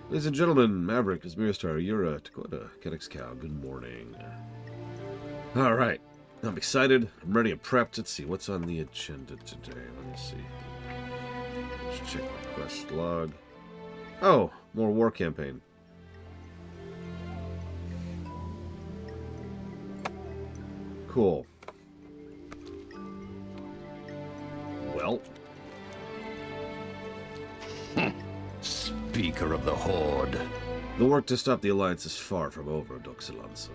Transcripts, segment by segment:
Ladies and gentlemen, Maverick, Izmirstar, Yura, Dakota, Kenix Cow, good morning. Alright, I'm excited, I'm ready and prepped. Let's see, what's on the agenda today? Let me see. Let's check my quest log. Oh, more war campaign. Cool. Well. Speaker of the Horde. The work to stop the Alliance is far from over, Doxilanson.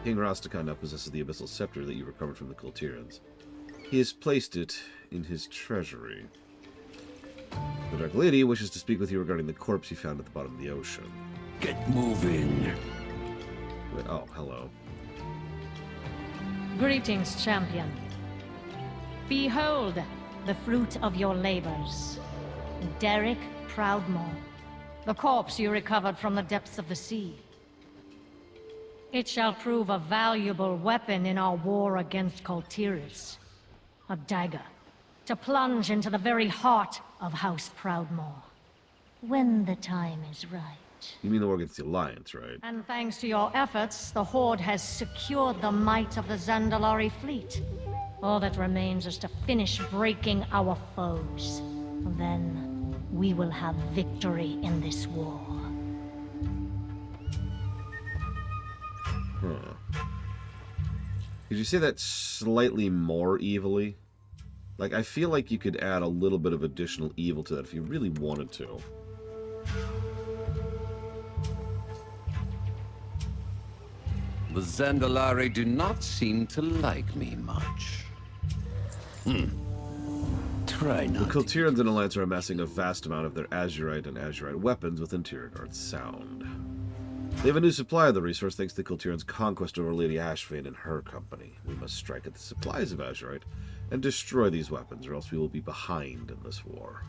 King Rastakhan now possesses the Abyssal Scepter that you recovered from the Kultirans. He has placed it in his treasury. The Dark Lady wishes to speak with you regarding the corpse you found at the bottom of the ocean. Get moving. Wait, oh, hello. Greetings, champion. Behold the fruit of your labors. Derek Proudmore, the corpse you recovered from the depths of the sea. It shall prove a valuable weapon in our war against Kultiris. A dagger, to plunge into the very heart of House Proudmore. When the time is right. You mean the war against the Alliance, right? And thanks to your efforts, the Horde has secured the might of the Zandalari fleet. All that remains is to finish breaking our foes. Then, we will have victory in this war. Huh. Could you say that slightly more evilly? Like, I feel like you could add a little bit of additional evil to that if you really wanted to. The Zandalari do not seem to like me much. Try not. The Kultirans and Alliance are amassing a vast amount of their Azerite and Azerite weapons within Tiragarth's Sound. They have a new supply of the resource thanks to the Kultirans' conquest over Lady Ashvane and her company. We must strike at the supplies of Azerite and destroy these weapons, or else we will be behind in this war.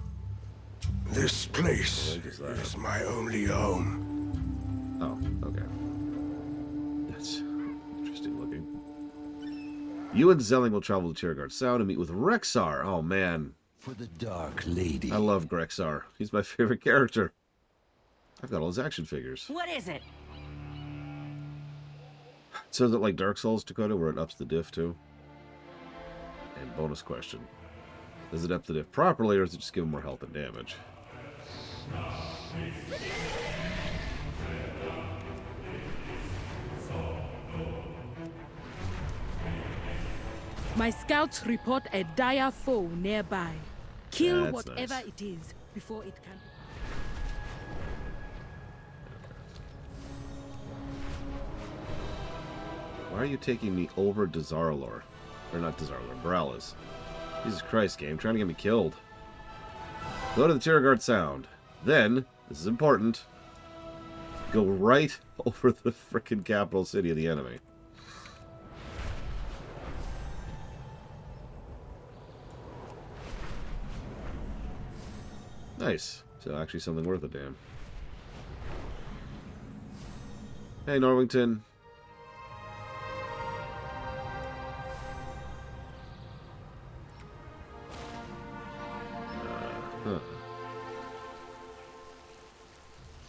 This place is my only home. Oh, okay. That's interesting looking. You and Zelling will travel to Tiragarth's Sound and meet with Rexxar. Oh, man. For the Dark Lady. I love Rexxar. He's my favorite character. I've got all his action figures. What is it? So is it like Dark Souls, Dakota, where it ups the diff too? And bonus question. Does it up the diff properly, or does it just give him more health and damage? My scouts report a dire foe nearby. Kill That's whatever nice. it is before it can. Why are you taking me over Dazaralor? Or not Dazaralor, Baralis. Jesus Christ, game. Trying to get me killed. Go to the Tiragarth's Sound. Then, this is important, go right over the frickin' capital city of the enemy. Nice. So actually something worth a damn. Hey, Norwington.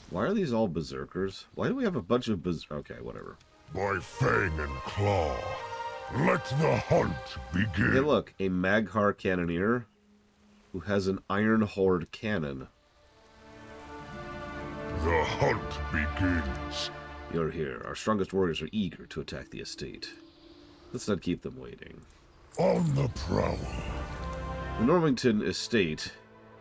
Why are these all berserkers? Why do we have a bunch of okay, whatever. By fang and claw, let the hunt begin. Hey, look, a Maghar cannoneer who has an Iron Horde cannon. The hunt begins. You're here. Our strongest warriors are eager to attack the estate. Let's not keep them waiting. On the prowl. The Norwington estate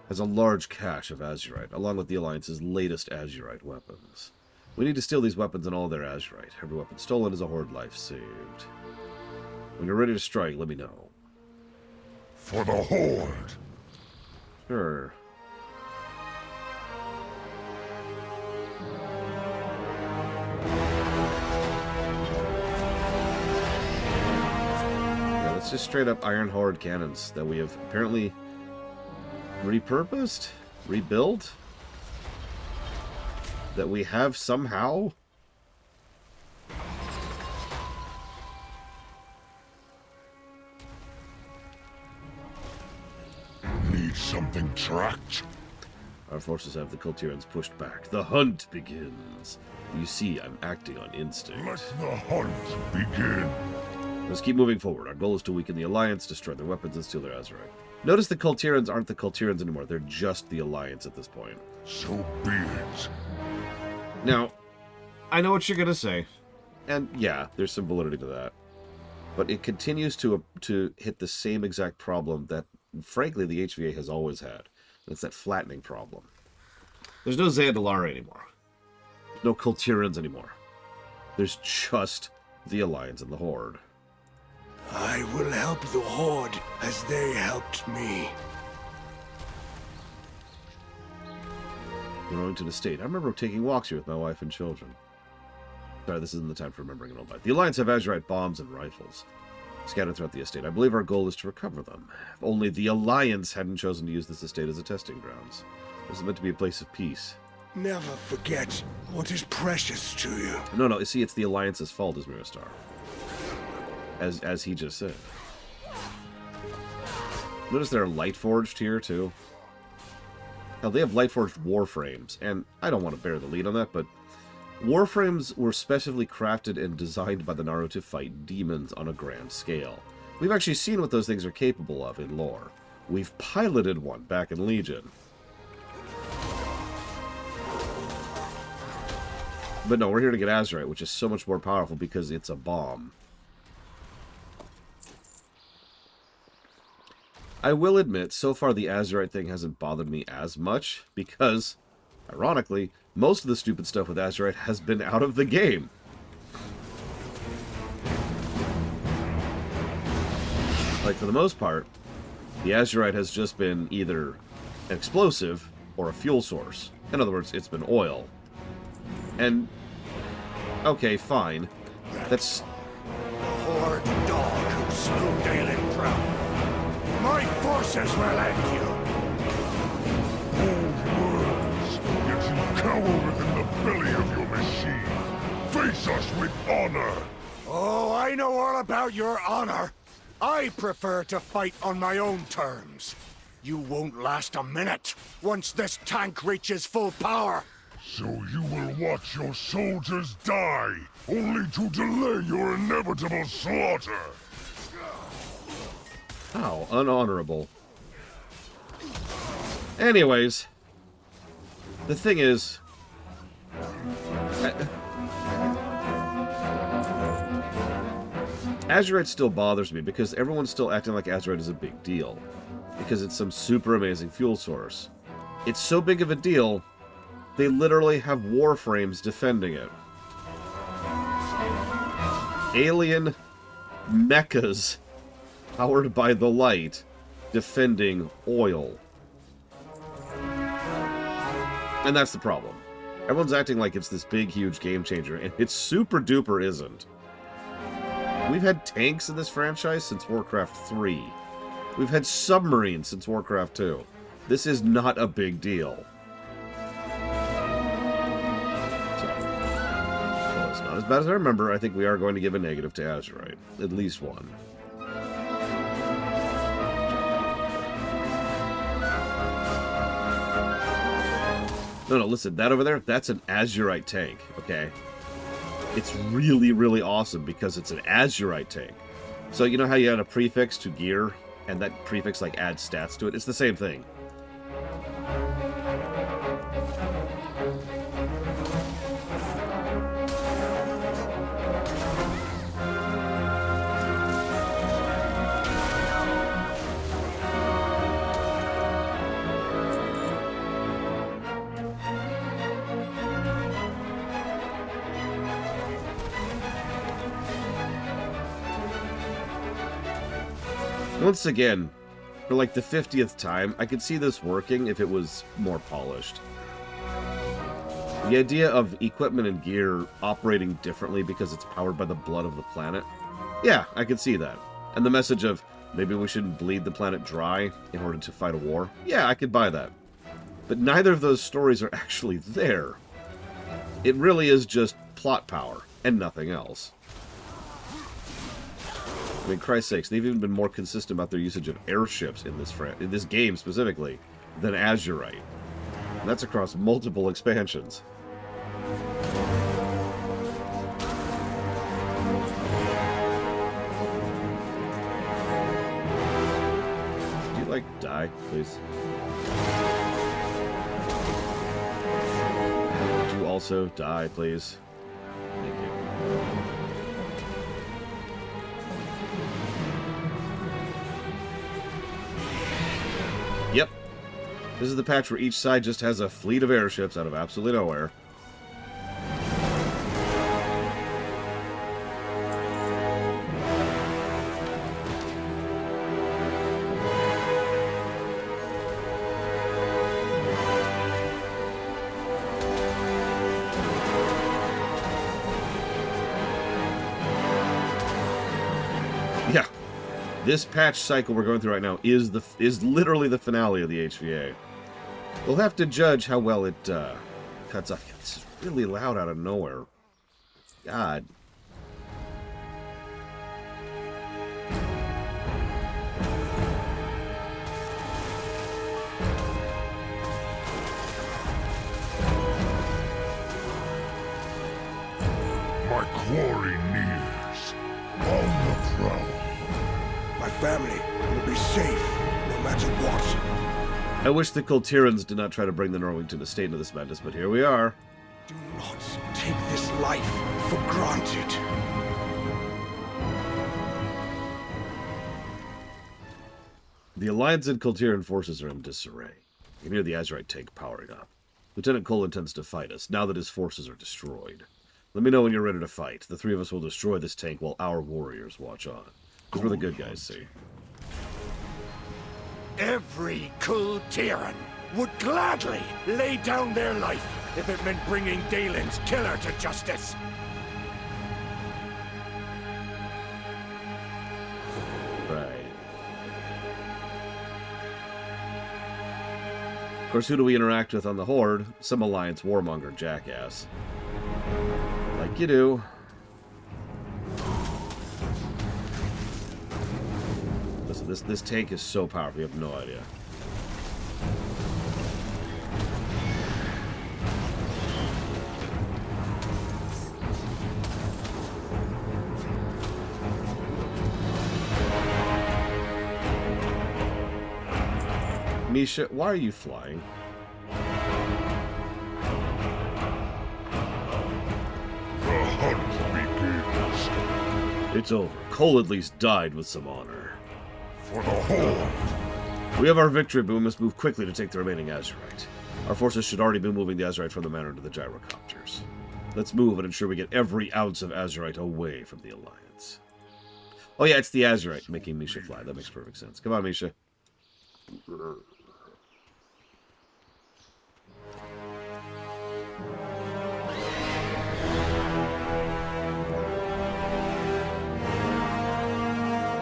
has a large cache of Azerite, along with the Alliance's latest Azerite weapons. We need to steal these weapons and all their Azerite. Every weapon stolen is a Horde life saved. When you're ready to strike, let me know. For the Horde. Sure. Yeah, let's just straight up Iron Horde cannons that we have apparently repurposed, rebuilt, that we have somehow. Need something tracked? Our forces have the Kultirans pushed back. The hunt begins. You see, I'm acting on instinct. Let the hunt begin. Let's keep moving forward. Our goal is to weaken the Alliance, destroy their weapons, and steal their Azerite. Notice the Kultirans aren't the Kultirans anymore. They're just the Alliance at this point. So be it. Now, I know what you're going to say. And yeah, there's some validity to that. But it continues to hit the same exact problem that, frankly, the HvA has always had. It's that flattening problem. There's no Dazaralor anymore. There's no Kultirans anymore. There's just the Alliance and the Horde. I will help the Horde as they helped me. Burrowington Estate. I remember taking walks here with my wife and children. Sorry, this isn't the time for remembering an old life. The Alliance have Azerite bombs and rifles scattered throughout the estate. I believe our goal is to recover them. If only the Alliance hadn't chosen to use this estate as a testing grounds. This is meant to be a place of peace. Never forget what is precious to you. No, see, it's the Alliance's fault, as Miristar. As he just said. Notice they're light forged here, too. Hell, they have light forged warframes, and I don't want to bear the lead on that, but warframes were specially crafted and designed by the Naru to fight demons on a grand scale. We've actually seen what those things are capable of in lore. We've piloted one back in Legion. But no, we're here to get Azerite, which is so much more powerful because it's a bomb. I will admit, so far the Azerite thing hasn't bothered me as much, because, ironically, most of the stupid stuff with Azerite has been out of the game. Like, for the most part, the Azerite has just been either an explosive or a fuel source. In other words, it's been oil. And, okay, fine. That's... Horde dog who slew Galen Proud. My forces will end you. Bold words, yet you cower within the belly of your machine. Face us with honor. Oh, I know all about your honor. I prefer to fight on my own terms. You won't last a minute once this tank reaches full power. So you will watch your soldiers die, only to delay your inevitable slaughter. How unhonorable. Anyways, the thing is... Azerite still bothers me because everyone's still acting like Azerite is a big deal. Because it's some super amazing fuel source. It's so big of a deal, they literally have warframes defending it. Alien mechas powered by the light defending oil. And that's the problem. Everyone's acting like it's this big, huge game changer, and it super duper isn't. We've had tanks in this franchise since Warcraft 3. We've had submarines since Warcraft 2. This is not a big deal. So, well, it's not as bad as I remember. I think we are going to give a negative to Azerite. At least one. No, listen, that over there, that's an Azerite tank, okay? It's really, really awesome because it's an Azerite tank. So you know how you had a prefix to gear, and that prefix, like, adds stats to it? It's the same thing. Once again, for like the 50th time, I could see this working if it was more polished. The idea of equipment and gear operating differently because it's powered by the blood of the planet, yeah, I could see that. And the message of maybe we shouldn't bleed the planet dry in order to fight a war, yeah, I could buy that. But neither of those stories are actually there. It really is just plot power and nothing else. I mean, Christ's sakes, they've even been more consistent about their usage of airships in this game specifically than Azerite. And that's across multiple expansions. Do you, like, die, please? Would you also die, please? Thank you. Yep. This is the patch where each side just has a fleet of airships out of absolutely nowhere. Yeah. This patch cycle we're going through right now is literally the finale of the HvA. We'll have to judge how well it cuts off. It's really loud out of nowhere. God. My quarry nears. On the prowl. My family will be safe, no matter what. I wish the Kultirans did not try to bring the Norwington estate into this madness, but here we are. Do not take this life for granted. The Alliance and Kultiran forces are in disarray. You can hear the Azerite tank powering up. Lieutenant Cole intends to fight us, now that his forces are destroyed. Let me know when you're ready to fight. The three of us will destroy this tank while our warriors watch on. That's where the good guys see. Every Kultiran would gladly lay down their life if it meant bringing Dalen's killer to justice. Right. Of course, who do we interact with on the Horde? Some Alliance warmonger jackass. Like you do. Listen, this tank is so powerful, you have no idea. Misha, why are you flying? The hunt begins. It's over. Cole at least died with some honor. For the Horde. We have our victory, but we must move quickly to take the remaining Azerite. Our forces should already be moving the Azerite from the manor to the gyrocopters. Let's move and ensure we get every ounce of Azerite away from the Alliance. Oh yeah, it's the Azerite making Misha fly. That makes perfect sense. Come on, Misha.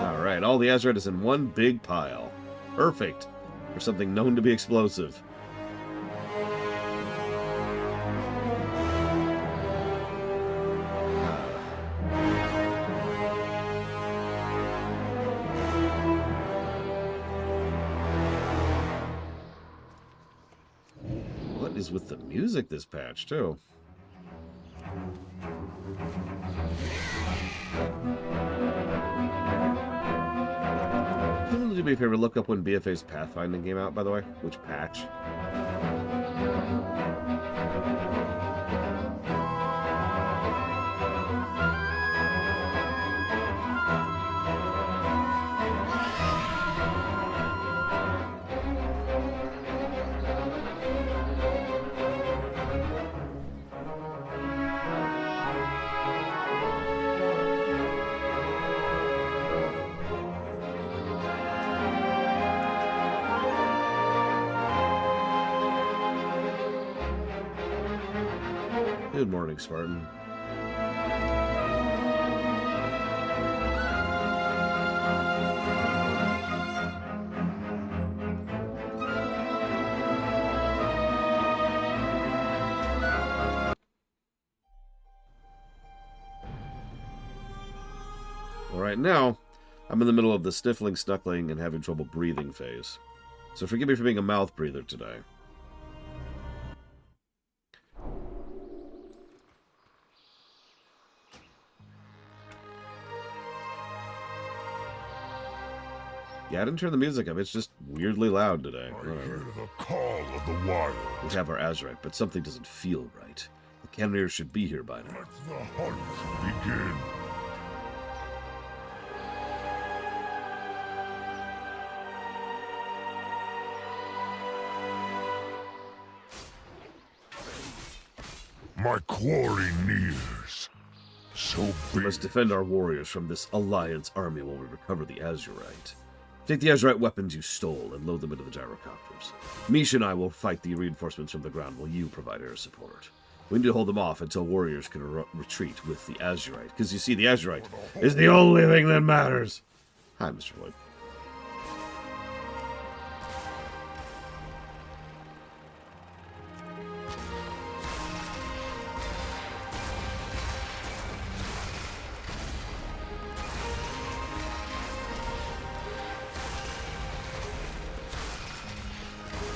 Alright, all the Azerite is in one big pile. Perfect. For something known to be explosive. What is with the music this patch, too? Do me a favor, look up when BFA's Pathfinding came out, by the way. Which patch? Good morning, Spartan. All right, now I'm in the middle of the sniffling, snuckling, and having trouble breathing phase. So forgive me for being a mouth breather today. Yeah, I didn't turn the music up. It's just weirdly loud today. I Whatever. hear the call of the wild. We have our Azerite, but something doesn't feel right. The cannoneers should be here by now. Let the hunt begin. My quarry nears. So We big. must defend our warriors from this Alliance army while we recover the Azerite. Take the Azerite weapons you stole and load them into the gyrocopters. Mish and I will fight the reinforcements from the ground while you provide air support. We need to hold them off until warriors can retreat with the Azerite. Because you see, the Azerite is the only thing that matters. Hi, Mr. Floyd.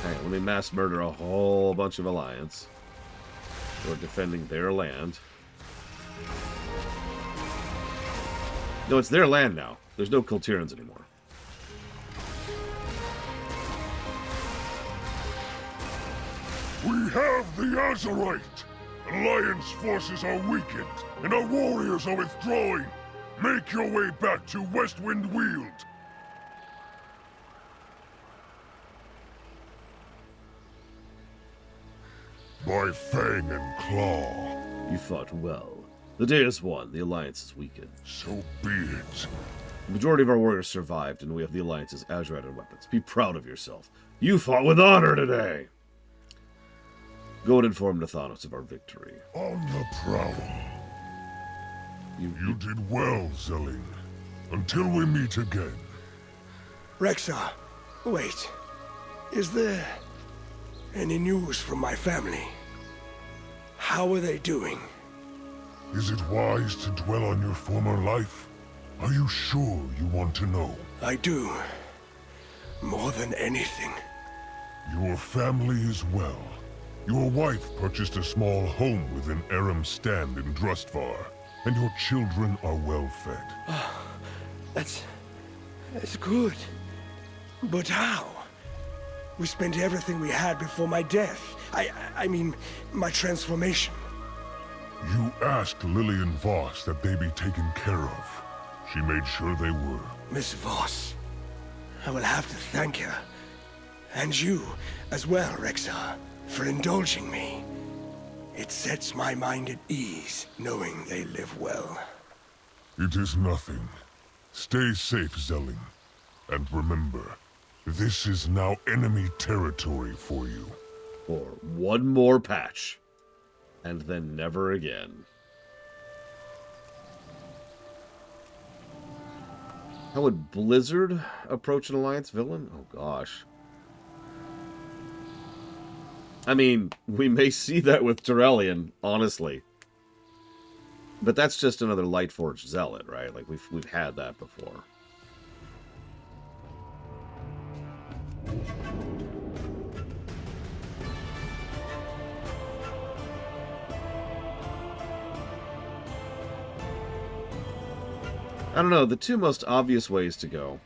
Let me mass murder a whole bunch of Alliance who are defending their land. No, it's their land now. There's no Kultirans anymore. We have the Azerite! Alliance forces are weakened, and our warriors are withdrawing. Make your way back to Westwind Weald. By fang and claw. You fought well. The day is won. The Alliance is weakened. So be it. The majority of our warriors survived, and we have the Alliance's Azerite and weapons. Be proud of yourself. You fought with honor today. Go and inform Nathanos of our victory. On the prowl. You did well, Zelling. Until we meet again. Rexxar, wait. Is there any news from my family? How are they doing? Is it wise to dwell on your former life? Are you sure you want to know? I do. More than anything. Your family is well. Your wife purchased a small home within Aram's stand in Drustvar, and your children are well fed. That's good. But how? We spent everything we had before my death. I mean, my transformation. You asked Lillian Voss that they be taken care of. She made sure they were. Miss Voss, I will have to thank her. And you as well, Rexxar, for indulging me. It sets my mind at ease, knowing they live well. It is nothing. Stay safe, Zelling. And remember, this is now enemy territory for you. For one more patch. And then never again. How would Blizzard approach an Alliance villain? Oh gosh. I mean, we may see that with Turellian, honestly. But that's just another Lightforged Zealot, right? Like, we've had that before. I don't know, the two most obvious ways to go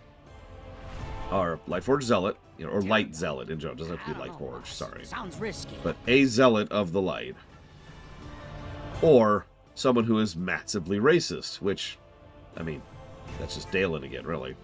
are Lightforged Zealot, you know, or Light Zealot in general. It doesn't have to be Lightforged, sorry. Sounds risky. But a Zealot of the Light. Or someone who is massively racist, which, I mean, that's just Dalen again, really.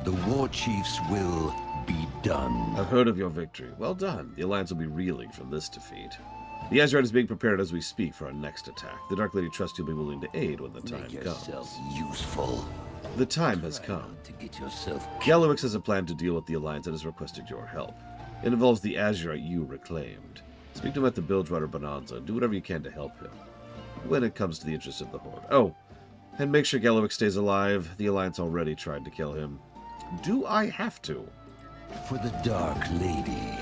The war chief's will be done. I've heard of your victory. Well done. The Alliance will be reeling from this defeat. The Azerite is being prepared as we speak for our next attack. The Dark Lady trusts you'll be willing to aid when the time Make comes. yourself useful. The time has come. To get yourself Gallywix has a plan to deal with the Alliance and has requested your help. It involves the Azerite you reclaimed. Speak to him at the Bilgewater Bonanza and do whatever you can to help him. When it comes to the interests of the Horde. Oh, and make sure Gallywix stays alive. The Alliance already tried to kill him. Do I have to? for the Dark Lady.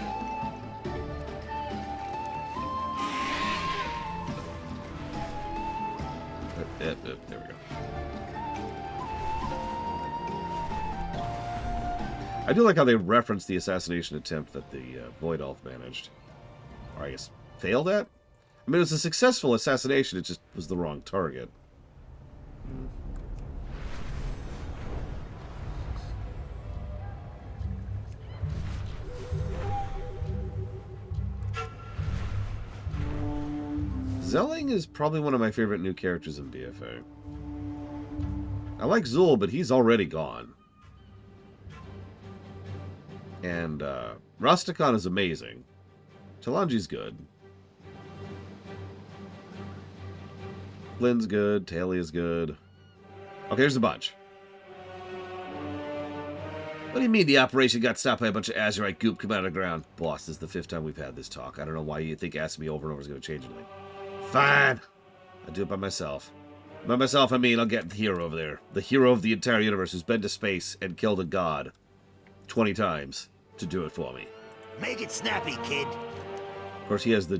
There we go. I do like how they reference the assassination attempt that the Void Elf managed. Or I guess failed at? I mean, it was a successful assassination, it just was the wrong target. Zelling is probably one of my favorite new characters in BFA. I like Zul, but he's already gone. And Rastakhan is amazing. Talanji's good. Lynn's good. Talia's good. Okay, here's a bunch. What do you mean the operation got stopped by a bunch of Azerite goop come out of the ground? Boss, this is the 5th time we've had this talk. I don't know why you think asking me over and over is going to change anything. Fine. I'll do it by myself. By myself, I mean I'll get the hero over there. The hero of the entire universe who's been to space and killed a god 20 times to do it for me. Make it snappy, kid. Of course, he has the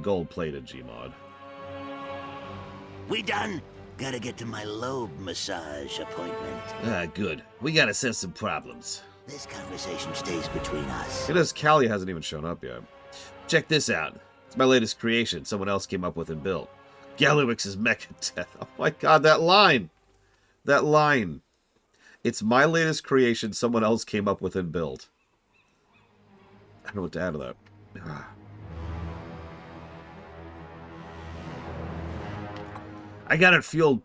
gold-plated GMOD. We done? Gotta get to my lobe massage appointment. Ah, good. We gotta set some problems. This conversation stays between us. It is. Callie hasn't even shown up yet. Check this out. It's my latest creation. Someone else came up with and built. Gallywix's mecha death. Oh my god, that line! That line. It's my latest creation. Someone else came up with and built. I don't know what to add to that. I got it fueled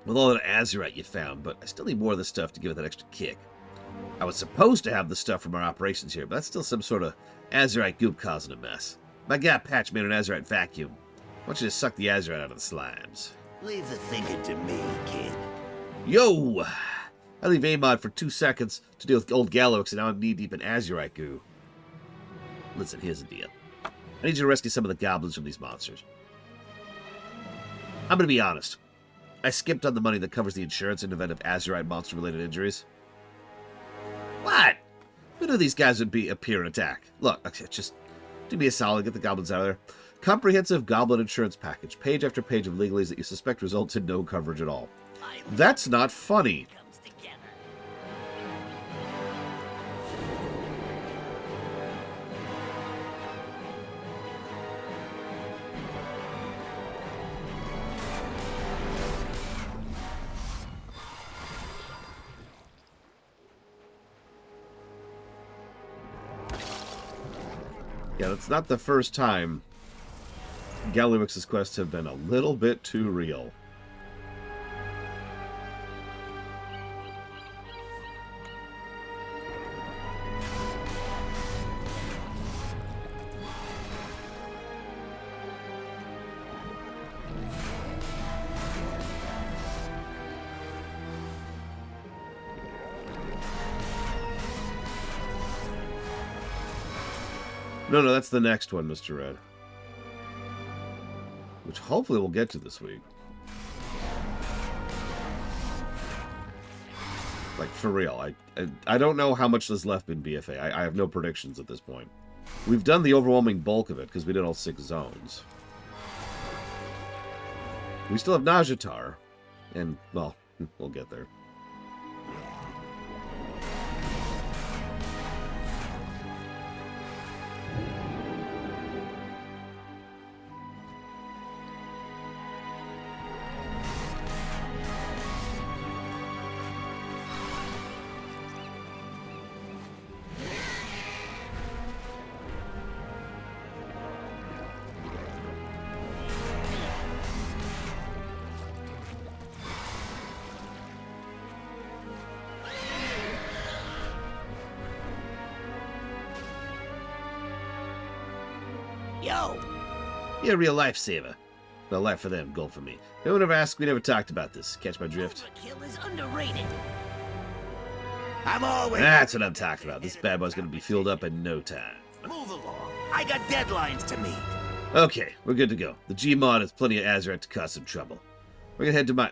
with all that Azerite you found, but I still need more of the stuff to give it that extra kick. I was supposed to have the stuff from our operations here, but that's still some sort of Azerite goop causing a mess. My guy Patch made an Azerite vacuum. I want you to suck the Azerite out of the slimes. Leave the thinking to me, kid. Yo! I leave AMOD for 2 seconds to deal with old Gallywix, and now I'm knee-deep in Azerite goo. Listen, here's the deal. I need you to rescue some of the goblins from these monsters. I'm gonna be honest. I skipped on the money that covers the insurance in the event of Azerite monster-related injuries. What? Who knew these guys would appear and attack? Look, just do me a solid, get the goblins out of there. Comprehensive goblin insurance package. Page after page of legalese that you suspect results in no coverage at all. That's not funny. Comes together. Yeah, that's not the first time Gallywix's quests have been a little bit too real. No, that's the next one, Mr. Red. Which hopefully we'll get to this week. Like, for real. I don't know how much is left in BFA. I have no predictions at this point. We've done the overwhelming bulk of it, because we did all 6 zones. We still have Najatar. And, well, we'll get there. Yo! You're a real lifesaver. Well, life for them, gold for me. No one ever asked, we never talked about this. Catch my drift? Overkill is underrated. I'm always... That's what I'm talking about. This bad boy's gonna be filled up in no time. Move along. I got deadlines to meet. Okay, we're good to go. The GMOD has plenty of Azerite to cause some trouble. We're gonna head to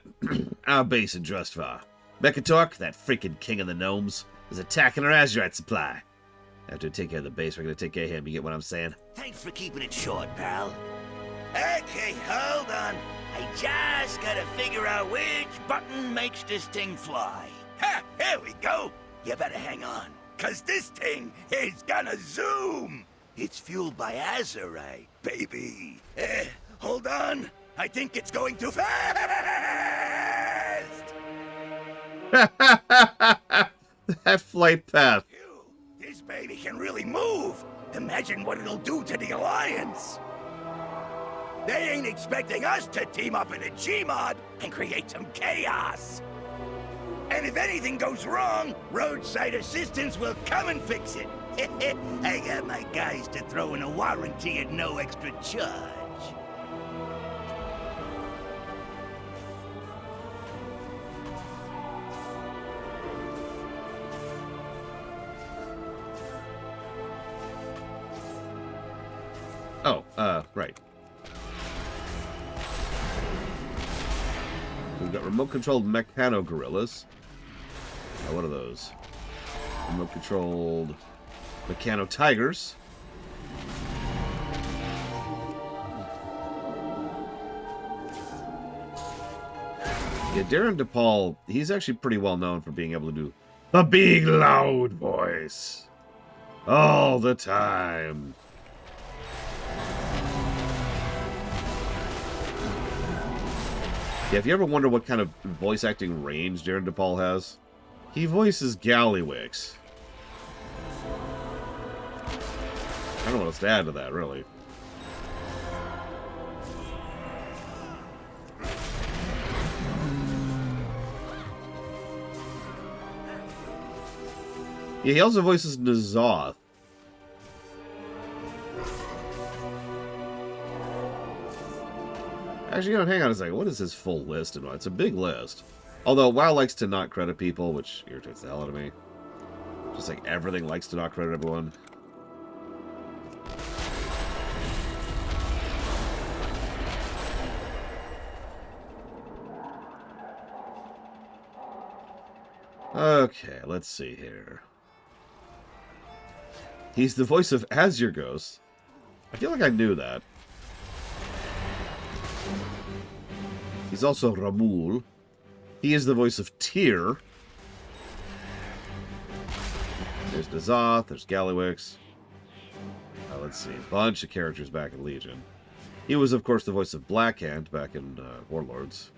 our base in Drustvar. Mekatork, that freaking king of the gnomes, is attacking our Azerite supply. After we take care of the base, we're gonna take care of him. You get what I'm saying? Thanks for keeping it short, pal. Okay, hold on. I just gotta figure out which button makes this thing fly. Ha! Here we go! You better hang on, 'cause this thing is gonna zoom! It's fueled by Azerite, baby. Hold on. I think it's going too fast! That flight path. Phew, this baby can really move! Imagine what it'll do to the Alliance! They ain't expecting us to team up in a GMOD and create some chaos! And if anything goes wrong, roadside assistance will come and fix it! I got my guys to throw in a warranty at no extra charge. Oh, right. We've got remote-controlled mechano-gorillas. What are those? Remote-controlled mechano-tigers. Yeah, Darren DePaul, he's actually pretty well known for being able to do the big loud voice all the time. Yeah, if you ever wonder what kind of voice acting range Darren DePaul has, he voices Gallywix. I don't know what else to add to that, really. Yeah, he also voices N'Zoth. Actually, hang on a second. What is his full list? It's a big list. Although WoW likes to not credit people, which irritates the hell out of me. Just like everything likes to not credit everyone. Okay, let's see here. He's the voice of Azure. I feel like I knew that. He's also Ramul. He is the voice of Tyr. There's N'Zoth, there's Gallywix. Let's see, a bunch of characters back in Legion. He was, of course, the voice of Blackhand back in Warlords.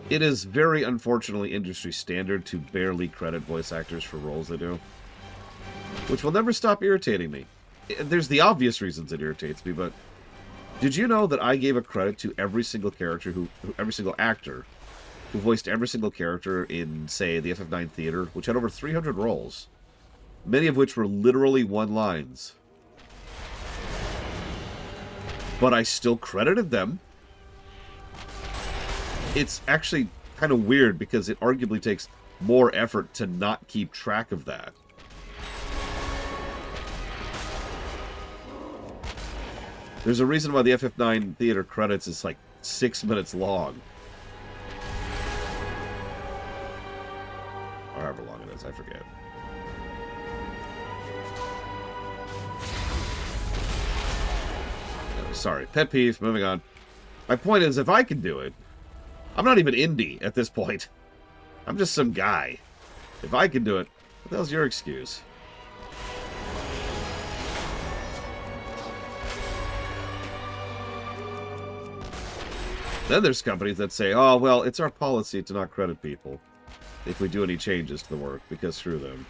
It is very unfortunately industry standard to barely credit voice actors for roles they do, which will never stop irritating me. There's the obvious reasons it irritates me, but did you know that I gave a credit to every single character every single actor who voiced every single character in, say, the FF9 theater, which had over 300 roles, many of which were literally one-lines. But I still credited them. It's actually kind of weird because it arguably takes more effort to not keep track of that. There's a reason why the FF9 theater credits is like 6 minutes long. Or however long it is, I forget. No, sorry, pet peeve, moving on. My point is, if I can do it, I'm not even indie at this point. I'm just some guy. If I can do it, what the hell's your excuse? Then there's companies that say, oh, well, it's our policy to not credit people if we do any changes to the work, because screw them.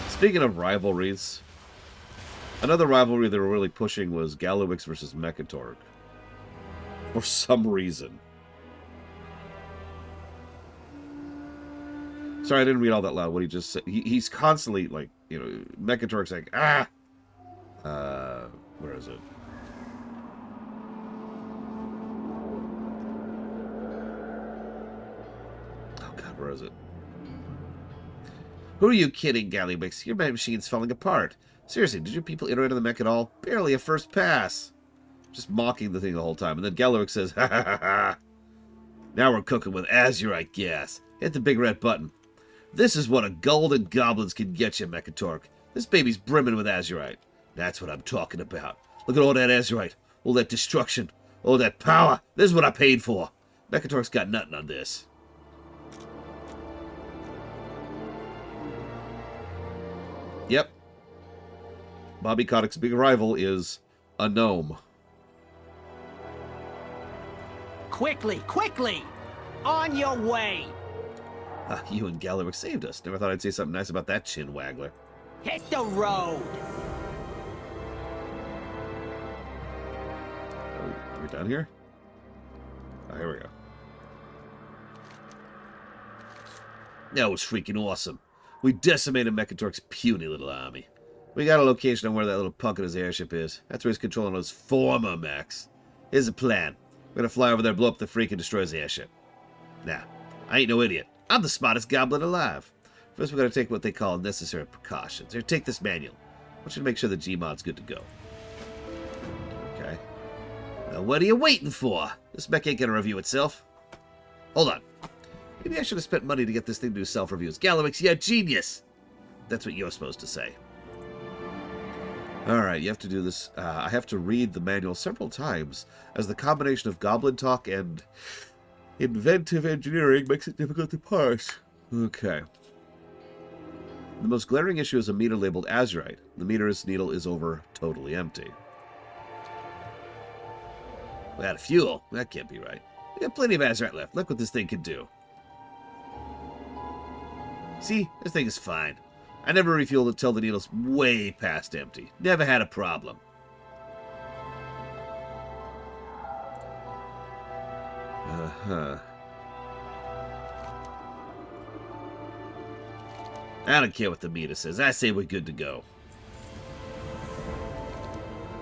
Speaking of rivalries, another rivalry they were really pushing was Gallywix versus Mechatork. For some reason. Sorry, I didn't read all that loud. What he just said. He's constantly, like, you know, Mechatork's like, ah! Where is it? Oh, God, where is it? Who are you kidding, Gallywix? Your machine's falling apart. Seriously, did your people iterate on the mech at all? Barely a first pass. Just mocking the thing the whole time. And then Gallywix says, ha ha ha ha. Now we're cooking with Azerite gas. Hit the big red button. This is what a golden goblins can get you, Mechatork. This baby's brimming with Azerite. That's what I'm talking about. Look at all that Azerite. All that destruction. All that power. This is what I paid for. Mechatork's got nothing on this. Yep. Bobby Kotick's big rival is a gnome. Quickly, quickly! On your way! You and Gallywix saved us. Never thought I'd say something nice about that chin waggler. Hit the road! Are we done here? Oh, here we go. That was freaking awesome. We decimated Mechatork's puny little army. We got a location on where that little punk in his airship is. That's where he's controlling those former mechs. Here's the plan. We're gonna fly over there, blow up the freak, and destroy his airship. Now, I ain't no idiot. I'm the smartest goblin alive. First, we're gonna take what they call necessary precautions. Here, take this manual. I want you to make sure the GMOD's good to go. Okay. Now, what are you waiting for? This mech ain't gonna review itself. Hold on. Maybe I should have spent money to get this thing to do self-reviews. Gallywix, you're a genius! That's what you're supposed to say. Alright, you have to do this. I have to read the manual several times, as the combination of goblin talk and inventive engineering makes it difficult to parse. Okay. The most glaring issue is a meter labeled Azerite. The meter's needle is over totally empty. We out of fuel. That can't be right. We got plenty of Azerite left. Look what this thing can do. See? This thing is fine. I never refueled it till the needle's way past empty. Never had a problem. Uh-huh. I don't care what the meter says. I say we're good to go.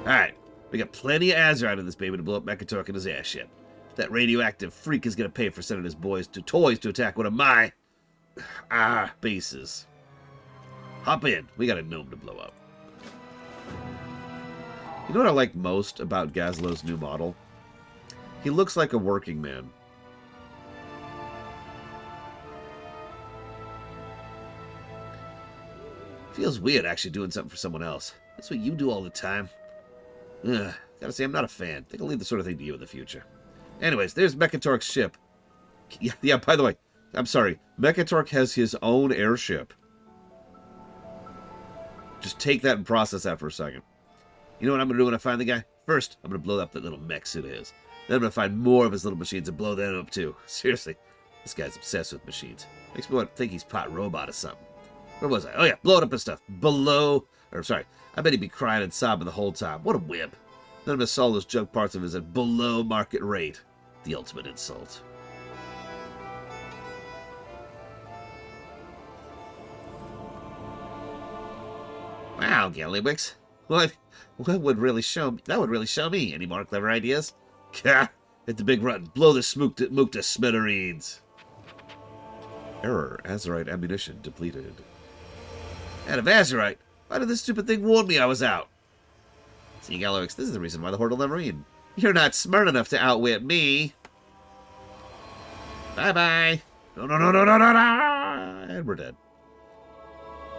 Alright. We got plenty of Azerite in this baby to blow up Mechatork and his airship. That radioactive freak is going to pay for sending his boys to toys to attack one of my bases. Hop in. We got a gnome to blow up. You know what I like most about Gazlo's new model? He looks like a working man. Feels weird actually doing something for someone else. That's what you do all the time. Ugh, gotta say, I'm not a fan. Think I'll leave the sort of thing to you in the future. Anyways, there's Mechatork's ship. Yeah, by the way, I'm sorry. Mechatork has his own airship. Just take that and process that for a second. You know what I'm going to do when I find the guy? First, I'm going to blow up that little mech suit of his. Then I'm going to find more of his little machines and blow them up too. Seriously, this guy's obsessed with machines. Makes me want to think he's pot robot or something. Where was I? Oh yeah, blow it up and stuff. I bet he'd be crying and sobbing the whole time. What a whip. Then I'm going to sell those junk parts of his at below market rate. The ultimate insult. Wow, Gallywix. What would really show me? That would really show me. Any more clever ideas? Gah! Hit the big run. Blow the mook to smithereens. Error. Azerite ammunition depleted. Out of Azerite? Why did this stupid thing warn me I was out? See, Gallywix, this is the reason why the Horde will never win. You're not smart enough to outwit me. Bye-bye. No. And we're dead.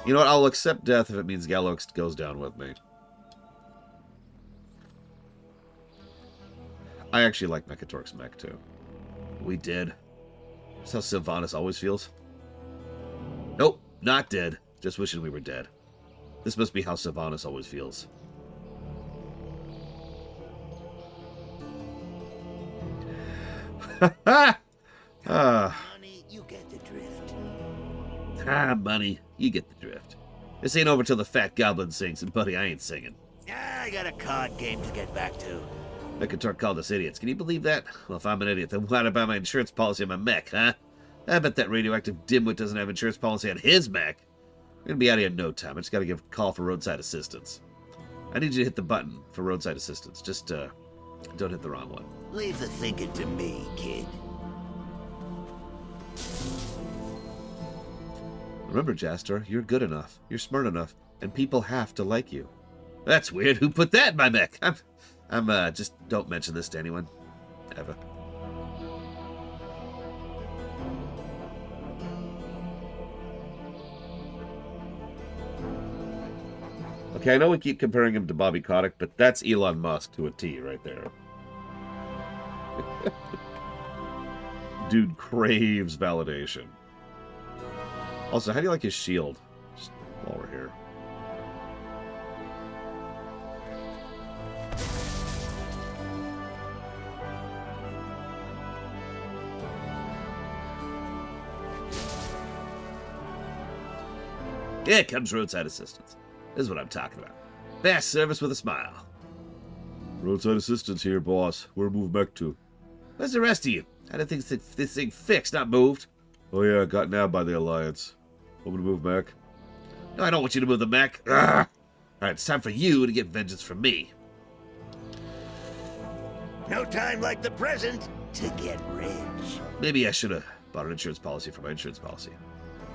You know what? I'll accept death if it means Gallywix goes down with me. I actually like Mechatork's mech, too. We did. That's how Sylvanas always feels. Nope, not dead. Just wishing we were dead. This must be how Sylvanas always feels. Money, you get the drift. Money, you get the drift. This ain't over till the fat goblin sings, and buddy, I ain't singing. I got a card game to get back to. Mechatork called us idiots. Can you believe that? Well, if I'm an idiot, then why'd I buy my insurance policy on my mech, huh? I bet that radioactive dimwit doesn't have insurance policy on his mech. We're gonna be out of here in no time. I just gotta give a call for roadside assistance. I need you to hit the button for roadside assistance. Just, don't hit the wrong one. Leave the thinking to me, kid. Remember, Jastor, you're good enough. You're smart enough. And people have to like you. That's weird. Who put that in my mech? Just don't mention this to anyone. Ever. Okay, I know we keep comparing him to Bobby Kotick, but that's Elon Musk to a T right there. Dude craves validation. Also, how do you like his shield? Just while we're here. Here comes roadside assistance. This is what I'm talking about. Fast service with a smile. Roadside assistance here, boss. Where move back to? Where's the rest of you? I didn't think this thing fixed, not moved. Oh yeah, got nabbed by the Alliance. Want me to move back? No, I don't want you to move the mech. Alright, it's time for you to get vengeance from me. No time like the present to get rich. Maybe I should have bought an insurance policy for my insurance policy.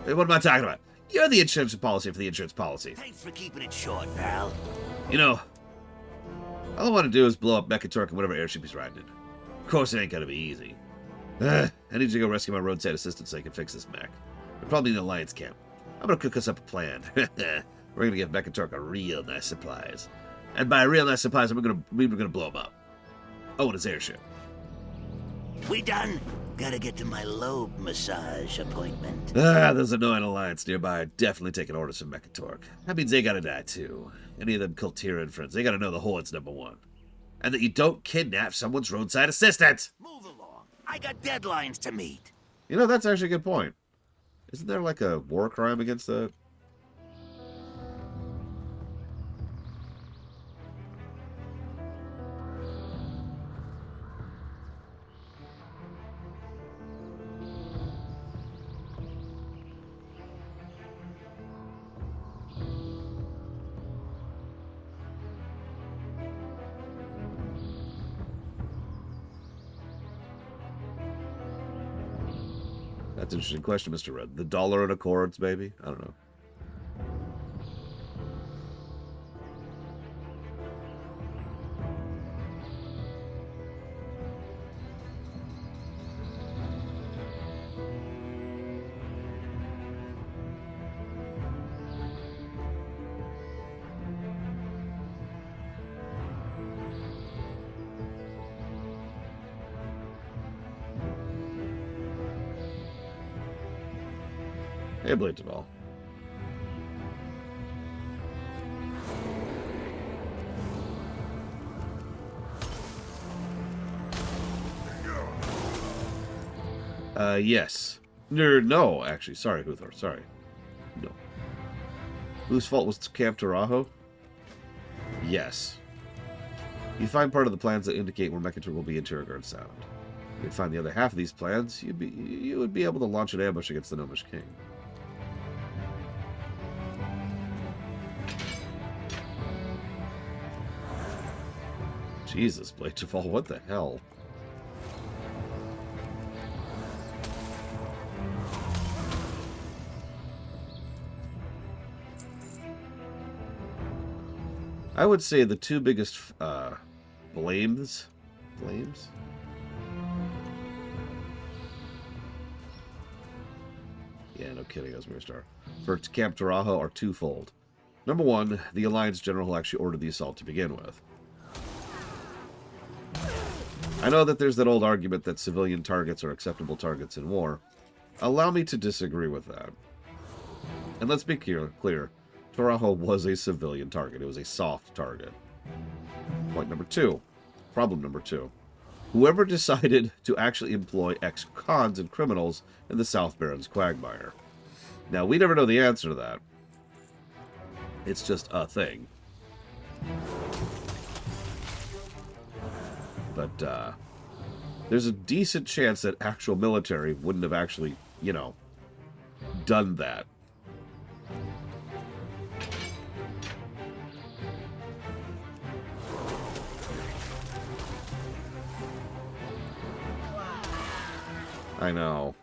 Hey, what am I talking about? You're the insurance policy for the insurance policy. Thanks for keeping it short, pal. You know, all I want to do is blow up Mechatork and whatever airship he's riding in. Of course, it ain't gonna be easy. I need you to go rescue my roadside assistant so I can fix this mech. We're probably in the Alliance camp. I'm gonna cook us up a plan. We're gonna give Mechatork a real nice supplies. And by real nice supplies, we're gonna blow him up. Oh, and his airship. We done? Gotta get to my lobe massage appointment. There's a annoying Alliance nearby. Definitely taking orders from Mechatork. That means they gotta die too. Any of them Kultiran friends, they gotta know the Horde's #1. And that you don't kidnap someone's roadside assistant! Move along. I got deadlines to meet. You know, that's actually a good point. Isn't there like a war crime against the... That's an interesting question, Mr. Red. The dollar and accords, baby? I don't know. Hey, Blade Tabal. Yes. No, actually. Sorry, Huthor. Sorry. No. Whose fault was Camp Taraho? Yes. You find part of the plans that indicate where Mechator will be in Tiragard Sound. You'd find the other half of these plans, you would be able to launch an ambush against the Gnomish King. Jesus, Blade Jafal, what the hell? I would say the two biggest blames? Yeah, no kidding, Osmir Star. For Camp Taraho are twofold. Number one, the Alliance General who actually ordered the assault to begin with. I know that there's that old argument that civilian targets are acceptable targets in war. Allow me to disagree with that. And let's be clear, Taraho was a civilian target. It was a soft target. Point number two. Problem number two. Whoever decided to actually employ ex-cons and criminals in the South Barrens quagmire. Now, we never know the answer to that. It's just a thing. But, there's a decent chance that actual military wouldn't have actually you know, done that. I know.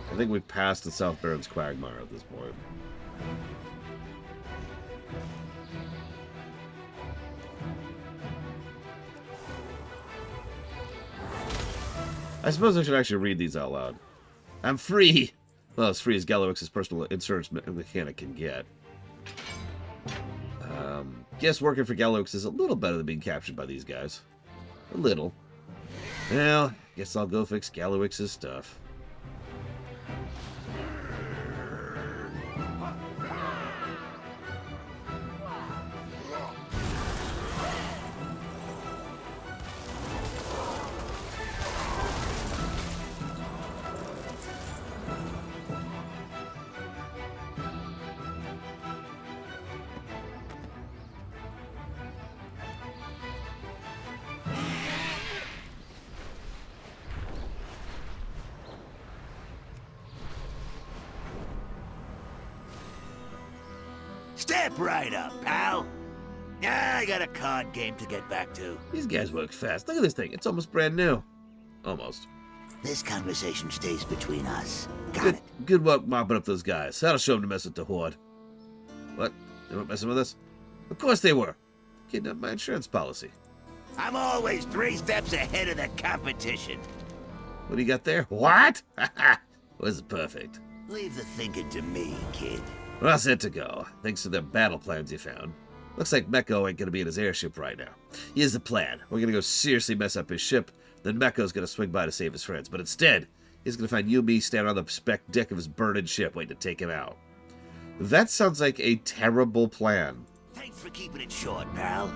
I think we've passed the South Barrens quagmire at this point. I suppose I should actually read these out loud. I'm free! Well, as free as Gallywix's personal insurance mechanic can get. Guess working for Gallywix is a little better than being captured by these guys. A little. Well, guess I'll go fix Gallywix's stuff. Step right up, pal. I got a card game to get back to. These guys work fast. Look at this thing. It's almost brand new. Almost. This conversation stays between us. Got it. Good work mopping up those guys. That'll show them to mess with the Horde. What? They weren't messing with us? Of course they were. Kidnapped my insurance policy. I'm always 3 steps ahead of the competition. What do you got there? What? Was perfect. Leave the thinking to me, kid. We're all set to go, thanks to the battle plans you found. Looks like Mekko ain't gonna be in his airship right now. Here's the plan. We're gonna go seriously mess up his ship, then Mekko's gonna swing by to save his friends. But instead, he's gonna find you and me standing on the spec deck of his burning ship waiting to take him out. That sounds like a terrible plan. Thanks for keeping it short, pal.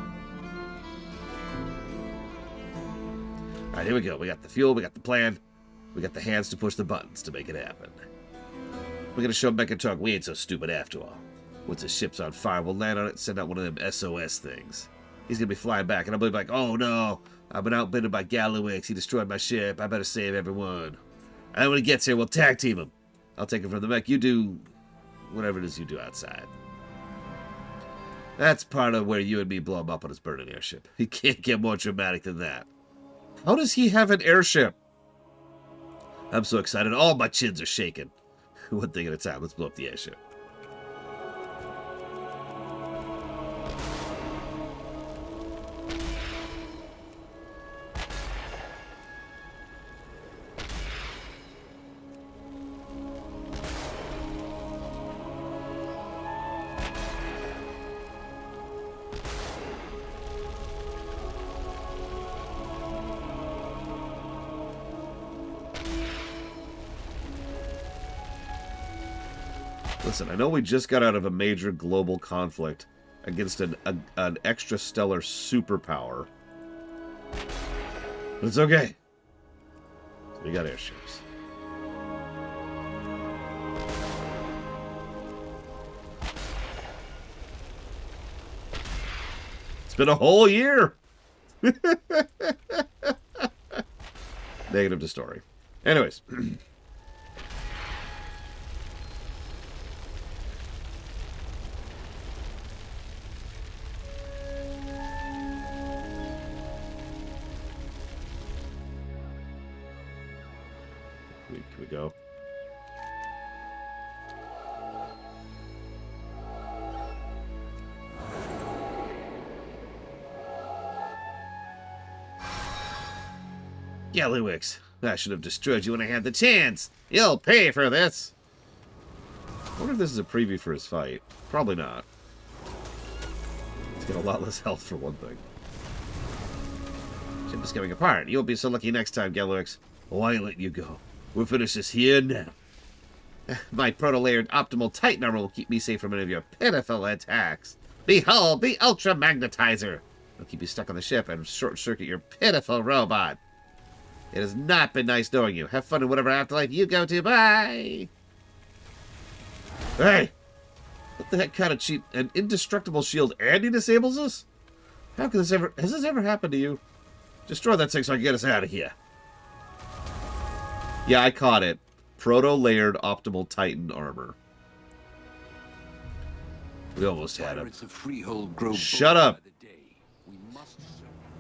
Alright, here we go. We got the fuel, we got the plan, we got the hands to push the buttons to make it happen. We're gonna show Mekko Tug we ain't so stupid after all. Once his ship's on fire, we'll land on it and send out one of them SOS things. He's gonna be flying back, and I'll be like, oh no, I've been outbidden by Gallywix, he destroyed my ship, I better save everyone. And then when he gets here, we'll tag team him. I'll take him from the mech, you do whatever it is you do outside. That's part of where you and me blow him up on his burning airship. He can't get more dramatic than that. How does he have an airship? I'm so excited, all my chins are shaking. One thing at a time. Let's blow up the airship. Listen, I know we just got out of a major global conflict against an extrastellar superpower. But it's okay. We got airships. It's been a whole year! Negative to story. Anyways. Can we go? Gallywix, I should have destroyed you when I had the chance. You'll pay for this. I wonder if this is a preview for his fight. Probably not. He's got a lot less health for one thing. Ship is coming apart. You'll be so lucky next time, Gallywix. Why let you go? We'll finish this here now. My proto-layered optimal Titan armor will keep me safe from any of your pitiful attacks. Behold, the Ultra Magnetizer! It'll keep you stuck on the ship and short-circuit your pitiful robot. It has not been nice knowing you. Have fun in whatever afterlife you go to. Bye! Hey! What the heck kind of cheap? An indestructible shield and he disables us? How could this ever... Has this ever happened to you? Destroy that thing so I can get us out of here. Yeah, I caught it. Proto-layered optimal Titan armor. We almost had him. Shut up!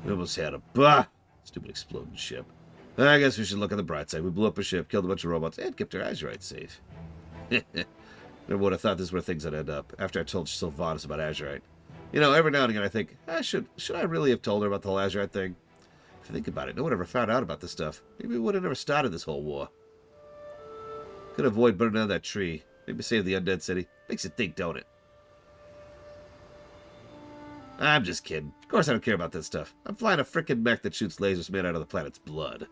We almost had him. Bah! Stupid exploding ship. I guess we should look on the bright side. We blew up a ship, killed a bunch of robots, and kept our Azerite safe. Never would have thought this is where things would end up, after I told Sylvanas about Azerite. You know, every now and again I think, should I really have told her about the whole Azerite thing? If you think about it, no one ever found out about this stuff. Maybe we would have never started this whole war. Could avoid burning down that tree. Maybe save the undead city. Makes you think, don't it? I'm just kidding. Of course I don't care about this stuff. I'm flying a frickin' mech that shoots lasers made out of the planet's blood.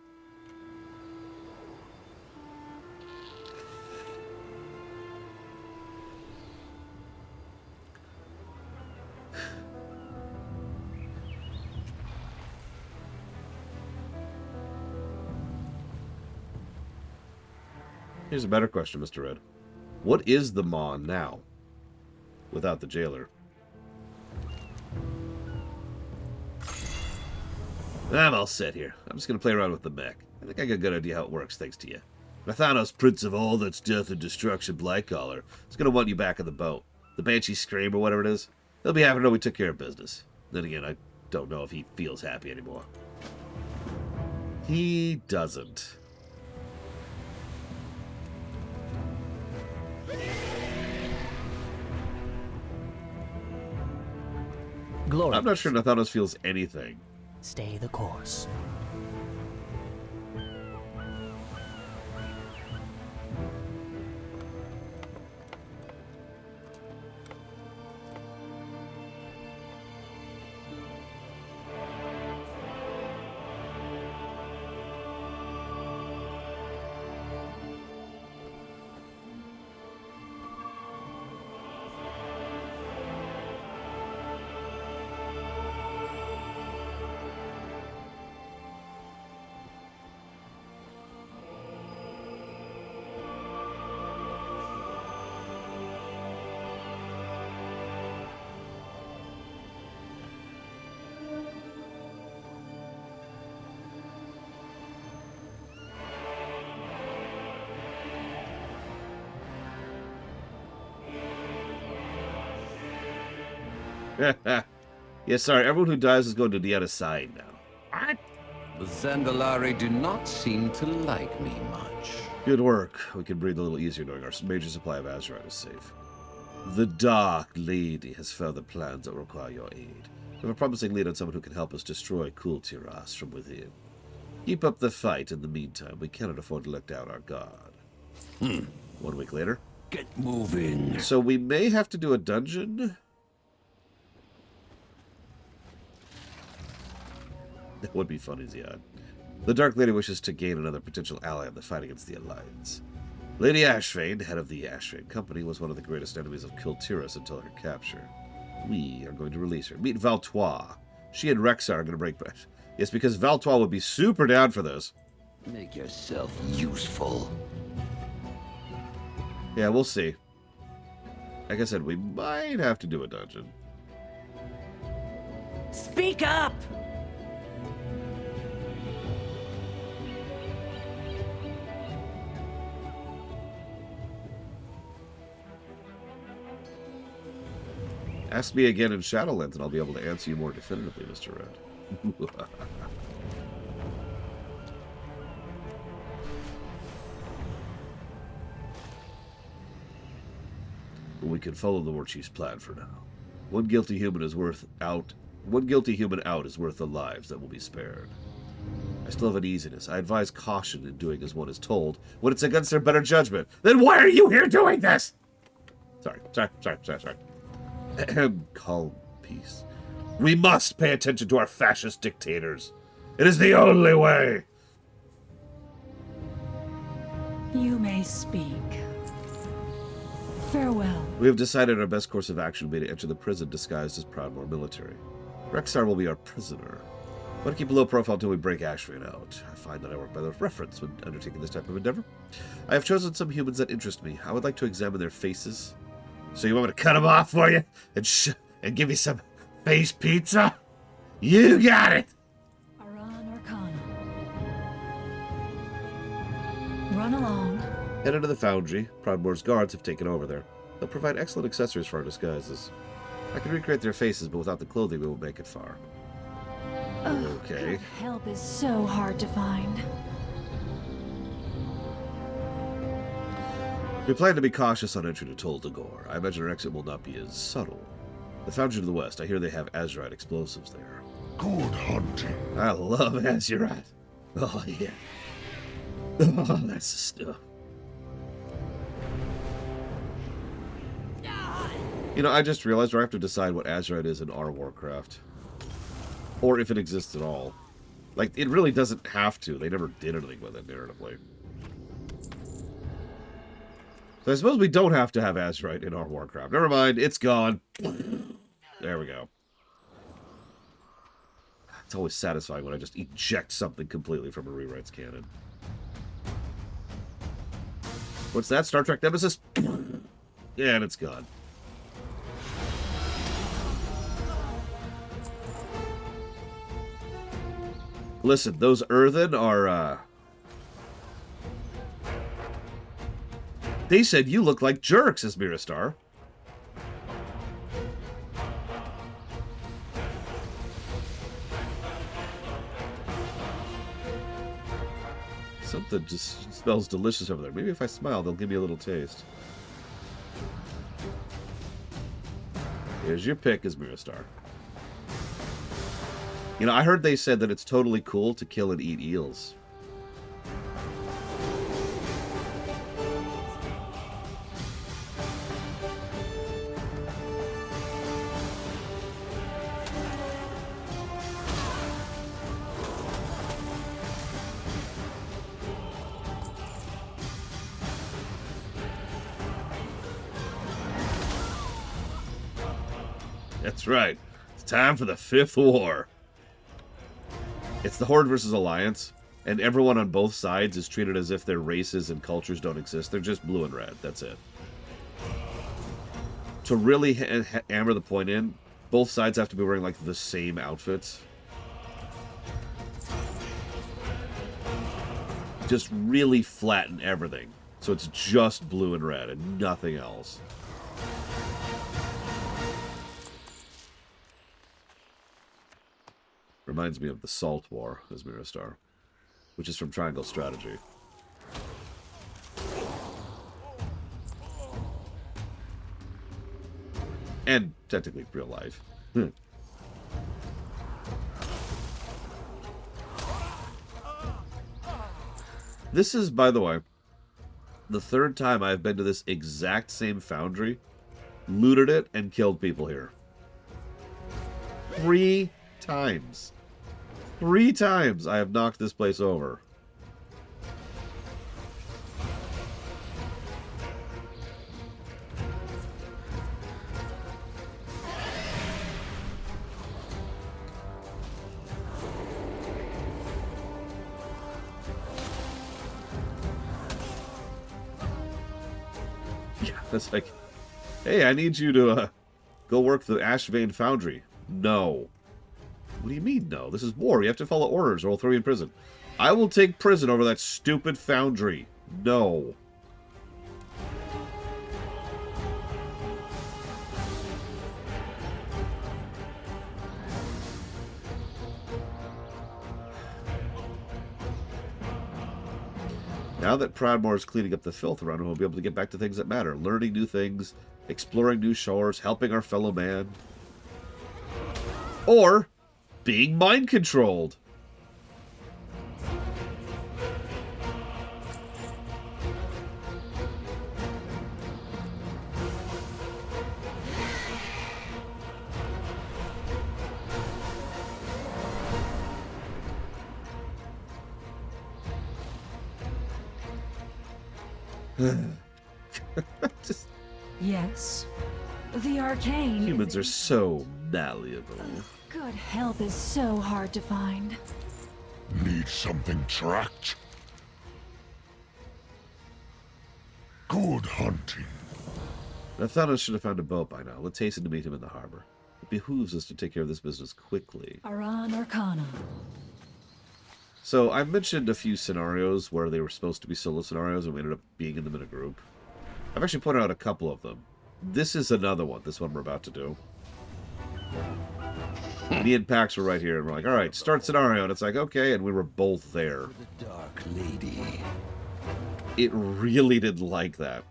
Here's a better question, Mr. Red. What is the Maw now? Without the jailer. I'm all set here. I'm just going to play around with the mech. I think I got a good idea how it works, thanks to you. Nathanos, Prince of all that's death and destruction, Blackcollar, is going to want you back in the boat. The Banshee Scream or whatever it is. He'll be happy to know we took care of business. Then again, I don't know if he feels happy anymore. He doesn't. Glory. I'm not sure Nathanos feels anything. Stay the course. Yeah, sorry, everyone who dies is going to the other side now. What? The Zandalari do not seem to like me much. Good work. We can breathe a little easier knowing our major supply of Azerite is safe. The Dark Lady has further plans that require your aid. We have a promising lead on someone who can help us destroy Kultiras from within. Keep up the fight. In the meantime, we cannot afford to let down our guard. 1 week later. Get moving. So we may have to do a dungeon. That would be funny, Ziad. The Dark Lady wishes to gain another potential ally in the fight against the Alliance. Lady Ashvane, head of the Ashvane Company, was one of the greatest enemies of Kultiras until her capture. We are going to release her. Meet Valtois. She and Rexxar are going to break bread. Yes, because Valtois would be super down for this. Make yourself useful. Yeah, we'll see. Like I said, we might have to do a dungeon. Speak up! Ask me again in Shadowlands, and I'll be able to answer you more definitively, Mr. Red. We can follow the War Chief's plan for now. One guilty human out is worth the lives that will be spared. I still have uneasiness. I advise caution in doing as one is told when it's against their better judgment. Then why are you here doing this? Sorry. Calm, peace. We must pay attention to our fascist dictators. It is the only way. You may speak. Farewell. We have decided our best course of action will be to enter the prison disguised as Proudmoore military. Rexxar will be our prisoner. I want to keep a low profile until we break Ashvane out. I find that I work by the reference when undertaking this type of endeavor. I have chosen some humans that interest me. I would like to examine their faces. So you want me to cut them off for you? And give you some face pizza? You got it! Run along. Head into the foundry. Proudmoore's guards have taken over there. They'll provide excellent accessories for our disguises. I can recreate their faces, but without the clothing, we won't make it far. Okay. Good help is so hard to find. We plan to be cautious on entry to Tol Dagor. I imagine our exit will not be as subtle. The foundry to the west. I hear they have Azerite explosives there. Good hunting. I love Azerite. Oh, yeah. Oh, that's the stuff. You know, I just realized I have to decide what Azerite is in our Warcraft. Or if it exists at all. Like, it really doesn't have to. They never did anything with it narratively. So I suppose we don't have to have Azerite in our Warcraft. Never mind, it's gone. There we go. It's always satisfying when I just eject something completely from a rewrites canon. What's that? Star Trek Nemesis? Yeah, and it's gone. Listen, those earthen are, They said you look like jerks, says Miristar. Something just smells delicious over there. Maybe if I smile, they'll give me a little taste. Here's your pick, is Miristar. You know, I heard they said that it's totally cool to kill and eat eels. That's right. It's time for the 5th war. It's the Horde versus Alliance, and everyone on both sides is treated as if their races and cultures don't exist. They're just blue and red. That's it. To really hammer the point in, both sides have to be wearing, like, the same outfits. Just really flatten everything. So it's just blue and red and nothing else. Reminds me of the Salt War, as Miristar, which is from Triangle Strategy. And technically real life. This is, by the way, the 3rd time I've been to this exact same foundry, looted it, and killed people here. 3 times. 3 times I have knocked this place over. Yeah, that's like, hey, I need you to go work the Ashvane foundry. No. What do you mean, no? This is war. You have to follow orders or I'll throw you in prison. I will take prison over that stupid foundry. No. Now that Proudmoore is cleaning up the filth around him, we'll be able to get back to things that matter. Learning new things, exploring new shores, helping our fellow man. Or being mind-controlled. Just, Yes. The arcane. humans are so malleable. Good help is so hard to find. Need something tracked? Good hunting. Nathanos should have found a boat by now. Let's hasten to meet him in the harbor. It behooves us to take care of this business quickly. Aran Arcana. So I've mentioned a few scenarios where they were supposed to be solo scenarios and we ended up being in them in a group. I've actually pointed out a couple of them. This is another one, this one we're about to do. Me and Pax were right here and we're like, alright, start scenario, and it's like, okay, and we were both there. The Dark Lady. It really didn't like that.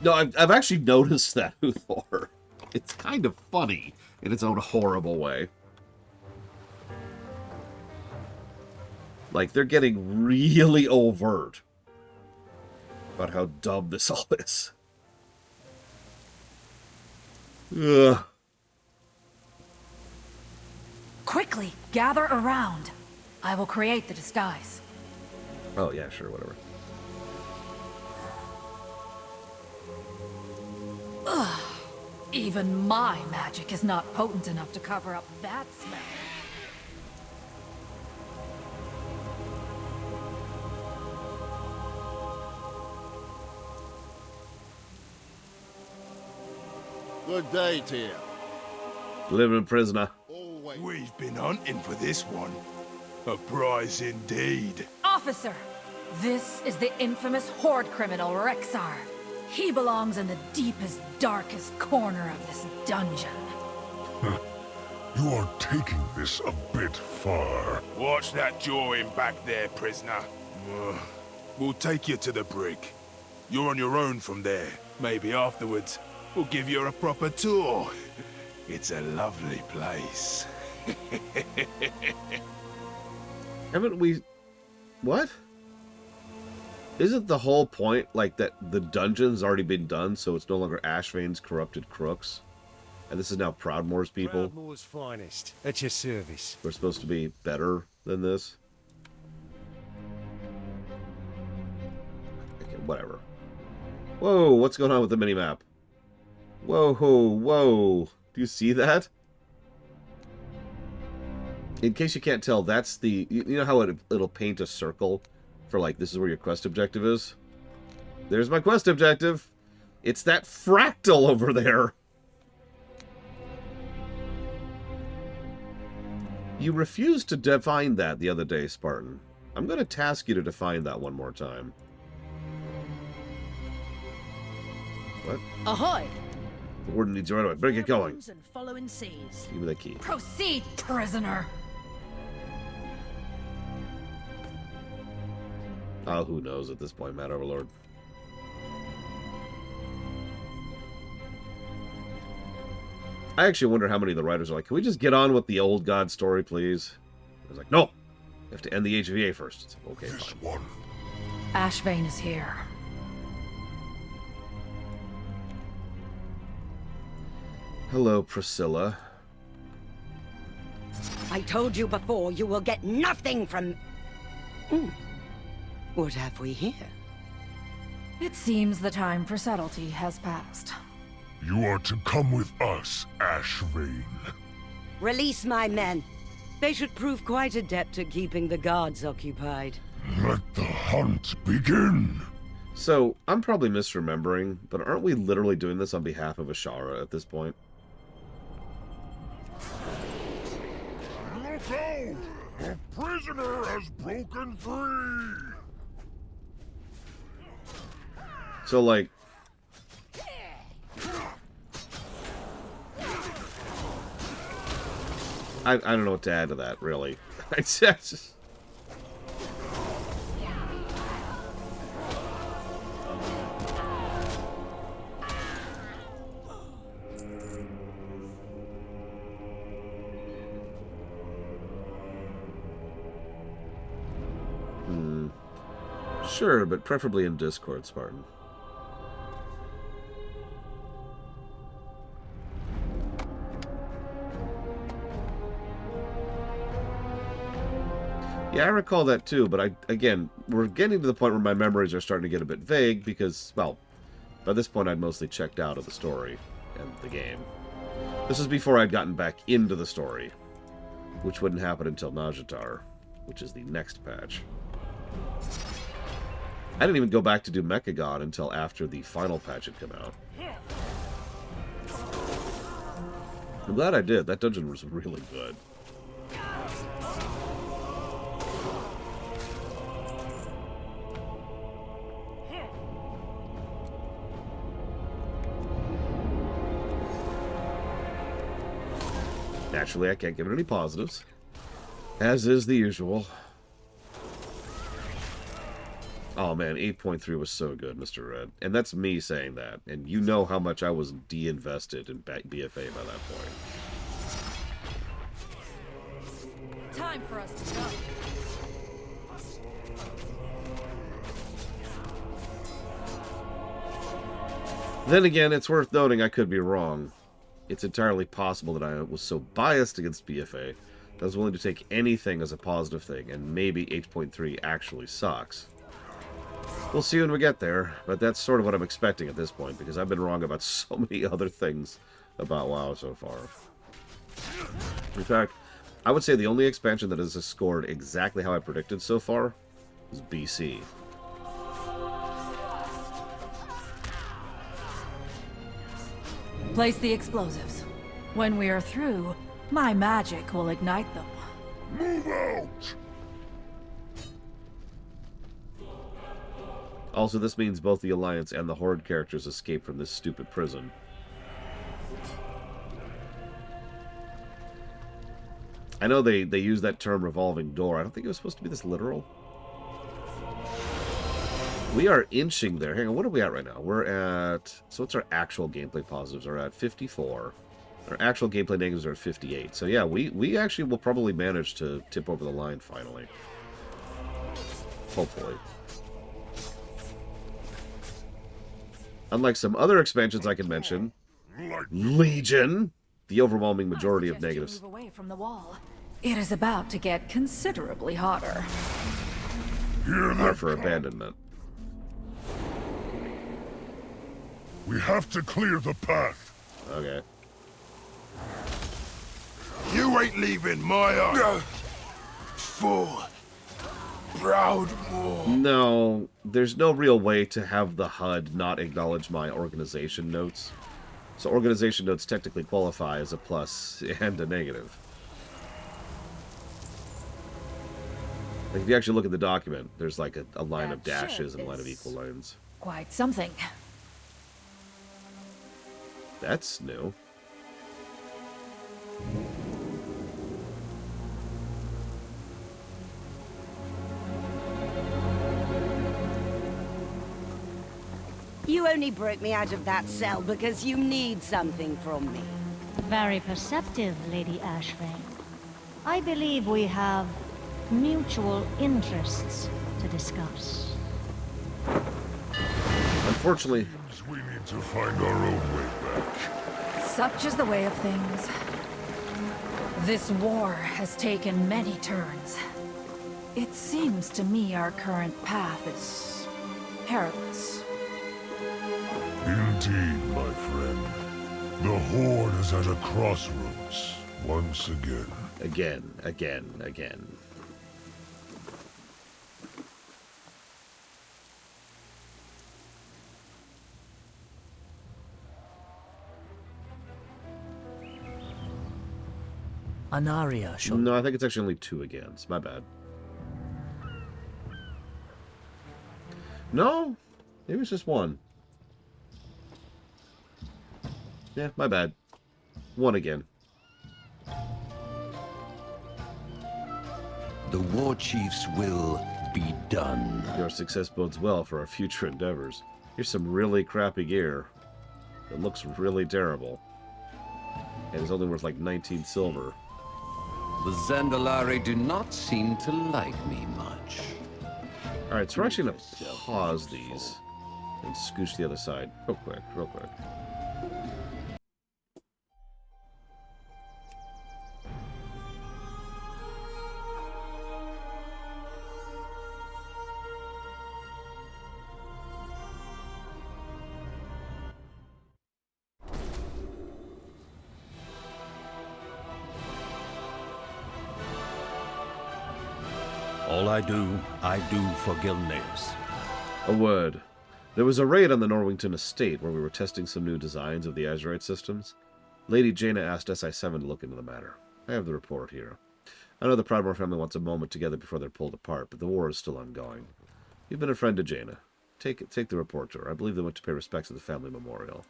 No, I've actually noticed that before. It's kind of funny in its own horrible way. Like, they're getting really overt about how dumb this all is. Ugh. Quickly, gather around. I will create the disguise. Oh, yeah, sure, whatever. Ugh. Even my magic is not potent enough to cover up that smell. Good day to you. Living prisoner. We've been hunting for this one. A prize indeed. Officer, this is the infamous horde criminal Rexxar. He belongs in the deepest, darkest corner of this dungeon. You are taking this a bit far. Watch that jaw in back there, prisoner. We'll take you to the brig. You're on your own from there. Maybe afterwards, we'll give you a proper tour. It's a lovely place. Haven't we... What? Isn't the whole point, like, that the dungeon's already been done, so it's no longer Ashvane's corrupted crooks? And this is now Proudmoore's people? Proudmoore's finest, at your service. We're supposed to be better than this? Okay, whatever. Whoa, what's going on with the minimap? Whoa, whoa. Do you see that? In case you can't tell, that's the... You know how it'll paint a circle for, like, this is where your quest objective is? There's my quest objective! It's that fractal over there! You refused to define that the other day, Spartan. I'm going to task you to define that one more time. What? Ahoy! The warden needs you right away. Better get going. And following seas. Give me the key. Proceed, prisoner. Oh, who knows at this point, Mad Overlord. I actually wonder how many of the writers are like, can we just get on with the old god story, please? I was like, no! You have to end the HvA first. It's like, okay, this fine. one. Ashvane is here. Hello, Priscilla. I told you before, you will get nothing from... What have we here? It seems the time for subtlety has passed. You are to come with us, Ashvane. Release my men. They should prove quite adept at keeping the guards occupied. Let the hunt begin. So, I'm probably misremembering, but aren't we literally doing this on behalf of Ashara at this point? Look out! A prisoner has broken free! So, like... I don't know what to add to that, really. I just... Sure, but preferably in Discord, Spartan. Yeah, I recall that too, but again, we're getting to the point where my memories are starting to get a bit vague because, well, by this point I'd mostly checked out of the story and the game. This is before I'd gotten back into the story, which wouldn't happen until Najatar, which is the next patch. I didn't even go back to do Mechagon until after the final patch had come out. I'm glad I did. That dungeon was really good. Naturally, I can't give it any positives, as is the usual. Oh man, 8.3 was so good, Mr. Red. And that's me saying that. And you know how much I was de-invested in BFA by that point. Time for us to go. Then again, it's worth noting I could be wrong. It's entirely possible that I was so biased against BFA that I was willing to take anything as a positive thing, and maybe 8.3 actually sucks. We'll see when we get there, but that's sort of what I'm expecting at this point, because I've been wrong about so many other things about WoW so far. In fact, I would say the only expansion that has scored exactly how I predicted so far is BC. Place the explosives. When we are through, my magic will ignite them. Move out! Also, this means both the Alliance and the Horde characters escape from this stupid prison. I know they use that term revolving door. I don't think it was supposed to be this literal. We are inching there. Hang on, what are we at right now? We're at... So what's our actual gameplay positives? Are at 54. Our actual gameplay negatives are at 58. So yeah, we actually will probably manage to tip over the line finally. Hopefully. Unlike some other expansions I can mention, Legion, the overwhelming majority of negatives. Move away from the wall. It is about to get considerably hotter. Are for abandonment. We have to clear the path. Okay. You ain't leaving my island. Full. Proud more. No, there's no real way to have the HUD not acknowledge my organization notes. So organization notes technically qualify as a plus and a negative. Like if you actually look at the document, there's like a line of dashes and a line of equal lines. Quite something. That's new. You only broke me out of that cell because you need something from me. Very perceptive, Lady Ashvane. I believe we have mutual interests to discuss. Unfortunately, We need to find our own way back. Such is the way of things. This war has taken many turns. It seems to me our current path is perilous. Indeed, my friend. The Horde is at a crossroads once again. Again. An aria should... No, I think it's actually only 2 against. My bad. No? Maybe it's just 1. Yeah, my bad. 1 again. The war chief's will be done. Your success bodes well for our future endeavors. Here's some really crappy gear. It looks really terrible. And it's only worth like 19 silver. The Zandalari do not seem to like me much. Alright, so we're actually going to pause these and scooch the other side. Real quick. All I do for Gilneas. A word. There was a raid on the Norwington estate where we were testing some new designs of the Azerite systems. Lady Jaina asked SI-7 to look into the matter. I have the report here. I know the Proudmoore family wants a moment together before they're pulled apart, but the war is still ongoing. You've been a friend to Jaina. Take the report to her. I believe they went to pay respects at the family memorial.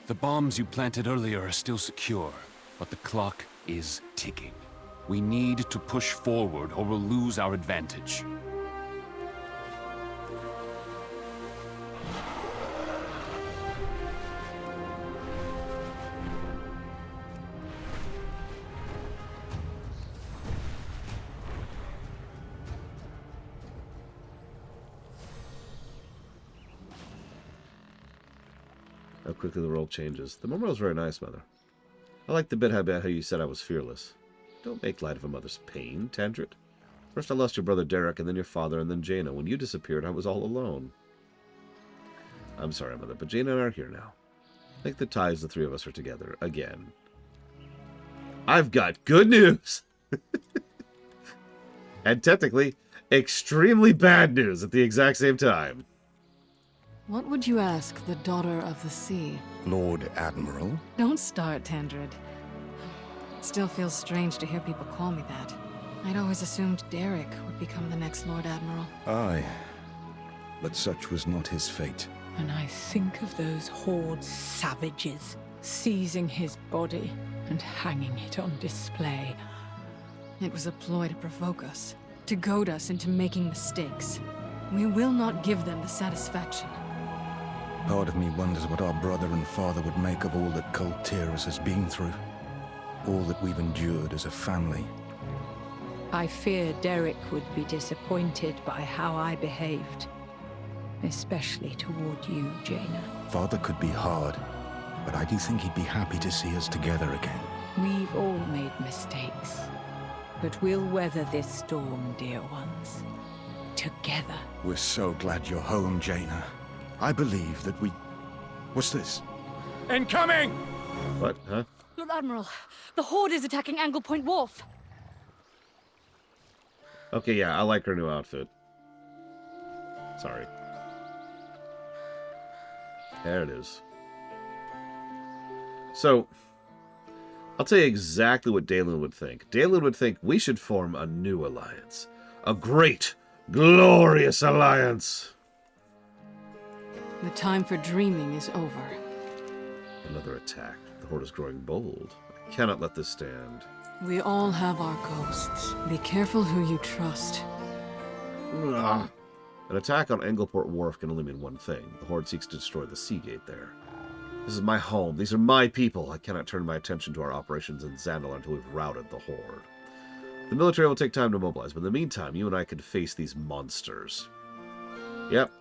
The bombs you planted earlier are still secure, but the clock is ticking. We need to push forward or we'll lose our advantage. How quickly the world changes. The memorial's very nice, Mother. I like the bit about how you said I was fearless. Don't make light of a mother's pain, Tandrit. First I lost your brother Derek, and then your father, and then Jaina. When you disappeared, I was all alone. I'm sorry, Mother, but Jaina and I are here now. Make the ties the three of us are together, again. I've got good news! And technically, extremely bad news at the exact same time. What would you ask the Daughter of the Sea? Lord Admiral? Don't start, Tandrid. It still feels strange to hear people call me that. I'd always assumed Derek would become the next Lord Admiral. Aye, but such was not his fate. And I think of those Horde savages seizing his body and hanging it on display. It was a ploy to provoke us, to goad us into making mistakes. We will not give them the satisfaction. Part of me wonders what our brother and father would make of all that Kultiras has been through. All that we've endured as a family. I fear Derek would be disappointed by how I behaved. Especially toward you, Jaina. Father could be hard, but I do think he'd be happy to see us together again. We've all made mistakes. But we'll weather this storm, dear ones. Together. We're so glad you're home, Jaina. I believe that we... What's this? Incoming! What? Huh? Lord Admiral, the Horde is attacking Anglepoint Wharf. Okay, yeah, I like her new outfit. Sorry. There it is. So, I'll tell you exactly what Dalen would think. Dalen would think we should form a new alliance. A great, glorious alliance. The time for dreaming is over. Another attack. The Horde is growing bold. I cannot let this stand. We all have our ghosts. Be careful who you trust. Ugh. An attack on Anglepoint Wharf can only mean one thing. The Horde seeks to destroy the sea gate there. This is my home. These are my people. I cannot turn my attention to our operations in Dazaralor until we've routed the Horde. The military will take time to mobilize, but in the meantime, you and I can face these monsters. Yep,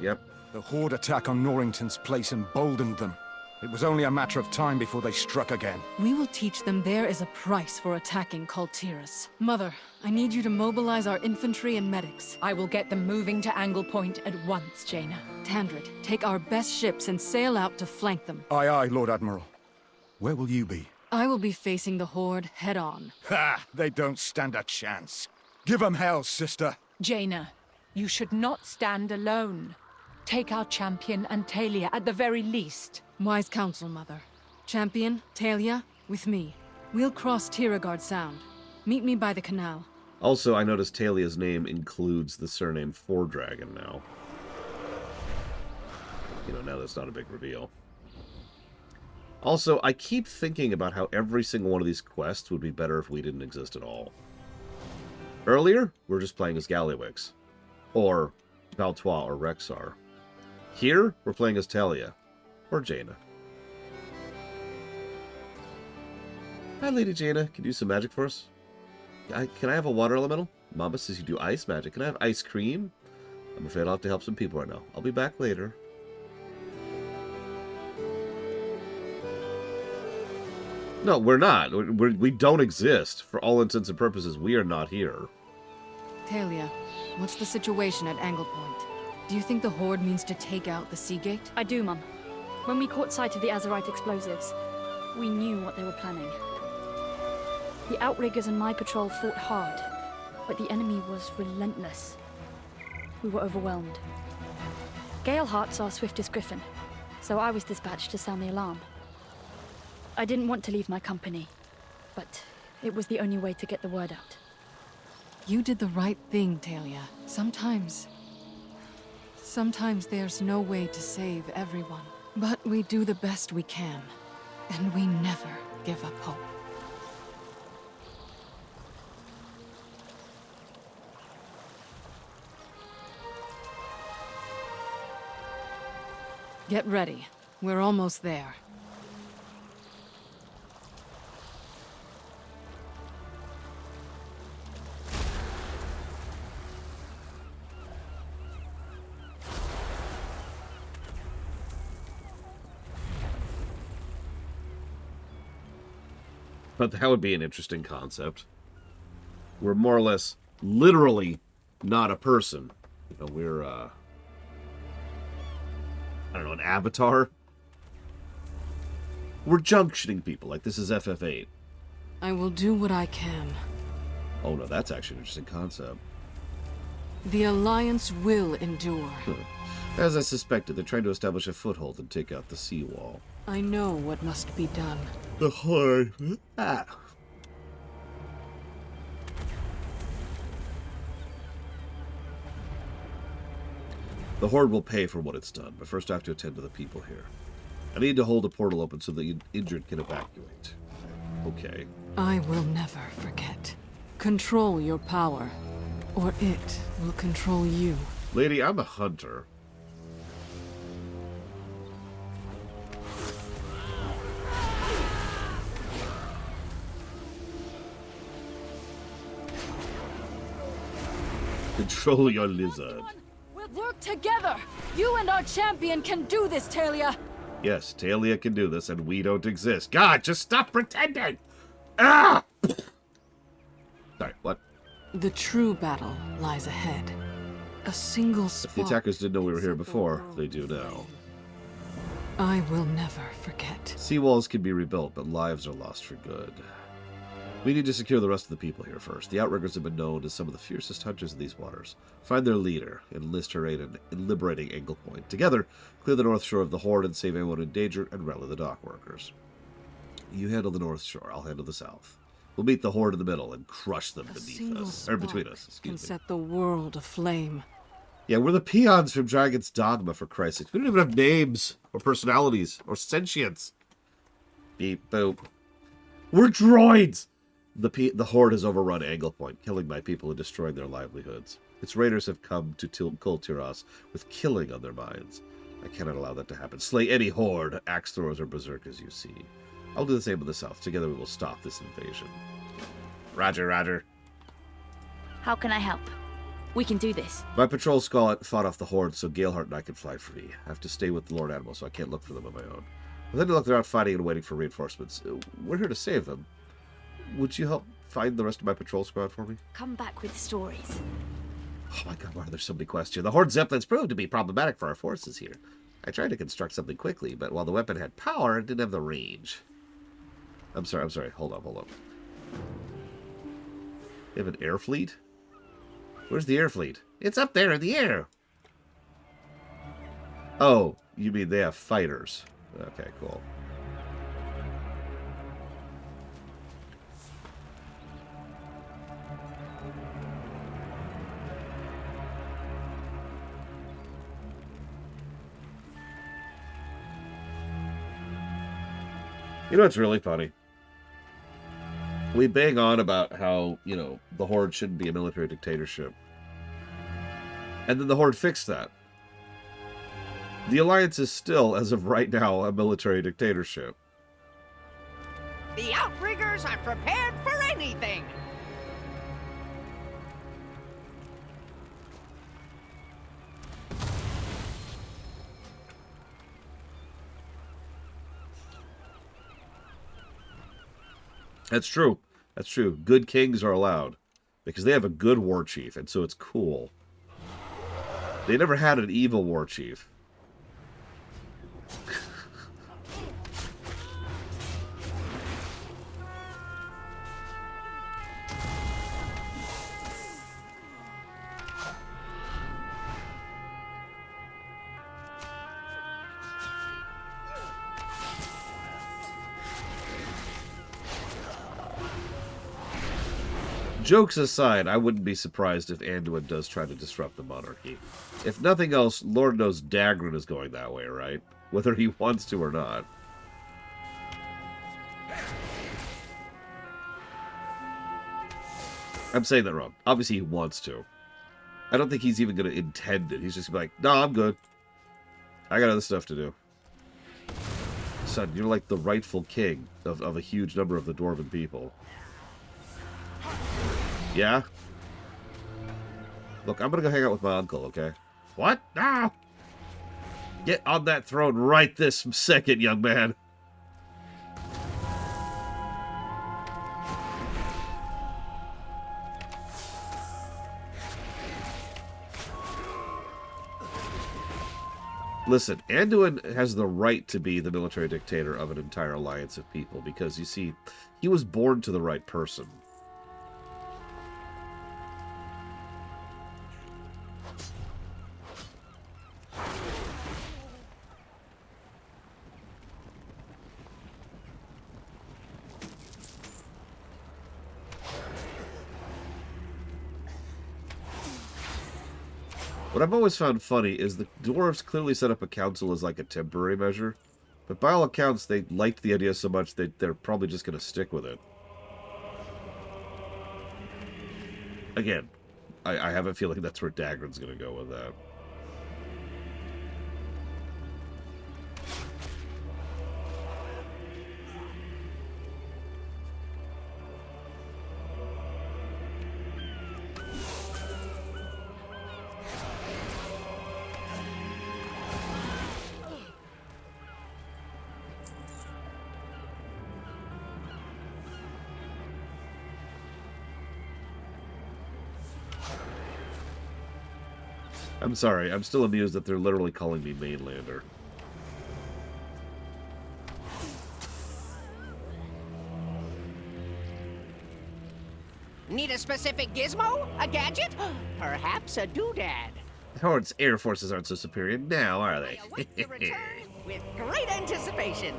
yep. The Horde attack on Norrington's place emboldened them. It was only a matter of time before they struck again. We will teach them there is a price for attacking Kultiras. Mother, I need you to mobilize our infantry and medics. I will get them moving to Anglepoint at once, Jaina. Tandrit, take our best ships and sail out to flank them. Aye, aye, Lord Admiral. Where will you be? I will be facing the Horde head-on. Ha! They don't stand a chance. Give them hell, sister. Jaina, you should not stand alone. Take our champion and Talia at the very least. Wise counsel, Mother. Champion, Talia, with me. We'll cross Tiragard Sound. Meet me by the canal. Also, I noticed Talia's name includes the surname Fordragon now. You know, now that's not a big reveal. Also, I keep thinking about how every single one of these quests would be better if we didn't exist at all. Earlier, we were just playing as Gallywix. Or Valtois or Rexxar. Here, we're playing as Talia. Or Jaina. Hi, Lady Jaina. Can you do some magic for us? Can I have a water elemental? Mama says you do ice magic. Can I have ice cream? I'm afraid I'll have to help some people right now. I'll be back later. No, we're not. We don't exist. For all intents and purposes, we are not here. Talia, what's the situation at Anglepoint? Do you think the Horde means to take out the sea gate? I do, Mum. When we caught sight of the Azerite explosives, we knew what they were planning. The Outriggers and my patrol fought hard, but the enemy was relentless. We were overwhelmed. Galehart's our swiftest griffin, so I was dispatched to sound the alarm. I didn't want to leave my company, but it was the only way to get the word out. You did the right thing, Talia. Sometimes there's no way to save everyone. But we do the best we can, and we never give up hope. Get ready. We're almost there. But that would be an interesting concept. We're more or less literally not a person. You know, we're, I don't know, an avatar? We're junctioning people, like this is FF8. I will do what I can. Oh no, that's actually an interesting concept. The Alliance will endure. As I suspected, they're trying to establish a foothold and take out the seawall. I know what must be done. The Horde. Ah. The Horde will pay for what it's done, but first I have to attend to the people here. I need to hold a portal open so the injured can evacuate. Okay. I will never forget. Control your power, or it will control you. Lady, I'm a hunter. Control your lizard. We'll work together! You and our champion can do this, Talia! Yes, Talia can do this, and we don't exist. God, just stop pretending! Ah! Sorry, what? The true battle lies ahead. A single spot. If the attackers didn't know we were here before, they do now. I will never forget. Seawalls can be rebuilt, but lives are lost for good. We need to secure the rest of the people here first. The Outriggers have been known as some of the fiercest hunters in these waters. Find their leader, enlist her aid in liberating Anglepoint. Together, clear the north shore of the Horde and save anyone in danger, and rally the dock workers. You handle the north shore, I'll handle the south. We'll meet the Horde in the middle and crush them beneath us. Or between us, excuse me. Can set the world aflame. Yeah, we're the peons from Dragon's Dogma, for Christ's sake. We don't even have names, or personalities, or sentience. Beep, boop. We're droids! The Horde has overrun Anglepoint, killing my people and destroying their livelihoods. Its raiders have come to Kul Tiras with killing on their minds. I cannot allow that to happen. Slay any Horde, axe throwers, or berserkers you see. I'll do the same in the south. Together we will stop this invasion. Roger, roger. How can I help? We can do this. My patrol fought off the Horde, so Galeheart and I can fly free. I have to stay with the Lord Admiral, so I can't look for them on my own. But then look, they're out fighting and waiting for reinforcements. We're here to save them. Would you help find the rest of my patrol squad for me? Come back with stories. Oh my god, why are there so many questions? The Horde Zeppelins proved to be problematic for our forces here. I tried to construct something quickly, but while the weapon had power, it didn't have the range. I'm sorry. Hold on. They have an air fleet? Where's the air fleet? It's up there in the air! Oh, you mean they have fighters. Okay, cool. You know what's really funny? We bang on about how, you know, the Horde shouldn't be a military dictatorship. And then the Horde fixed that. The Alliance is still, as of right now, a military dictatorship. The Outriggers are prepared for anything! That's true. That's true. Good kings are allowed. Because they have a good war chief, and so it's cool. They never had an evil war chief. Jokes aside, I wouldn't be surprised if Anduin does try to disrupt the monarchy. If nothing else, Lord knows Dagran is going that way, right? Whether he wants to or not. I'm saying that wrong. Obviously he wants to. I don't think he's even going to intend it. He's just going to be like, no, I'm good. I got other stuff to do. Son, you're like the rightful king of a huge number of the Dwarven people. Yeah? Look, I'm going to go hang out with my uncle, okay? What? No! Get on that throne right this second, young man. Listen, Anduin has the right to be the military dictator of an entire alliance of people because, you see, he was born to the right person. What I've always found funny is the dwarves clearly set up a council as like a temporary measure, but by all accounts they liked the idea so much that they're probably just going to stick with it. Again, I have a feeling that's where Dagran's going to go with that. I'm sorry, I'm still amused that they're literally calling me Mainlander. Need a specific gizmo? A gadget? Perhaps a doodad. Horde's air forces aren't so superior now, are they? I await your return with great anticipation.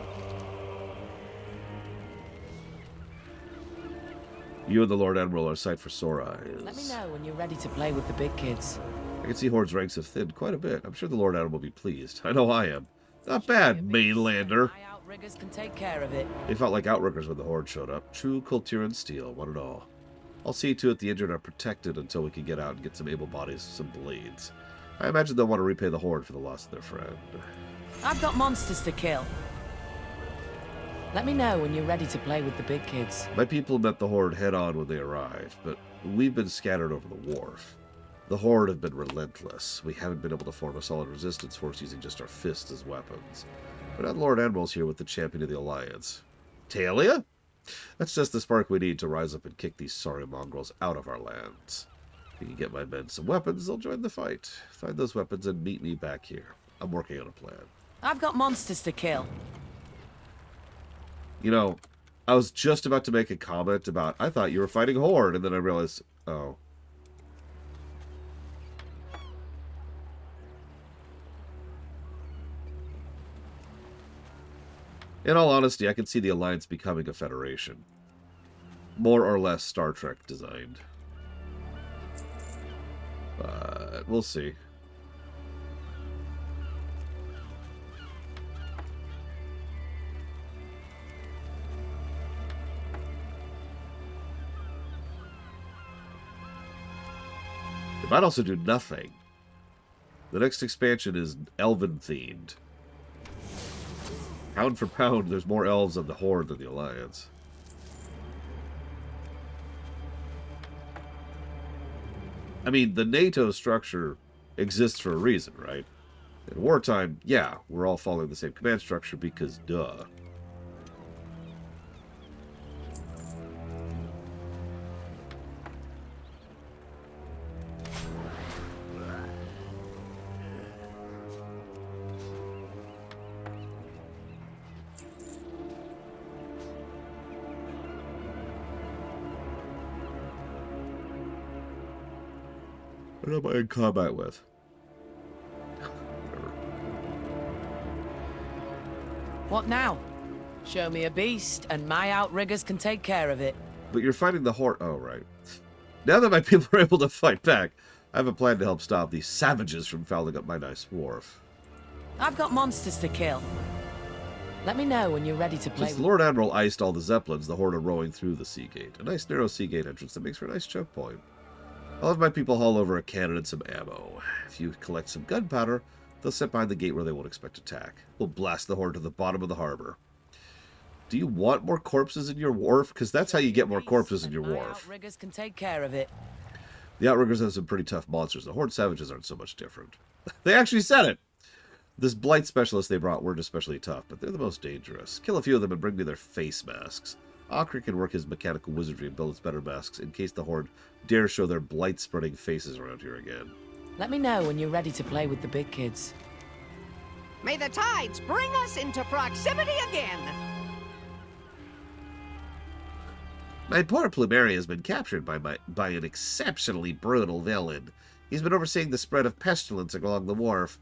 You and the Lord Admiral are a sight for sore eyes. Let me know when you're ready to play with the big kids. I can see Horde's ranks have thinned quite a bit. I'm sure the Lord Admiral will be pleased. I know I am. Not bad, Mainlander. My outriggers can take care of it. They felt like outriggers when the Horde showed up. True Kultiran steel, one and all. I'll see to it the injured are protected until we can get out and get some able bodies, some blades. I imagine they'll want to repay the Horde for the loss of their friend. I've got monsters to kill. Let me know when you're ready to play with the big kids. My people met the Horde head-on when they arrived, but we've been scattered over the wharf. The Horde have been relentless. We haven't been able to form a solid resistance force using just our fists as weapons. But now the Lord Admiral's here with the champion of the Alliance. Talia? That's just the spark we need to rise up and kick these sorry mongrels out of our lands. If you can get my men some weapons, they'll join the fight. Find those weapons and meet me back here. I'm working on a plan. I've got monsters to kill. You know, I was just about to make a comment about, I thought you were fighting Horde, and then I realized, oh. In all honesty, I can see the Alliance becoming a federation. More or less Star Trek designed. But we'll see. It might also do nothing. The next expansion is Elven-themed. Pound for pound, there's more elves of the Horde than the Alliance. I mean, the NATO structure exists for a reason, right? In wartime, yeah, we're all following the same command structure because duh. What am I in combat with? What now? Show me a beast, and my outriggers can take care of it. But you're fighting the Horde. Oh, right. Now that my people are able to fight back, I have a plan to help stop these savages from fouling up my nice wharf. I've got monsters to kill. Let me know when you're ready to play. Since the Lord Admiral iced all the Zeppelins, the Horde are rowing through the Sea Gate. A nice narrow Sea Gate entrance that makes for a nice choke point. I'll have my people haul over a cannon and some ammo. If you collect some gunpowder, they'll sit behind the gate where they won't expect attack. We'll blast the Horde to the bottom of the harbor. Do you want more corpses in your wharf? Because that's how you get more corpses in your wharf. Outriggers can take care of it. The Outriggers have some pretty tough monsters. The Horde savages aren't so much different. They actually said it! This blight specialist they brought weren't especially tough, but they're the most dangerous. Kill a few of them and bring me their face masks. Akri can work his mechanical wizardry and build its better masks in case the Horde dare show their blight-spreading faces around here again. Let me know when you're ready to play with the big kids. May the tides bring us into proximity again! My poor Plumeria has been captured by an exceptionally brutal villain. He's been overseeing the spread of pestilence along the wharf.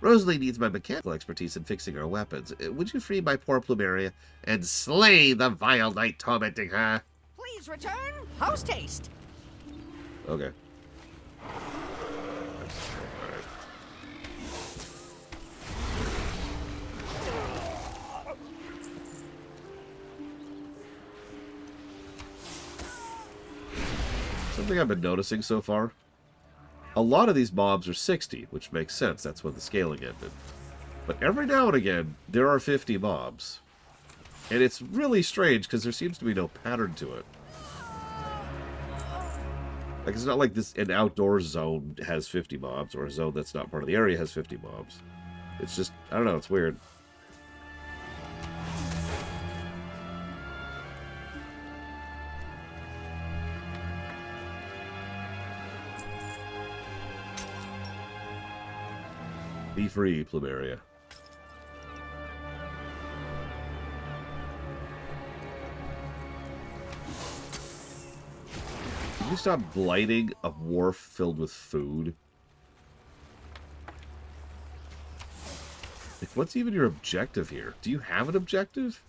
Rosalie needs my mechanical expertise in fixing her weapons. Would you free my poor Plumeria and slay the vile knight tormenting her? Please return post haste. Okay. Something I've been noticing so far. A lot of these mobs are 60, which makes sense. That's when the scaling ended. But every now and again, there are 50 mobs. And it's really strange because there seems to be no pattern to it. Like, it's not like an outdoor zone has 50 mobs, or a zone that's not part of the area has 50 mobs. It's just, I don't know, it's weird. Be free, Plumeria. Can you stop blighting a wharf filled with food? Like, what's even your objective here? Do you have an objective?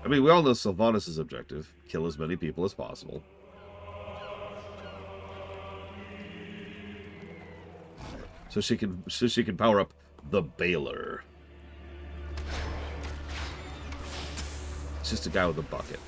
I mean, we all know Sylvanas' objective. Kill as many people as possible. So she can power up the Baler. It's just a guy with a bucket.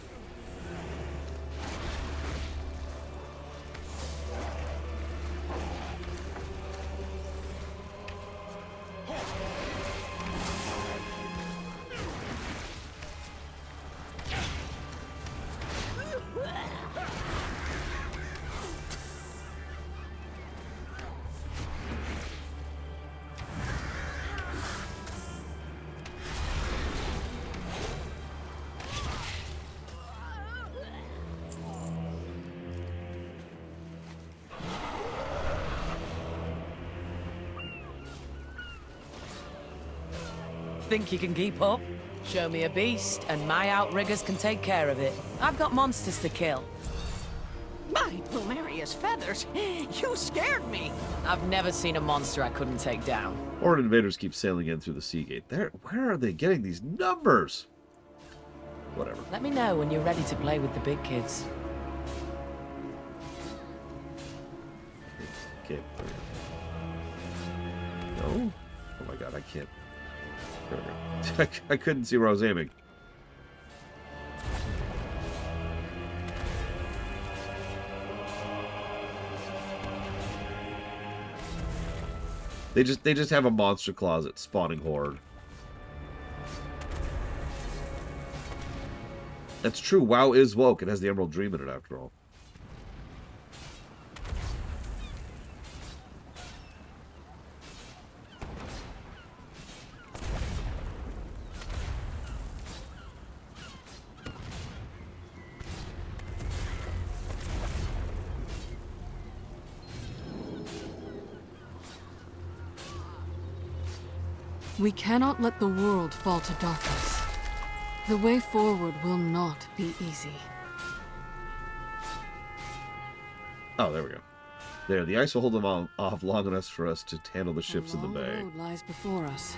Think you can keep up? Show me a beast, and my outriggers can take care of it. I've got monsters to kill. My Plumeria's feathers! You scared me! I've never seen a monster I couldn't take down. Horde invaders keep sailing in through the Sea Gate. Where are they getting these numbers? Whatever. Let me know when you're ready to play with the big kids. Okay. No? Oh my god, I can't. I couldn't see where I was aiming. They just have a monster closet spawning horde. That's true. WoW is woke. It has the Emerald Dream in it after all. We cannot let the world fall to darkness. The way forward will not be easy. Oh, there we go. There, the ice will hold them off long enough for us to handle the ships in the bay. The road lies before us.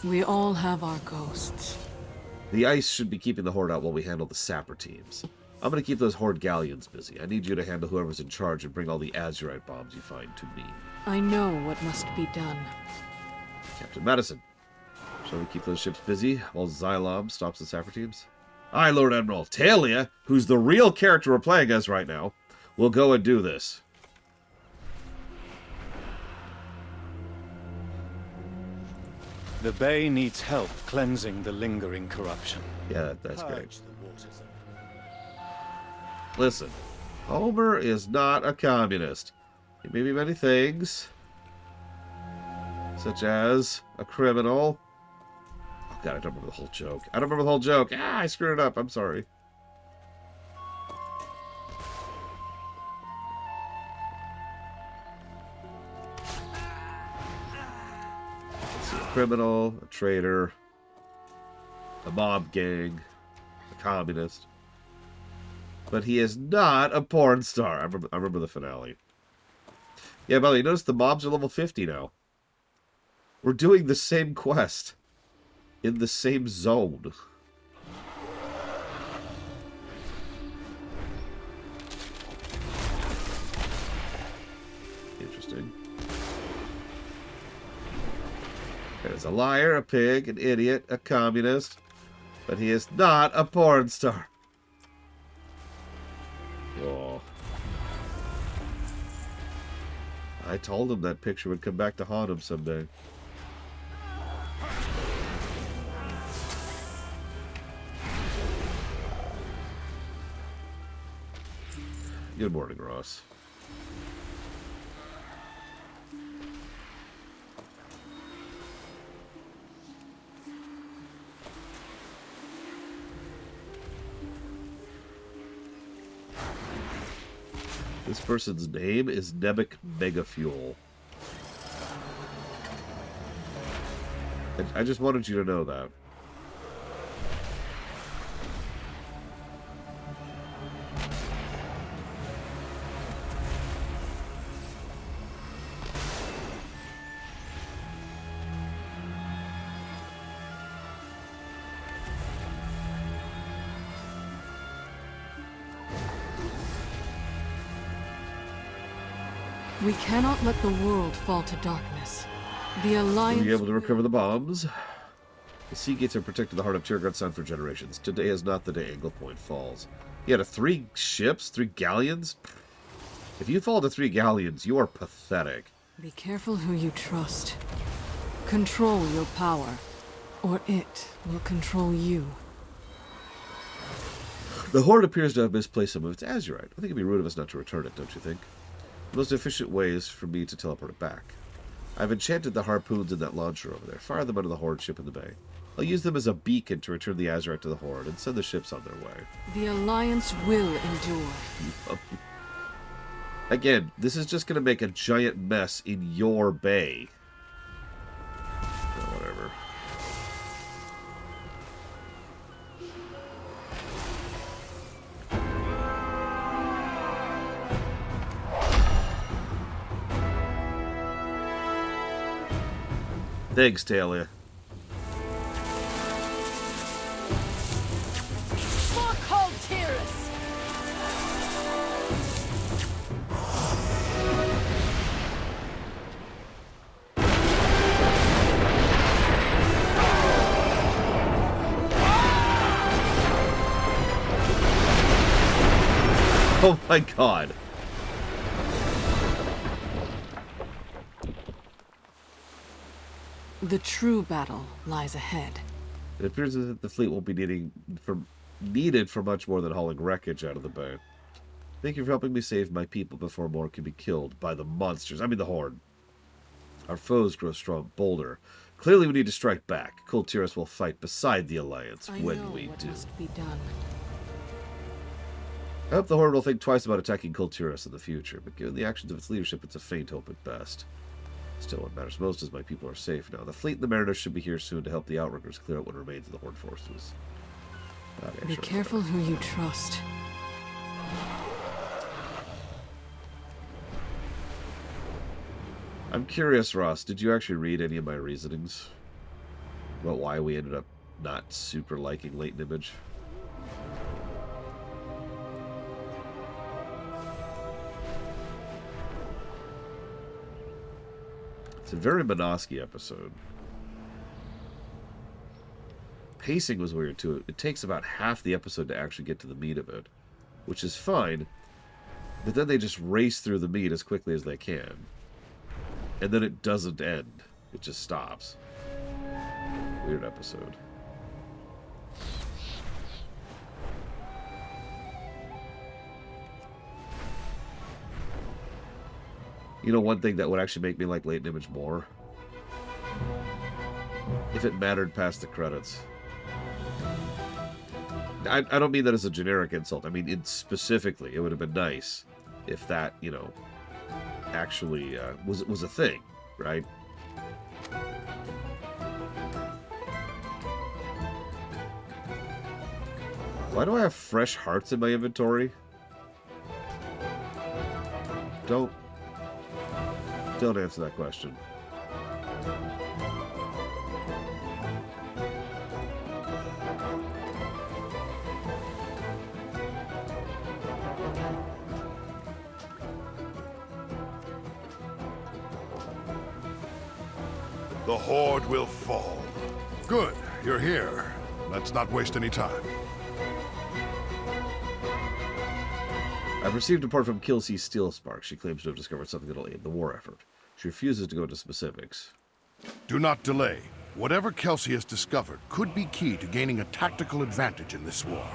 We all have our ghosts. The ice should be keeping the Horde out while we handle the sapper teams. I'm going to keep those Horde galleons busy. I need you to handle whoever's in charge and bring all the Azerite bombs you find to me. I know what must be done. Captain Madison, shall we keep those ships busy while Xylom stops the sapper teams? I, Lord Admiral Talia, who's the real character we're playing as right now, will go and do this. The bay needs help cleansing the lingering corruption. Yeah, that's great. Listen, Homer is not a communist. He may be many things, such as a criminal. Oh god, I don't remember the whole joke. I don't remember the whole joke. Ah, I screwed it up. I'm sorry. Let's see, a criminal, a traitor, a mob gang, a communist. But he is not a porn star. I remember the finale. Yeah, by the way, you notice the mobs are level 50 now. We're doing the same quest. In the same zone. Interesting. There's a liar, a pig, an idiot, a communist. But he is not a porn star. Oh. I told him that picture would come back to haunt him someday. Good morning, Ross. This person's name is Nebic Megafuel. I just wanted you to know that. We cannot let the world fall to darkness. The Alliance... Will you be able to recover the bombs? The sea gates have protected the heart of Tirgard Sound for generations. Today is not the day Anglepoint falls. You had 3 ships? 3 galleons? If you fall to 3 galleons, you are pathetic. Be careful who you trust. Control your power, or it will control you. The Horde appears to have misplaced some of its Azerite. I think it'd be rude of us not to return it, don't you think? The most efficient way is for me to teleport it back. I've enchanted the harpoons in that launcher over there. Fire them under the Horde ship in the bay. I'll use them as a beacon to return the Azerite to the Horde and send the ships on their way. The Alliance will endure. Again, this is just going to make a giant mess in your bay. Oh, whatever. Thanks, Talia. Oh my god. The true battle lies ahead. It appears that the fleet won't be needed for much more than hauling wreckage out of the bay. Thank you for helping me save my people before more can be killed by the monsters. I mean the Horde. Our foes grow strong, bolder. Clearly we need to strike back. Kultiras will fight beside the Alliance when we do. Must be done. I hope the Horde will think twice about attacking Kultiras in the future, but given the actions of its leadership, it's a faint hope at best. Still, what matters most is my people are safe now. The fleet and the mariners should be here soon to help the Outriggers clear out what remains of the Horde forces. Be careful who you trust. I'm curious, Ross, did you actually read any of my reasonings about why we ended up not super liking Latent Image? It's a very Monosky episode. Pacing was weird, too. It takes about half the episode to actually get to the meat of it, which is fine, but then they just race through the meat as quickly as they can. And then it doesn't end. It just stops. Weird episode. You know, one thing that would actually make me like Latent Image more? If it mattered past the credits. I don't mean that as a generic insult. I mean, specifically, it would have been nice if that, you know, actually was a thing, right? Why do I have fresh hearts in my inventory? Don't answer that question. The Horde will fall. Good, you're here. Let's not waste any time. I've received a report from Kelsey Steelspark. She claims to have discovered something that'll aid the war effort. She refuses to go into specifics. Do not delay. Whatever Kelsey has discovered could be key to gaining a tactical advantage in this war.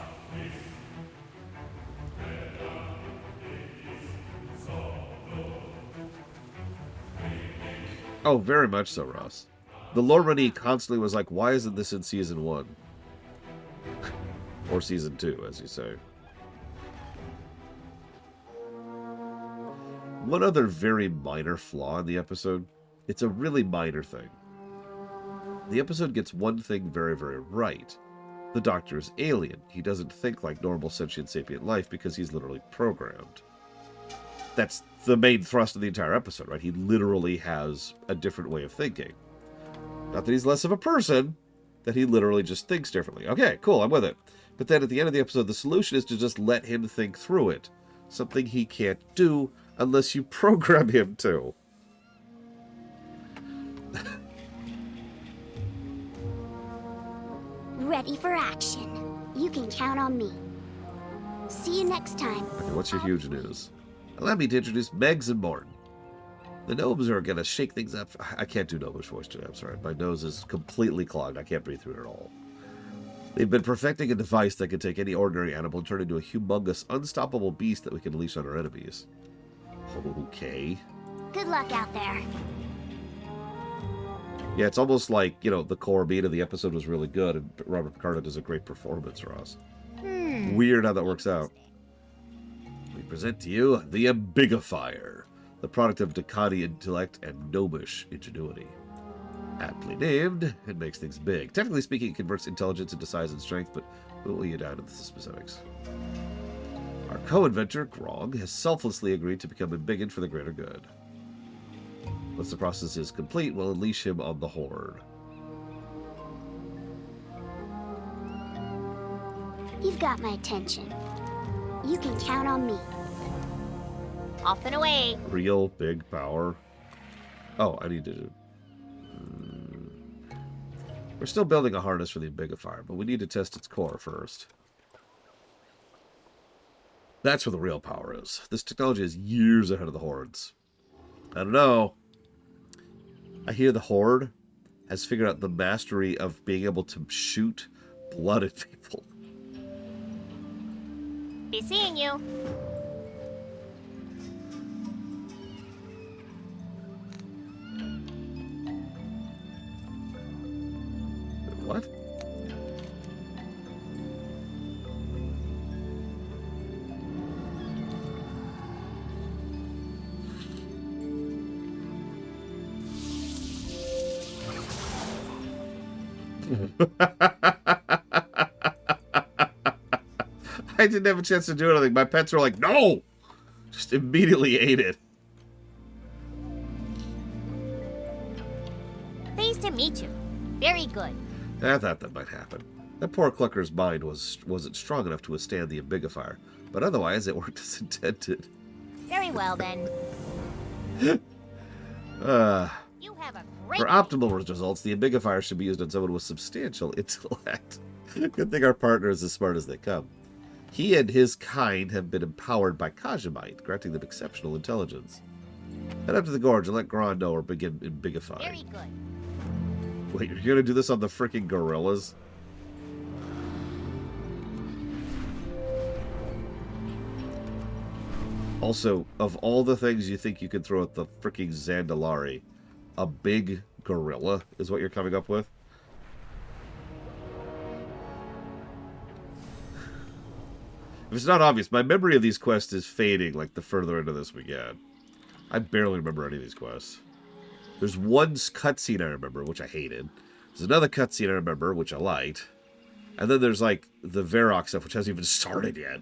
Oh, very much so, Ross. The Lormani constantly was like, why isn't this in Season 1? Or Season 2, as you say. One other very minor flaw in the episode. It's a really minor thing. The episode gets one thing very, very right. The Doctor is alien. He doesn't think like normal sentient sapient life because he's literally programmed. That's the main thrust of the entire episode, right? He literally has a different way of thinking. Not that he's less of a person, that he literally just thinks differently. Okay, cool, I'm with it. But then at the end of the episode, the solution is to just let him think through it. Something he can't do unless you program him to. Ready for action. You can count on me. See you next time. Okay, what's your huge news? Allow me to introduce Meggs and Morton. The gnomes are going to shake things up. I can't do gnomish voice today, I'm sorry. My nose is completely clogged. I can't breathe through it at all. They've been perfecting a device that can take any ordinary animal and turn into a humongous, unstoppable beast that we can unleash on our enemies. Okay. Good luck out there. Yeah, it's almost like, you know, the core beat of the episode was really good, and Robert Picardo does a great performance, Ross. Weird how that works out. We present to you the Ambigifier, the product of Decadi intellect and gnomish ingenuity. Aptly named, it makes things big. Technically speaking, it converts intelligence into size and strength, but we'll leave you down to the specifics. Our co-inventor, Grog, has selflessly agreed to become embiggened for the greater good. Once the process is complete, we'll unleash him on the Horde. You've got my attention. You can count on me. Off and away. Real big power. Oh, I need to... We're still building a harness for the Ambigifier, but we need to test its core first. That's where the real power is. This technology is years ahead of the Hordes. I don't know. I hear the Horde has figured out the mastery of being able to shoot blood at people. Be seeing you. What? I didn't have a chance to do anything. My pets were like, no! Just immediately ate it. Very good. I thought that might happen. That poor Clucker's mind wasn't strong enough to withstand the ambigifier, but otherwise it worked as intended. Very well, then. You have a great... For optimal results, the ambigifier should be used on someone with substantial intellect. Good thing our partner is as smart as they come. He and his kind have been empowered by Kajamite, granting them exceptional intelligence. Head up to the gorge and let Grog know or begin ambigifying. Very good. Wait, you're gonna do this on the freaking gorillas? Also, of all the things you think you could throw at the freaking Zandalari, a big gorilla is what you're coming up with? If it's not obvious, my memory of these quests is fading like the further into this we get. I barely remember any of these quests. There's one cutscene I remember, which I hated. There's another cutscene I remember, which I liked. And then there's, like, the Varrock stuff, which hasn't even started yet.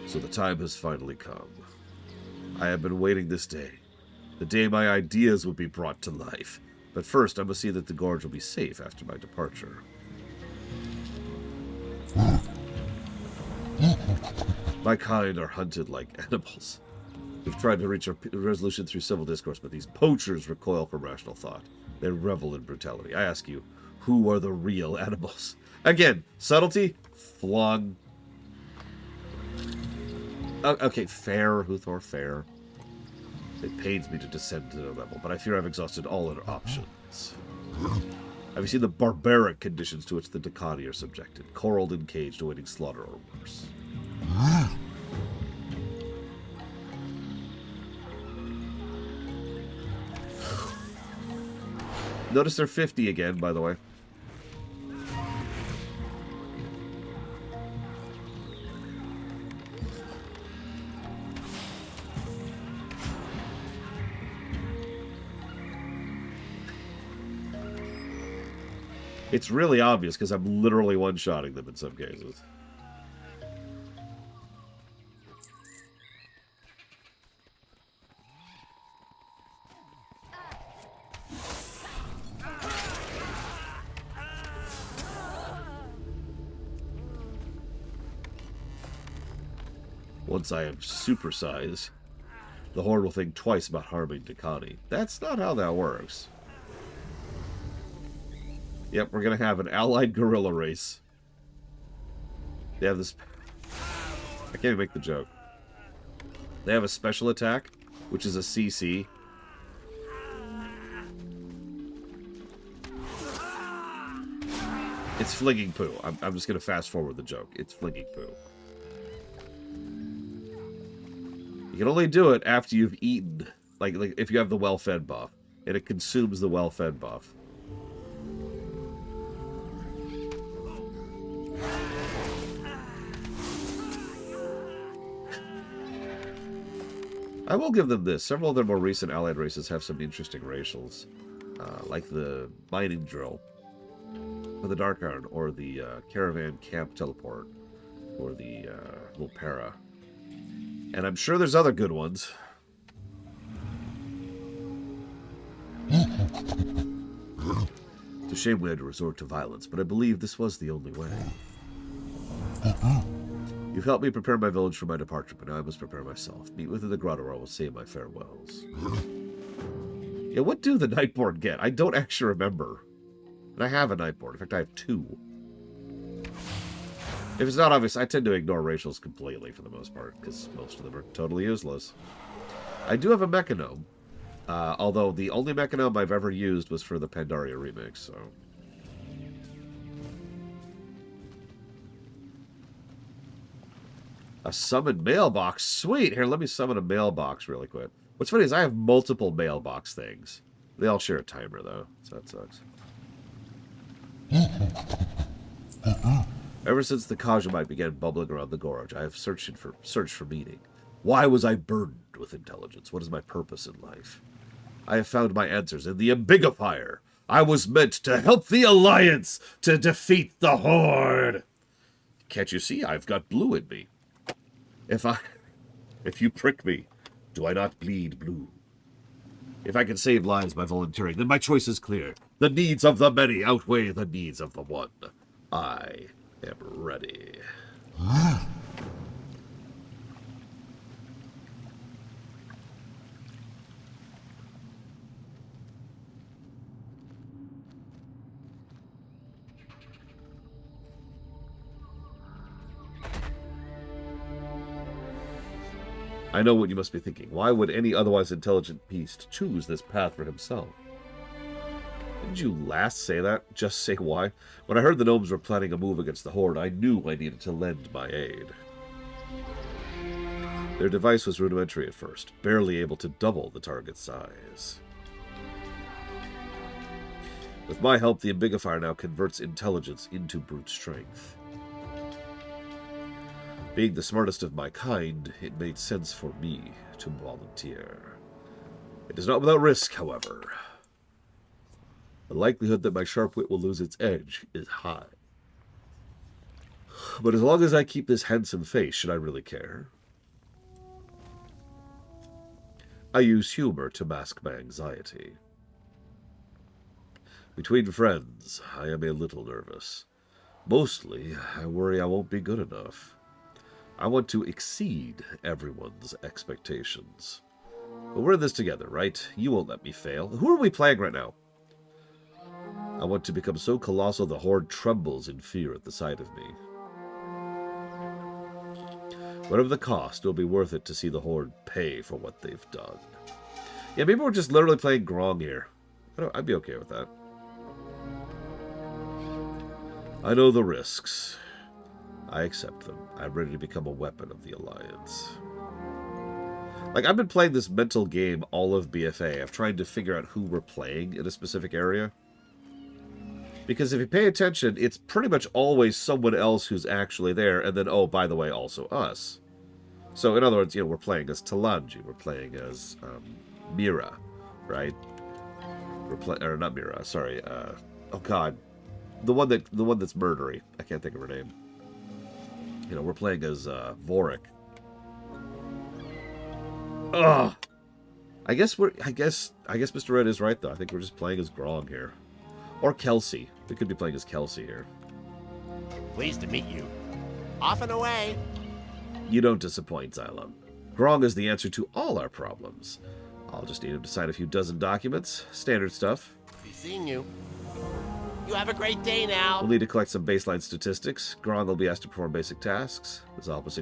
So the time has finally come. I have been waiting this day. The day my ideas will be brought to life. But first, I must see that the gorge will be safe after my departure. My kind are hunted like animals. We've tried to reach a resolution through civil discourse, but these poachers recoil from rational thought. They revel in brutality. I ask you, who are the real animals? Again, subtlety, flung. Okay, fair, Huthor, fair. It pains me to descend to their level, but I fear I've exhausted all other options. Have you seen the barbaric conditions to which the Dakani are subjected? Corralled and caged, awaiting slaughter or worse. Notice they're 50 again, by the way. It's really obvious because I'm literally one-shotting them in some cases. Once I am supersized, the Horde will think twice about harming Dakani. That's not how that works. Yep, we're going to have an allied gorilla race. They have this... I can't even make the joke. They have a special attack, which is a CC. It's flinging poo. I'm just going to fast forward the joke. It's flinging poo. You can only do it after you've eaten. Like if you have the well-fed buff. And it consumes the well-fed buff. I will give them this. Several of their more recent allied races have some interesting racials. Like the mining drill. Or the Dark Iron. Or the caravan camp teleport. Or the Lopera. And I'm sure there's other good ones. It's a shame we had to resort to violence, but I believe this was the only way. You've helped me prepare my village for my departure, but now I must prepare myself. Meet within the grotto, or I will say my farewells. Yeah, what do the Nightborn get? I don't actually remember. And I have a Nightborn. In fact, I have 2. If it's not obvious, I tend to ignore racials completely for the most part, because most of them are totally useless. I do have a Mechanome, although the only Mechanome I've ever used was for the Pandaria remix, so... A summoned mailbox? Sweet! Here, let me summon a mailbox really quick. What's funny is I have multiple mailbox things. They all share a timer, though, so that sucks. Ever since the Kajamite began bubbling around the gorge, I have searched for meaning. Why was I burdened with intelligence? What is my purpose in life? I have found my answers in the Ambigifier. I was meant to help the Alliance to defeat the Horde. Can't you see? I've got blue in me. If you prick me, do I not bleed blue? If I can save lives by volunteering, then my choice is clear. The needs of the many outweigh the needs of the one. I am ready. I know what you must be thinking. Why would any otherwise intelligent beast choose this path for himself? Didn't you last say that? Just say why? When I heard the gnomes were planning a move against the Horde, I knew I needed to lend my aid. Their device was rudimentary at first, barely able to double the target's size. With my help, the Ambigifier now converts intelligence into brute strength. Being the smartest of my kind, it made sense for me to volunteer. It is not without risk, however. The likelihood that my sharp wit will lose its edge is high. But as long as I keep this handsome face, should I really care? I use humor to mask my anxiety. Between friends, I am a little nervous. Mostly, I worry I won't be good enough. I want to exceed everyone's expectations. But we're in this together, right? You won't let me fail. Who are we playing right now? I want to become so colossal the Horde trembles in fear at the sight of me. Whatever the cost, it'll be worth it to see the Horde pay for what they've done. Yeah, maybe we're just literally playing Grog here. I'd be okay with that. I know the risks. I accept them. I'm ready to become a weapon of the Alliance. Like, I've been playing this mental game all of BFA. I'm trying to figure out who we're playing in a specific area. Because if you pay attention, it's pretty much always someone else who's actually there, and then, oh, by the way, also us. So, in other words, we're playing as Talanji, we're playing as Mira, right? Or not Mira, sorry. Oh God, the one that's murdery. I can't think of her name. We're playing as Vorik. Ugh. I guess Mr. Red is right though. I think we're just playing as Grog here. Or Kelsey. We could be playing as Kelsey here. Pleased to meet you. Off and away. You don't disappoint, Xylem. Grog is the answer to all our problems. I'll just need him to sign a few dozen documents. Standard stuff. Be seeing you. You have a great day now. We'll need to collect some baseline statistics. Grog will be asked to perform basic tasks. This will help us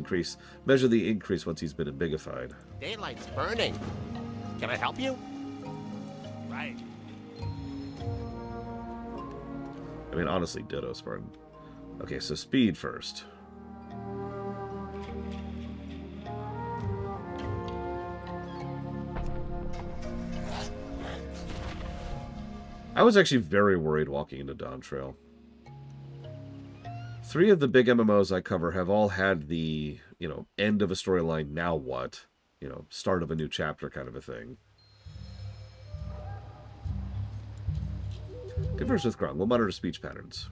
measure the increase once he's been ambigified. Daylight's burning. Can I help you? Right. I mean, honestly, ditto, Spartan. Okay, so speed first. I was actually very worried walking into Dawn Trail. 3 of the big MMOs I cover have all had the, end of a storyline, now what? Start of a new chapter kind of a thing. Converse with Grog. We'll monitor speech patterns.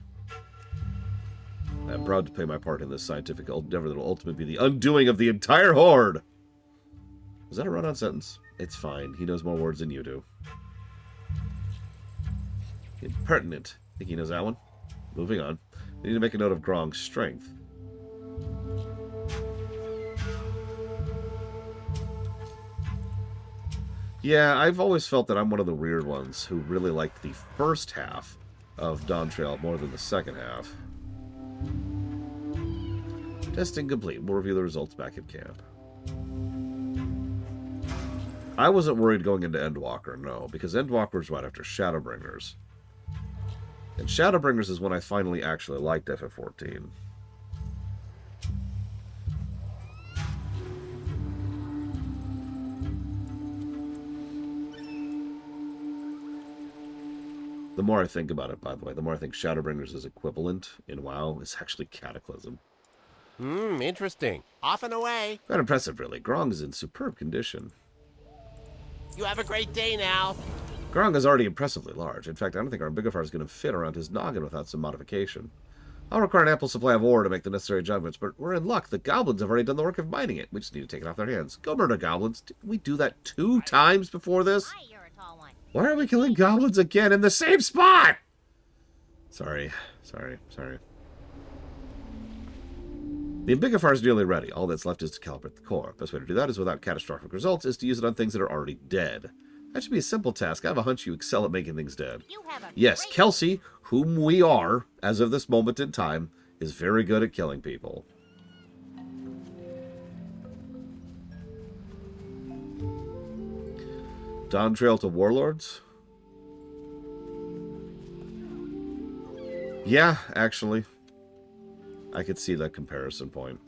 I'm proud to play my part in this scientific endeavor that will ultimately be the undoing of the entire Horde. Was that a run-on sentence? It's fine. He knows more words than you do. Impertinent. Think he knows that one? Moving on. We need to make a note of Grog's strength. Yeah, I've always felt that I'm one of the weird ones who really liked the first half of Dawn Trail more than the second half. Testing complete. We'll review the results back at camp. I wasn't worried going into Endwalker, no, because Endwalker's right after Shadowbringers. And Shadowbringers is when I finally actually liked FF14. The more I think about it, by the way, the more I think Shadowbringers is equivalent in WoW. It's actually Cataclysm. Interesting. Off and away. Quite impressive, really. Grog is in superb condition. You have a great day now. Grog is already impressively large. In fact, I don't think our Ambigifier is going to fit around his noggin without some modification. I'll require an ample supply of ore to make the necessary judgments, but we're in luck. The goblins have already done the work of mining it. We just need to take it off their hands. Go murder goblins. Didn't we do that 2 times before this? Why are we killing goblins again in the same spot? Sorry. The Ambiguifier is nearly ready. All that's left is to calibrate the core. Best way to do that is without catastrophic results is to use it on things that are already dead. That should be a simple task. I have a hunch you excel at making things dead. Yes, Kelsey, whom we are, as of this moment in time, is very good at killing people. Dawn Trail to Warlords? Yeah, actually. I could see that comparison point.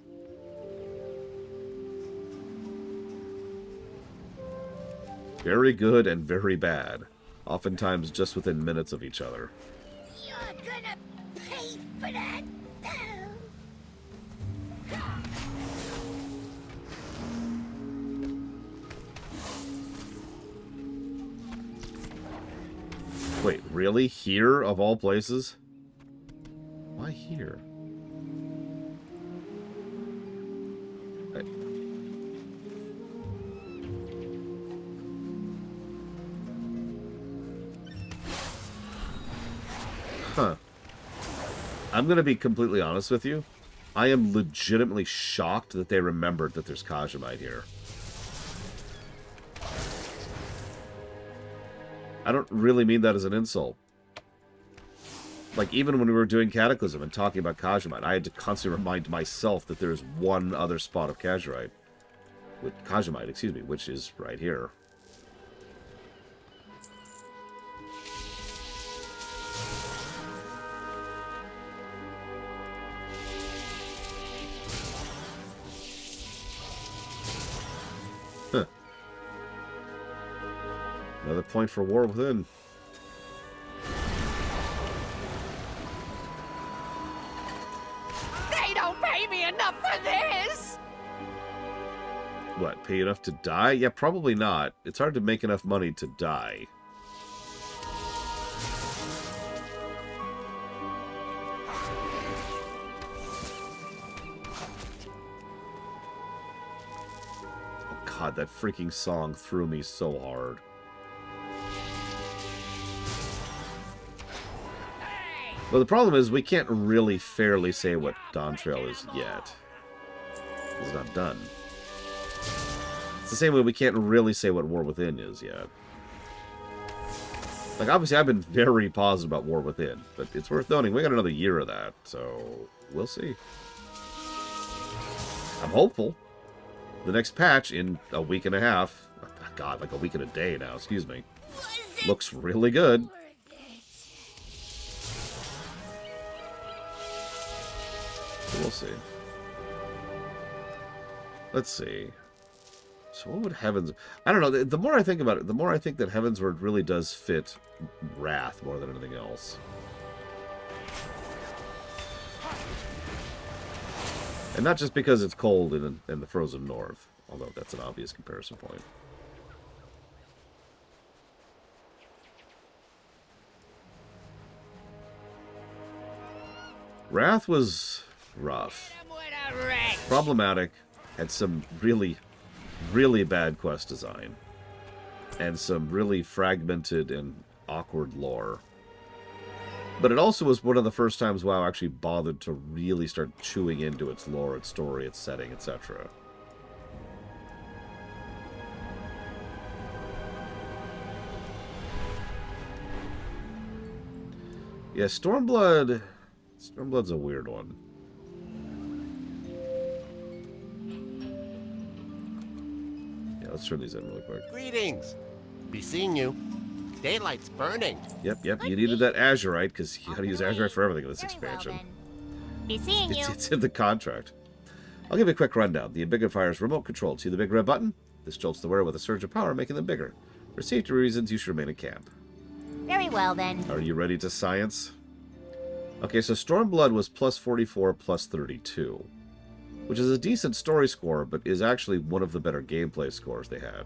Very good and very bad. Oftentimes just within minutes of each other. You're gonna pay for that. Wait, really? Here, of all places? Why here? Huh. I'm going to be completely honest with you. I am legitimately shocked that they remembered that there's Kajamite here. I don't really mean that as an insult. Like, even when we were doing Cataclysm and talking about Kajamite, I had to constantly remind myself that there's one other spot of Kajamite, excuse me, which is right here. Huh. Another point for War Within. They don't pay me enough for this! What, pay enough to die? Yeah, probably not. It's hard to make enough money to die. Oh god, that freaking song threw me so hard. Well, the problem is we can't really fairly say what Dawn Trail is yet. It's not done. It's the same way we can't really say what War Within is yet. Like, obviously, I've been very positive about War Within, but it's worth noting we got another year of that, so we'll see. I'm hopeful. The next patch in a week and a half, oh god, like a week and a day now, excuse me, looks really good. We'll see. Let's see. So what would Heavens... I don't know. The more I think about it, the more I think that Heavensward really does fit Wrath more than anything else. And not just because it's cold in the frozen north, although that's an obvious comparison point. Wrath was rough. Problematic. Had some really, really bad quest design. And some really fragmented and awkward lore. But it also was one of the first times WoW actually bothered to really start chewing into its lore, its story, its setting, etc. Yeah, Stormblood's a weird one. Yeah, let's turn these in really quick. Greetings. Be seeing you. Daylight's burning. Yep. You needed that Azerite, because you gotta use Azerite for everything in this expansion. Be seeing you. It's in the contract. I'll give you a quick rundown. The Ambiguifier is remote controlled. See the big red button? This jolts the wearer with a surge of power, making them bigger. For safety reasons, you should remain in camp. Very well, then. Are you ready to science? Okay, so Stormblood was plus 44, plus 32. Which is a decent story score, but is actually one of the better gameplay scores they had.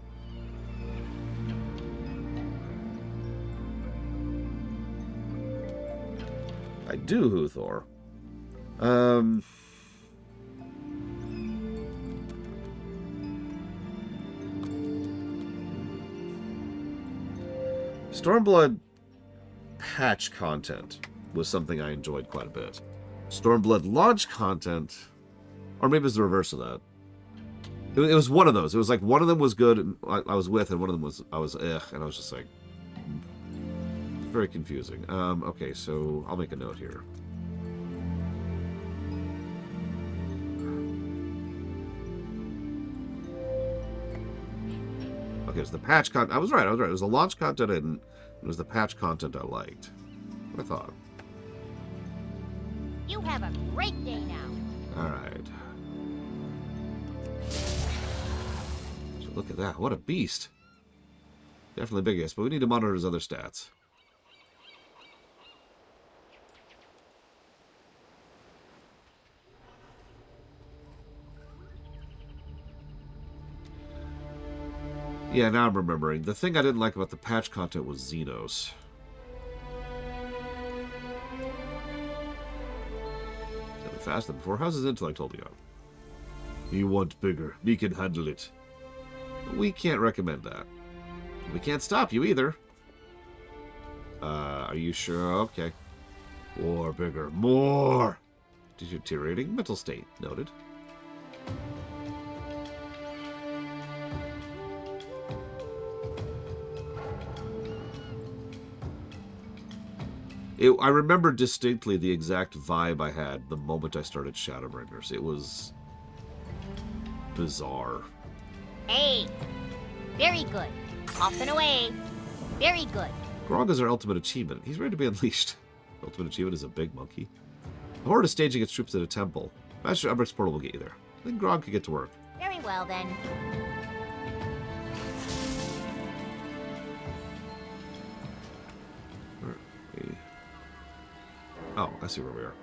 I do, Huthor. Stormblood patch content was something I enjoyed quite a bit. Stormblood launch content, or maybe it's the reverse of that. It was one of those. It was like one of them was good, and I was with, and one of them was I was and I was just like, very confusing. Okay, so I'll make a note here. Okay, it's the patch content. I was right. It was the launch content, and it was the patch content I liked. What I thought. You have a great day now. All right. So look at that. What a beast. Definitely biggest, but we need to monitor his other stats. Yeah, now I'm remembering. The thing I didn't like about the patch content was Xenos. Faster than before. How's his intellect holding up? You want bigger. We can handle it. We can't recommend that. We can't stop you either. Are you sure? Okay. More bigger. More! Deteriorating mental state. Noted. I remember distinctly the exact vibe I had the moment I started Shadowbringers. It was bizarre. Hey, very good. Off and away. Very good. Grog is our ultimate achievement. He's ready to be unleashed. Ultimate achievement is a big monkey. The Horde is staging its troops at a temple. Master Umbrecht's portal will get you there. Then Grog could get to work. Very well, then. Oh, I see where we are.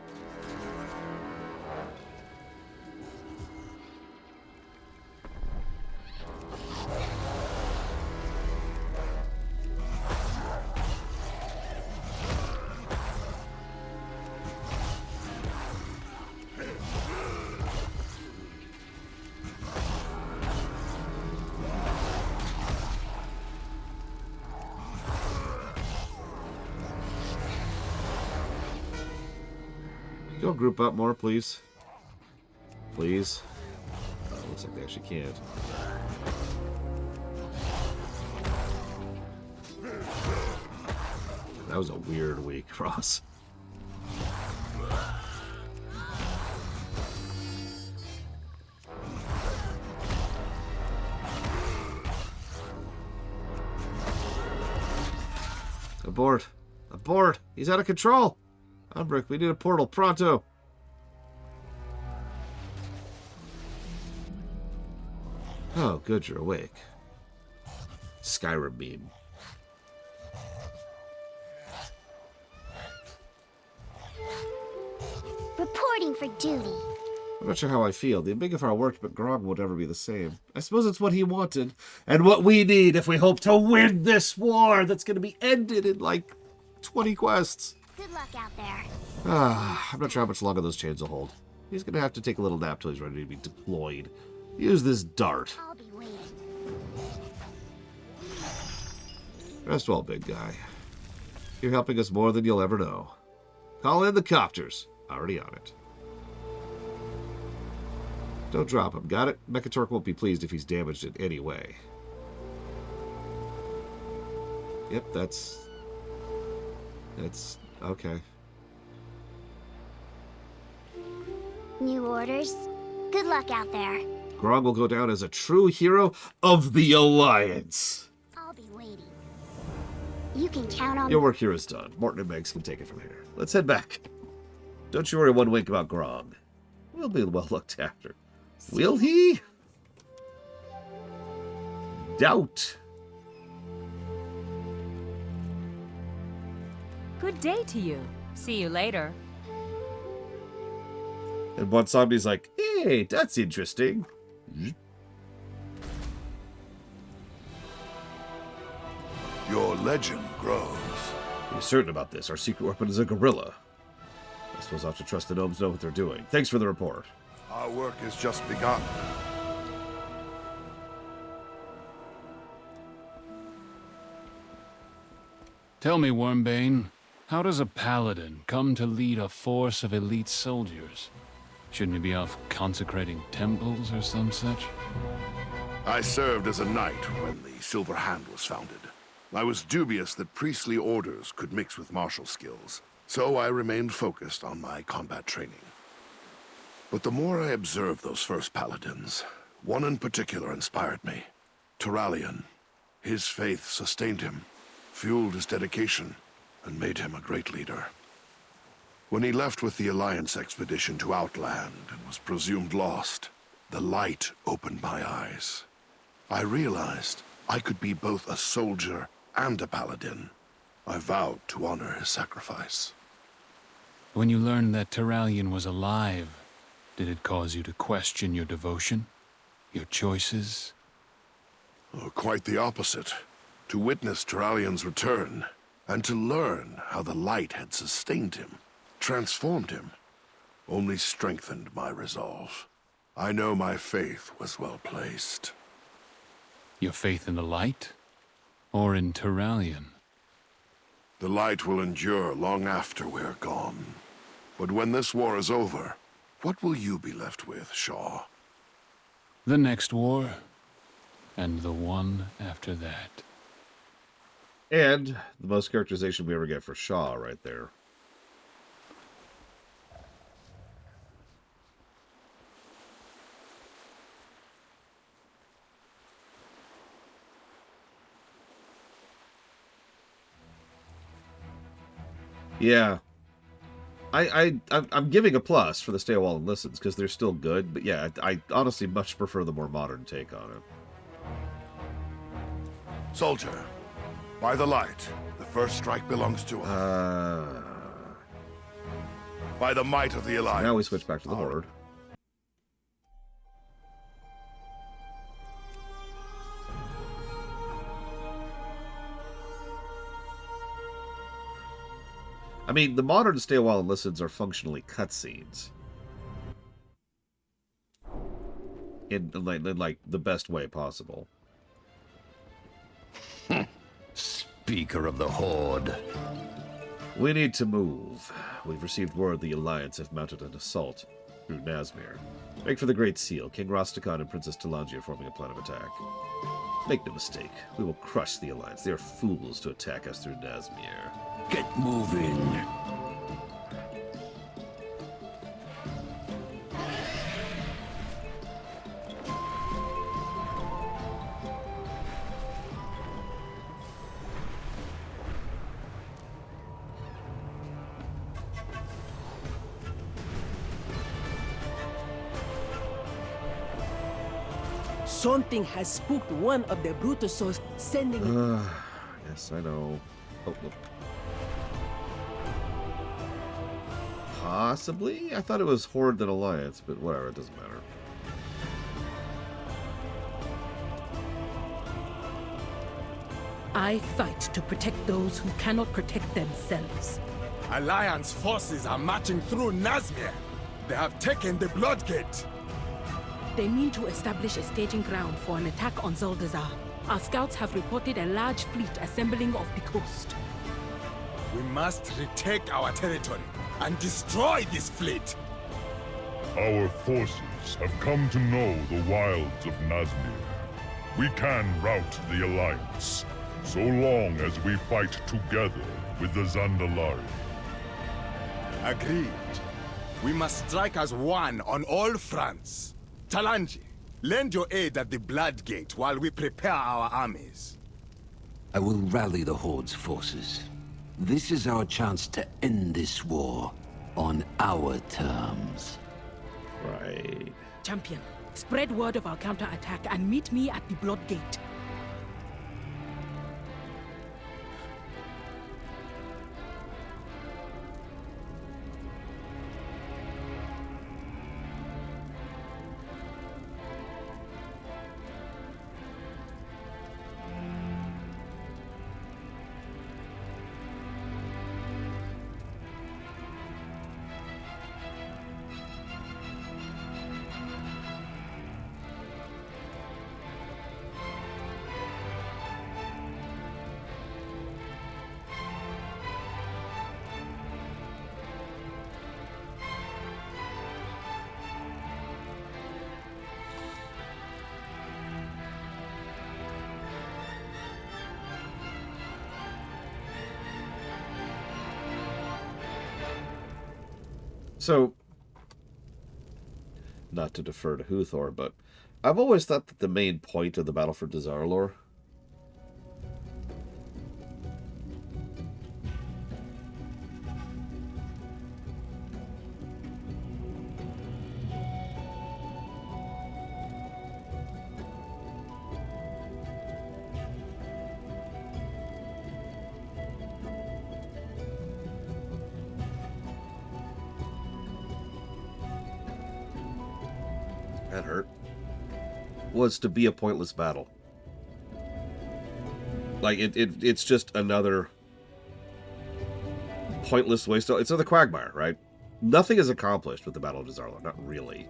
Go group up more, please. Please. Oh, looks like they actually can't. That was a weird weak cross. Abort. Abort. He's out of control. Umbrick, we need a portal. Pronto. Oh, good, you're awake. Skyrim beam. Reporting for duty. I'm not sure how I feel. The Ambigafar worked, but Grog won't ever be the same. I suppose it's what he wanted, and what we need if we hope to win this war that's going to be ended in, like, 20 quests. Good luck out there. I'm not sure how much longer those chains will hold. He's going to have to take a little nap till he's ready to be deployed. Use this dart. I'll be waiting. Rest well, big guy. You're helping us more than you'll ever know. Call in the copters. Already on it. Don't drop him, got it? Mechatork won't be pleased if he's damaged in any way. Yep, that's okay. New orders. Good luck out there. Grog will go down as a true hero of the Alliance. I'll be waiting. You can count on Your work here is done. Morton and Meggs can take it from here. Let's head back. Don't you worry one wink about Grog. We'll be well looked after. Will he? Doubt. Good day to you. See you later. And one somebody's like, hey, that's interesting. Your legend grows. Be certain about this. Our secret weapon is a gorilla. I suppose I'll have to trust the gnomes know what they're doing. Thanks for the report. Our work has just begun. Tell me, Wormbane, how does a paladin come to lead a force of elite soldiers? Shouldn't he be off consecrating temples or some such? I served as a knight when the Silver Hand was founded. I was dubious that priestly orders could mix with martial skills, so I remained focused on my combat training. But the more I observed those first paladins, one in particular inspired me. Turalyon. His faith sustained him, fueled his dedication, and made him a great leader. When he left with the Alliance expedition to Outland and was presumed lost, the light opened my eyes. I realized I could be both a soldier and a paladin. I vowed to honor his sacrifice. When you learned that Turalyon was alive, did it cause you to question your devotion? Your choices? Oh, quite the opposite. To witness Turalyon's return, and to learn how the light had sustained him, transformed him, only strengthened my resolve. I know my faith was well placed. Your faith in the light? Or in Turalyon? The light will endure long after we're gone. But when this war is over, what will you be left with, Shaw? The next war, and the one after that. And the most characterization we ever get for Shaw right there. Yeah. I'm giving a plus for the Stay a While and Listens because they're still good, but yeah, I honestly much prefer the more modern take on it. Soldier, by the light, the first strike belongs to us. By the might of the Alliance. Now we switch back to the Horde. I mean, the modern Stay a While and Listens are functionally cutscenes. In like the best way possible. Speaker of the Horde. We need to move. We've received word the Alliance have mounted an assault through Nazmir. Make for the Great Seal. King Rastakhan and Princess Talanji are forming a plan of attack. Make no mistake, we will crush the Alliance. They are fools to attack us through Nazmir. Get moving. Something has spooked one of the Brutusos, sending it. Yes, I know. Oh, look. Possibly? I thought it was Horde than Alliance, but whatever, it doesn't matter. I fight to protect those who cannot protect themselves. Alliance forces are marching through Nazmir. They have taken the Bloodgate. They mean to establish a staging ground for an attack on Zuldazar. Our scouts have reported a large fleet assembling off the coast. We must retake our territory and destroy this fleet. Our forces have come to know the wilds of Nazmir. We can rout the Alliance, so long as we fight together with the Zandalari. Agreed. We must strike as one on all fronts. Talanji, lend your aid at the Bloodgate while we prepare our armies. I will rally the Horde's forces. This is our chance to end this war on our terms. Right. Champion, spread word of our counterattack and meet me at the Bloodgate. So, not to defer to Huthor, but I've always thought that the main point of the Battle for Dazar'alor that hurt, was to be a pointless battle. Like, it's just another pointless waste. It's another quagmire, right? Nothing is accomplished with the Battle of Dazar'alor. Not really.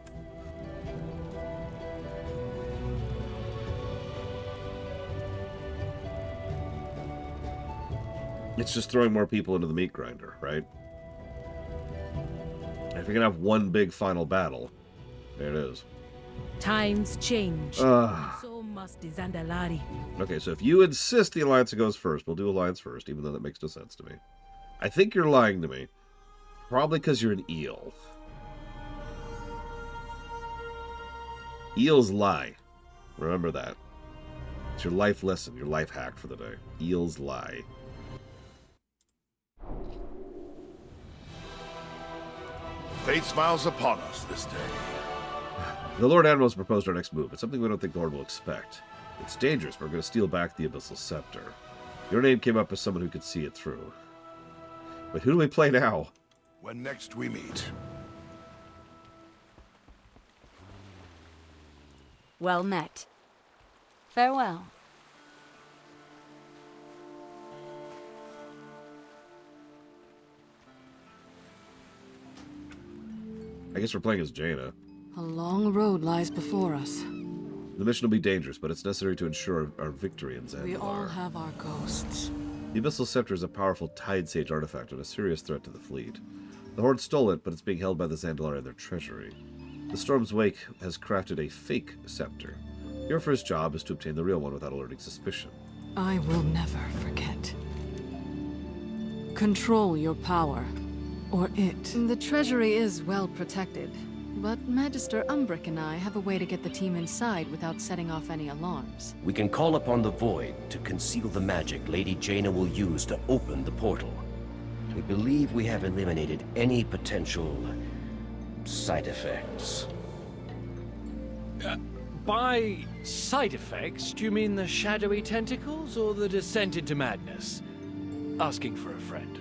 It's just throwing more people into the meat grinder, right? And if you're going to have one big final battle, there it is. Times change. So must the Zandalari. Okay, so if you insist the Alliance goes first, we'll do Alliance first, even though that makes no sense to me. I think you're lying to me. Probably because you're an eel. Eels lie. Remember that. It's your life lesson, your life hack for the day. Eels lie. Fate smiles upon us this day. The Lord Admiral has proposed our next move. It's something we don't think the Horde will expect. It's dangerous, but we're going to steal back the Abyssal Scepter. Your name came up as someone who could see it through. But who do we play now? When next we meet. Well met. Farewell. I guess we're playing as Jaina. A long road lies before us. The mission will be dangerous, but it's necessary to ensure our victory in Zandalar. We all have our ghosts. The Abyssal Scepter is a powerful Tide Sage artifact and a serious threat to the fleet. The Horde stole it, but it's being held by the Zandalari in their treasury. The Storm's Wake has crafted a fake scepter. Your first job is to obtain the real one without alerting suspicion. I will never forget. Control your power, or it. The treasury is well protected, but Magister Umbrick and I have a way to get the team inside without setting off any alarms. We can call upon the Void to conceal the magic Lady Jaina will use to open the portal. We believe we have eliminated any potential side effects. By side effects, do you mean the shadowy tentacles or the descent into madness? Asking for a friend.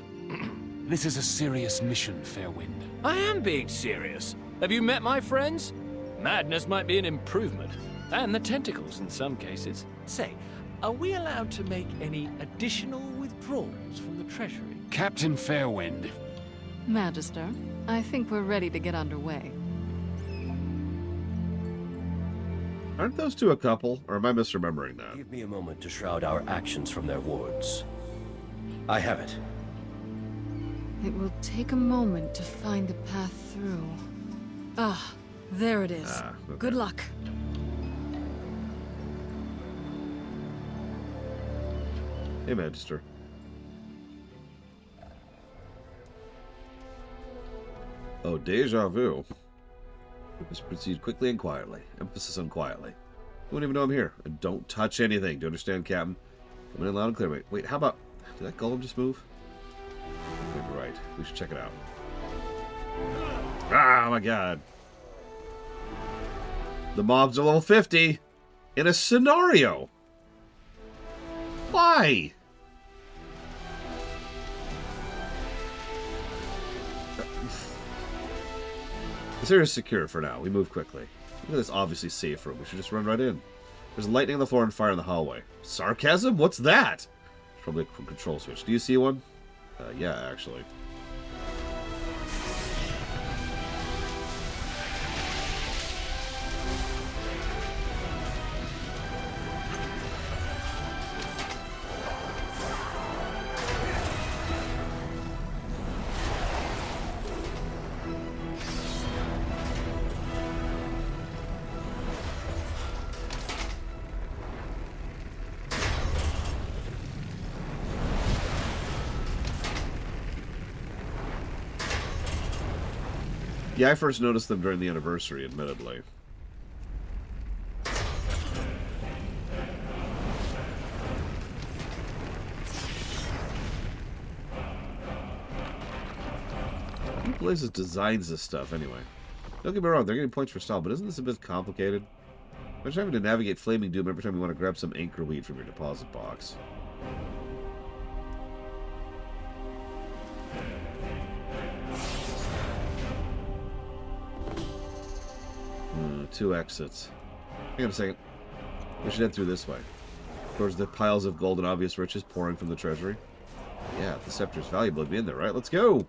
This is a serious mission, Fairwind. I am being serious. Have you met my friends? Madness might be an improvement. And the tentacles in some cases. Say, are we allowed to make any additional withdrawals from the treasury? Captain Fairwind. Magister, I think we're ready to get underway. Aren't those two a couple, or am I misremembering that? Give me a moment to shroud our actions from their wards. I have it. It will take a moment to find the path through. Ah, there it is. Okay. Good luck. Hey, Magister. Oh, deja vu. Just proceed quickly and quietly. Emphasis on quietly. You won't even know I'm here. And don't touch anything. Do you understand, Captain? Coming in loud and clear. Wait, how about... Did that golem just move? Maybe right. We should check it out. Ah, my God. The mobs are level 50 in a scenario. Why? This area is secure for now. We move quickly. Look at this obviously safe room. We should just run right in. There's lightning on the floor and fire in the hallway. Sarcasm? What's that? Probably a control switch. Do you see one? Yeah, actually. Yeah, I first noticed them during the anniversary, admittedly. Who places designs this stuff, anyway? Don't get me wrong, they're getting points for style, but isn't this a bit complicated? Imagine having to navigate Flaming Doom every time you want to grab some anchor weed from your deposit box. Two exits. Hang on a second. We should head through this way. Towards the piles of gold and obvious riches pouring from the treasury. Yeah, the scepter's valuable to be in there, right? Let's go!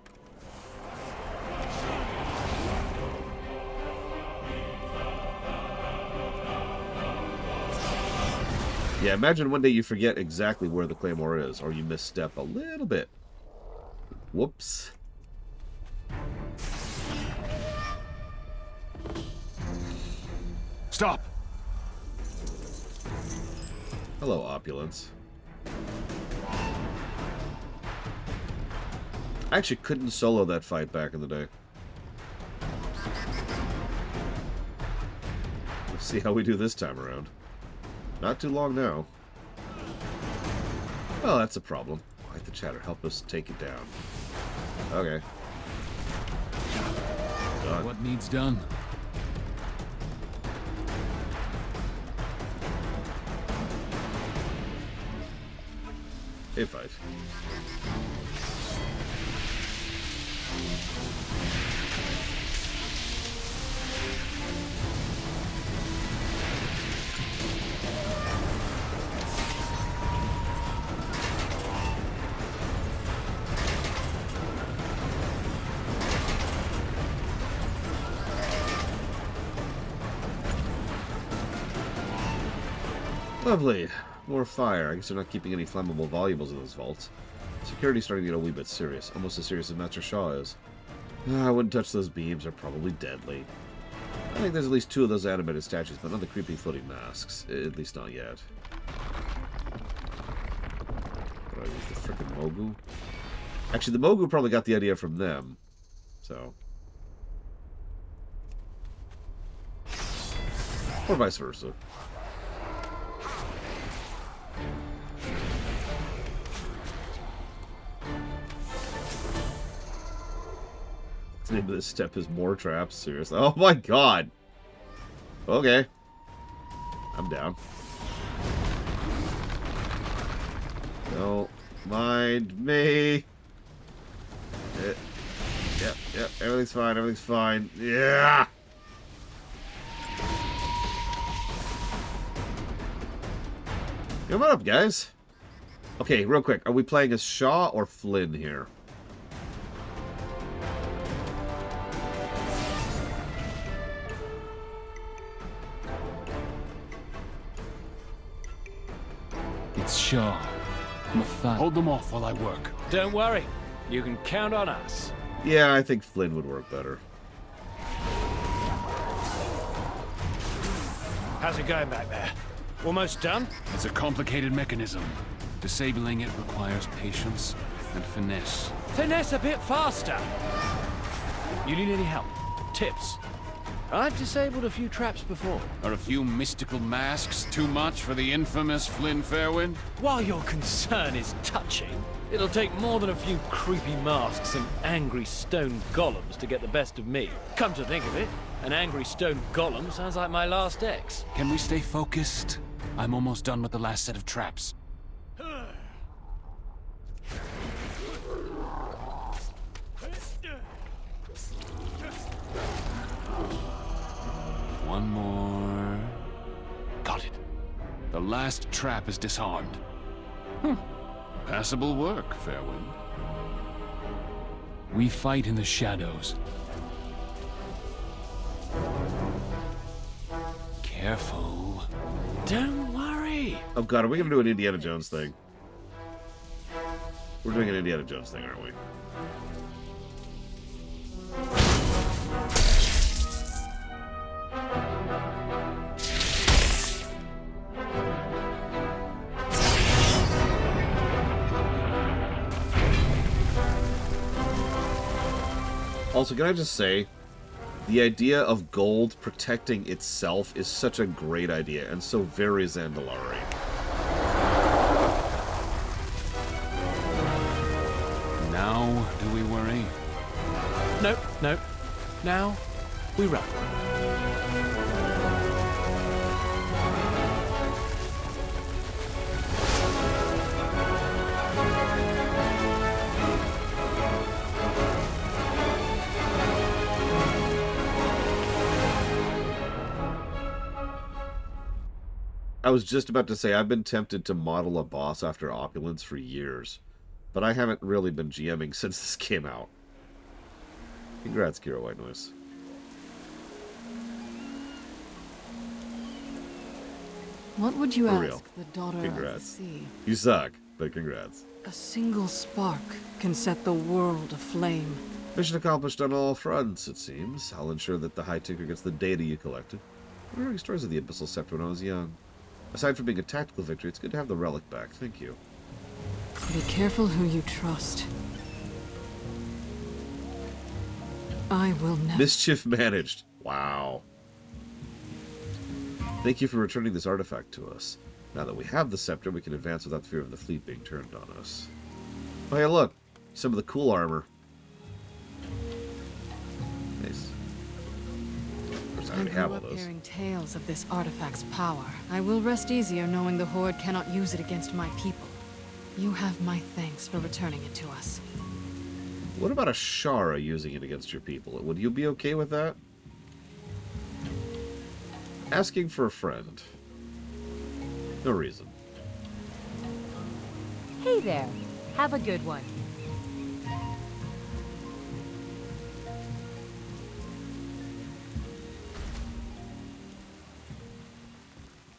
Yeah, imagine one day you forget exactly where the claymore is, or you misstep a little bit. Whoops. Stop! Hello, opulence. I actually couldn't solo that fight back in the day. Let's see how we do this time around. Not too long now. Well, that's a problem. Like the chatter, help us take it down. Okay. Done. What needs done? A fight. Lovely. More fire. I guess they're not keeping any flammable valuables in those vaults. Security's starting to get a wee bit serious. Almost as serious as Master Shaw is. I wouldn't touch those beams. They're probably deadly. I think there's at least 2 of those animated statues, but not the creepy floating masks. At least not yet. What do I use? The frickin' Mogu? Actually, the Mogu probably got the idea from them. So. Or vice versa. The name of this step is more traps. Seriously. Oh my god. Okay. I'm down. Don't mind me. Yep. Everything's fine. Everything's fine. Yeah. Come on up, guys. Okay, real quick. Are we playing as Shaw or Flynn here? It's Shaw. Hold them off while I work. Don't worry. You can count on us. Yeah, I think Flynn would work better. How's it going back there? Almost done? It's a complicated mechanism. Disabling it requires patience and finesse. Finesse a bit faster. You need any help? Tips? I've disabled a few traps before. Are a few mystical masks too much for the infamous Flynn Fairwind? While your concern is touching, it'll take more than a few creepy masks and angry stone golems to get the best of me. Come to think of it, an angry stone golem sounds like my last ex. Can we stay focused? I'm almost done with the last set of traps. One more. Got it. The last trap is disarmed. Passable work, Fairwind. We fight in the shadows. Careful. Don't worry. Oh god, are we gonna do an Indiana Jones thing? We're doing an Indiana Jones thing, aren't we? Also, can I just say, The idea of gold protecting itself is such a great idea, and so very Zandalari. Now, do we worry? No, no. Now, we run. I was just about to say, I've been tempted to model a boss after Opulence for years, but I haven't really been GMing since this came out. Congrats, Kira White Noise. What would you For ask real. the daughter Congrats. of the sea? You suck, but congrats. A single spark can set the world aflame. Mission accomplished on all fronts, it seems. I'll ensure that the High Tinker gets the data you collected. I remember stories of the Abyssal Scepter when I was young. Aside from being a tactical victory, it's good to have the relic back. Thank you. Be careful who you trust. I will never... Mischief managed. Wow. Thank you for returning this artifact to us. Now that we have the scepter, we can advance without fear of the fleet being turned on us. Oh, hey, look. Some of the cool armor. Nice. Of course, I I already grew have all up those. hearing tales of this artifact's power. I will rest easier knowing the Horde cannot use it against my people. You have my thanks for returning it to us. What about Ashara using it against your people? Would you be okay with that? Asking for a friend. No reason. Hey there. Have a good one.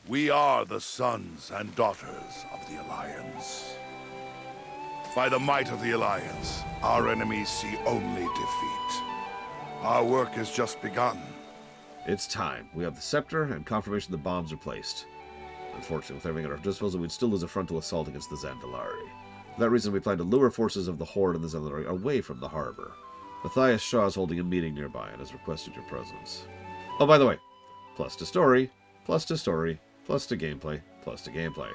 We are the sons and daughters of the Alliance. By the might of the Alliance, our enemies see only defeat. Our work has just begun. It's time. We have the scepter and confirmation the bombs are placed. Unfortunately, with everything at our disposal, we'd still lose a frontal assault against the Zandalari. For that reason, we plan to lure forces of the Horde and the Zandalari away from the harbor. Matthias Shaw is holding a meeting nearby and has requested your presence. Oh, by the way, plus to story, plus to story, plus to gameplay, plus to gameplay.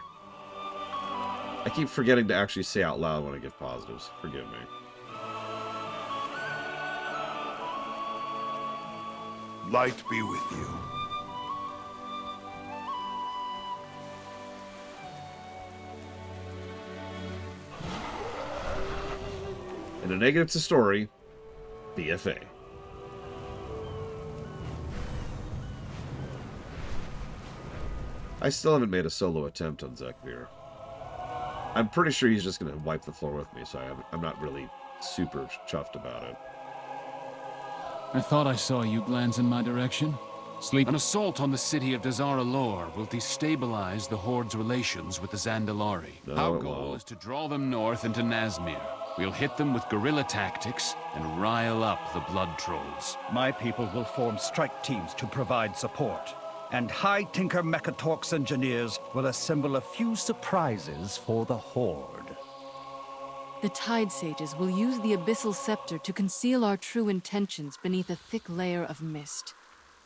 I keep forgetting to actually say out loud when I give positives. Forgive me. Light be with you. And a negative to story, BFA. I still haven't made a solo attempt on Zekvir. I'm pretty sure he's just going to wipe the floor with me, so I'm not really super chuffed about it. I thought I saw you glance in my direction. Sleep. An assault on the city of Dazaralor will destabilize the Horde's relations with the Zandalari. No, Our it goal won't. is to draw them north into Nazmir. We'll hit them with guerrilla tactics and rile up the blood trolls. My people will form strike teams to provide support. And High Tinker Mechatorx engineers will assemble a few surprises for the Horde. The Tide Sages will use the Abyssal Scepter to conceal our true intentions beneath a thick layer of mist.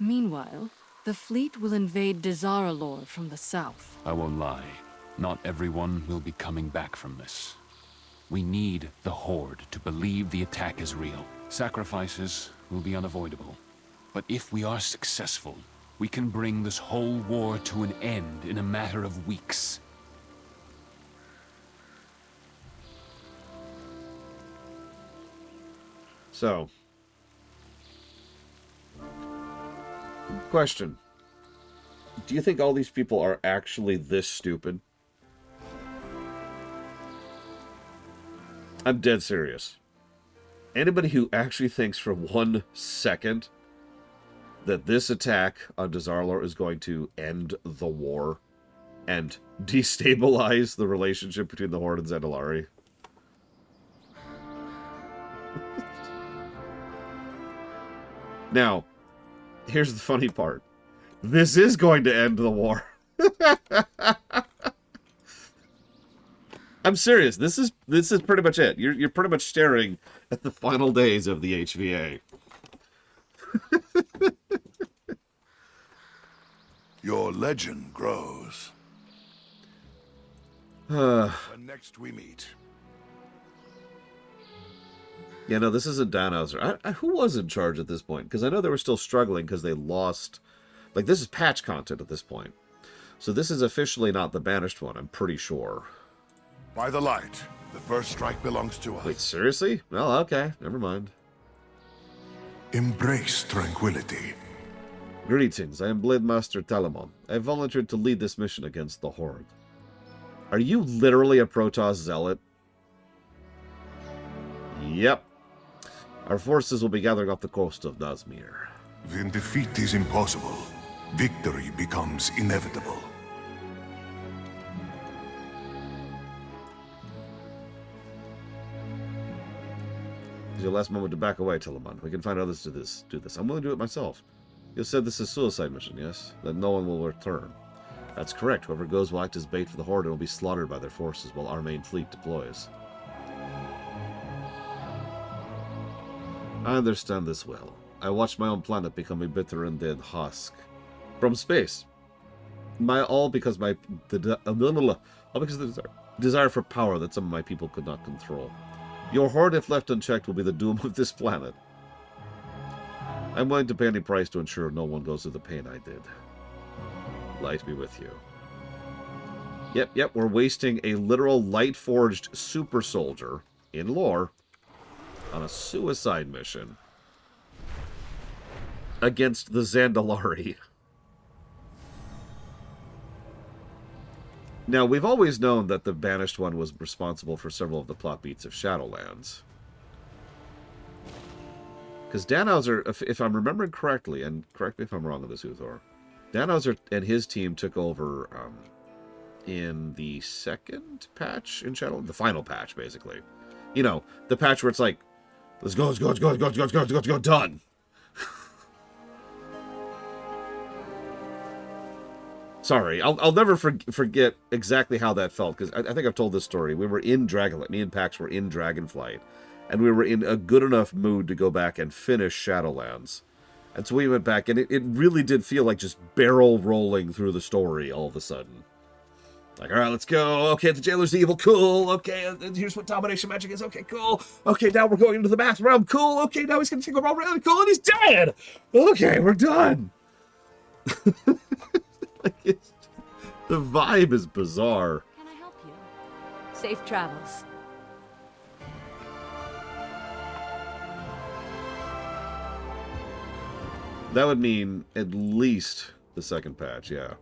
Meanwhile, the fleet will invade Dazaralor from the south. I won't lie. Not everyone will be coming back from this. We need the Horde to believe the attack is real. Sacrifices will be unavoidable. But if we are successful, we can bring this whole war to an end in a matter of weeks. So, question. Do you think all these people are actually this stupid? I'm dead serious. Anybody who actually thinks for 1 second that this attack on Dazaralor is going to end the war and destabilize the relationship between the Horde and Zandalari? Now, here's the funny part. This is going to end the war. I'm serious. This is pretty much it. You're pretty much staring at the final days of the HvA. Your legend grows. When next we meet. Yeah, no, this isn't Dazaralor. Who was in charge at this point? Because I know they were still struggling because they lost... Like, this is patch content at this point. So this is officially not the Banished one, I'm pretty sure. By the light, the first strike belongs to us. Wait, seriously? Well, okay, never mind. Embrace tranquility. Greetings, I am Blade Master Telemon. I have volunteered to lead this mission against the Horde. Are you literally a Protoss zealot? Yep. Our forces will be gathering off the coast of Nazmir. When defeat is impossible, victory becomes inevitable. It's your last moment to back away, Telemon. We can find others to do this. I'm willing to do it myself. You said this is a suicide mission, yes? That no one will return. That's correct. Whoever goes will act as bait for the Horde and will be slaughtered by their forces while our main fleet deploys. I understand this well. I watched my own planet become a bitter and dead husk. From space. All because of the desire for power that some of my people could not control. Your Horde, if left unchecked, will be the doom of this planet. I'm willing to pay any price to ensure no one goes through the pain I did. Light be with you. Yep, we're wasting a literal light-forged super soldier, in lore, on a suicide mission against the Zandalari. Now, we've always known that the Banished one was responsible for several of the plot beats of Shadowlands. Because Dazaralor, if I'm remembering correctly, and correct me if I'm wrong on this, Uthor, Dazaralor and his team took over in the second patch in Shadowlands, the final patch, basically. You know, the patch where it's like, let's go, done. Sorry, I'll never forget exactly how that felt, because I think I've told this story. We were in Dragonflight, me and Pax were in Dragonflight, and we were in a good enough mood to go back and finish Shadowlands. And so we went back, and it really did feel like just barrel rolling through the story all of a sudden. Like, all right, let's go. Okay, the jailer's evil. Cool. Okay, and here's what domination magic is. Okay, cool. Okay, now we're going into the math realm. Cool. Okay, now he's going to take over all realm. Cool, and he's dead. Okay, we're done. Like, the vibe is bizarre. Can I help you? Safe travels. That would mean at least the second patch, yeah.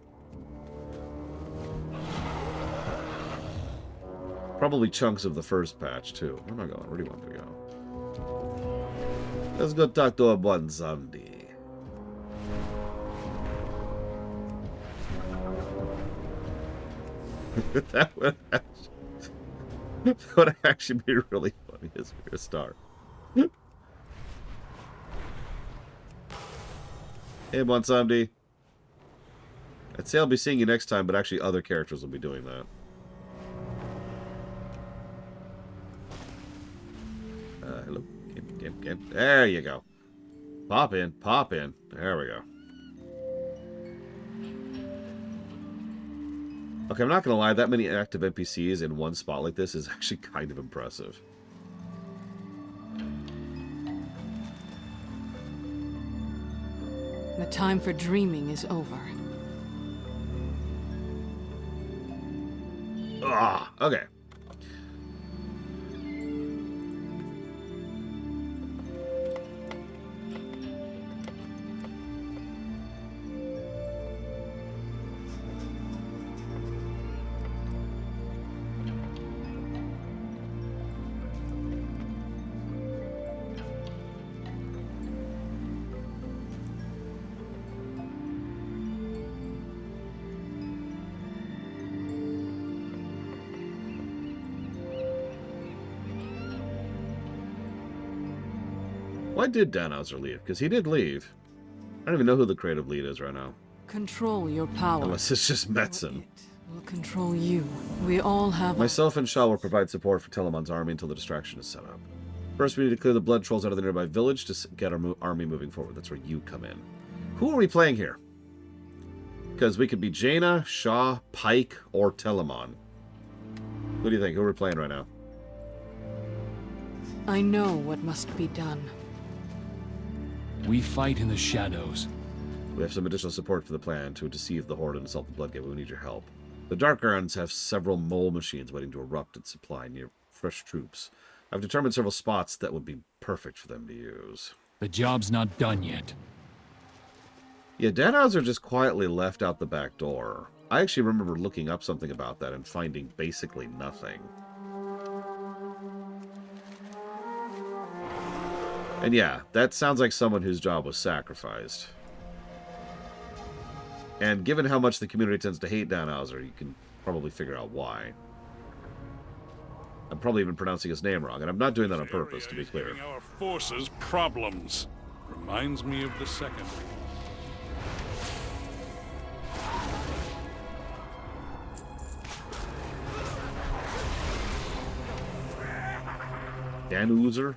Probably chunks of the first patch, too. Where am I going? Where do you want me to go? Let's go talk to a one zombie. that would actually be really funny as a star. Hey, Bonsamdi. I'd say I'll be seeing you next time, but actually other characters will be doing that. Hello. Game. There you go. Pop in. There we go. Okay, I'm not going to lie. That many active NPCs in one spot like this is actually kind of impressive. The time for dreaming is over. Okay. Why did Dazaralor leave? Because he did leave. I don't even know who the creative lead is right now. Control your power. Unless it's just Metzen. We'll control you. We all have... Myself and Shah will provide support for Telemon's army until the distraction is set up. First, we need to clear the blood trolls out of the nearby village to get our army moving forward. That's where you come in. Who are we playing here? Because we could be Jaina, Shaw, Pike, or Telemon. What do you think? Who are we playing right now? I know what must be done. We fight in the shadows. We have some additional support for the plan to deceive the Horde and assault the Bloodgate. We need your help. The Dark Grounds have several mole machines waiting to erupt and supply near fresh troops. I've determined several spots that would be perfect for them to use. The job's not done yet. Yeah, Danhauser just quietly left out the back door. I actually remember looking up something about that and finding basically nothing. And yeah, that sounds like someone whose job was sacrificed. And given how much the community tends to hate Danhauser, you can probably figure out why. I'm probably even pronouncing his name wrong, and I'm not doing that on purpose, to be clear. Giving our forces problems. Reminds me of the second. Danhauser?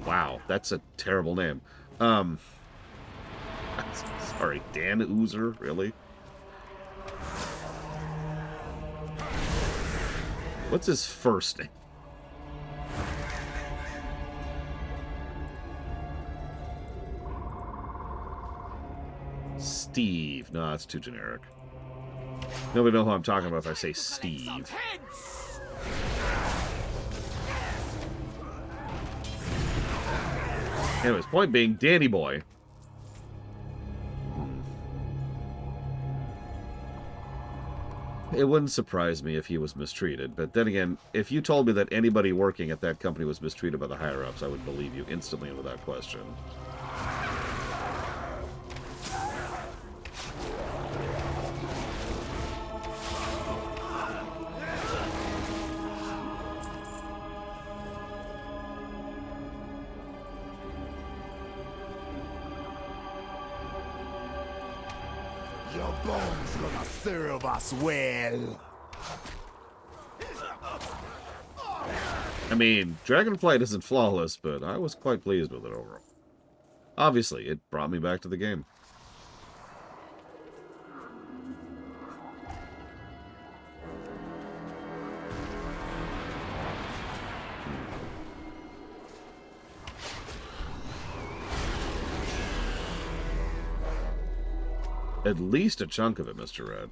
Wow, that's a terrible name. Sorry, Danhauser? Really? What's his first name? Steve. No, that's too generic. Nobody knows who I'm talking about if I say Steve. Anyways, point being, Danny Boy. It wouldn't surprise me if he was mistreated, but then again, if you told me that anybody working at that company was mistreated by the higher-ups, I would believe you instantly and without question. Your bones gonna serve us well. I mean, Dragonflight isn't flawless, but I was quite pleased with it overall. Obviously, it brought me back to the game. At least a chunk of it, Mr. Red.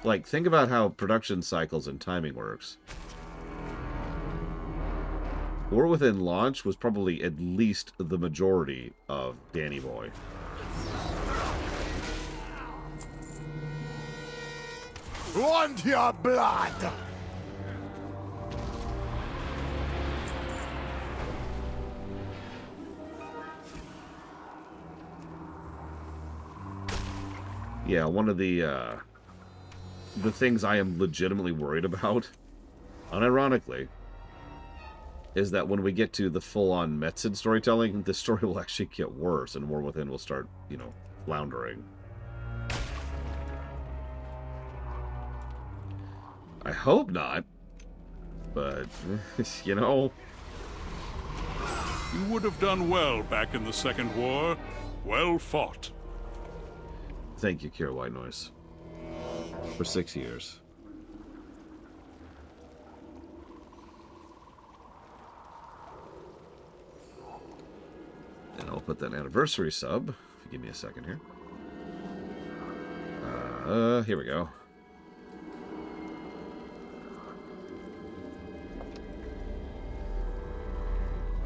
Like, think about how production cycles and timing works. War Within launch was probably at least the majority of Danny Boy. Want your blood! Yeah, one of the things I am legitimately worried about, unironically, is that when we get to the full-on Metzid storytelling, the story will actually get worse, and War Within will start, you know, floundering. I hope not, but, you know... You would have done well back in the Second War. Well fought. Thank you, Kira White Noise. For 6 years. And I'll put that anniversary sub. If you give me a second here. Here we go.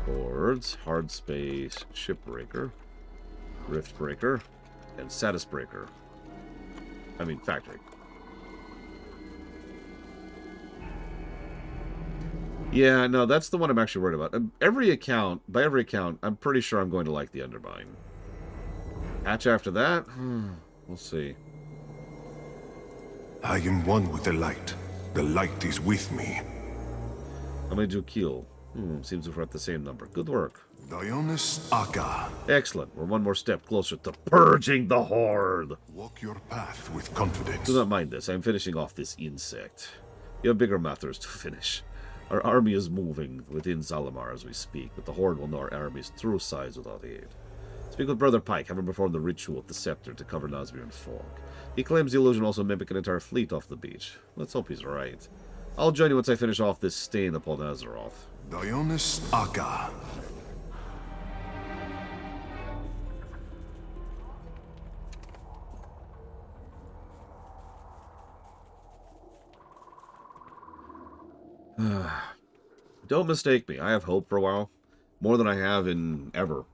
Boards, Hard Space, Shipbreaker, Riftbreaker, and Status Breaker. I mean, Factory. Yeah, no, that's the one I'm actually worried about. By every account, I'm pretty sure I'm going to like the Undermine. Hatch after that? We'll see. I am one with the light. The light is with me. How many do you kill? Seems we're at the same number. Good work. Dionys Akka. Excellent. We're one more step closer to purging the Horde. Walk your path with confidence. Do not mind this. I'm finishing off this insect. You have bigger matters to finish. Our army is moving within Zalamar as we speak, but the Horde will know our armies through sides without aid. Speak with Brother Pike, have him perform the ritual with the scepter to cover Nazmir in fog. He claims the illusion will also mimic an entire fleet off the beach. Let's hope he's right. I'll join you once I finish off this stain upon Azeroth. Dionys Akka. Don't mistake me, I have hope for a while. More than I have in ever.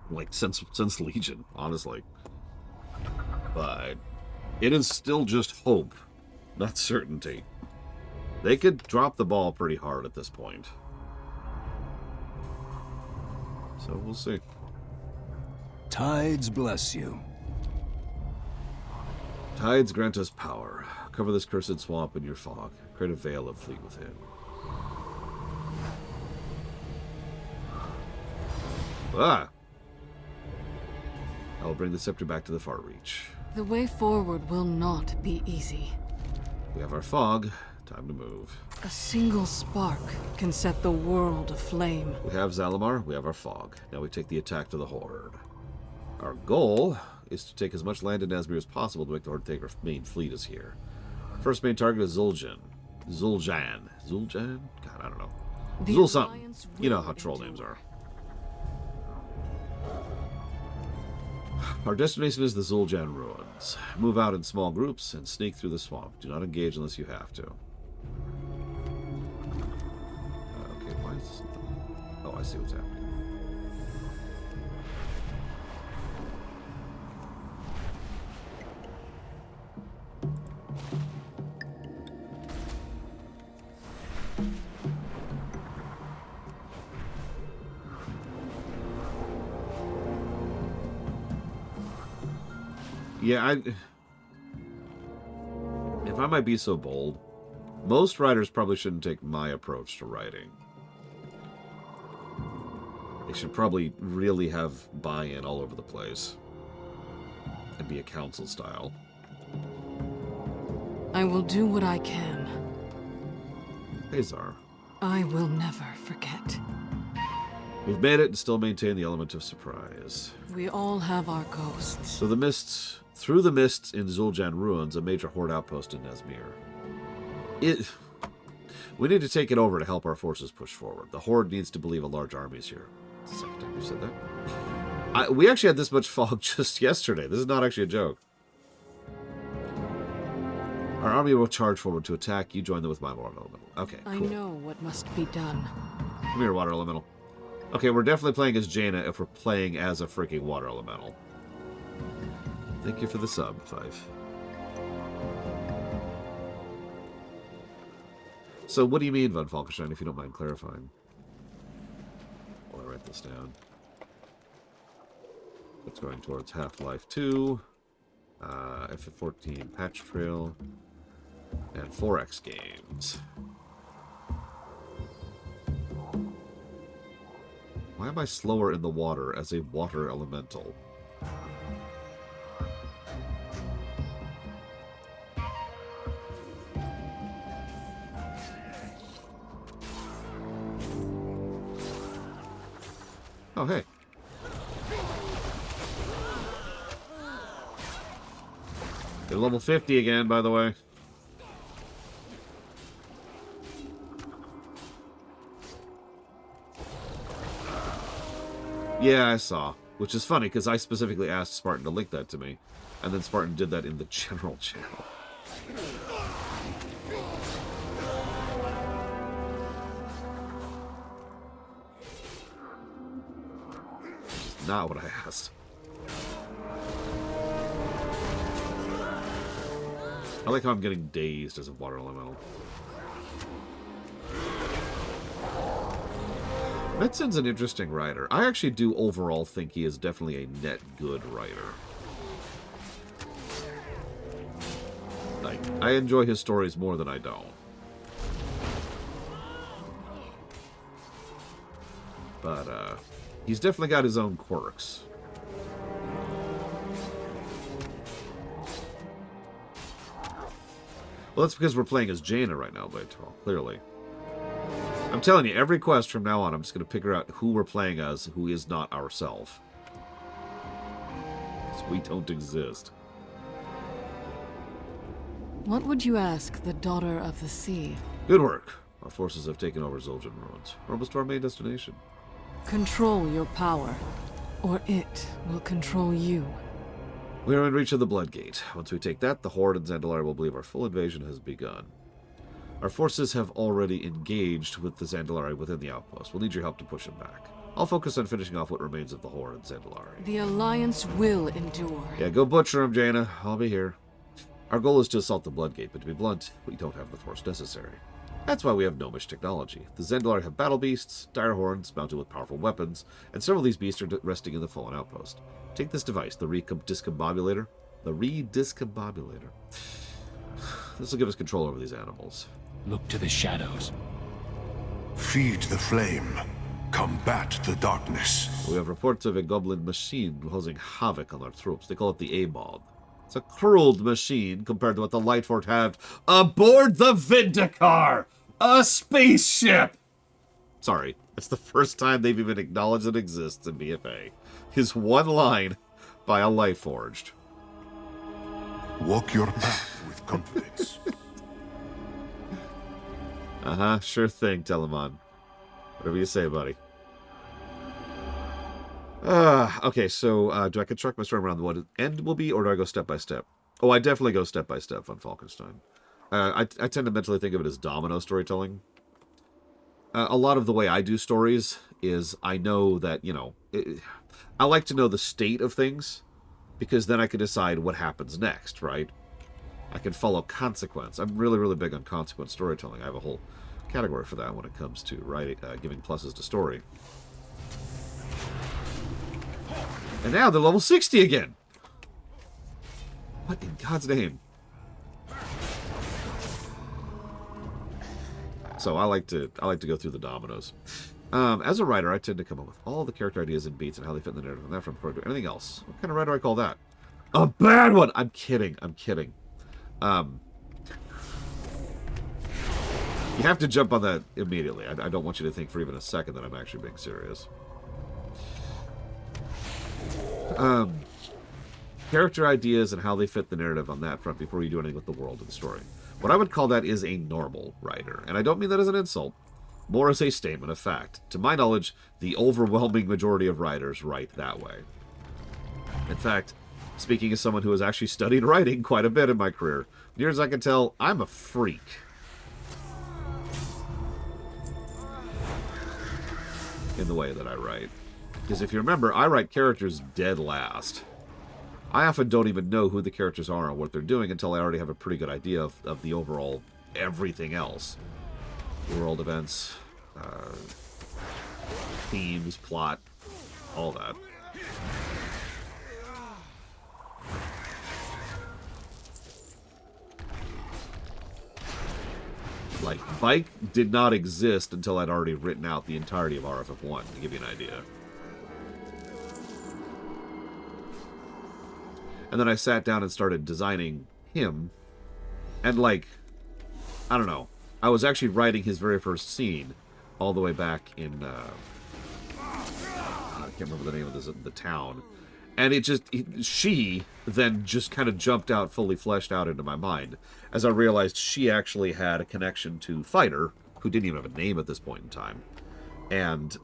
Like, since Legion, honestly. But it is still just hope, not certainty. They could drop the ball pretty hard at this point. So we'll see. Tides bless you. Tides grant us power. Cover this cursed swamp in your fog. Create a veil of fleet within. Ah! I will bring the scepter back to the far reach. The way forward will not be easy. We have our fog. Time to move. A single spark can set the world aflame. We have Zalamar, we have our fog. Now we take the attack to the Horde. Our goal is to take as much land in Nazmir as possible to make the Horde think our main fleet is here. First main target is Zul'jin. Zul'jan? God, I don't know. Zul something. You know how troll names are. Our destination is the Zul'jan ruins. Move out in small groups and sneak through the swamp. Do not engage unless you have to. Okay, why is this? Oh, I see what's happening. Yeah, if I might be so bold, most writers probably shouldn't take my approach to writing. They should probably really have buy-in all over the place. And be a council style. I will do what I can. Hey, Zar. I will never forget. We've made it and still maintain the element of surprise. We all have our ghosts. So the mists... Through the mists in Zul'jan ruins, a major Horde outpost in Nazmir. We need to take it over to help our forces push forward. The Horde needs to believe a large army is here. Second time you said that. We actually had this much fog just yesterday. This is not actually a joke. Our army will charge forward to attack. You join them with my water elemental. Okay, cool. I know what must be done. Come here, water elemental. Okay, we're definitely playing as Jaina if we're playing as a freaking water elemental. Thank you for the sub, 5. So what do you mean, Von Falkenstein, if you don't mind clarifying? While I write this down. It's going towards Half-Life 2, F14 Patch Trail, and 4X games. Why am I slower in the water as a water elemental? Oh, hey. They're level 50 again, by the way. Yeah, I saw. Which is funny, because I specifically asked Spartan to link that to me. And then Spartan did that in the general channel. Not what I asked. I like how I'm getting dazed as a water elemental. Metzin's an interesting writer. I actually do overall think he is definitely a net good writer. Like, I enjoy his stories more than I don't. But, he's definitely got his own quirks. Well, that's because we're playing as Jaina right now, clearly. I'm telling you, every quest from now on, I'm just going to figure out who we're playing as, who is not ourself. So we don't exist. What would you ask the Daughter of the Sea? Good work. Our forces have taken over Zul'jin ruins. We're almost to our main destination. Control your power, or it will control you. We are in reach of the Bloodgate. Once we take that, the Horde and Zandalari will believe our full invasion has begun. Our forces have already engaged with the Zandalari within the outpost. We'll need your help to push them back. I'll focus on finishing off what remains of the Horde and Zandalari. The Alliance will endure. Yeah, go butcher them, Jaina. I'll be here. Our goal is to assault the Bloodgate, but to be blunt, we don't have the force necessary. That's why we have gnomish technology. The Zandalari have battle beasts, dire horns mounted with powerful weapons, and several of these beasts are resting in the fallen outpost. Take this device, the rediscombobulator. This will give us control over these animals. Look to the shadows. Feed the flame. Combat the darkness. We have reports of a goblin machine causing havoc on our troops. They call it the GMOD. It's a cruel machine compared to what the Lightfort have aboard the Vindicar! A spaceship! Sorry, it's the first time they've even acknowledged it exists in BFA. His one line by a Lightforged. Walk your path with confidence. Sure thing, Telemon. Whatever you say, buddy. Okay, so do I construct my story around what the end will be, or do I go step by step? Oh, I definitely go step by step on Falkenstein. I tend to mentally think of it as domino storytelling. A lot of the way I do stories is I know that, you know, I like to know the state of things, because then I can decide what happens next, right? I can follow consequence. I'm really, really big on consequence storytelling. I have a whole category for that when it comes to writing, giving pluses to story. And now they're level 60 again. What in God's name? So I like to go through the dominoes. As a writer, I tend to come up with all the character ideas and beats and how they fit in the narrative on that front before I do anything else. What kind of writer do I call that? A bad one! I'm kidding. I'm kidding. You have to jump on that immediately. I don't want you to think for even a second that I'm actually being serious. Character ideas and how they fit the narrative on that front before you do anything with the world and the story. What I would call that is a normal writer. And I don't mean that as an insult. More as a statement of fact. To my knowledge, the overwhelming majority of writers write that way. In fact, speaking as someone who has actually studied writing quite a bit in my career, near as I can tell, I'm a freak. In the way that I write. Because if you remember, I write characters dead last. I often don't even know who the characters are and what they're doing until I already have a pretty good idea of the overall everything else. World events, themes, plot, all that. Like, Bike did not exist until I'd already written out the entirety of RFF1, to give you an idea. And then I sat down and started designing him. And, like, I don't know. I was actually writing his very first scene all the way back in, I can't remember the name of the town. And she then just kind of jumped out, fully fleshed out into my mind, as I realized she actually had a connection to Fighter, who didn't even have a name at this point in time, and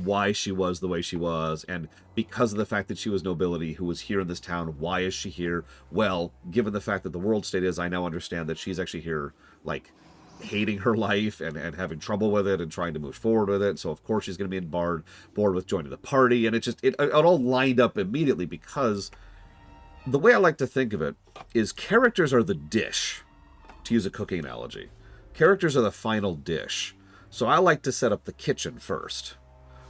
why she was the way she was, and because of the fact that she was nobility who was here in this town, why is she here? Well, given the fact that the world state is, I now understand that she's actually here, like, hating her life and having trouble with it and trying to move forward with it. So of course she's going to be bored with joining the party, and it all lined up immediately, because the way I like to think of it is characters are the dish, to use a cooking analogy. Characters are the final dish. So I like to set up the kitchen first.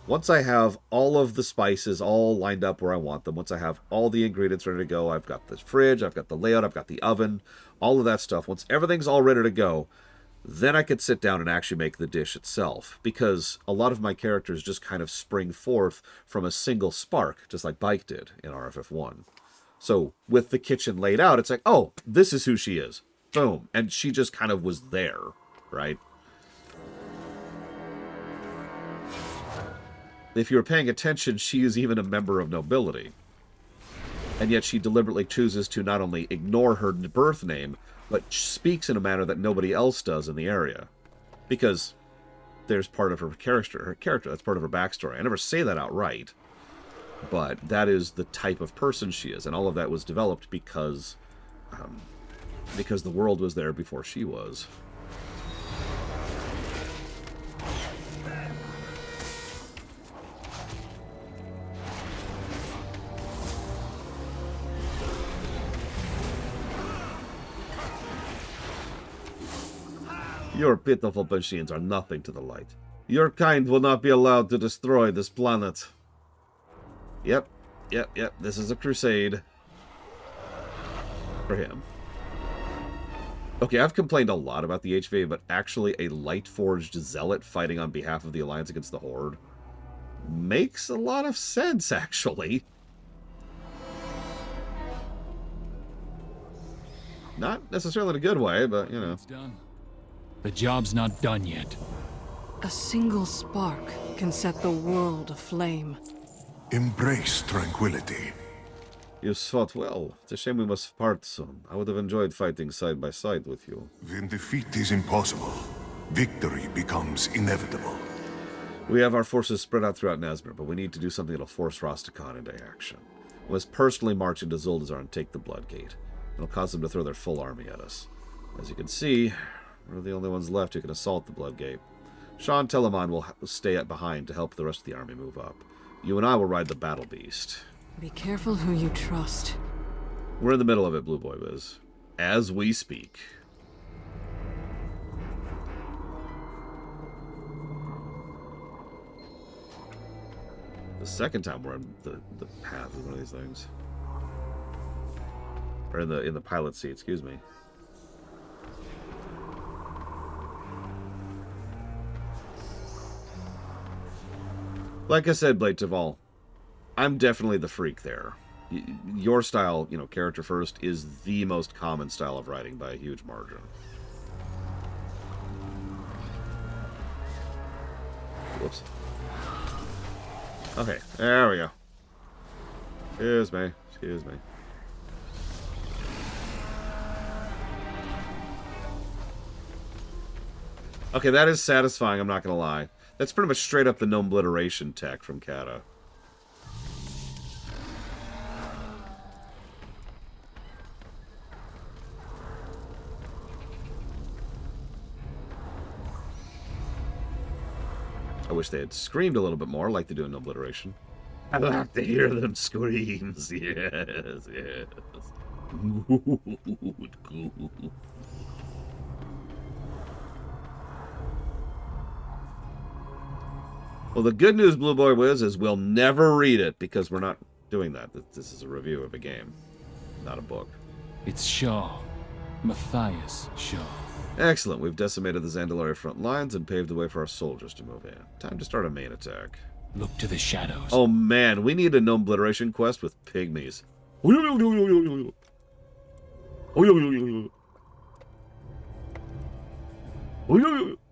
Once I have all of the spices all lined up where I want them, once I have all the ingredients ready to go, I've got the fridge, I've got the layout, I've got the oven, all of that stuff. Once everything's all ready to go, then I could sit down and actually make the dish itself, because a lot of my characters just kind of spring forth from a single spark, just like Bike did in RFF1. So with the kitchen laid out, it's like, oh, this is who she is. Boom. And she just kind of was there, right? If you were paying attention, she is even a member of nobility. And yet she deliberately chooses to not only ignore her birth name, but speaks in a manner that nobody else does in the area. Because there's part of her character, that's part of her backstory. I never say that outright, but that is the type of person she is, and all of that was developed because the world was there before she was. Your pitiful machines are nothing to the light. Your kind will not be allowed to destroy this planet. Yep. This is a crusade. For him. Okay, I've complained a lot about the HvA, but actually a light-forged zealot fighting on behalf of the Alliance against the Horde makes a lot of sense, actually. Not necessarily in a good way, but, you know. It's done. The job's not done yet. A single spark can set the world aflame. Embrace tranquility. You fought well. It's a shame we must part soon. I would have enjoyed fighting side by side with you. When defeat is impossible, victory becomes inevitable. We have our forces spread out throughout Nazmir, but we need to do something that'll force Rastakhan into action. We must personally march into Zuldazar and take the Bloodgate. It'll cause them to throw their full army at us. As you can see, we're the only ones left who can assault the Bloodgate. Sean Telemann will stay behind to help the rest of the army move up. You and I will ride the battle beast. Be careful who you trust. We're in the middle of it, Blue Boy Biz. As we speak. The second time we're in the path of one of these things. Or in the pilot seat, excuse me. Like I said, Blade Taval, I'm definitely the freak there. Your style, you know, character first, is the most common style of writing by a huge margin. Whoops. Okay, there we go. Excuse me. Okay, that is satisfying, I'm not gonna lie. That's pretty much straight up the no-obliteration tech from Kata. I wish they had screamed a little bit more like they do in no-obliteration. I like to hear them screams. Yes. Good. Well, the good news, Blue Boy Wiz, is we'll never read it because we're not doing that. This is a review of a game, not a book. It's Shaw. Matthias Shaw. Excellent. We've decimated the Zandalari front lines and paved the way for our soldiers to move in. Time to start a main attack. Look to the shadows. Oh man, we need a no-obliteration quest with pygmies.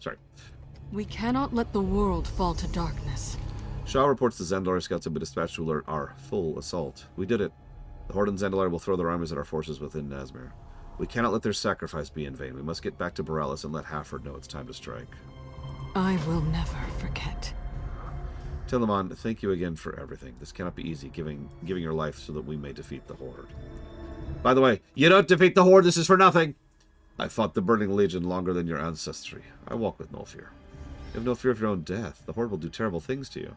Sorry. We cannot let the world fall to darkness. Shaw reports the Zandalari scouts have been dispatched to alert our full assault. We did it. The Horde and Zandalari will throw their armies at our forces within Nazmir. We cannot let their sacrifice be in vain. We must get back to Borealis and let Halford know it's time to strike. I will never forget. Telemon, thank you again for everything. This cannot be easy, giving your life so that we may defeat the Horde. By the way, you don't defeat the Horde, this is for nothing! I fought the Burning Legion longer than your ancestry. I walk with no fear. You have no fear of your own death. The Horde will do terrible things to you.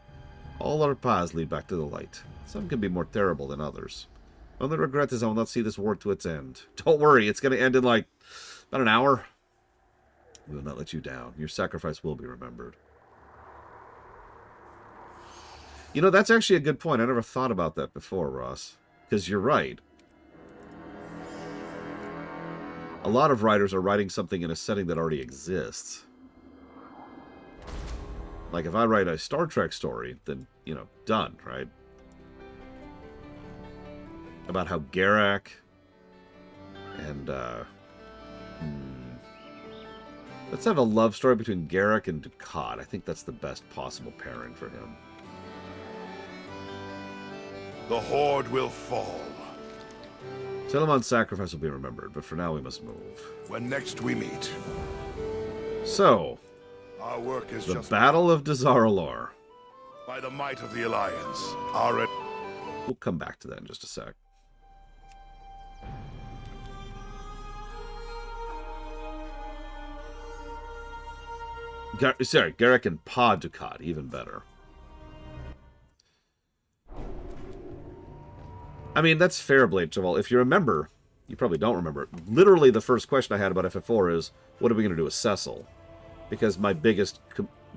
All our paths lead back to the light. Some can be more terrible than others. My only regret is I will not see this war to its end. Don't worry, it's going to end in, like, about an hour. We will not let you down. Your sacrifice will be remembered. You know, that's actually a good point. I never thought about that before, Ross. Because you're right. A lot of writers are writing something in a setting that already exists. Like, if I write a Star Trek story, then, you know, done, right? About how Garak and, let's have a love story between Garak and Dukat. I think that's the best possible pairing for him. the Horde will fall. Telamon's sacrifice will be remembered, but for now we must move. When next we meet. So, our work is the just Battle of Dazar'alor. by the might of the Alliance. We'll come back to that in just a sec. Garrick and Pod Ducat, even better. I mean, that's fair, Blade Chaval. If you remember, you probably don't remember, literally the first question I had about FF4 is, what are we going to do with Cecil? Because my biggest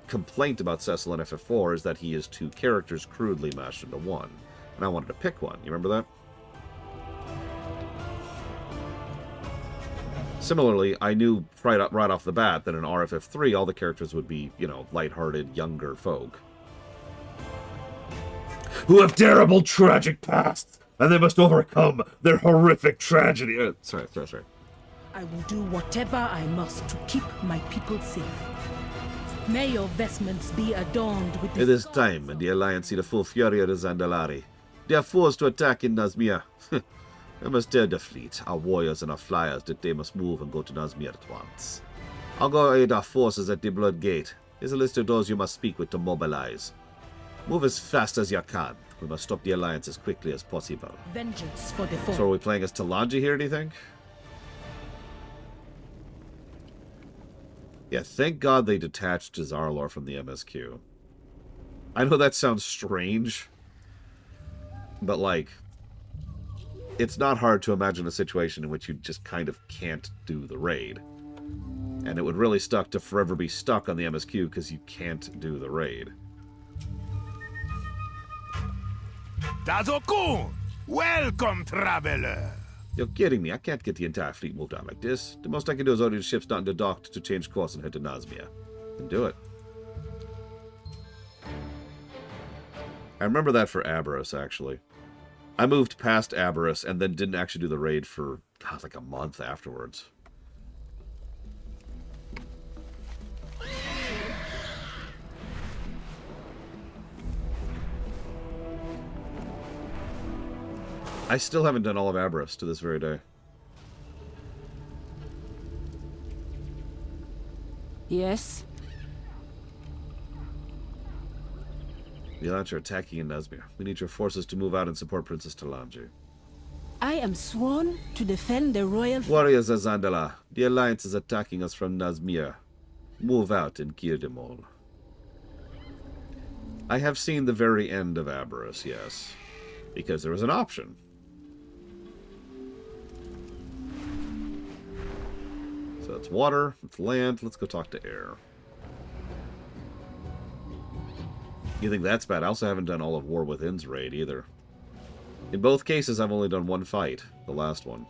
complaint about Cecil in FF4 is that he is two characters crudely mashed into one. And I wanted to pick one. You remember that? Similarly, I knew right off the bat that in RFF3 all the characters would be, you know, lighthearted, younger folk. Who have terrible, tragic pasts, and they must overcome their horrific tragedy. Sorry. I will do whatever I must to keep my people safe. May your vestments be adorned with It is time, and the Alliance see the full fury of the Zandalari. They are forced to attack in Nazmir. I must tell the fleet, our warriors and our flyers, that they must move and go to Nazmir at once. I'll go aid our forces at the Bloodgate. Here's a list of those you must speak with to mobilize. Move as fast as you can. We must stop the Alliance as quickly as possible. vengeance for the fall. So are we playing as Talanji here, do you think? Yeah, thank God they detached Dazaralor from the MSQ. I know that sounds strange, but, like, it's not hard to imagine a situation in which you just kind of can't do the raid. And it would really suck to forever be stuck on the MSQ because you can't do the raid. Dazokun! Welcome, traveler! You're kidding me. I can't get the entire fleet moved on like this. The most I can do is order the ships not into dock to change course and head to Nazmir. And do it. I remember that for Aberrus, actually. I moved past Aberrus and then didn't actually do the raid for, God, like a month afterwards. I still haven't done all of Aberrus to this very day. Yes? The Alliance are attacking in Nazmir. We need your forces to move out and support Princess Talanji. I am sworn to defend the royal... Warriors of Zandala, the Alliance is attacking us from Nazmir. Move out and kill them all. I have seen the very end of Aberrus, yes. Because there was an option. So it's water, it's land, let's go talk to air. You think that's bad? I also haven't done all of War Within's raid either. In both cases, I've only done one fight, the last one.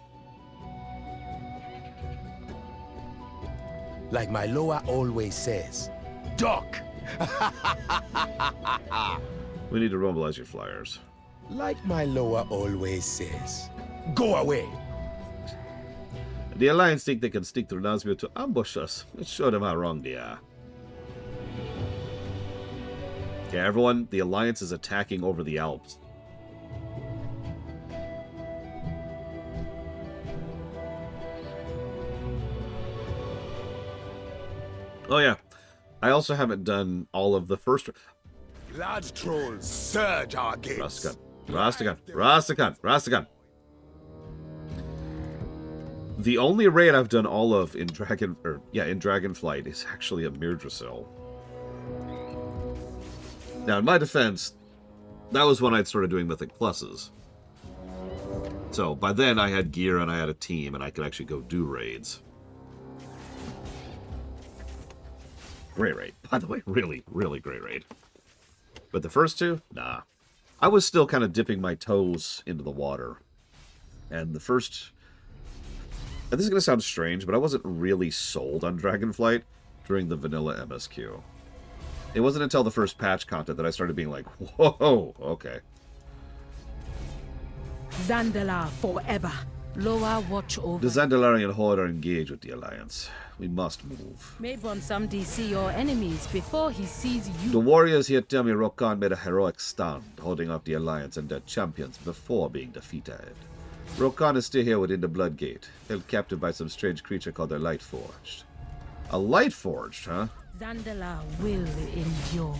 Like my Loa always says, Doc! We need to mobilize your flyers. Like my Loa always says, go away! The Alliance think they can sneak through Nazmir to ambush us. Let's show them how wrong they are. Okay, everyone, the Alliance is attacking over the Alps. Oh yeah, I also haven't done all of the first... Blood trolls surge our gates. Rastakhan. The only raid I've done all of in Dragonflight is actually a Mirdrasil. Now, in my defense, that was when I'd started doing Mythic Pluses. So, by then I had gear and I had a team and I could actually go do raids. Great raid. By the way, really, really great raid. But the first two? Nah. I was still kind of dipping my toes into the water. And the first... And this is going to sound strange, but I wasn't really sold on Dragonflight during the vanilla MSQ. It wasn't until the first patch content that I started being like, whoa, okay. Zandala forever. Loa watch over. The Zandalarian Horde are engaged with the Alliance. We must move. Maybe some DC your enemies before he sees you. The warriors here tell me Rokan made a heroic stand, holding off the Alliance and their champions before being defeated. Rokan is still here within the Bloodgate, held captive by some strange creature called the Lightforged. A Lightforged, huh? Zandala will endure.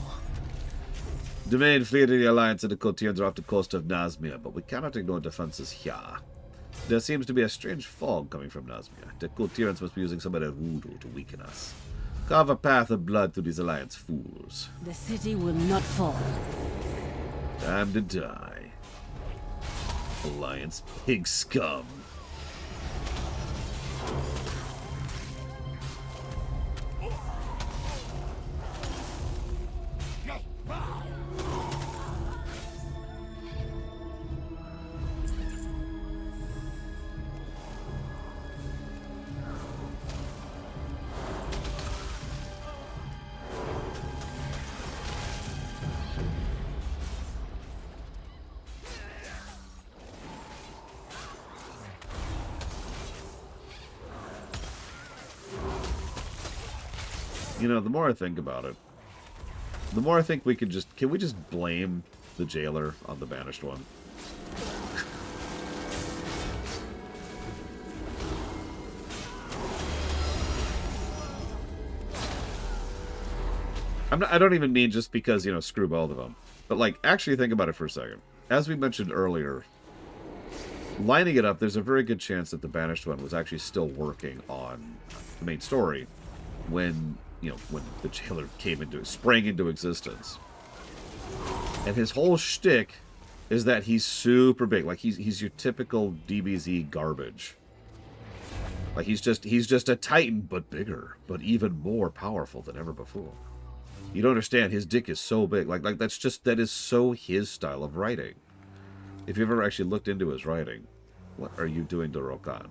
The main fleet of the Alliance and the Cotians are off the coast of Nazmir, but we cannot ignore defenses here. There seems to be a strange fog coming from Nazmir. The Cotians must be using some of their voodoo to weaken us. Carve a path of blood through these Alliance fools. The city will not fall. Time to die. Alliance pig scum. You know, the more I think about it, the more I think we can we just blame the jailer on the banished one? I don't even mean just because, you know, screw both of them. But, like, actually think about it for a second. As we mentioned earlier, lining it up, there's a very good chance that the banished one was actually still working on the main story when, you know, when the jailer sprang into existence. And his whole shtick is that he's super big. Like, he's your typical DBZ garbage. Like, he's just a titan, but bigger, but even more powerful than ever before. You don't understand, his dick is so big. Like that is so his style of writing. If you've ever actually looked into his writing, what are you doing to Rokan?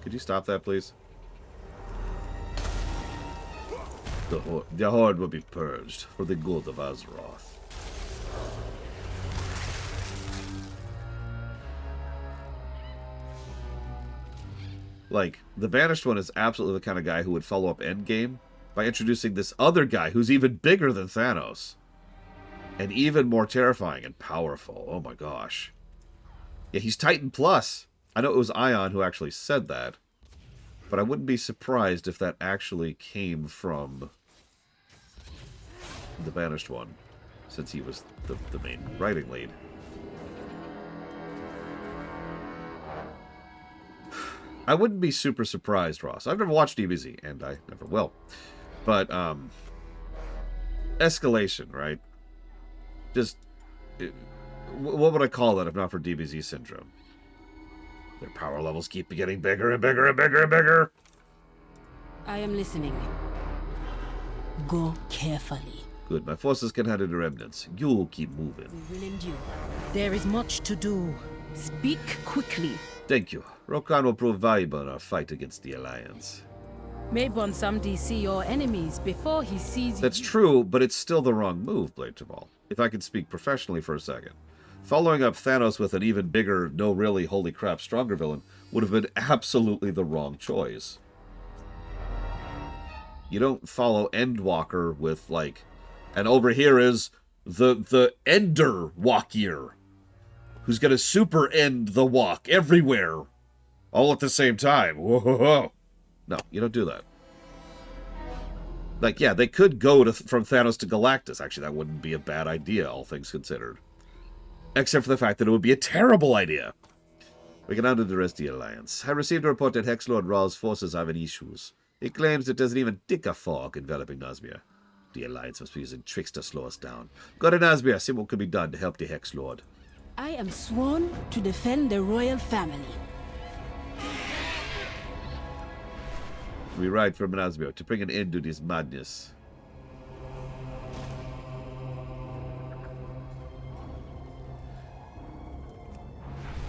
Could you stop that, please? The Horde will be purged for the good of Azeroth. Like, the Banished one is absolutely the kind of guy who would follow up Endgame by introducing this other guy who's even bigger than Thanos. And even more terrifying and powerful. Oh my gosh. Yeah, he's Titan Plus. I know it was Ion who actually said that. But I wouldn't be surprised if that actually came from the Banished one, since he was the main writing lead. I wouldn't be super surprised, Ross. I've never watched DBZ, and I never will. But, escalation, right? Just, what would I call that if not for DBZ syndrome? Their power levels keep getting bigger and bigger and bigger and bigger. I am listening. Go carefully. Good, my forces can handle the remnants. You'll keep moving. We will endure. There is much to do. Speak quickly. Thank you. Rokan will prove valuable in our fight against the Alliance. Maybe some DC your enemies before he sees you. That's true, but it's still the wrong move, Blade Jamal. If I could speak professionally for a second. Following up Thanos with an even bigger, no really, holy crap, stronger villain would have been absolutely the wrong choice. You don't follow Endwalker with, like, and over here is the Ender Walkier, who's gonna super end the walk everywhere, all at the same time. Whoa. No, you don't do that. Like, yeah, they could go from Thanos to Galactus. Actually, that wouldn't be a bad idea, all things considered. Except for the fact that it would be a terrible idea. We can undo the rest of the Alliance. I received a report that Hexlord Ra's forces are having issues. He claims it doesn't even thick a fog enveloping Nazmir. The Alliance must be using tricks to slow us down. Go to Nazmir, see what can be done to help the Hexlord. I am sworn to defend the royal family. We ride from Nazmir to bring an end to this madness.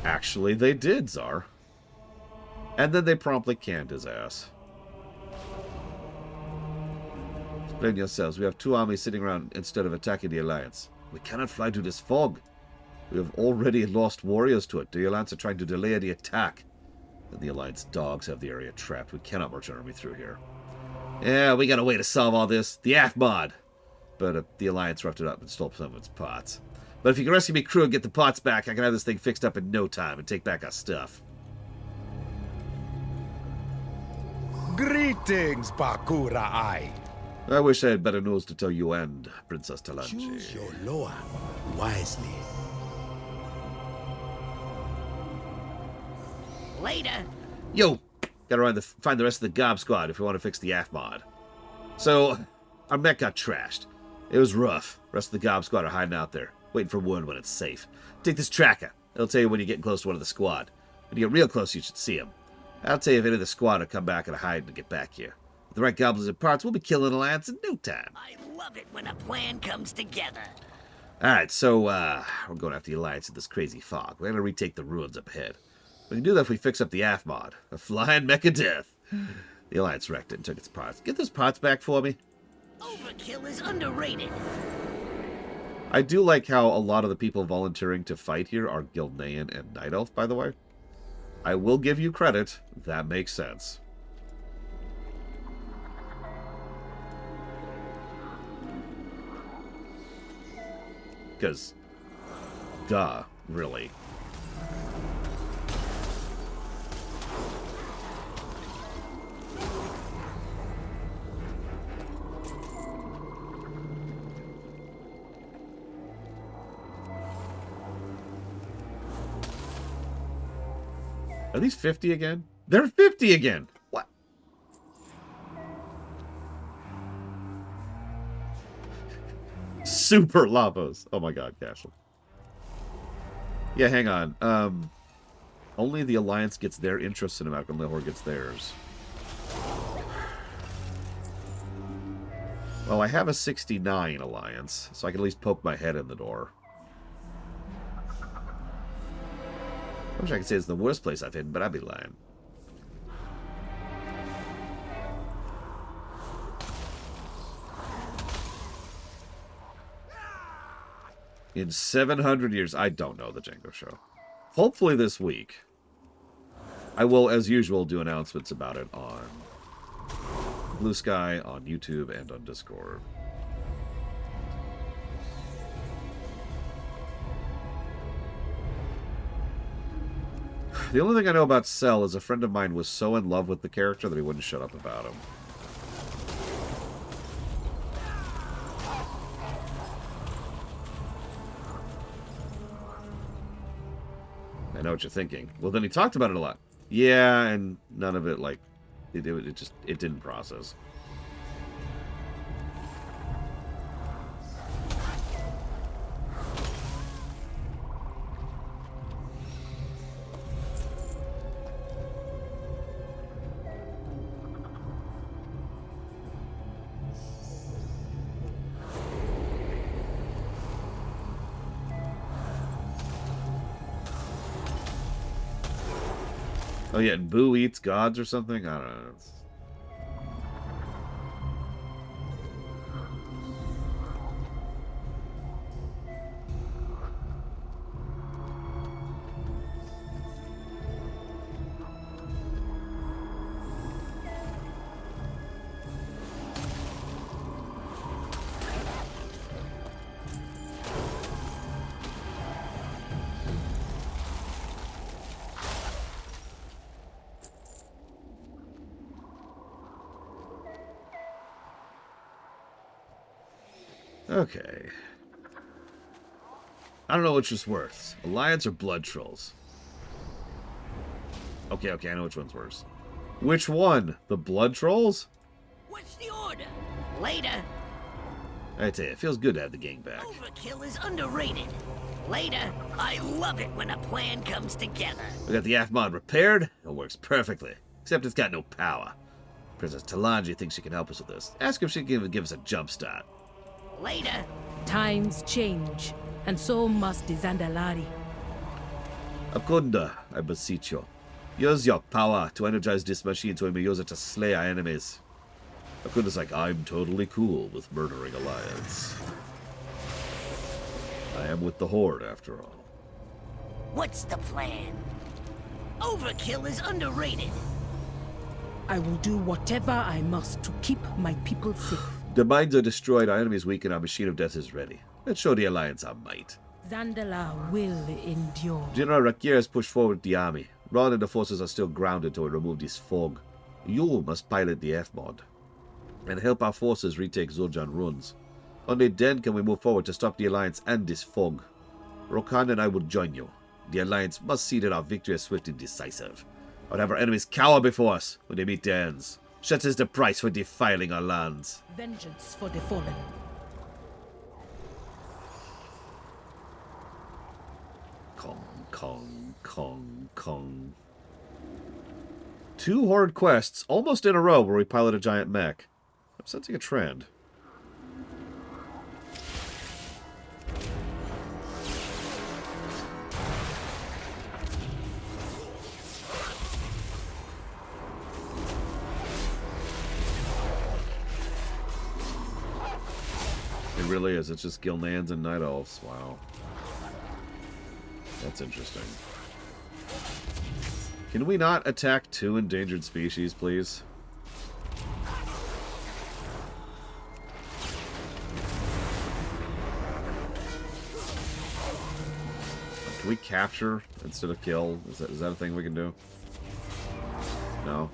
Actually, they did, Tsar. And then they promptly canned his ass. Explain yourselves. We have two armies sitting around instead of attacking the Alliance. We cannot fly through this fog. We have already lost warriors to it. The Alliance are trying to delay the attack. And the Alliance dogs have the area trapped. We cannot march an army through here. Yeah, we got a way to solve all this. The HvA. But the Alliance roughed it up and stole some of its pots. But if you can rescue me crew and get the pots back, I can have this thing fixed up in no time and take back our stuff. Greetings, Bakura Ai. I wish I had better news to tell you and Princess Talanji. Choose your Loa wisely. Later. Yo, gotta find the rest of the Gob Squad if we want to fix the HvA. So, our mech got trashed. It was rough. The rest of the Gob Squad are hiding out there, waiting for word when it's safe. Take this tracker. It'll tell you when you're getting close to one of the squad. When you get real close, you should see them. I'll tell you if any of the squad will come back and hide and get back here. With the right goblins and parts, we'll be killing Alliance in no time. I love it when a plan comes together. Alright, so, we're going after the Alliance in this crazy fog. We're gonna retake the ruins up ahead. We can do that if we fix up the HvA. A flying mech of death. The Alliance wrecked it and took its parts. Get those parts back for me. Overkill is underrated. I do like how a lot of the people volunteering to fight here are Gilnean and Night Elf, by the way. I will give you credit. That makes sense. Because, duh, really. Are these 50 again? They're 50 again! What? Super lavas. Oh my god, Castle. Yeah, hang on. Only the Alliance gets their interest cinematic and Lehor gets theirs. Well, I have a 69 Alliance, so I can at least poke my head in the door. I wish I could say it's the worst place I've hidden, but I'd be lying. In 700 years, I don't know the Django show. Hopefully this week. I will, as usual, do announcements about it on Blue Sky, on YouTube, and on Discord. The only thing I know about Cell is a friend of mine was so in love with the character that he wouldn't shut up about him. I know what you're thinking. Well, then he talked about it a lot. Yeah, and none of it, like, it didn't process. Oh yeah, and Boo eats gods or something? I don't know. Okay. I don't know which is worse. Alliance or Blood Trolls? Okay, I know which one's worse. Which one? The Blood Trolls? What's the order? Later. I tell you, it feels good to have the gang back. Overkill is underrated. Later. I love it when a plan comes together. We got the HvA repaired. It works perfectly. Except it's got no power. Princess Talanji thinks she can help us with this. Ask if she can give us a jump start. Later. Times change, and so must the Zandalari. Akunda, I beseech you. Use your power to energize this machine so we may use it to slay our enemies. Akunda's like, I'm totally cool with murdering Alliance. I am with the Horde, after all. What's the plan? Overkill is underrated. I will do whatever I must to keep my people safe. The mines are destroyed, our enemies weakened, our machine of death is ready. Let's show the Alliance our might. Zandalar will endure. General Rexxar has pushed forward the army. Rod and the forces are still grounded till we remove this fog. You must pilot the HvA and help our forces retake Zul'Jan ruins. Only then can we move forward to stop the Alliance and this fog. Rokan and I will join you. The Alliance must see that our victory is swift and decisive. Or have our enemies cower before us when they meet their ends. Such is the price for defiling our lands. Vengeance for the fallen. Kong. 2 horde quests, almost in a row, where we pilot a giant mech. I'm sensing a trend. It really is. It's just Gilnans and Night Elves. Wow. That's interesting. Can we not attack 2 endangered species, please? Can we capture instead of kill? Is that a thing we can do? No.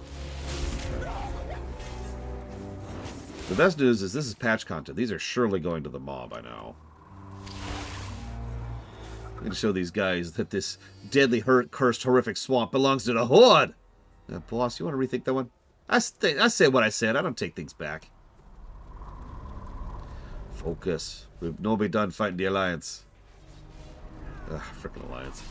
The best news is this is patch content. These are surely going to the maw by now. I'm going to show these guys that this deadly, cursed, horrific swamp belongs to the Horde. Boss, you want to rethink that one? I said what I said. I don't take things back. Focus. We've nobody done fighting the Alliance. Ugh, frickin' Alliance.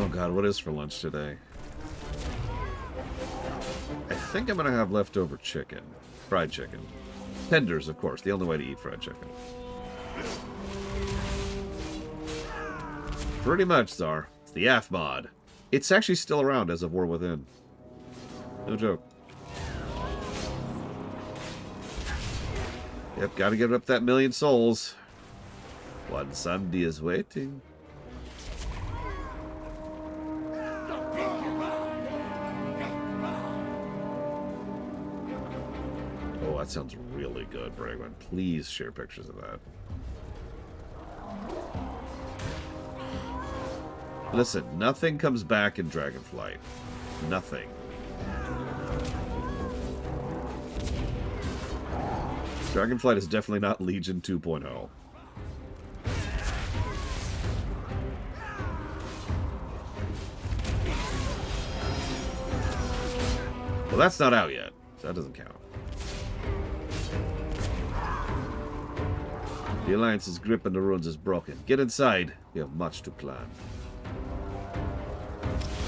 Oh god, what is for lunch today? I think I'm gonna have leftover chicken. Fried chicken. Tenders, of course. The only way to eat fried chicken. Pretty much, Czar. It's the HvA. It's actually still around as of War Within. No joke. Yep, gotta get up that 1,000,000 souls. One Sunday is waiting. Oh, that sounds really good, Bregman. Please share pictures of that. Listen, nothing comes back in Dragonflight. Nothing. Dragonflight is definitely not Legion 2.0. Well, that's not out yet, so that doesn't count. The Alliance's grip on the ruins is broken. Get inside. We have much to plan.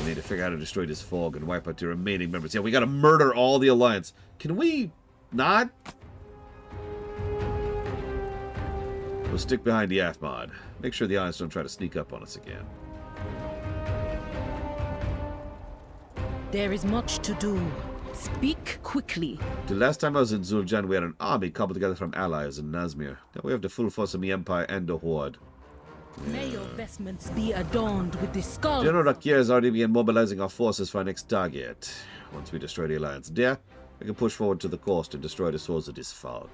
We need to figure out how to destroy this fog and wipe out the remaining members. Yeah, we gotta murder all the Alliance. Can we not? We'll stick behind the HvA. Make sure the Alliance don't try to sneak up on us again. There is much to do. Speak quickly. The last time I was in Zul'Jan, we had an army cobbled together from allies in Nazmir. Now we have the full force of the Empire and the Horde. May your vestments be adorned with the skull. General Rexxar has already begun mobilizing our forces for our next target. Once we destroy the Alliance there, we can push forward to the coast and destroy the source of this fog.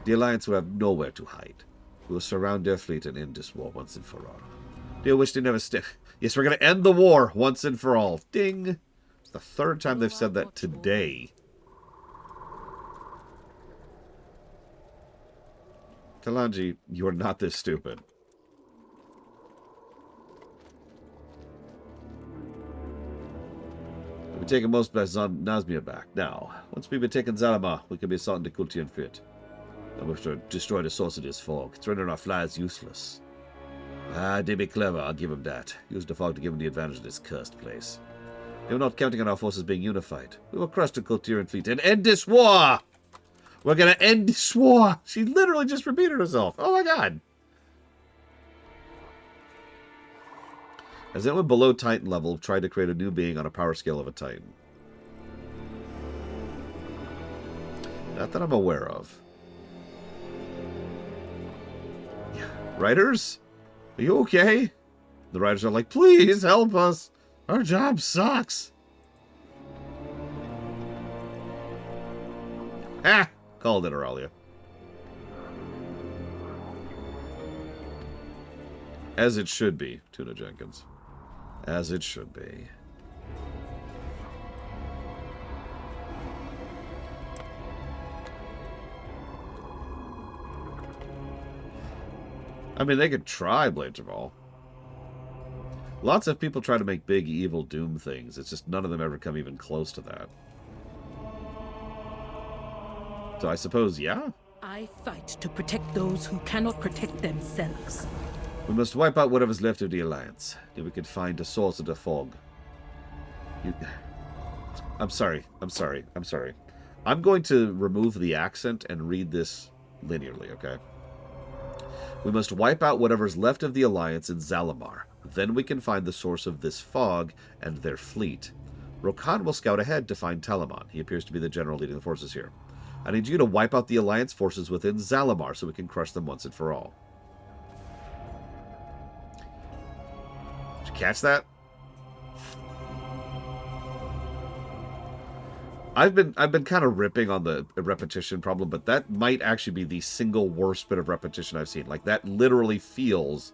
The Alliance will have nowhere to hide. We will surround their fleet and end this war once and for all. They wish they never stay. Yes, we're going to end the war once and for all. Ding! It's the 3rd time they've said that today. Talanji, you are not this stupid. We've taken most of Nazmir back. Now, once we've been taken Zalamar, we can be assaulting the Kultian Fit. And we have to destroy the source of this fog. It's rendering our flies useless. Ah, they be clever, I'll give them that. Use the fog to give them the advantage of this cursed place. They were not counting on our forces being unified. We will crush the Kultiran fleet and end this war! We're gonna end this war! She literally just repeated herself. Oh my god! Has anyone below Titan level tried to create a new being on a power scale of a Titan? Not that I'm aware of. Yeah. Writers? Are you okay? The writers are like, please help us. Our job sucks. Ah! Called it, Aurelia. As it should be, Tuna Jenkins. As it should be. I mean, they could try Blades of All. Lots of people try to make big, evil Doom things. It's just none of them ever come even close to that. So I suppose, yeah? I fight to protect those who cannot protect themselves. We must wipe out whatever's left of the Alliance. If we can find a source of the fog. I'm sorry. I'm going to remove the accent and read this linearly, okay? We must wipe out whatever's left of the Alliance in Zalamar. Then we can find the source of this fog and their fleet. Rokan will scout ahead to find Telamon. He appears to be the general leading the forces here. I need you to wipe out the Alliance forces within Zalamar so we can crush them once and for all. Did you catch that? I've been kind of ripping on the repetition problem, but that might actually be the single worst bit of repetition I've seen. Like, that literally feels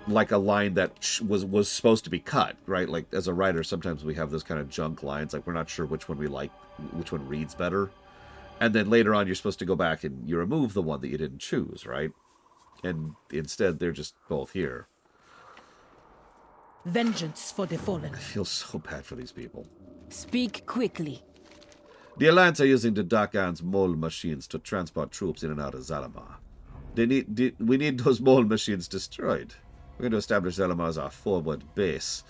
like a line that was supposed to be cut, right? Like, as a writer, sometimes we have those kind of junk lines, like we're not sure which one we like, which one reads better. And then later on, you're supposed to go back and you remove the one that you didn't choose, right? And instead, they're just both here. Vengeance for the fallen. I feel so bad for these people. Speak quickly. The Alliance are using the Dakan's mole machines to transport troops in and out of Zalamar. We need those mole machines destroyed. We're going to establish Zalamar as our forward base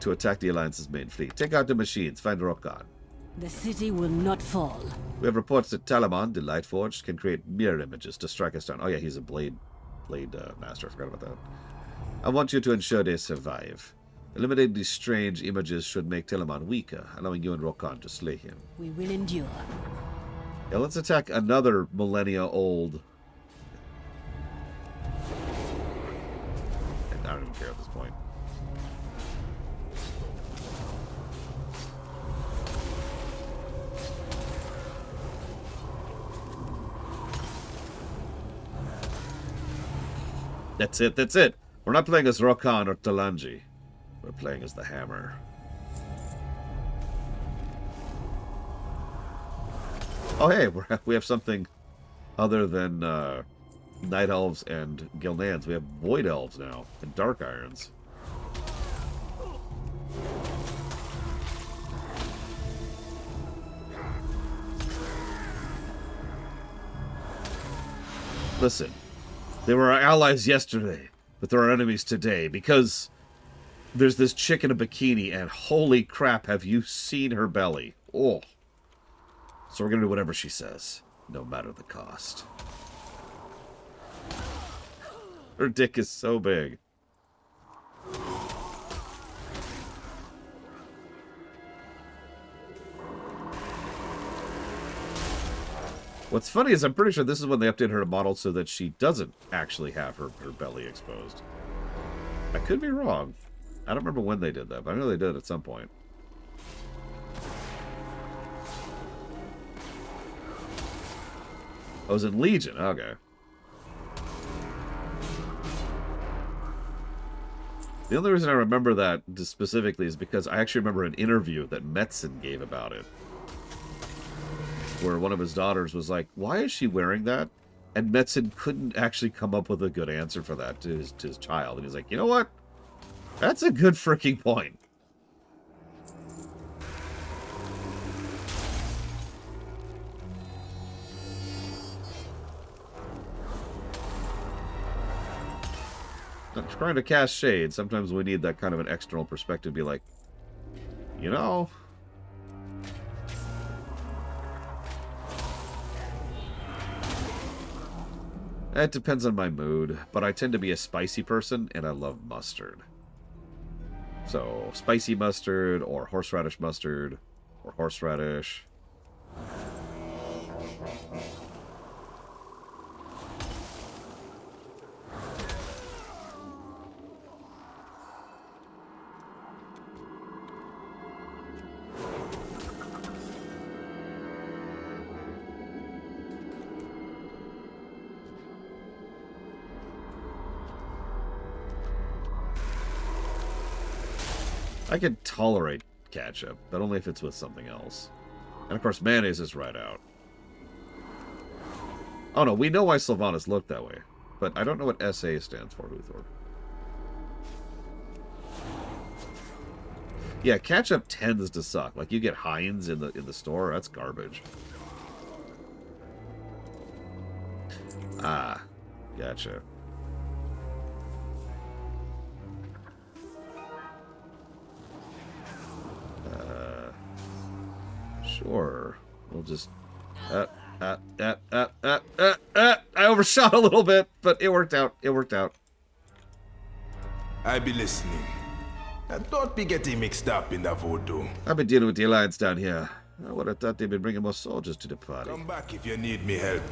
to attack the Alliance's main fleet. Take out the machines. Find Rokan. The city will not fall. We have reports that Telamon, the Lightforged, can create mirror images to strike us down. Oh yeah, he's a blade master. I forgot about that. I want you to ensure they survive. Eliminating these strange images should make Telamon weaker, allowing you and Rokan to slay him. We will endure. Yeah, let's attack another millennia-old... I don't even care at this point. That's it. We're not playing as Rokan or Talanji. We're playing as the Hammer. Oh, hey, we have something other than Night Elves and Gilneans. We have Void Elves now, and Dark Irons. Listen, they were our allies yesterday, but they're our enemies today, because there's this chick in a bikini, and holy crap, have you seen her belly? Oh. So we're going to do whatever she says, no matter the cost. Her dick is so big. What's funny is I'm pretty sure this is when they updated her model so that she doesn't actually have her belly exposed. I could be wrong. I don't remember when they did that, but I know they did at some point. I was in Legion. Okay. The only reason I remember that specifically is because I actually remember an interview that Metzen gave about it, where one of his daughters was like, why is she wearing that? And Metzen couldn't actually come up with a good answer for that to his child. And he's like, you know what? That's a good freaking point. I'm trying to cast shade. Sometimes we need that kind of an external perspective to be like, you know... It depends on my mood, but I tend to be a spicy person, and I love mustard. So, spicy mustard, or horseradish mustard, or horseradish. I can tolerate ketchup, but only if it's with something else. And of course, mayonnaise is right out. Oh no, we know why Sylvanas looked that way, but I don't know what SA stands for, Uthor. Yeah, ketchup tends to suck. Like, you get Heinz in the store, that's garbage. Ah, gotcha. Sure. We'll just... I overshot a little bit, but it worked out. It worked out. I be listening. And don't be getting mixed up in the voodoo. I've been dealing with the Alliance down here. I would have thought they'd been bringing more soldiers to the party. Come back if you need me help.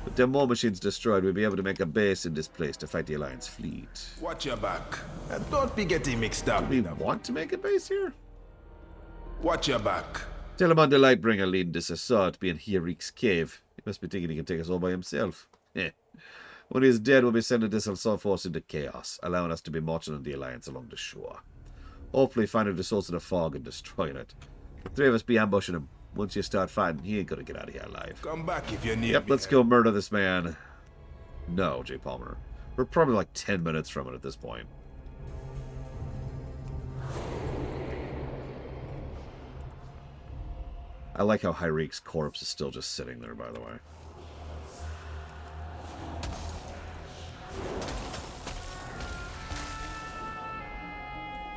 With the war machines destroyed, we'll be able to make a base in this place to fight the Alliance fleet. Watch your back. And don't be getting mixed up. Do we want to make a base here? Watch your back. Telemon the Lightbringer leading this assault be in Hierik's cave. He must be thinking he can take us all by himself. When he's dead, we'll be sending this assault force into chaos, allowing us to be marching on the Alliance along the shore. Hopefully finding the source of the fog and destroying it. The three of us be ambushing him. Once you start fighting, he ain't gonna get out of here alive. Come back if you need Yep, me. let's go murder this man. No, J. Palmer. We're probably like 10 minutes from it at this point. I like how Hyrik's corpse is still just sitting there, by the way.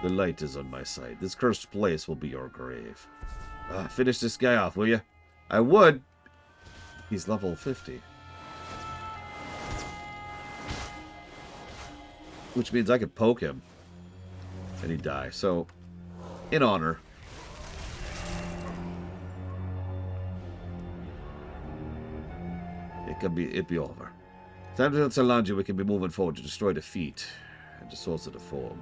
The light is on my side. This cursed place will be your grave. Finish this guy off, will you? I would. He's level 50. Which means I could poke him. And he'd die. So, in honor... It'd be over. Time to tell Salanji we can be moving forward to destroy the feet and the source of the fog.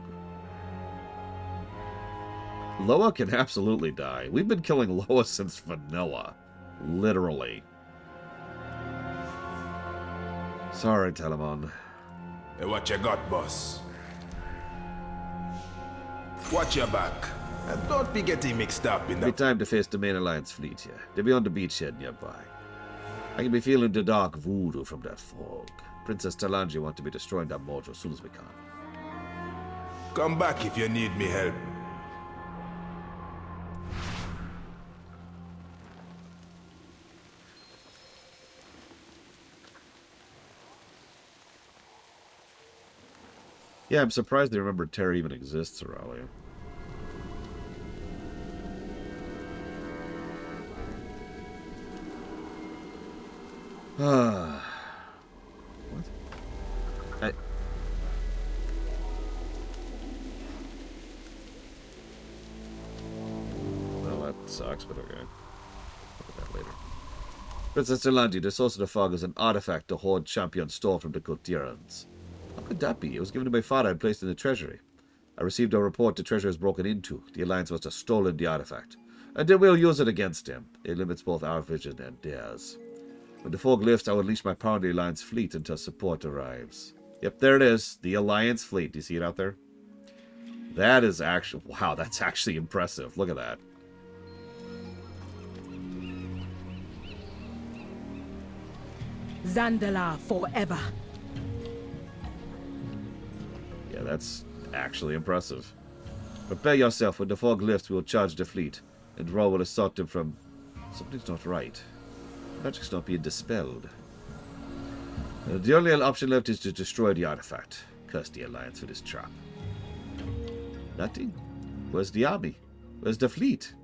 Loa can absolutely die. We've been killing Loa since vanilla. Literally. Sorry, Telemon. Hey, what you got, boss? Watch your back. And don't be getting mixed up in the... It'll be time to face the main Alliance fleet here. They'll be on the beachhead nearby. I can be feeling the dark voodoo from that fog. Princess Talanji wants to be destroying that mojo as soon as we can. Come back if you need me help. Yeah, I'm surprised they remembered Terra even exists, Aurelia. What? Well, that sucks, but okay. Look at that later. Princess Talanji, the source of the fog is an artifact the Horde champion stole from the Kultirans. How could that be? It was given to my father and placed in the treasury. I received a report the treasure is broken into. The Alliance must have stolen the artifact. And then we'll use it against him. It limits both our vision and theirs. When the fog lifts, I will unleash my power on the Alliance fleet until support arrives. Yep, there it is. The Alliance fleet. Do you see it out there? That is actually... Wow, that's actually impressive. Look at that. Zandalar forever. Yeah, that's actually impressive. Prepare yourself. When the fog lifts, we will charge the fleet. And Ra will assault them from... Something's not right. Magic's not being dispelled. The only option left is to destroy the artifact. Curse the Alliance for this trap. Nothing? Where's the army? Where's the fleet?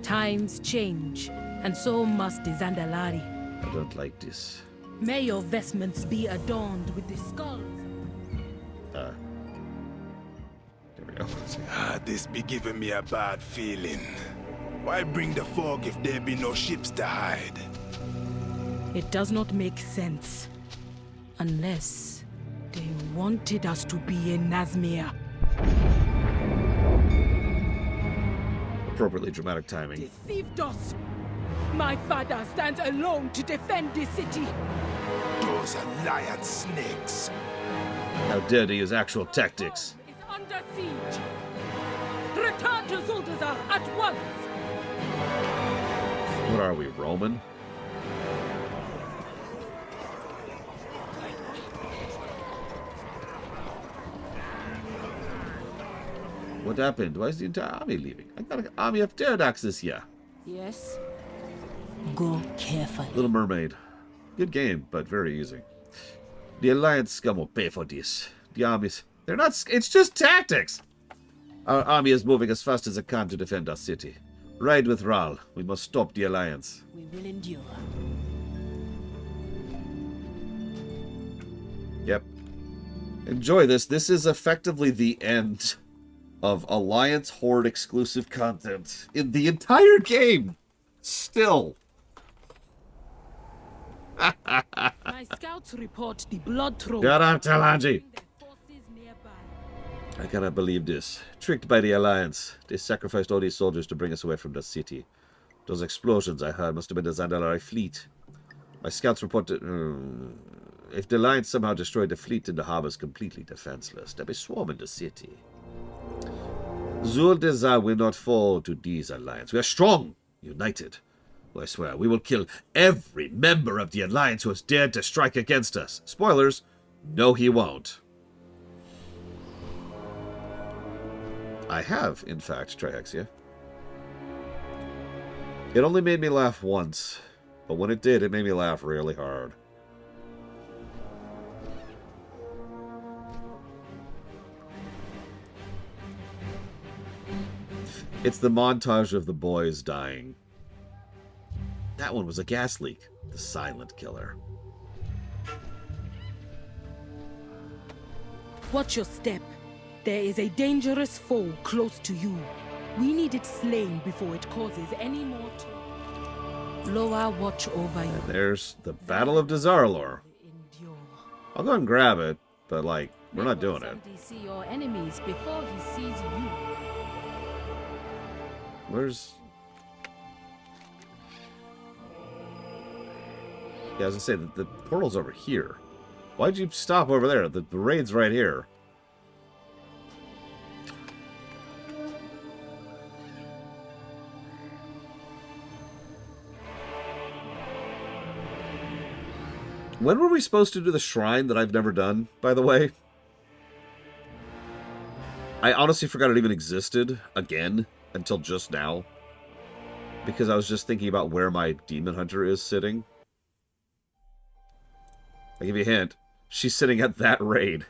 Times change, and so must the Zandalari. I don't like this. May your vestments be adorned with the skulls. There we go. This be giving me a bad feeling. Why bring the fog if there be no ships to hide? It does not make sense. Unless they wanted us to be in Nazmir. Appropriately dramatic timing. Deceived us! My father stands alone to defend this city! Those alliance snakes! How dare they use actual tactics? Is under siege! Return to Zuldazar at once! What are we, Roman? What happened? Why is the entire army leaving? I got an army of pterodaxes here. Yes. Go carefully. Little Mermaid. Good game, but very easy. The Alliance scum will pay for this. The armies... They're not... It's just tactics! Our army is moving as fast as it can to defend our city. Ride with Ral. We must stop the Alliance. We will endure. Yep. Enjoy this. This is effectively the end of Alliance Horde exclusive content in the entire game. Still. My scouts report the blood throne. Get up, Talanji! I cannot believe this. Tricked by the Alliance. They sacrificed all these soldiers to bring us away from the city. Those explosions I heard must have been the Zandalari fleet. My scouts reported... if the Alliance somehow destroyed the fleet, then the harbor is completely defenseless. They'll be swarming the city. Zuldazar will not fall to these Alliance. We are strong, united. I swear, we will kill every member of the Alliance who has dared to strike against us. Spoilers, no he won't. I have, in fact, Trihexia. It only made me laugh once, but when it did, it made me laugh really hard. It's the montage of the boys dying. That one was a gas leak. The silent killer. Watch your step. There is a dangerous foe close to you. We need it slain before it causes any more trouble. Loa, watch over you. And there's the Battle of Dazar'alor. I'll go and grab it, but like, we're not doing it. See your enemies before he sees you. Where's... Yeah, I was gonna say, the portal's over here. Why'd you stop over there? The raid's right here. When were we supposed to do the shrine that I've never done, by the way? I honestly forgot it even existed, again, until just now. Because I was just thinking about where my demon hunter is sitting. I'll give you a hint. She's sitting at that raid.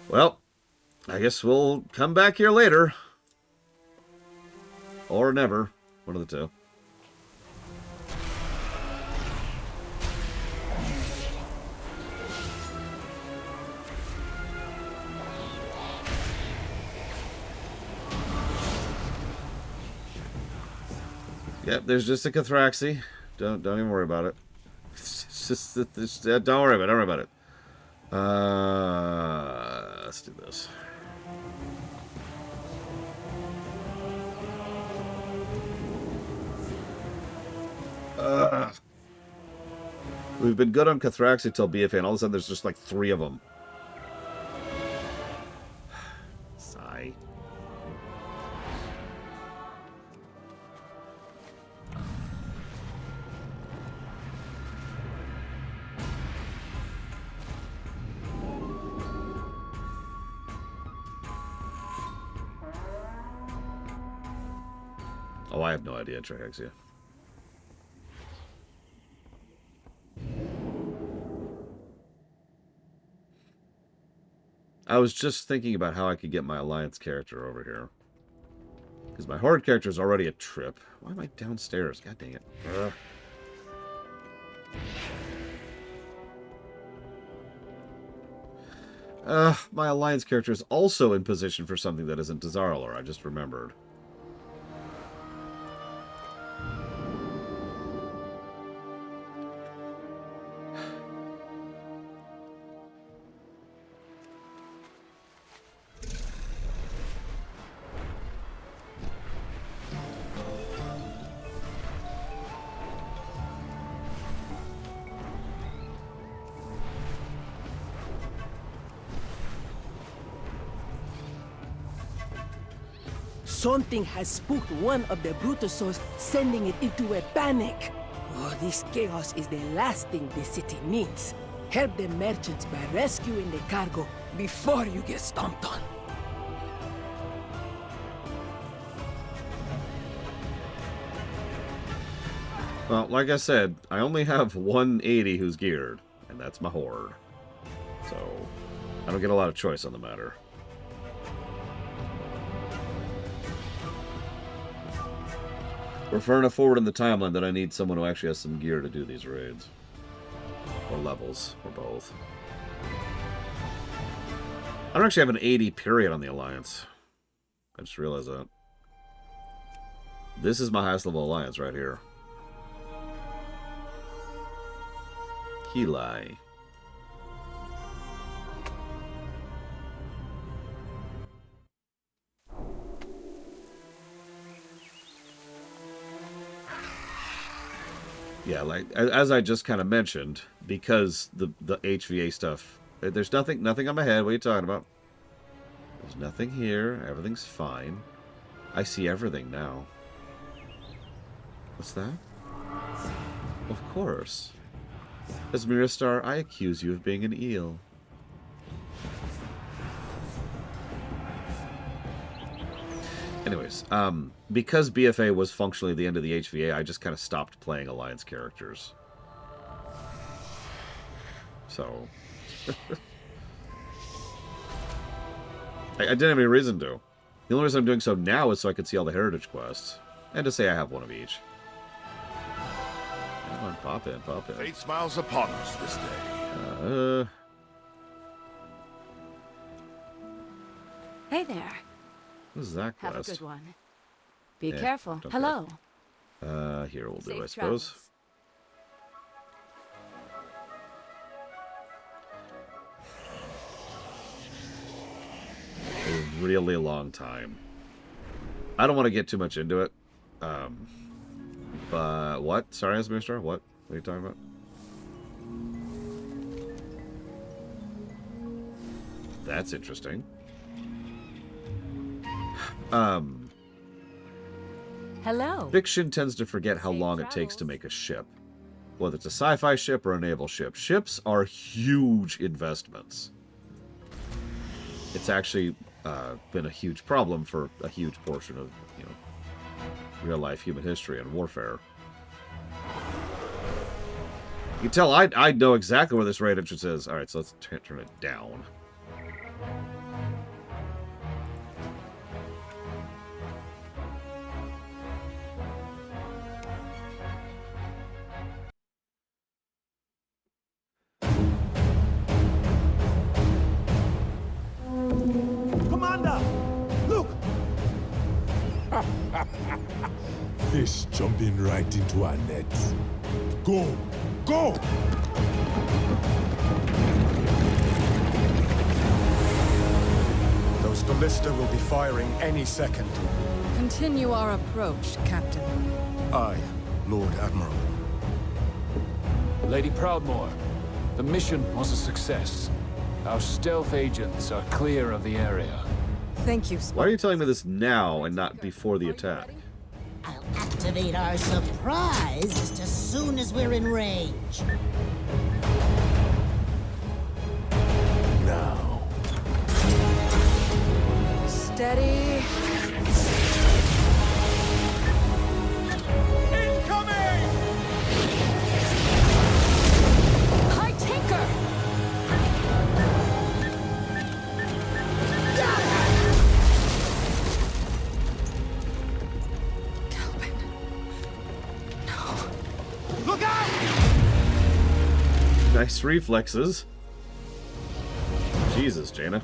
Well, I guess we'll come back here later. Or never. One of the two. Yep, there's just a Cathraxi. Don't even worry about it. It's just don't worry about it. Don't worry about it. Let's do this. We've been good on Cathraxi till BFA, and all of a sudden there's just like 3 of them. Sigh. Oh, I have no idea, Trihexia. I was just thinking about how I could get my Alliance character over here. Because my Horde character is already a trip. Why am I downstairs? God dang it. My Alliance character is also in position for something that isn't Dazaralor. I just remembered. Something has spooked one of the Brutusos, sending it into a panic. Oh, this chaos is the last thing the city needs. Help the merchants by rescuing the cargo before you get stomped on. Well, like I said, I only have 180 who's geared, and that's my Horde. So, I don't get a lot of choice on the matter. We're far enough forward in the timeline that I need someone who actually has some gear to do these raids. Or levels, or both. I don't actually have an 80 period on the Alliance. I just realized that. This is my highest level Alliance right here. Kili. Yeah, like as I just kind of mentioned, because the HvA stuff, there's nothing on my head. What are you talking about? There's nothing here. Everything's fine. I see everything now. What's that? Of course. As Miristar, I accuse you of being an eel. Anyways, because BFA was functionally the end of the HvA, I just kind of stopped playing Alliance characters. So... I didn't have any reason to. The only reason I'm doing so now is so I could see all the heritage quests. And to say I have one of each. Come on, pop in, pop in. Fate smiles upon us this day. Hey there. What is that quest? Have a good one. Be Eh, careful. don't Hello. Here we'll do, Safe I suppose. travels. A really long time. I don't want to get too much into it. But what? Sorry, Asmirstar? What are you talking about? That's interesting. Hello. Fiction tends to forget how long it takes to make a ship. Whether it's a sci-fi ship or a naval ship. Ships are huge investments. It's actually been a huge problem for a huge portion of, you know, real-life human history and warfare. You can tell I know exactly where this raid entrance is. Alright, so let's turn it down. Commander! Look! Fish jumping right into our nets. Go! Go! Those ballista will be firing any second. Continue our approach, Captain. Aye, Lord Admiral. Lady Proudmoore, the mission was a success. Our stealth agents are clear of the area. Thank you, Why are you telling me this now and not before the attack? I'll activate our surprise just as soon as we're in range. Now. Steady. Incoming! High Tinker! Nice reflexes. Jesus, Jaina.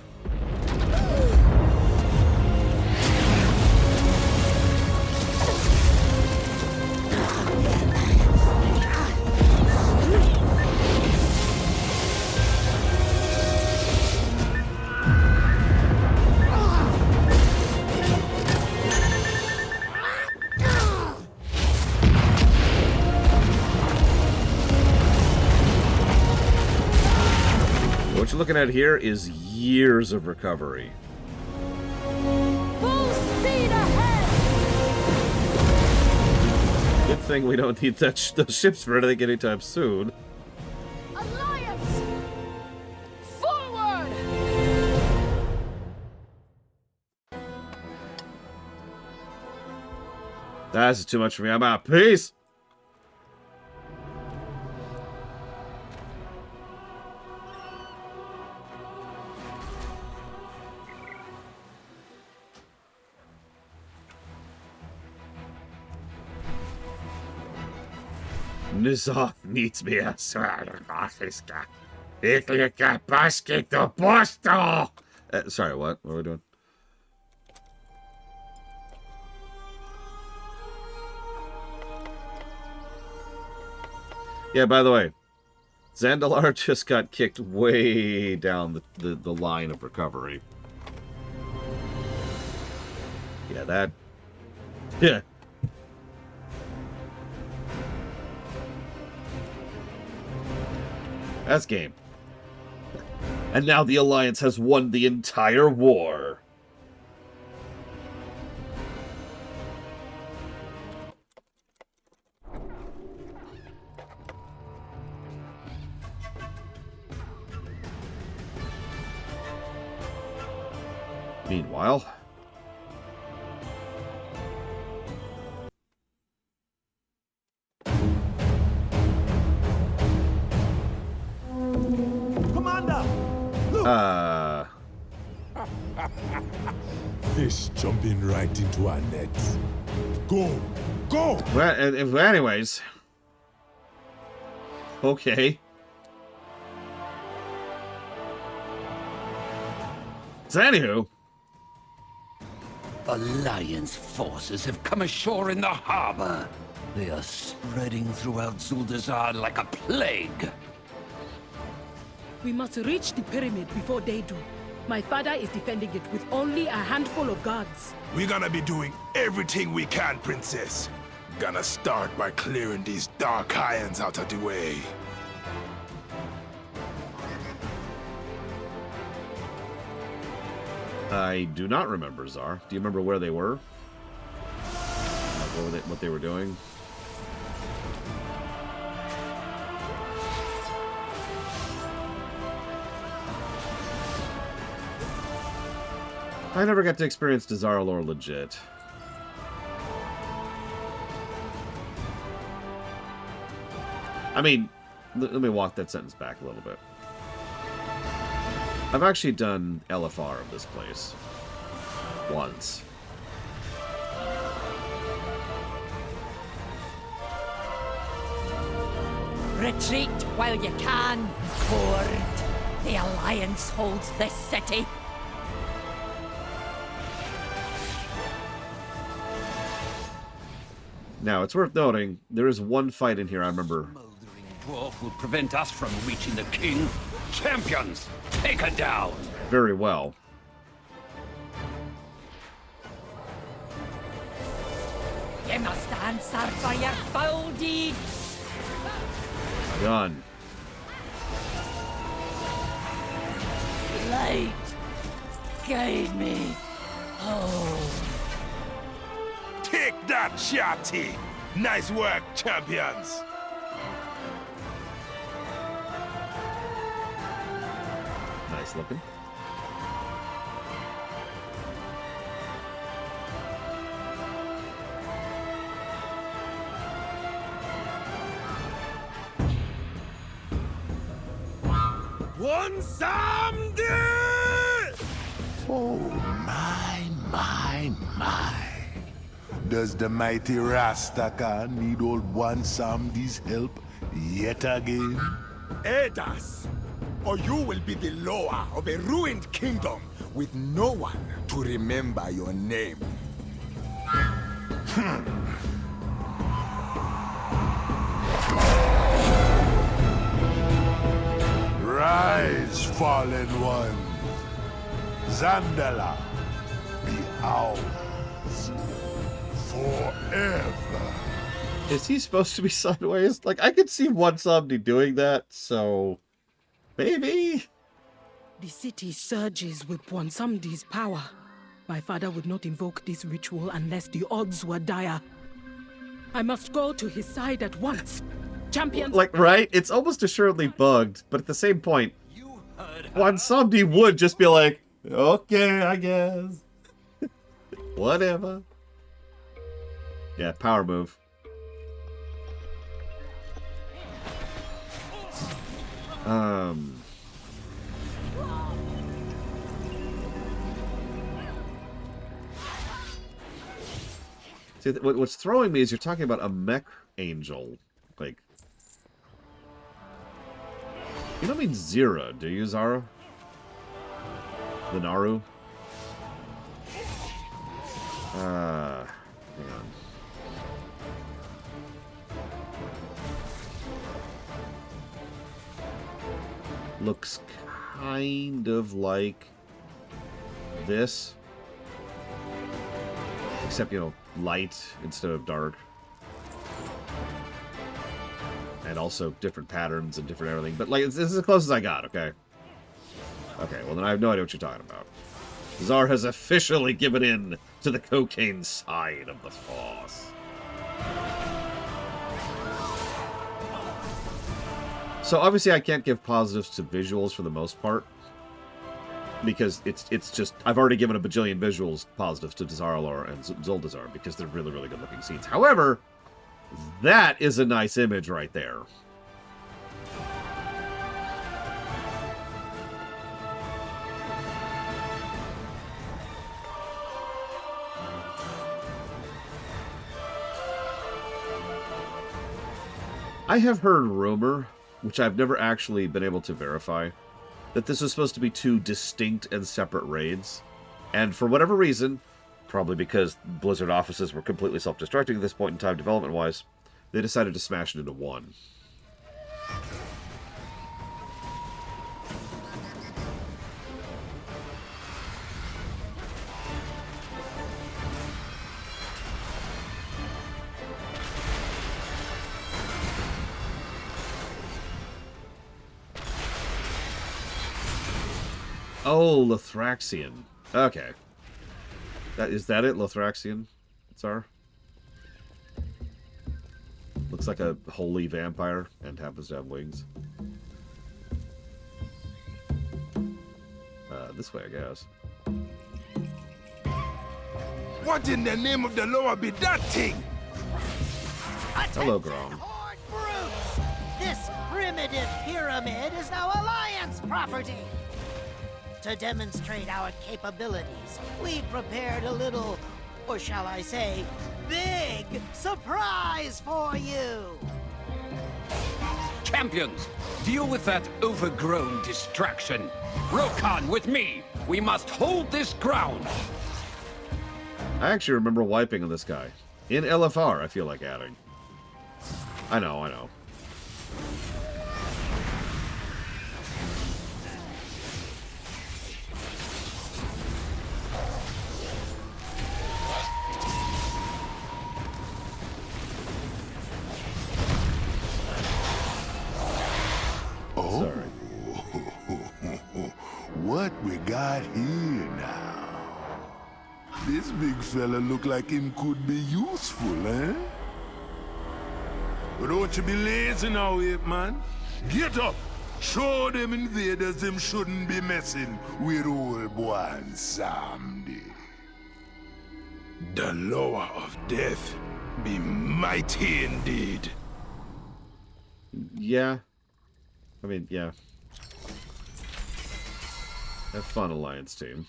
What you're looking at here is years of recovery. Full speed ahead! Good thing we don't need those ships for anything anytime soon. Alliance! Forward! That's too much for me. I'm out. Peace! Nizar needs me outside of office. Sorry, what? What are we doing? Yeah, by the way, Zandalar just got kicked way down the line of recovery. Yeah, that... Yeah. That's game. And now the Alliance has won the entire war. Meanwhile... Fish jumping right into our nets. Go! Go! Well, anyways. Okay. So, anywho. Alliance forces have come ashore in the harbor. They are spreading throughout Zuldazar like a plague. We must reach the pyramid before they do. My father is defending it with only a handful of guards. We're gonna be doing everything we can, Princess. Gonna start by clearing these dark ions out of the way. I do not remember, Zar. Do you remember where they were? What they were doing? I never got to experience Dazaralor legit. I mean, let me walk that sentence back a little bit. I've actually done LFR of this place. Once. Retreat while you can, Horde. The Alliance holds this city. Now, it's worth noting, there is one fight in here I remember. Dwarf will prevent us from reaching the king. Champions, take her down. Very well. You must answer for your foul deeds. Done. Light, guide me home. Take that, Chatty! Nice work, champions! Nice looking. One someday! Oh, my. Does the mighty Rastakhan need old One Samdi's help yet again? Aid us, or you will be the lower of a ruined kingdom with no one to remember your name. Rise, fallen one. Zandala, be ours forever. Is he supposed to be sideways? Like, I could see one somebody doing that, so maybe? The city surges with Bwansamdi's power. My father would not invoke this ritual unless the odds were dire. I must go to his side at once. Champions... Like, right? It's almost assuredly bugged, but at the same point, Bwansamdi would just be like, okay, I guess. Whatever. Yeah, power move. See, what's throwing me is you're talking about a mech angel. Like, you don't mean Zira, do you, Zara? The Naru? Hang on. Looks kind of like this. Except, you know, light instead of dark. And also different patterns and different everything. But, like, this is as close as I got, okay? Okay, well then I have no idea what you're talking about. Zar has officially given in to the cocaine side of the Force. So obviously I can't give positives to visuals for the most part. Because it's just... I've already given a bajillion visuals positives to Dazaralor and Zuldazar because they're really, really good looking scenes. However, that is a nice image right there. I have heard rumor, which I've never actually been able to verify, that this was supposed to be two distinct and separate raids. And for whatever reason, probably because Blizzard offices were completely self-destructing at this point in time development-wise, they decided to smash it into one. Oh, Lothraxian. Okay. Is that it, Lothraxian? Tsar? Looks like a holy vampire and happens to have wings. This way, I guess. What in the name of the Lord be that thing? Hello, Grog. Horde brutes! This primitive pyramid is now Alliance property. To demonstrate our capabilities, we prepared a little, or shall I say, big surprise for you! Champions, deal with that overgrown distraction. Rokan, with me! We must hold this ground! I actually remember wiping on this guy. In LFR, I feel like adding. I know, I know. Sorry. What we got here now? This big fella look like him could be useful, eh? But don't you be lazy now, ape man. Get up! Show them invaders them shouldn't be messing with old Bwansamdi. The lower of death be mighty indeed. Yeah. I mean, yeah. Have fun, Alliance team.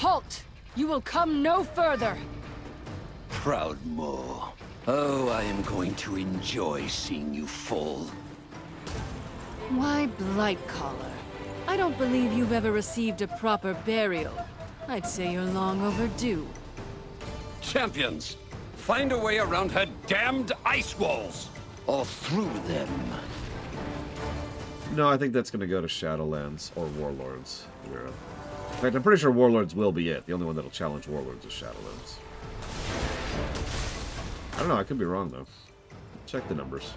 Halt! You will come no further! Proudmoore. Oh, I am going to enjoy seeing you fall. Why, Blightcaller? I don't believe you've ever received a proper burial. I'd say you're long overdue. Champions, find a way around her damned ice walls! Or through them. No, I think that's going to go to Shadowlands or Warlords. Yeah. In fact, I'm pretty sure Warlords will be it. The only one that'll challenge Warlords is Shadowlands. I don't know, I could be wrong, though. Check the numbers.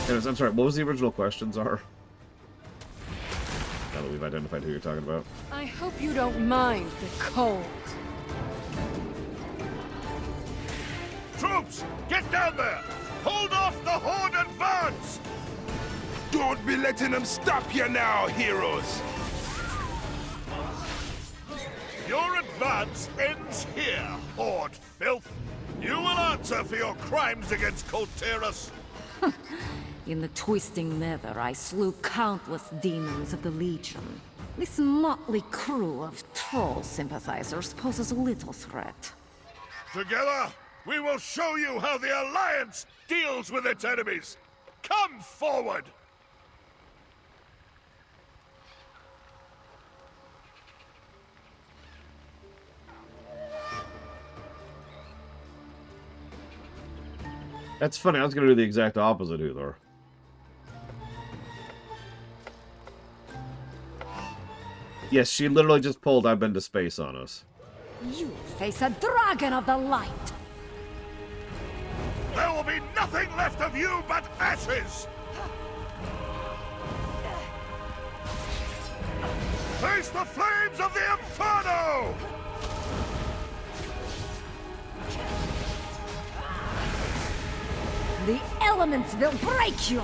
Anyways, I'm sorry, what was the original questions are? Now that we've identified who you're talking about. I hope you don't mind the cold. Troops, get down there! Hold off the Horde advance! Don't be letting them stop you now, heroes! Your advance ends here, Horde filth! You will answer for your crimes against Colterus! In the twisting nether, I slew countless demons of the Legion. This motley crew of troll sympathizers poses little threat. Together, we will show you how the Alliance deals with its enemies! Come forward! That's funny, I was going to do the exact opposite, Uthor. Yes, she literally just pulled I've been to space on us. You face a dragon of the light! There will be nothing left of you but ashes! Face the flames of the Inferno! The elements will break you!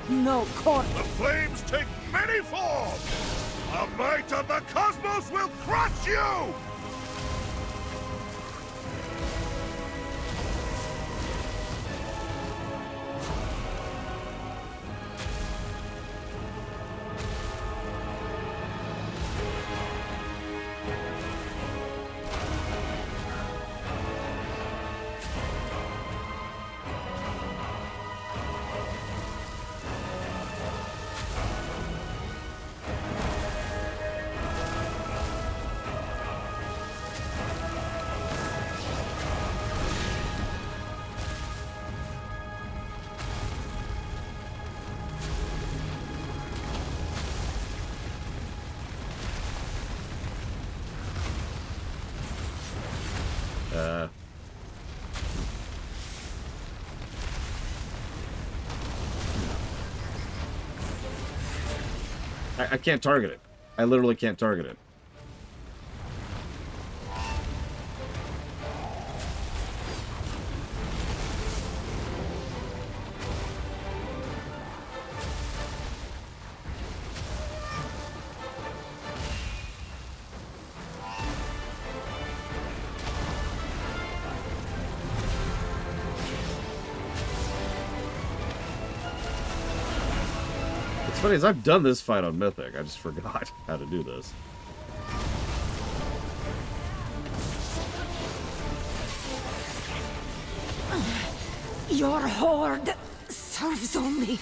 No corner. The flames take many forms! The might of the cosmos will crush you! I can't target it. I literally can't target it. What's funny is I've done this fight on Mythic. I just forgot how to do this. Your horde serves only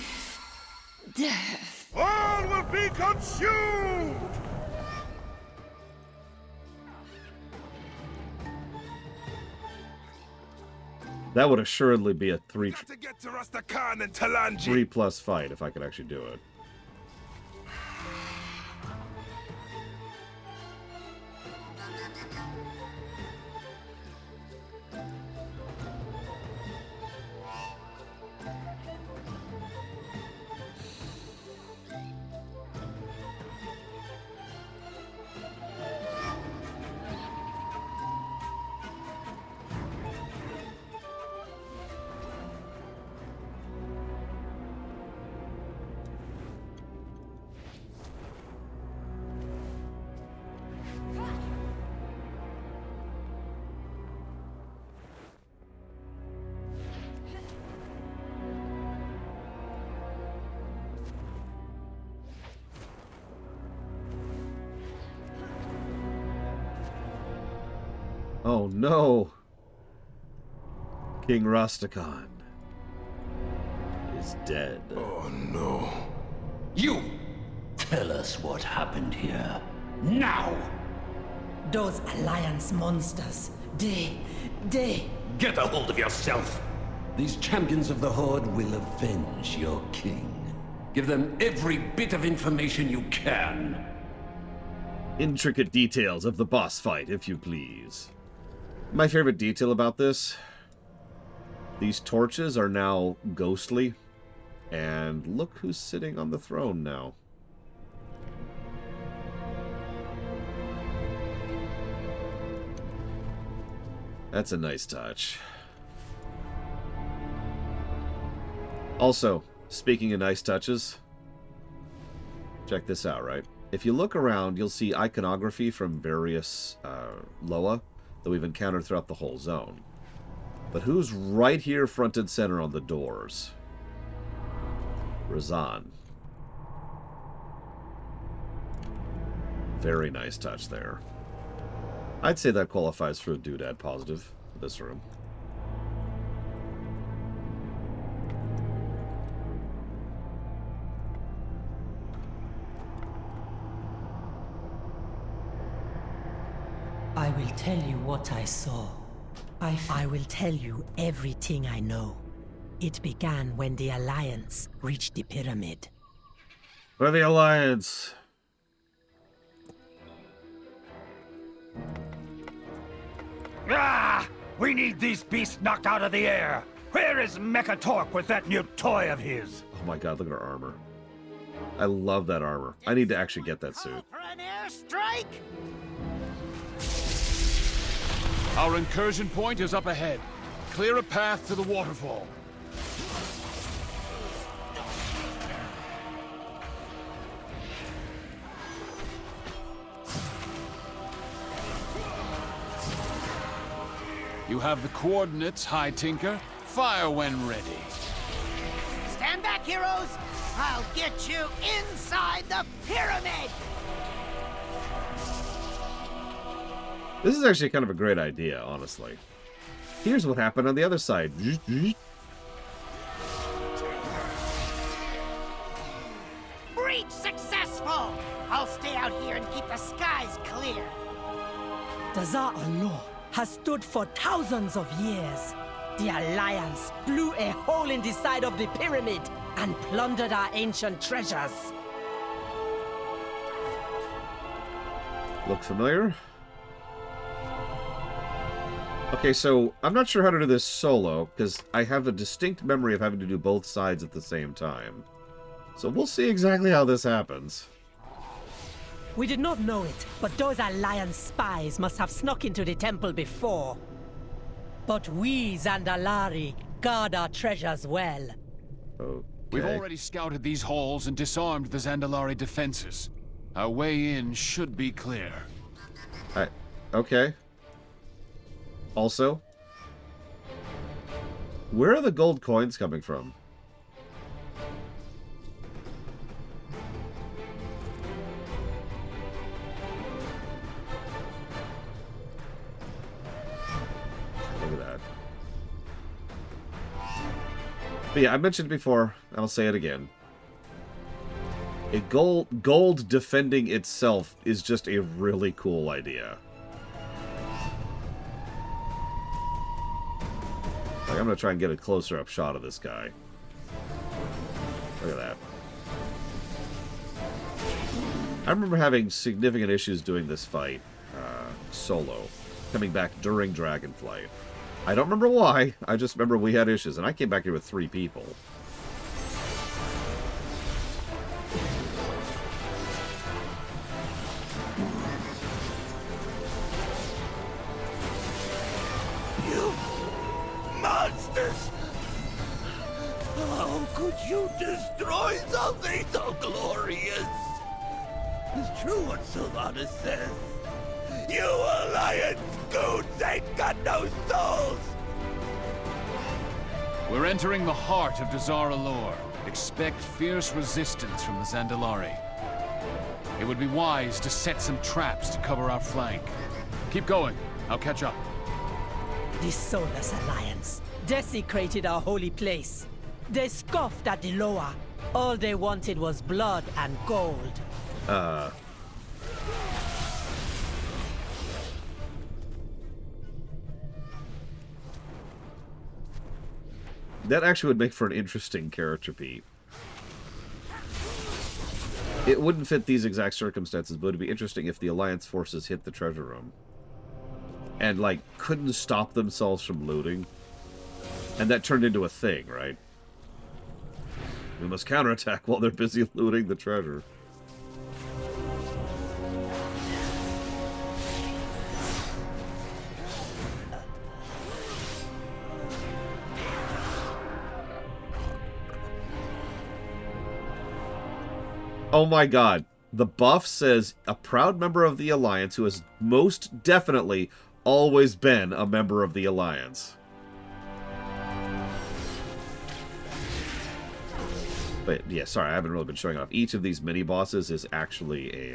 death. All will be consumed! That would assuredly be a 3+ To get to Rastakhan and Talanji. 3+ fight if I could actually do it. Oh no! King Rastakhan is dead. Oh no. You! Tell us what happened here. Now! Those Alliance monsters, they... Get a hold of yourself! These champions of the Horde will avenge your king. Give them every bit of information you can. Intricate details of the boss fight, if you please. My favorite detail about this, these torches are now ghostly, and look who's sitting on the throne now. That's a nice touch. Also, speaking of nice touches, check this out, right? If you look around, you'll see iconography from various Loa that we've encountered throughout the whole zone. But who's right here front and center on the doors? Razan. Very nice touch there. I'd say that qualifies for a doodad positive for this room. I will tell you what I saw. I will tell you everything I know. It began when the Alliance reached the pyramid. For the Alliance! Ah! We need these beasts knocked out of the air! Where is Mechatork with that new toy of his? Oh my god, look at her armor. I love that armor. I need to actually get that suit. For an airstrike? Our incursion point is up ahead. Clear a path to the waterfall. You have the coordinates, High Tinker. Fire when ready. Stand back, heroes! I'll get you inside the pyramid! This is actually kind of a great idea, honestly. Here's what happened on the other side. Breach successful! I'll stay out here and keep the skies clear. Dazar'alor has stood for thousands of years. The Alliance blew a hole in the side of the pyramid and plundered our ancient treasures. Look familiar? Okay, so I'm not sure how to do this solo, because I have a distinct memory of having to do both sides at the same time. So we'll see exactly how this happens. We did not know it, but those Alliance spies must have snuck into the temple before. But we, Zandalari, guard our treasures well. Okay. We've already scouted these halls and disarmed the Zandalari defenses. Our way in should be clear. Okay. Also, where are the gold coins coming from? Look at that. But yeah, I mentioned it before, and I'll say it again. A gold defending itself is just a really cool idea. Like, I'm gonna try and get a closer up shot of this guy. Look at that. I remember having significant issues doing this fight solo, coming back during Dragonflight. I don't remember why, I just remember we had issues, and I came back here with 3 people. Monsters! How could you destroy something so glorious? It's true what Sylvana says. You Alliance goons ain't got no souls! We're entering the heart of Dazaralor. Expect fierce resistance from the Zandalari. It would be wise to set some traps to cover our flank. Keep going. I'll catch up. The Soulless Alliance desecrated our holy place. They scoffed at the Loa. All they wanted was blood and gold. That actually would make for an interesting character, Pete. It wouldn't fit these exact circumstances, but it'd be interesting if the Alliance forces hit the treasure room. And, like, couldn't stop themselves from looting. And that turned into a thing, right? We must counterattack while they're busy looting the treasure. Oh my god. The buff says, a proud member of the Alliance who has most definitely always been a member of the Alliance. But yeah, sorry, I haven't really been showing off. Each of these mini-bosses is actually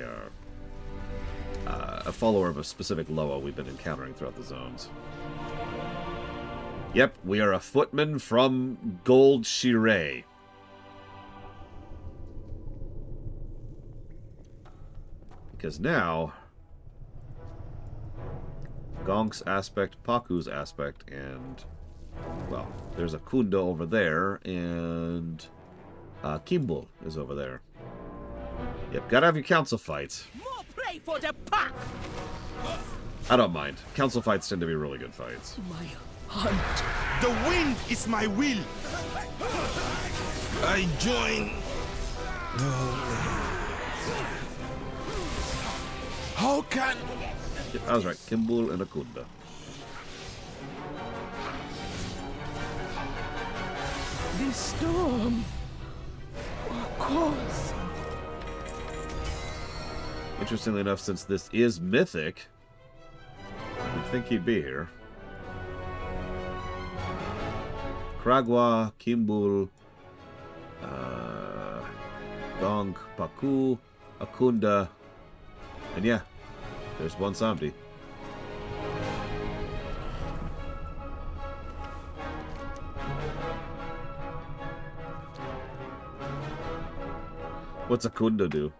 a follower of a specific Loa we've been encountering throughout the zones. Yep, we are a footman from Gold Shire. Because now, Gonk's aspect, Paku's aspect, and, well, there's a Kunda over there, and Kimball is over there. Yep, gotta have your council fights. More play for the pack! I don't mind. Council fights tend to be really good fights. My hunt. The wind is my will. I join. How can... Yep, I was right. Kimball and Akunda. The storm. Of course. Interestingly enough, since this is mythic, you'd think he'd be here. Kragwa, Kimball, Gonk, Paku, Akunda, and yeah, there's one zombie. What's Akunda do?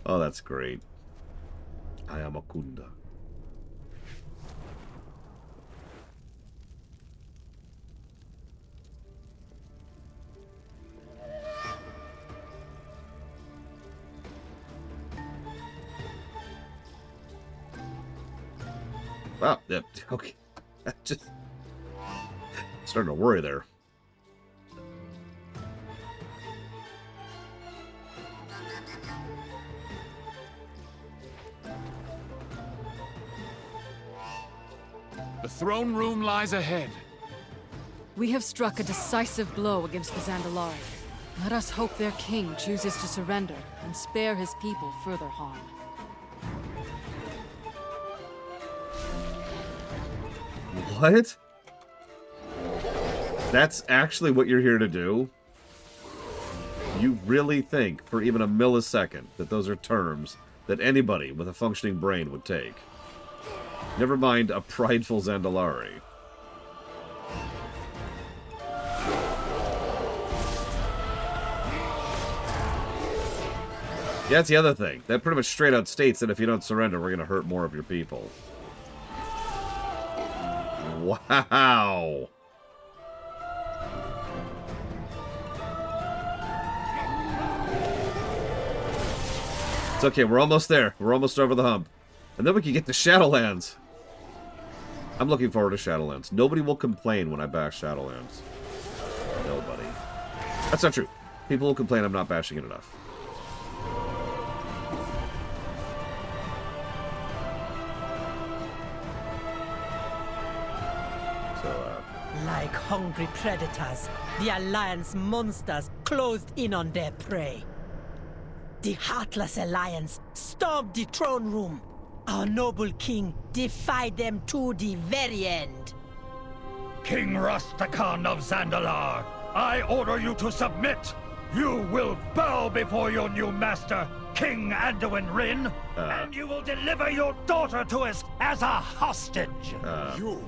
Oh, that's great. I am Akunda. Wow, yeah, okay. Just starting to worry there. The throne room lies ahead. We have struck a decisive blow against the Zandalari. Let us hope their king chooses to surrender and spare his people further harm. What? That's actually what you're here to do? You really think, for even a millisecond, that those are terms that anybody with a functioning brain would take? Never mind a prideful Zandalari. Yeah, that's the other thing. That pretty much straight out states that if you don't surrender, we're going to hurt more of your people. Wow. It's okay, we're almost there. We're almost over the hump. And then we can get to Shadowlands. I'm looking forward to Shadowlands. Nobody will complain when I bash Shadowlands. Nobody. That's not true. People will complain I'm not bashing it enough. Like hungry predators, the Alliance monsters closed in on their prey. The Heartless Alliance stormed the throne room. Our noble king defied them to the very end. King Rastakhan of Zandalar, I order you to submit! You will bow before your new master, King Anduin Rin, and you will deliver your daughter to us as a hostage. You,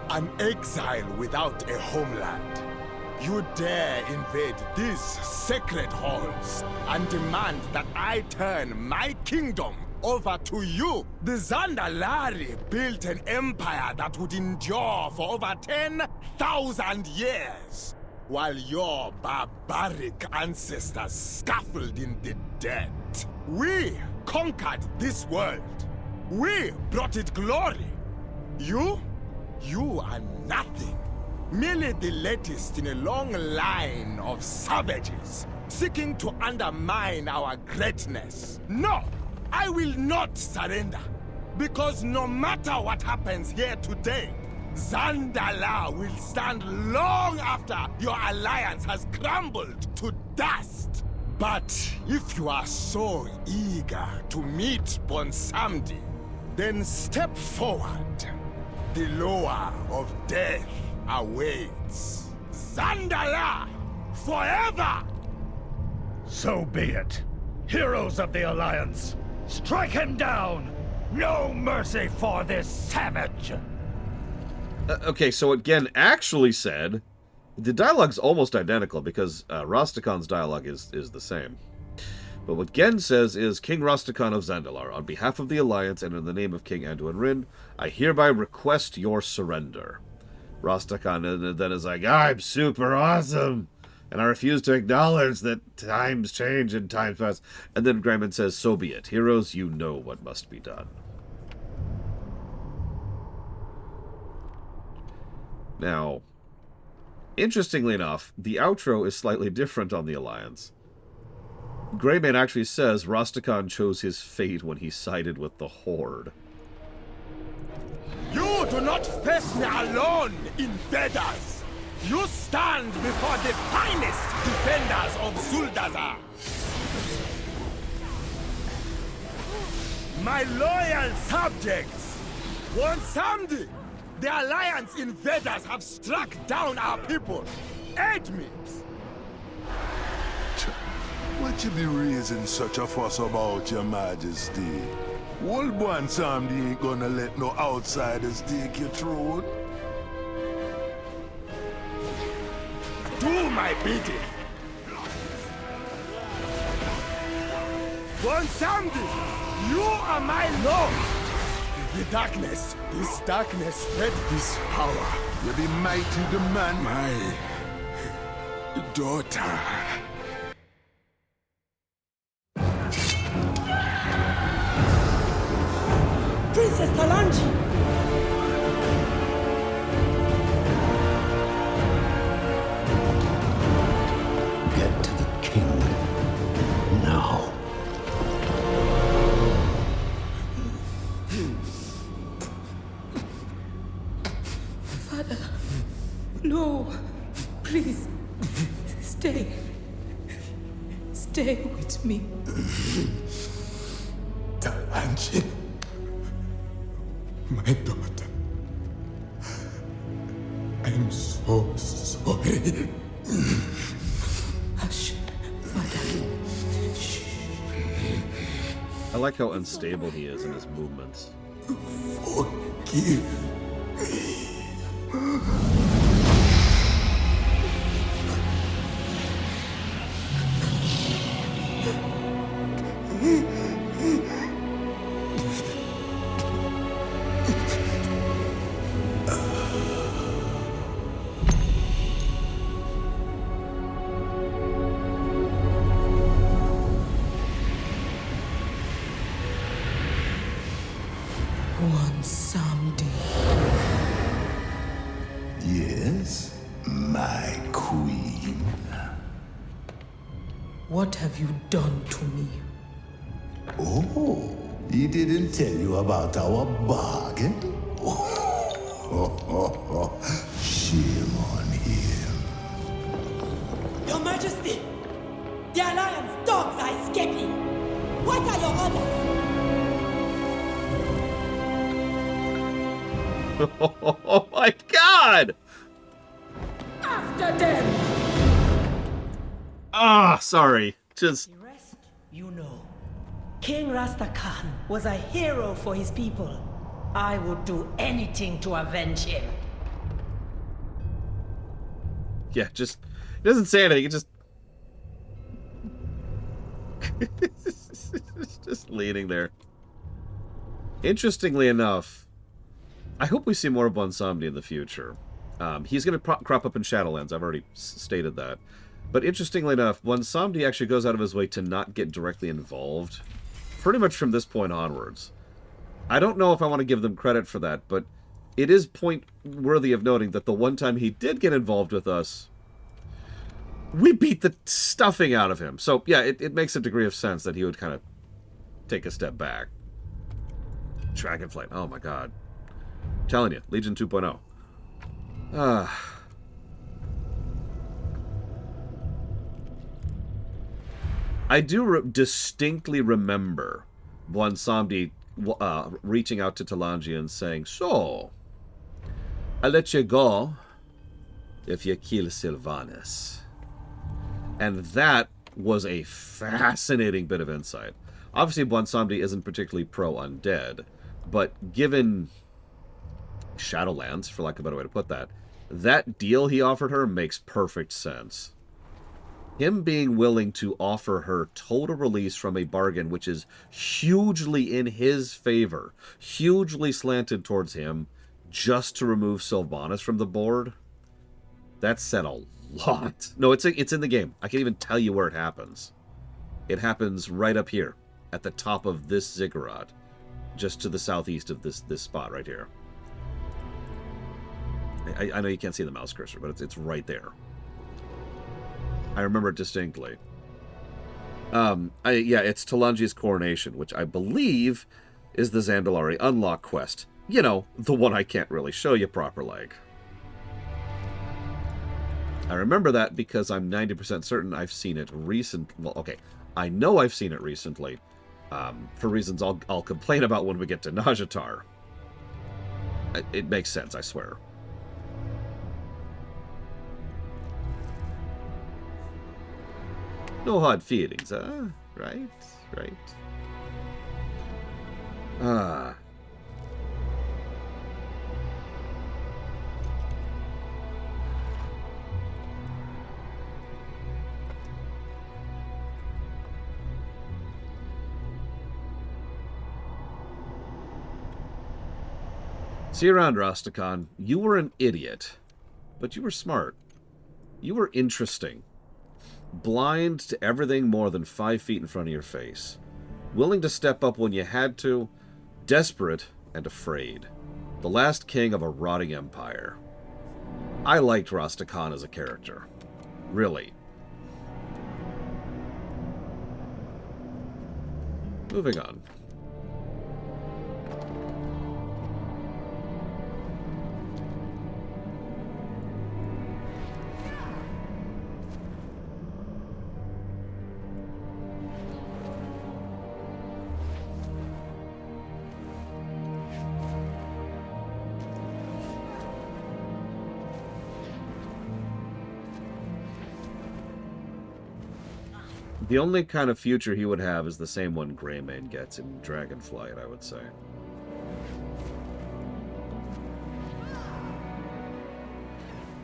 an exile without a homeland. You dare invade these sacred halls and demand that I turn my kingdom over to you. The Zandalari built an empire that would endure for over 10,000 years, while your barbaric ancestors scuffled in the dirt. We conquered this world. We brought it glory. You are nothing. Merely the latest in a long line of savages seeking to undermine our greatness. No, I will not surrender. Because no matter what happens here today, Zandalor will stand long after your alliance has crumbled to dust. But if you are so eager to meet Bonsamdi, then step forward. The lower of death awaits. Zandalor, forever! So be it. Heroes of the Alliance, strike him down! No mercy for this savage! Okay, so what Gen actually said, the dialogue's almost identical because Rastakhan's dialogue is the same. But what Gen says is, King Rastakhan of Zandalor, on behalf of the Alliance and in the name of King Anduin Rin, I hereby request your surrender. Rastakhan then is like, I'm super awesome, and I refuse to acknowledge that times change and times pass. And then Grayman says, so be it. Heroes, you know what must be done. Now, interestingly enough, the outro is slightly different on the Alliance. Grayman actually says Rastakhan chose his fate when he sided with the Horde. You do not face me alone, invaders! You stand before the finest defenders of Zuldazar! My loyal subjects! Bonsamdi! The Alliance invaders have struck down our people! Aid me! What you be raising such a fuss about, Your Majesty? Old Bonsamdi ain't gonna let no outsiders take your throne. Do my bidding! Bonsamdi, you are my lord! The darkness, this darkness spread this power. You be mighty demand. My daughter. Princess Talanji! Get to the king. Now. Father, no. Please, stay. Stay with me. Talanji. My daughter. I'm so sorry. Hush, Father. I like how unstable he is in his movements. Forgive me. Yes, my queen. What have you done to me? Oh, he didn't tell you about our bargain? Shame on him. Your Majesty! The Alliance dogs are escaping! What are your orders? Oh my god! After them! Sorry. Just... You know, King Rastakhan was a hero for his people. I would do anything to avenge him. Yeah, just... It doesn't say anything, it just... just leaning there. Interestingly enough, I hope we see more of Bonsomni in the future. He's going to crop up in Shadowlands, I've already stated that. But interestingly enough, Bonsomni actually goes out of his way to not get directly involved, pretty much from this point onwards. I don't know if I want to give them credit for that, but it is point worthy of noting that the one time he did get involved with us, we beat the stuffing out of him. So, yeah, it makes a degree of sense that he would kind of take a step back. Dragonflight, oh my god. I'm telling you, Legion 2.0. I do distinctly remember Bonsomni reaching out to Talanji and saying, "So, I'll let you go if you kill Sylvanas." And that was a fascinating bit of insight. Obviously, Bonsomni isn't particularly pro-undead, but given Shadowlands, for lack of a better way to put that, that deal he offered her makes perfect sense. Him being willing to offer her total release from a bargain which is hugely in his favor, hugely slanted towards him, just to remove Sylvanas from the board, that said a lot. No, it's in the game. I can't even tell you where it happens. It happens right up here, at the top of this ziggurat, just to the southeast of this spot right here. I know you can't see the mouse cursor, but it's right there. I remember it distinctly. Yeah, it's Talanji's coronation, which I believe is the Zandalari unlock quest. You know, the one I can't really show you proper like. I remember that because I'm 90% certain I've seen it recently. Well, okay, I know I've seen it recently, for reasons I'll complain about when we get to Najatar. It makes sense, I swear. No hard feelings, huh? Right? See you around, Rastakhan. You were an idiot, but you were smart. You were interesting. Blind to everything more than 5 feet in front of your face. Willing to step up when you had to. Desperate and afraid. The last king of a rotting empire. I liked Rastakhan as a character. Really. Moving on. The only kind of future he would have is the same one Greymane gets in Dragonflight, I would say.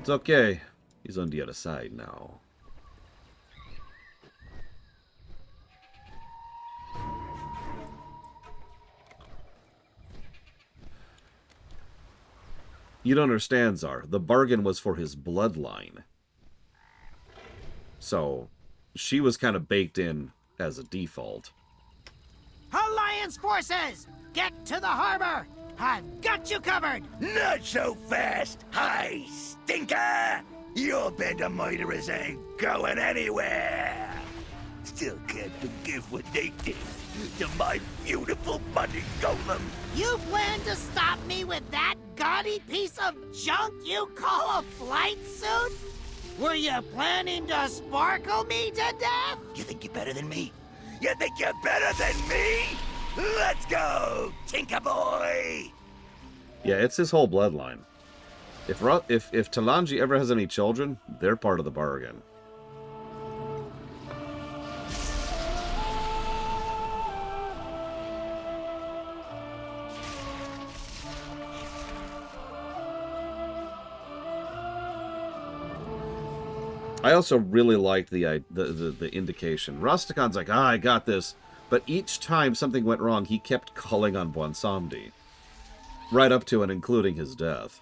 It's okay. He's on the other side now. You don't understand, Czar. The bargain was for his bloodline. So she was kind of baked in as a default. Alliance forces! Get to the harbor! I've got you covered! Not so fast, hi, stinker! Your band of murderers ain't going anywhere! Still can't forgive what they did to my beautiful money golem. You plan to stop me with that gaudy piece of junk you call a flight suit? Were you planning to sparkle me to death? You think you're better than me? You think you're better than me? Let's go, Tinker Boy! Yeah, it's his whole bloodline. If Talanji ever has any children, they're part of the bargain. I also really liked the indication. Rastakhan's like, I got this. But each time something went wrong, he kept calling on Bwansamdi. Right up to and including his death.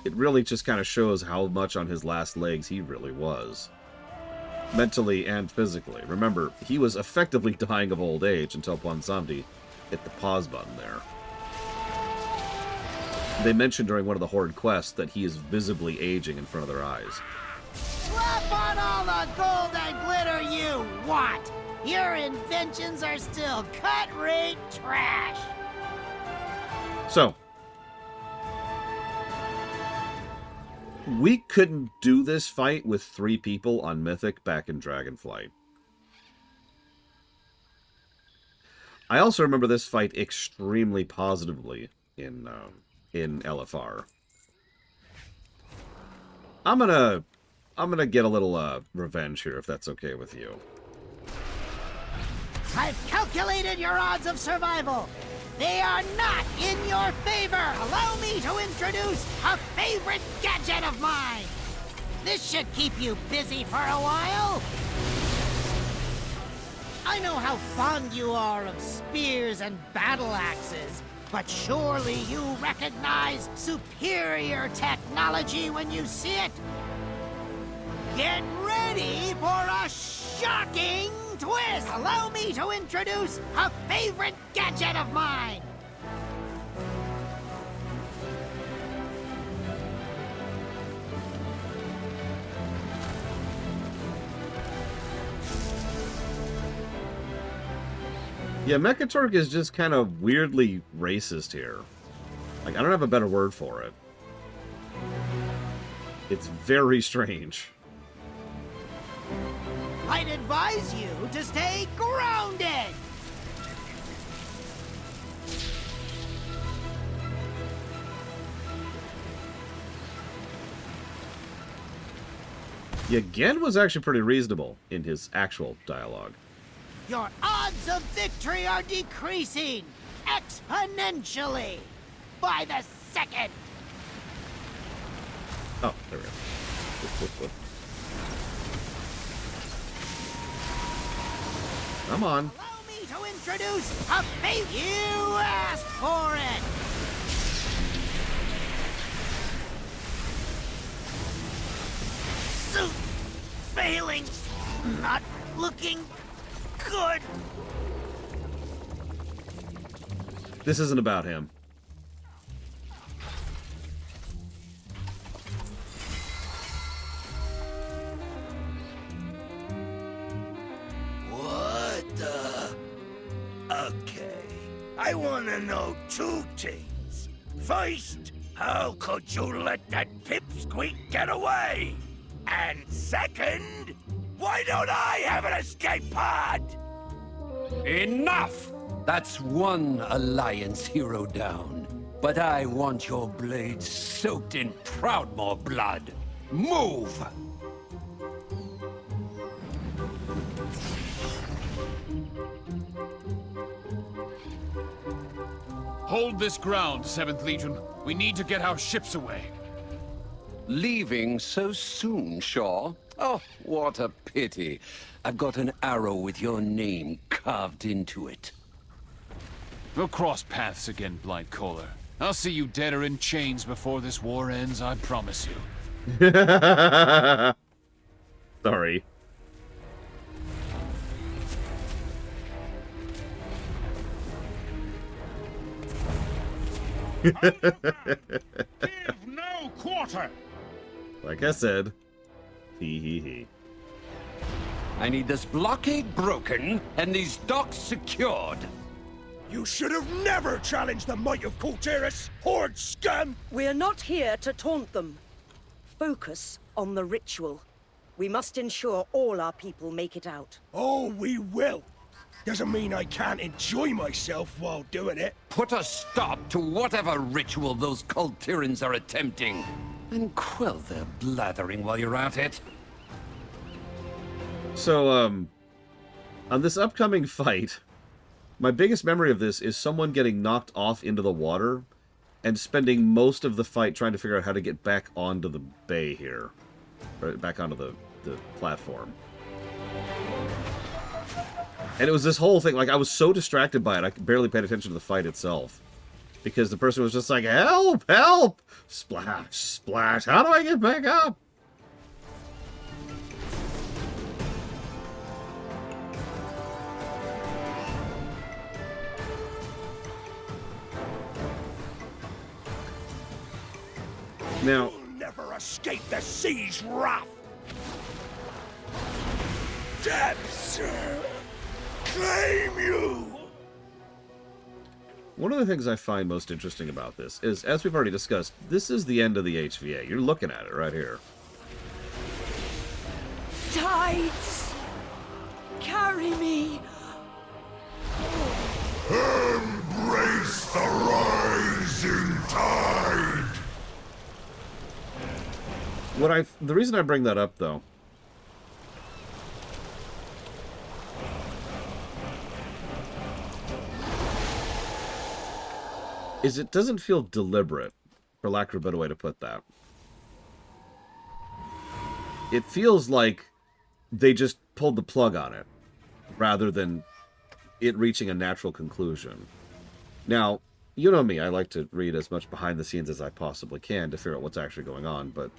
It really just kind of shows how much on his last legs he really was. Mentally and physically. Remember, he was effectively dying of old age until Bwansamdi hit the pause button there. They mentioned during one of the Horde quests that he is visibly aging in front of their eyes. Slap on all the gold and glitter you want! Your inventions are still cut-rate trash! So, we couldn't do this fight with 3 people on Mythic back in Dragonflight. I also remember this fight extremely positively in LFR. I'm gonna get a little revenge here, if that's okay with you. I've calculated your odds of survival. They are not in your favor. Allow me to introduce a favorite gadget of mine. This should keep you busy for a while. I know how fond you are of spears and battle axes, but surely you recognize superior technology when you see it. Get ready for a shocking twist! Allow me to introduce a favorite gadget of mine! Yeah, Mechatork is just kind of weirdly racist here. Like, I don't have a better word for it. It's very strange. I'd advise you to stay grounded! Yagen was actually pretty reasonable in his actual dialogue. Your odds of victory are decreasing exponentially by the second. Oh, there we go. Come on. Allow me to introduce a favorite. You asked for it. Suit failing. Not looking good. This isn't about him. What the? Okay. I want to know 2 things. First, how could you let that pipsqueak get away? And second, why don't I have an escape pod? Enough! That's one Alliance hero down. But I want your blades soaked in Proudmoore blood. Move! Hold this ground, 7th Legion. We need to get our ships away. Leaving so soon, Shaw? Oh, what a pity. I've got an arrow with your name carved into it. We'll cross paths again, Blightcaller. I'll see you dead or in chains before this war ends, I promise you. Sorry. Give no quarter! Like I said, he. I need this blockade broken and these docks secured. You should have never challenged the might of Kultiris, Horde scum! We're not here to taunt them. Focus on the ritual. We must ensure all our people make it out. Oh, we will. Doesn't mean I can't enjoy myself while doing it. Put a stop to whatever ritual those Kultirans are attempting. And quell their blathering while you're at it. So, on this upcoming fight, my biggest memory of this is someone getting knocked off into the water and spending most of the fight trying to figure out how to get back onto the bay here. right back onto the platform. And it was this whole thing, like, I was so distracted by it, I barely paid attention to the fight itself. Because the person was just like, help, help! Splash, splash, how do I get back up? Now, You'll never escape the sea's wrath! Depths! Claim you! one of the things I find most interesting about this is, as we've already discussed, this is the end of the HvA. You're looking at it right here. Tides! Carry me! Embrace the rising tide! The reason I bring that up, though, is it doesn't feel deliberate, for lack of a better way to put that. It feels like they just pulled the plug on it, rather than it reaching a natural conclusion. Now, you know me, I like to read as much behind the scenes as I possibly can to figure out what's actually going on, but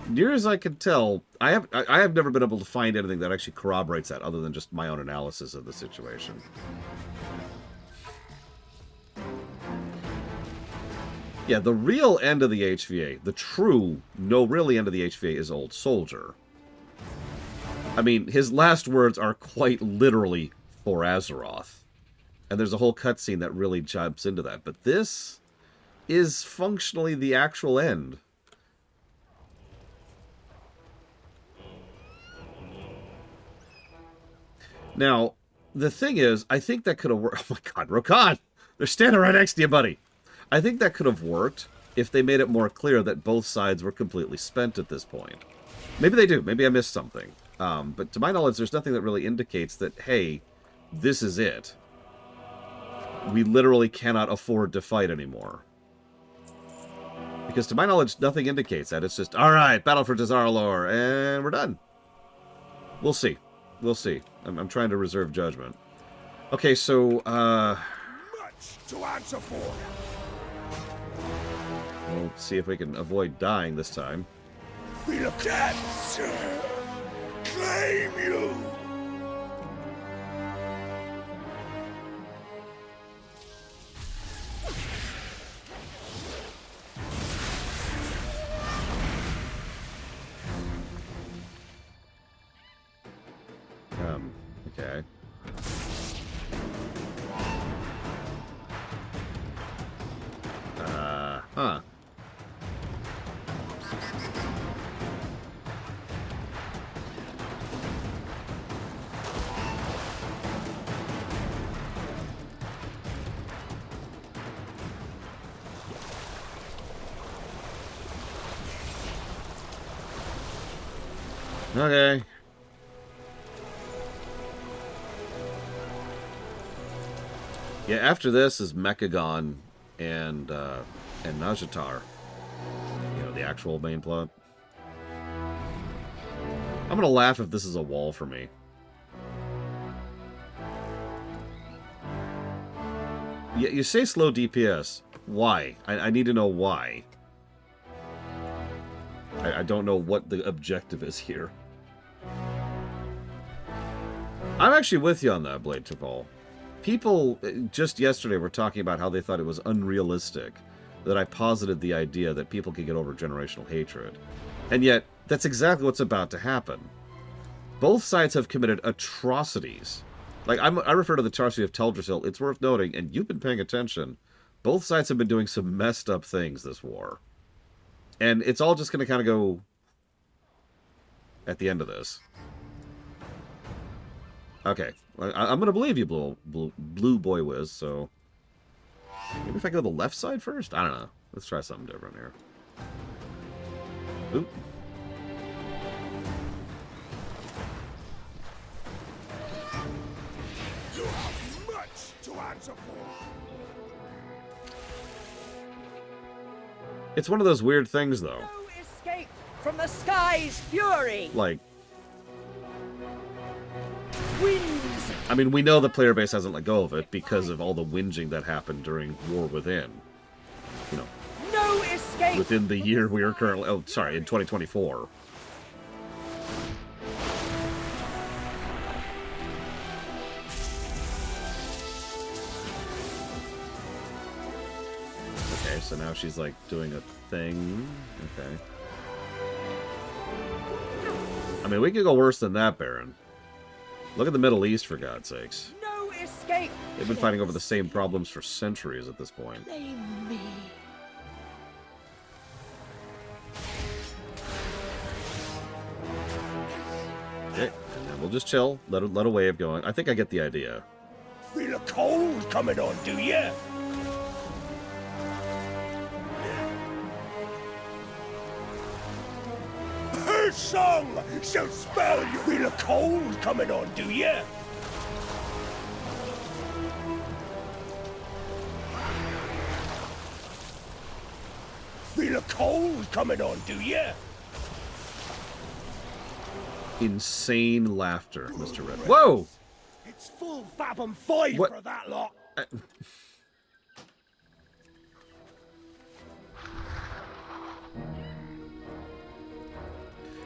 near as I can tell, I have never been able to find anything that actually corroborates that, other than just my own analysis of the situation. Yeah, the real end of the HvA, the true, really end of the HvA is Old Soldier. I mean, his last words are quite literally for Azeroth. And there's a whole cutscene that really jumps into that. But this is functionally the actual end. Now, the thing is, I think that could have worked. Oh my god, Rokan! They're standing right next to you, buddy! I think that could have worked if they made it more clear that both sides were completely spent at this point. Maybe they do. Maybe I missed something. But to my knowledge, there's nothing that really indicates that, hey, this is it. We literally cannot afford to fight anymore. Because to my knowledge, nothing indicates that. It's just, alright, Battle for Dazar'alor, and we're done. We'll see. We'll see. I'm trying to reserve judgment. Okay, so, Much to answer for! we'll see if we can avoid dying this time. Feel of depths! Claim you! Okay. Huh. Okay. Yeah, after this is Mechagon and Najatar. You know, the actual main plot. I'm gonna laugh if this is a wall for me. Yeah, you say slow DPS. Why? I need to know why. I don't know what the objective is here. I'm actually with you on that, Blade Tipal. People just yesterday were talking about how they thought it was unrealistic that I posited the idea that people could get over generational hatred. And yet, that's exactly what's about to happen. Both sides have committed atrocities. Like, I refer to the atrocity of Teldrassil. It's worth noting, and you've been paying attention, both sides have been doing some messed up things this war. And it's all just going to kind of go at the end of this. Okay, I'm going to believe you, Blue Boy Wiz, so... Maybe if I go to the left side first? I don't know. Let's try something different here. Oop. You have much to answer for! It's one of those weird things, though. No escape from the sky's fury. Like, Winds. I mean, we know the player base hasn't let go of it because of all the whinging that happened during War Within. You know, No escape. within the year we are currently... Oh, sorry, in 2024. Okay, so now she's, like, doing a thing. Okay. I mean, we could go worse than that, Baron. Look at the Middle East, for God's sakes. No escape. They've been fighting over the same problems for centuries at this point. Blame me. Okay, and then we'll just chill, let a wave going. I think I get the idea. Feel a cold coming on, do ya? Her song shall spell you. Feel a cold coming on, do ya? Feel a cold coming on, do ya? Insane laughter, Mr. Red. Whoa! It's full fathom 5 What? for that lot.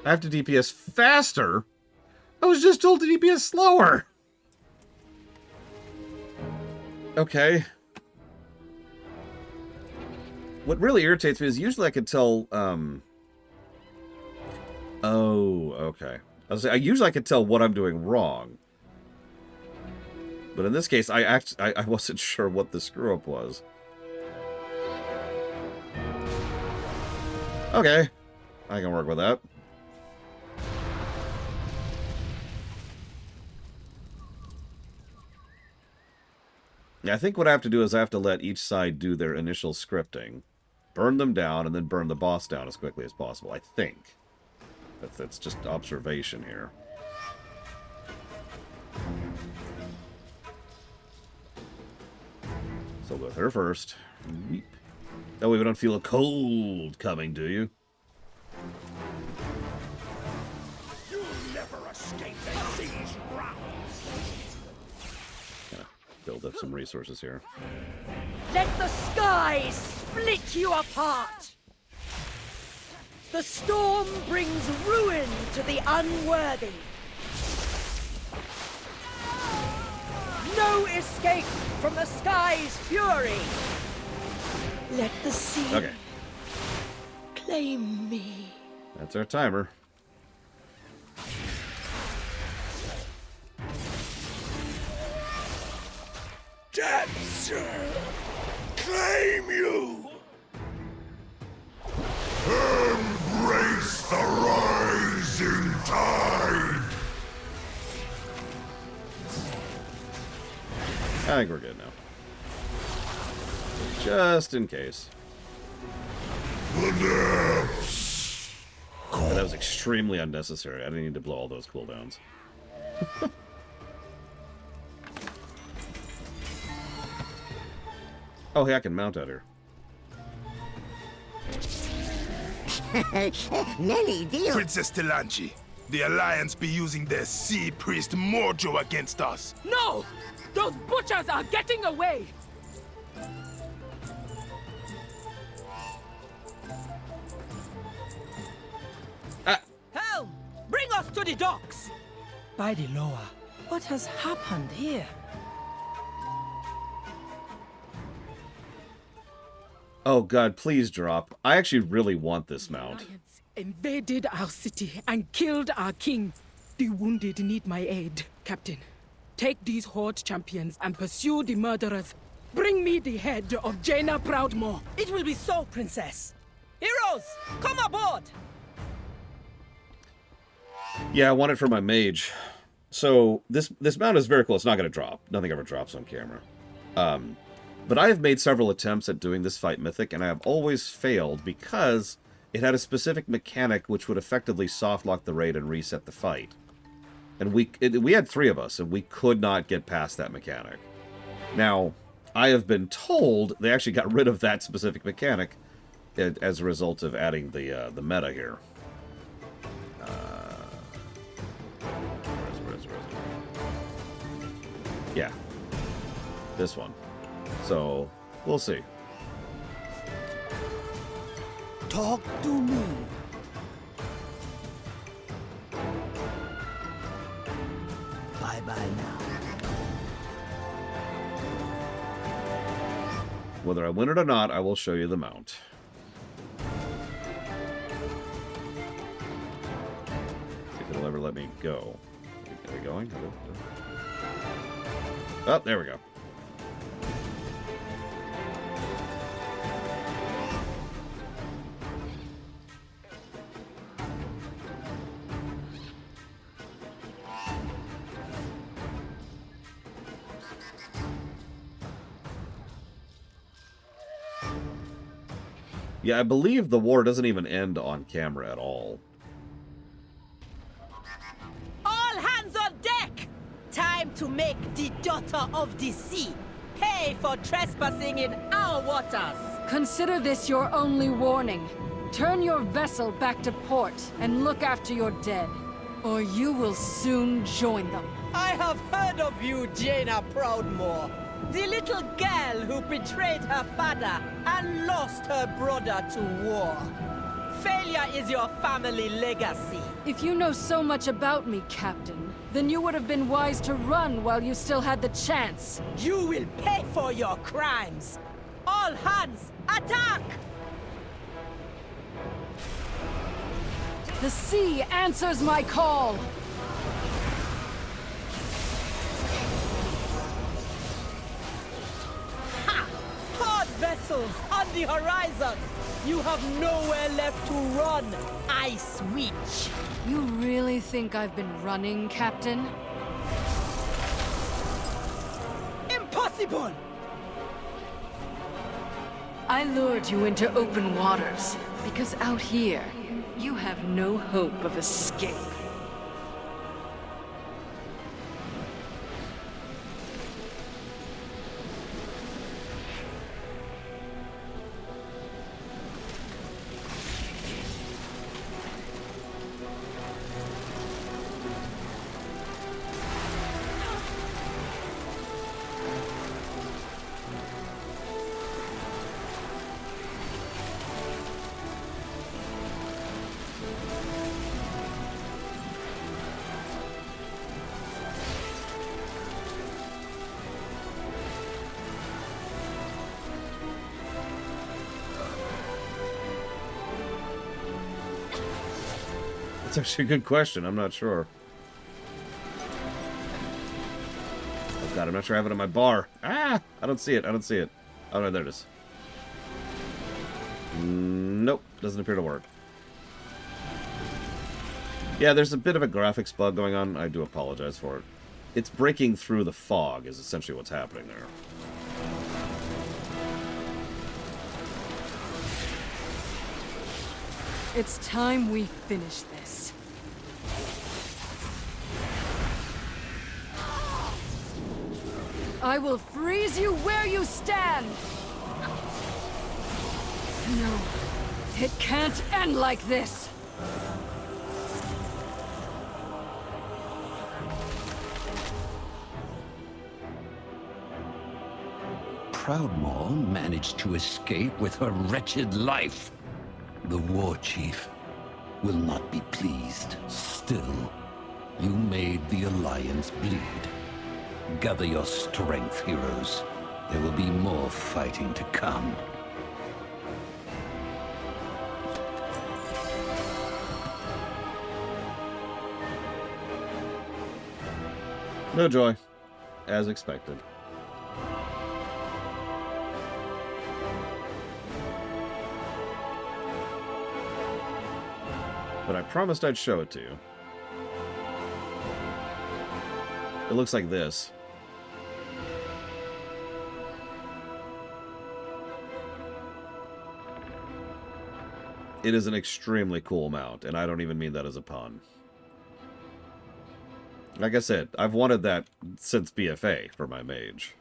I have to DPS faster? I was just told to DPS slower! Okay. What really irritates me is usually I can tell, Oh, okay. Usually I can tell what I'm doing wrong. But in this case, I wasn't sure what the screw-up was. Okay. I can work with that. Yeah, I think what I have to do is I have to let each side do their initial scripting. Burn them down, and then burn the boss down as quickly as possible, I think. That's just observation here. So with her first. Weep. That way we don't feel a cold coming, do you? You'll never escape these rounds. Build up some resources here. Let the skies split you apart. The storm brings ruin to the unworthy. No escape from the sky's fury. Let the sea Okay. claim me. That's our timer. Dancer, claim you. Embrace the rising tide! I think we're good now. Just in case. That was extremely unnecessary. I didn't need to blow all those cooldowns. Oh, hey, I can mount out here. Nelly, deal. Princess Tilanchi, the Alliance be using their sea priest Mojo against us. No! Those butchers are getting away! Helm! Bring us to the docks! By the Loa, what has happened here? Oh god, please drop. I actually really want this mount. Invaded our city and killed our king. The wounded need my aid, Captain. Take these Horde champions and pursue the murderers. Bring me the head of Jaina Proudmoore. It will be so, Princess. Heroes, come aboard! Yeah, I want it for my mage. So, this mount is very cool. It's not going to drop. Nothing ever drops on camera. But I have made several attempts at doing this fight mythic, and I have always failed because it had a specific mechanic which would effectively softlock the raid and reset the fight. And we had 3 of us, and we could not get past that mechanic. Now, I have been told they actually got rid of that specific mechanic as a result of adding the meta here. Yeah. This one. So, we'll see. Talk to me. Bye-bye now. Whether I win it or not, I will show you the mount. See if it'll ever let me go. Are we going? Oh, there we go. Yeah, I believe the war doesn't even end on camera at all. All hands on deck! Time to make the daughter of the sea pay for trespassing in our waters. Consider this your only warning. Turn your vessel back to port and look after your dead, or you will soon join them. I have heard of you, Jaina Proudmoore. The little girl who betrayed her father and lost her brother to war. Failure is your family legacy. If you know so much about me, Captain, then you would have been wise to run while you still had the chance. You will pay for your crimes. All hands, attack! The sea answers my call. Vessels on the horizon! You have nowhere left to run, Ice Witch! You really think I've been running, Captain? Impossible! I lured you into open waters, because out here, you have no hope of escape. That's actually a good question. I'm not sure. Oh god, I'm not sure I have it on my bar. Ah! I don't see it. I don't see it. Oh no, there it is. Nope. Doesn't appear to work. Yeah, there's a bit of a graphics bug going on. I do apologize for it. It's breaking through the fog is essentially what's happening there. It's time we finish this. I will freeze you where you stand! No, it can't end like this! Proudmoore managed to escape with her wretched life. The war chief will not be pleased. Still, you made the Alliance bleed. Gather your strength, heroes. There will be more fighting to come. No joy, as expected. But I promised I'd show it to you. It looks like this. It is an extremely cool mount, and I don't even mean that as a pun. Like I said, I've wanted that since BFA for my mage.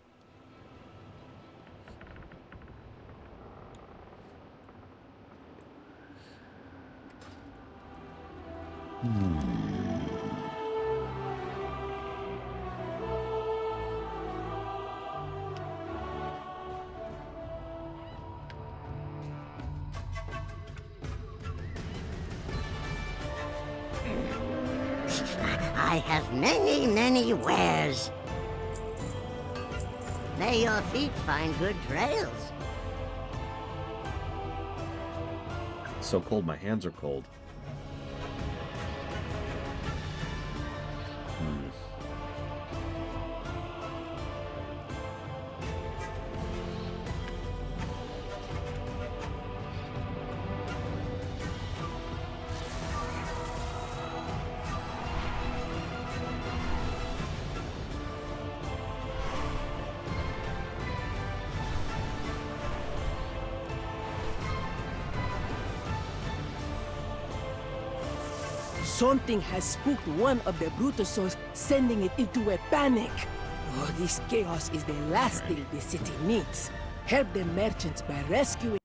I have many, many wares. May your feet find good trails. It's so cold, my hands are cold. Something has spooked one of the Brutusos, sending it into a panic. Oh, this chaos is the last thing the city needs. Help the merchants by rescuing...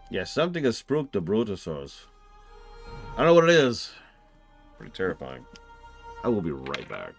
Yeah, something has spooked the Brutusos. I don't know what it is. Pretty terrifying. I will be right back.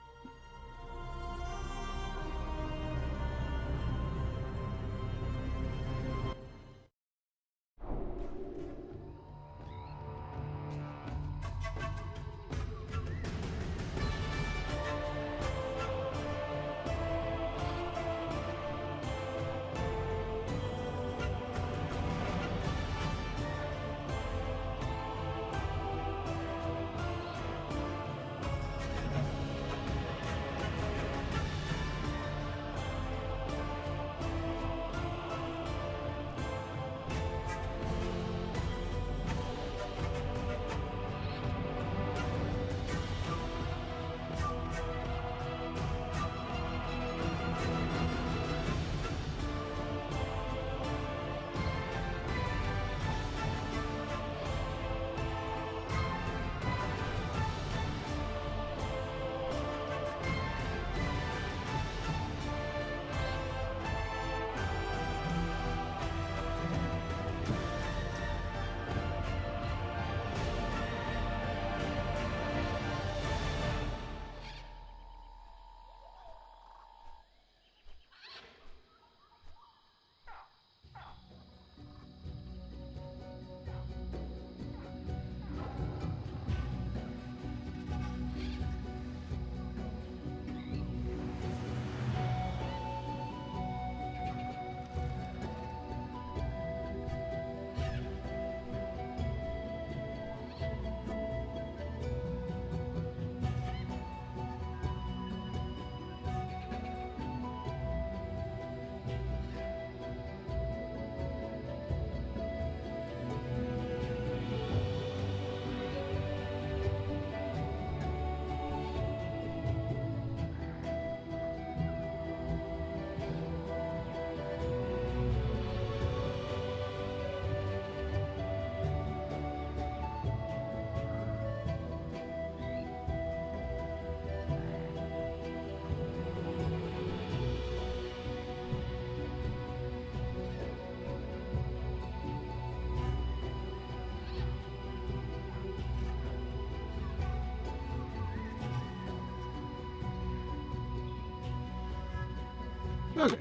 Okay.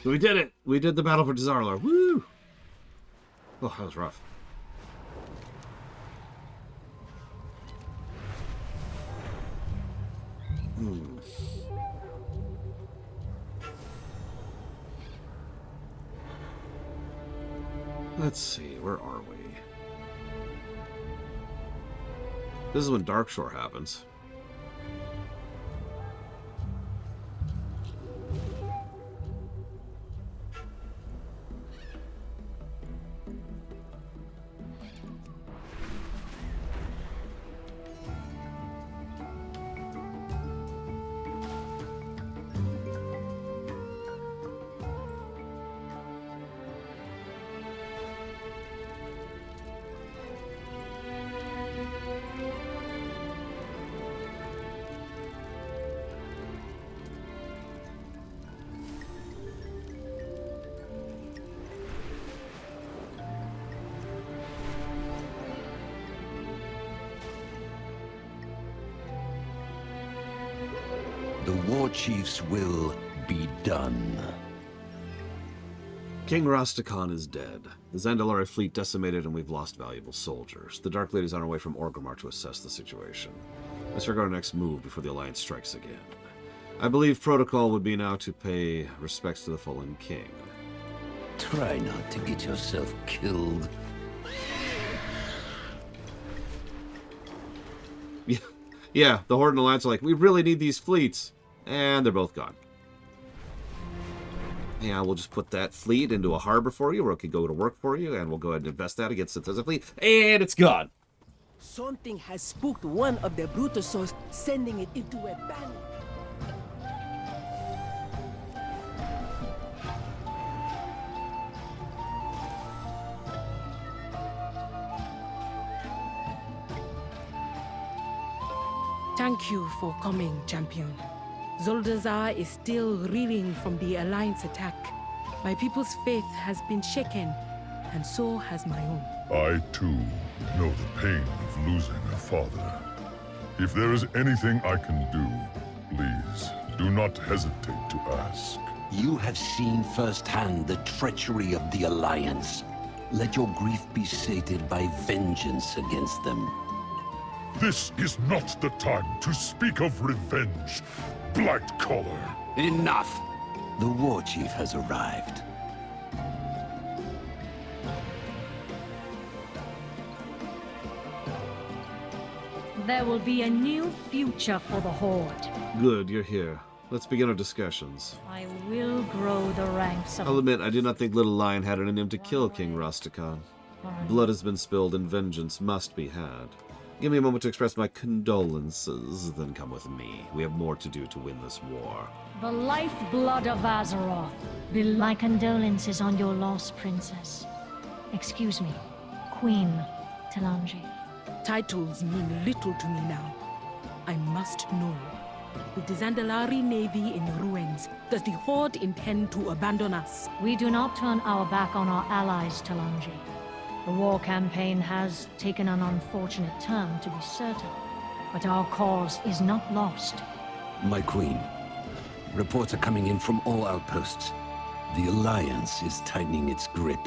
So we did it. We did the Battle for Dazar'alor. Woo! Oh, that was rough. Let's see, where are we? This is when Darkshore happens. The war chief's will be done. King Rastakhan is dead. The Zandalari fleet decimated and we've lost valuable soldiers. The Dark Lady's on her way from Orgrimmar to assess the situation. Let's figure out our next move before the Alliance strikes again. I believe protocol would be now to pay respects to the fallen king. Try not to get yourself killed. Yeah, the Horde and Alliance are like, we really need these fleets. And they're both gone. Yeah, we'll just put that fleet into a harbor for you, where it can go to work for you, and we'll go ahead and invest that against the fleet, and it's gone. Something has spooked one of the Brutusos, sending it into a panic. Thank you for coming, champion. Zuldazar is still reeling from the Alliance attack. My people's faith has been shaken, and so has my own. I, too, know the pain of losing a father. If there is anything I can do, please, do not hesitate to ask. You have seen firsthand the treachery of the Alliance. Let your grief be sated by vengeance against them. This is not the time to speak of revenge, Blightcaller. Enough! The war chief has arrived. There will be a new future for the Horde. Good, you're here. Let's begin our discussions. I will grow the ranks of... I'll admit, I did not think Little Lion had it in him to kill King Rastakhan. Blood has been spilled and vengeance must be had. Give me a moment to express my condolences, then come with me. We have more to do to win this war. The lifeblood of Azeroth. My condolences on your loss, Princess. Excuse me, Queen Talanji. Titles mean little to me now. I must know. With the Zandalari navy in ruins, does the Horde intend to abandon us? We do not turn our back on our allies, Talanji. The war campaign has taken an unfortunate turn, to be certain. But our cause is not lost. My queen, reports are coming in from all outposts. The Alliance is tightening its grip.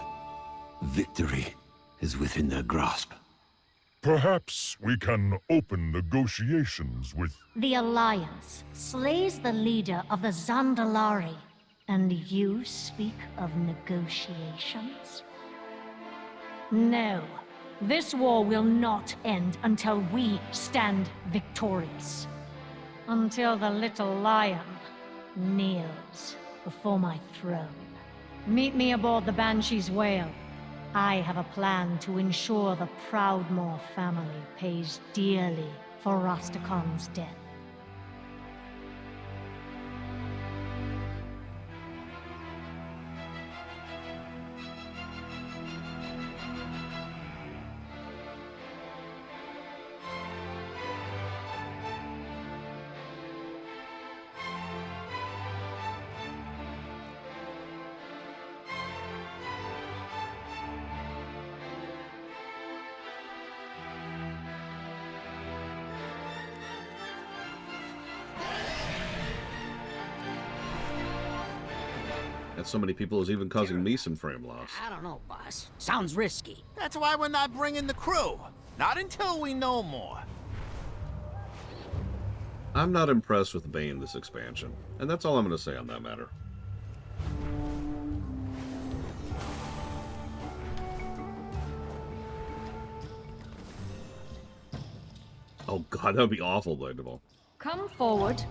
Victory is within their grasp. Perhaps we can open negotiations with... The Alliance slays the leader of the Zandalari, and you speak of negotiations? No. This war will not end until we stand victorious. Until the little lion kneels before my throne. Meet me aboard the Banshee's whale. I have a plan to ensure the Proudmoore family pays dearly for Rastakhan's death. That so many people is even causing me some frame loss. I don't know, boss. Sounds risky. That's why we're not bringing the crew. Not until we know more. I'm not impressed with Bane this expansion, and that's all I'm going to say on that matter. Oh god, that would be awful, Blightable. Come forward.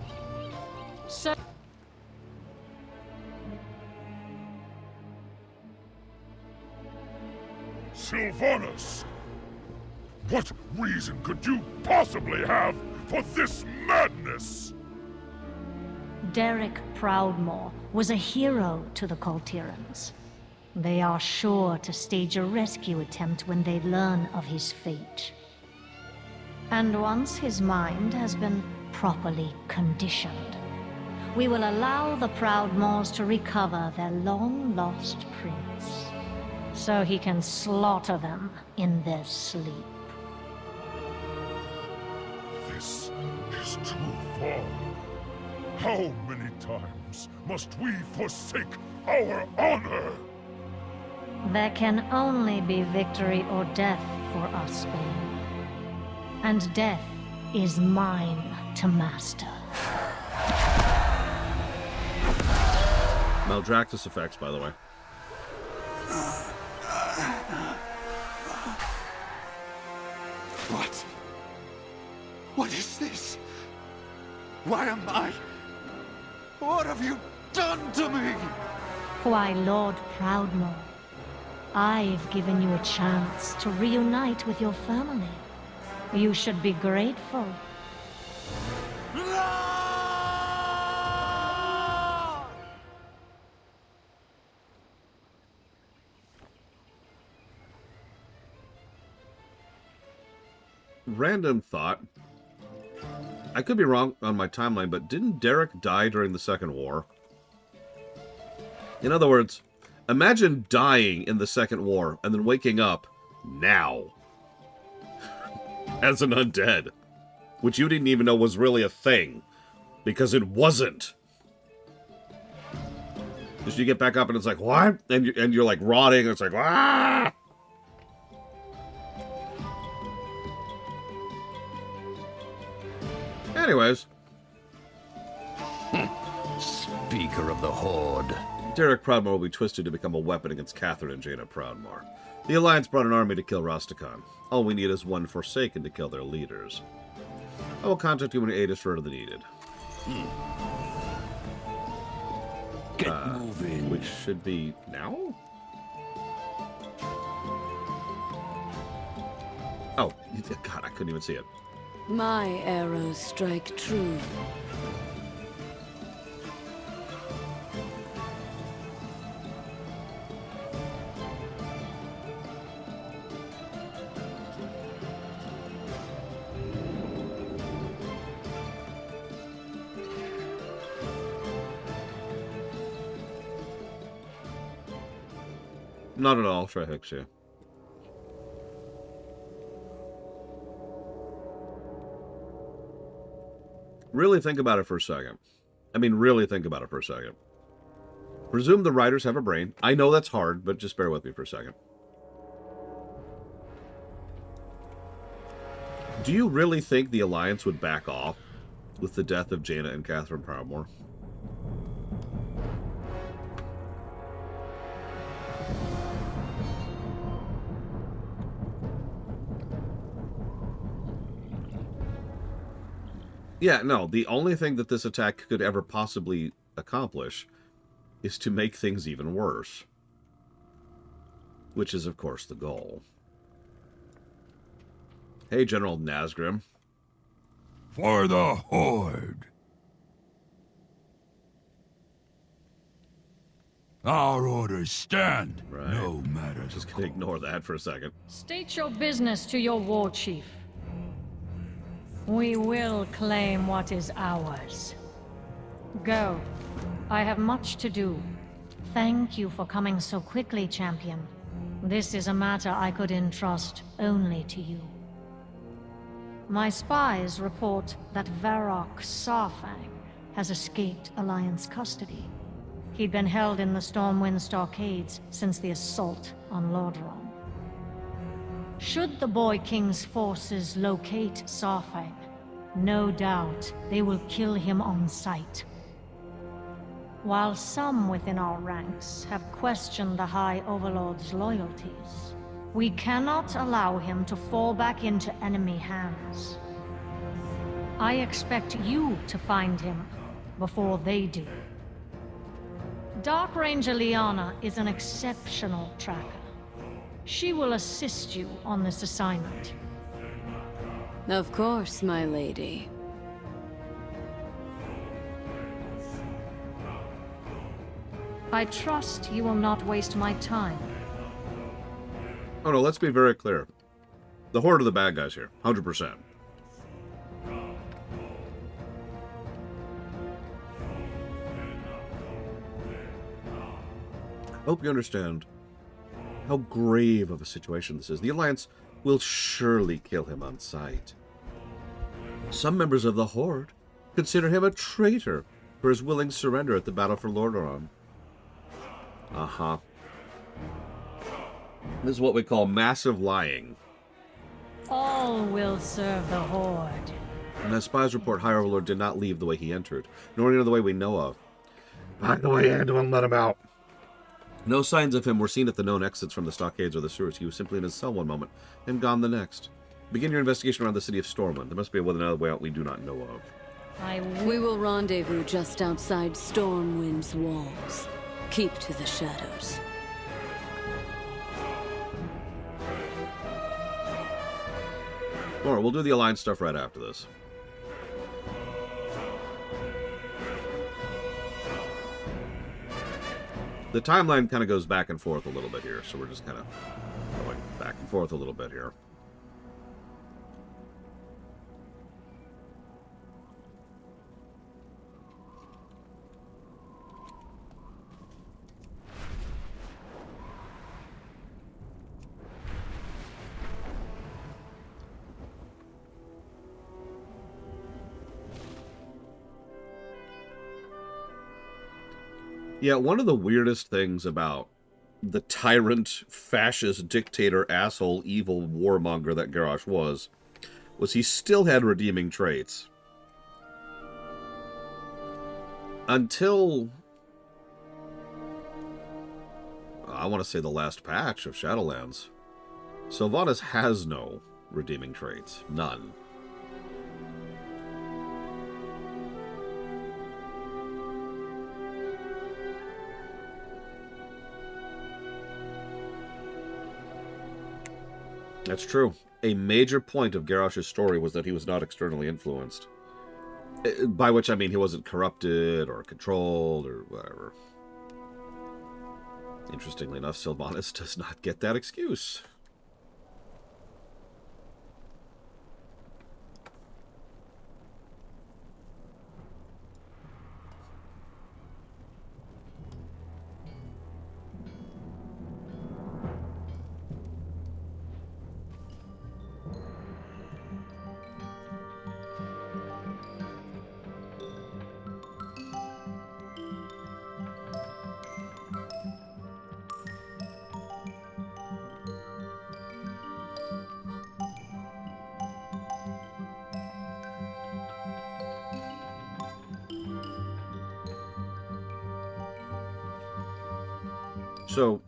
Sir. Sylvanas! What reason could you possibly have for this madness? Derek Proudmoore was a hero to the Kultirans. They are sure to stage a rescue attempt when they learn of his fate. And once his mind has been properly conditioned, we will allow the Proudmoores to recover their long-lost prince, so he can slaughter them in their sleep. This is too far. How many times must we forsake our honor? There can only be victory or death for us, Bane. And death is mine to master. Maldraxxus effects, by the way. What? What is this? Why am I? What have you done to me? Why, Lord Proudmoore, I've given you a chance to reunite with your family. You should be grateful. Random thought. I could be wrong on my timeline, but didn't Derek die during the Second War? In other words, imagine dying in the Second War and then waking up now as an undead, which you didn't even know was really a thing, because it wasn't. Just you get back up and it's like, what? And you're like rotting, and it's like, ah! Anyways. Speaker of the Horde. Derek Proudmoore will be twisted to become a weapon against Catherine and Jaina Proudmoore. The Alliance brought an army to kill Rastakhan. All we need is one Forsaken to kill their leaders. I will contact you when aid is further needed. Get moving. Which should be now? Oh, God, I couldn't even see it. My arrows strike true. Not at all, try HvA. Really think about it for a second. I mean, really think about it for a second. Presume the writers have a brain. I know that's hard, but just bear with me for a second. Do you really think the Alliance would back off with the death of Jaina and Catherine Proudmoore? Yeah, no, the only thing that this attack could ever possibly accomplish is to make things even worse. Which is, of course, the goal. Hey, General Nazgrim. For the Horde. Our orders stand, right. No matter. Just gonna ignore that for a second. State your business to your war chief. We will claim what is ours. Go. I have much to do. Thank you for coming so quickly, champion. This is a matter I could entrust only to you. My spies report that Varrock Sarfang has escaped Alliance custody. He'd been held in the Stormwind Stockades since the assault on Lordaeron. Should the Boy King's forces locate Sarfang, no doubt they will kill him on sight. While some within our ranks have questioned the High Overlord's loyalties, we cannot allow him to fall back into enemy hands. I expect you to find him before they do. Dark Ranger Liana is an exceptional tracker. She will assist you on this assignment. Of course, my lady. I trust you will not waste my time. Oh no, let's be very clear. The Horde are the bad guys here, 100%. I hope you understand how grave of a situation this is. The Alliance will surely kill him on sight. Some members of the Horde consider him a traitor for his willing surrender at the Battle for Lordaeron. Uh-huh. This is what we call massive lying. All will serve the Horde. And as spies report, High Overlord did not leave the way he entered, nor any other way we know of. By the way, Andy won't let him out. No signs of him were seen at the known exits from the stockades or the sewers. He was simply in his cell one moment, and gone the next. Begin your investigation around the city of Stormwind. There must be another way out we do not know of. We will rendezvous just outside Stormwind's walls. Keep to the shadows. Alright, we'll do the Alliance stuff right after this. The timeline kind of goes back and forth a little bit here, so we're just kind of going back and forth a little bit here. Yeah, one of the weirdest things about the tyrant, fascist, dictator, asshole, evil warmonger that Garrosh was he still had redeeming traits. Until, I want to say, the last patch of Shadowlands. Sylvanas has no redeeming traits. None. That's true. A major point of Garrosh's story was that he was not externally influenced. By which I mean he wasn't corrupted or controlled or whatever. Interestingly enough, Sylvanas does not get that excuse. So,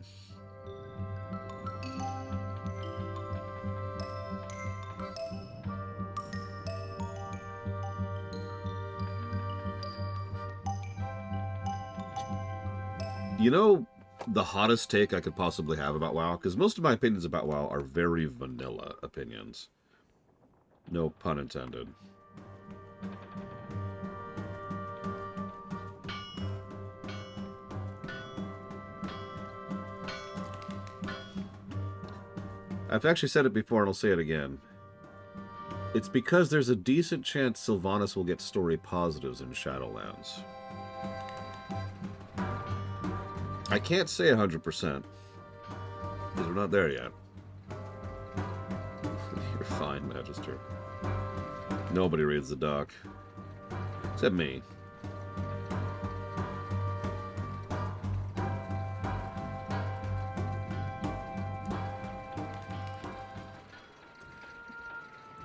you know, the hottest take I could possibly have about WoW, because most of my opinions about WoW are very vanilla opinions. No pun intended. I've actually said it before and I'll say it again. It's because there's a decent chance Sylvanas will get story positives in Shadowlands. I can't say 100%, because we're not there yet. You're fine, Magister. Nobody reads the doc. Except me.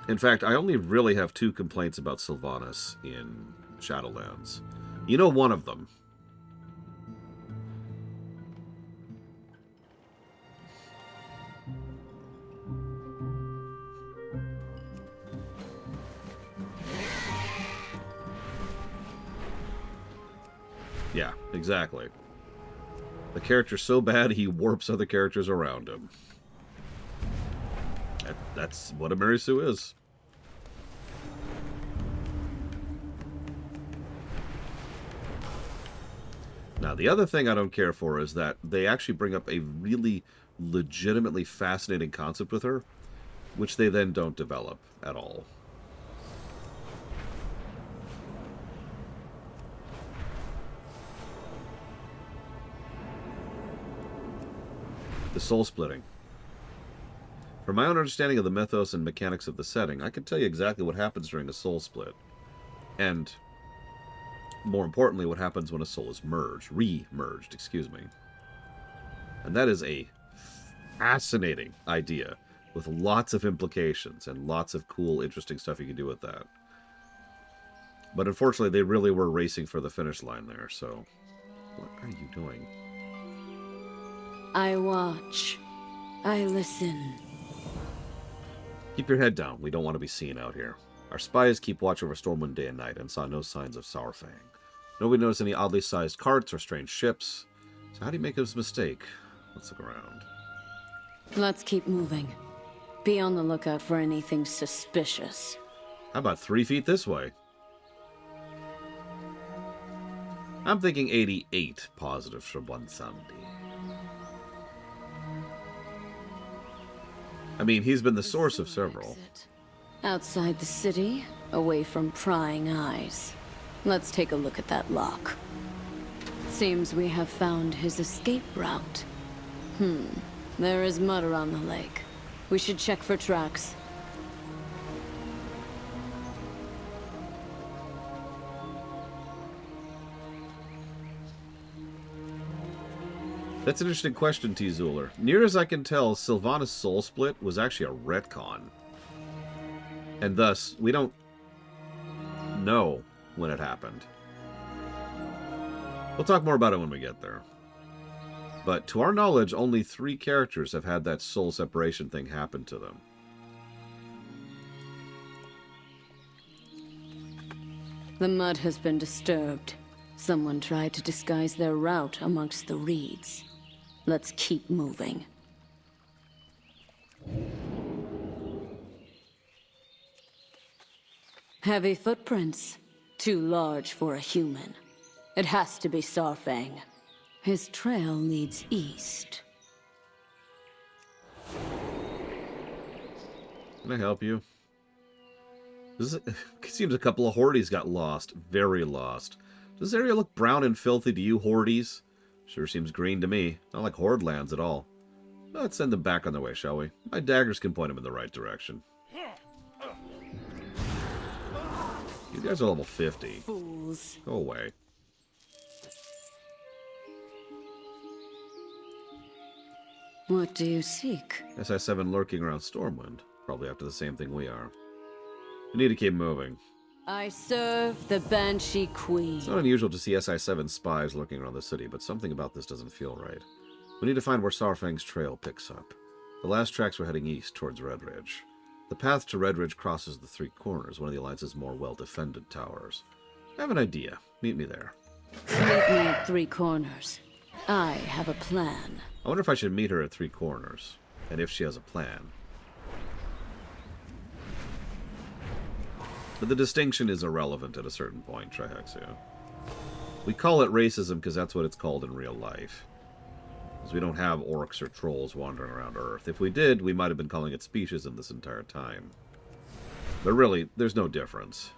In fact, I only really have 2 complaints about Sylvanas in Shadowlands. You know one of them. Yeah, exactly. The character's so bad he warps other characters around him. That's what a Mary Sue is. Now, the other thing I don't care for is that they actually bring up a really legitimately fascinating concept with her, which they then don't develop at all. The soul splitting. From my own understanding of the mythos and mechanics of the setting, I can tell you exactly what happens during a soul split. And, more importantly, what happens when a soul is merged. Re-merged, excuse me. And that is a fascinating idea with lots of implications and lots of cool, interesting stuff you can do with that. But unfortunately, they really were racing for the finish line there, so... What are you doing? I watch. I listen. Keep your head down. We don't want to be seen out here. Our spies keep watch over Stormwind day and night and saw no signs of Saurfang. Nobody noticed any oddly sized carts or strange ships. So how do you make this mistake? Let's look around. Let's keep moving. Be on the lookout for anything suspicious. How about 3 feet this way? I'm thinking 88 positive for one Sunday. I mean, he's been the source of several. Outside the city, away from prying eyes. Let's take a look at that lock. Seems we have found his escape route. There is mud around the lake. We should check for tracks. That's an interesting question, T. Zuler. Near as I can tell, Sylvanas' soul split was actually a retcon. And thus, we don't know when it happened. We'll talk more about it when we get there. But to our knowledge, only 3 characters have had that soul separation thing happen to them. The mud has been disturbed. Someone tried to disguise their route amongst the reeds. Let's keep moving. Heavy footprints. Too large for a human. It has to be Saurfang. His trail leads east. Can I help you? It seems a couple of Hordes got lost. Very lost. Does this area look brown and filthy to you, Hordes? Sure seems green to me. Not like Horde lands at all. Let's send them back on their way, shall we? My daggers can point them in the right direction. You guys are level 50. Fools. Go away. What do you seek? SI-7 lurking around Stormwind. Probably after the same thing we are. We need to keep moving. I serve the Banshee Queen. It's not unusual to see SI-7 spies lurking around the city, but something about this doesn't feel right. We need to find where Saurfang's trail picks up. The last tracks were heading east towards Red Ridge. The path to Red Ridge crosses the 3 corners, one of the Alliance's more well-defended towers. I have an idea. Meet me there. Meet me at 3 corners. I have a plan. I wonder if I should meet her at 3 corners, and if she has a plan. But the distinction is irrelevant at a certain point, Trihexia. We call it racism because that's what it's called in real life. Because we don't have orcs or trolls wandering around Earth. If we did, we might have been calling it speciesism this entire time. But really, there's no difference.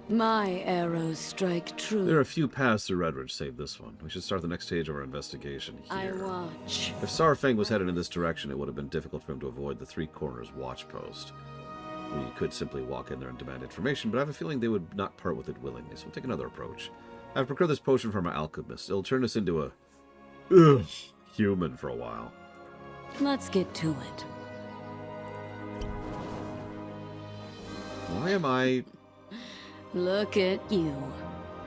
My arrows strike true. There are a few paths through Red Ridge, save this one. We should start the next stage of our investigation here. I watch. If Saurfang was headed in this direction, it would have been difficult for him to avoid the 3 corners watch post. We could simply walk in there and demand information, but I have a feeling they would not part with it willingly, so we'll take another approach. I've procured this potion from our alchemist. It'll turn us into a human for a while. Let's get to it. Why am I... Look at you.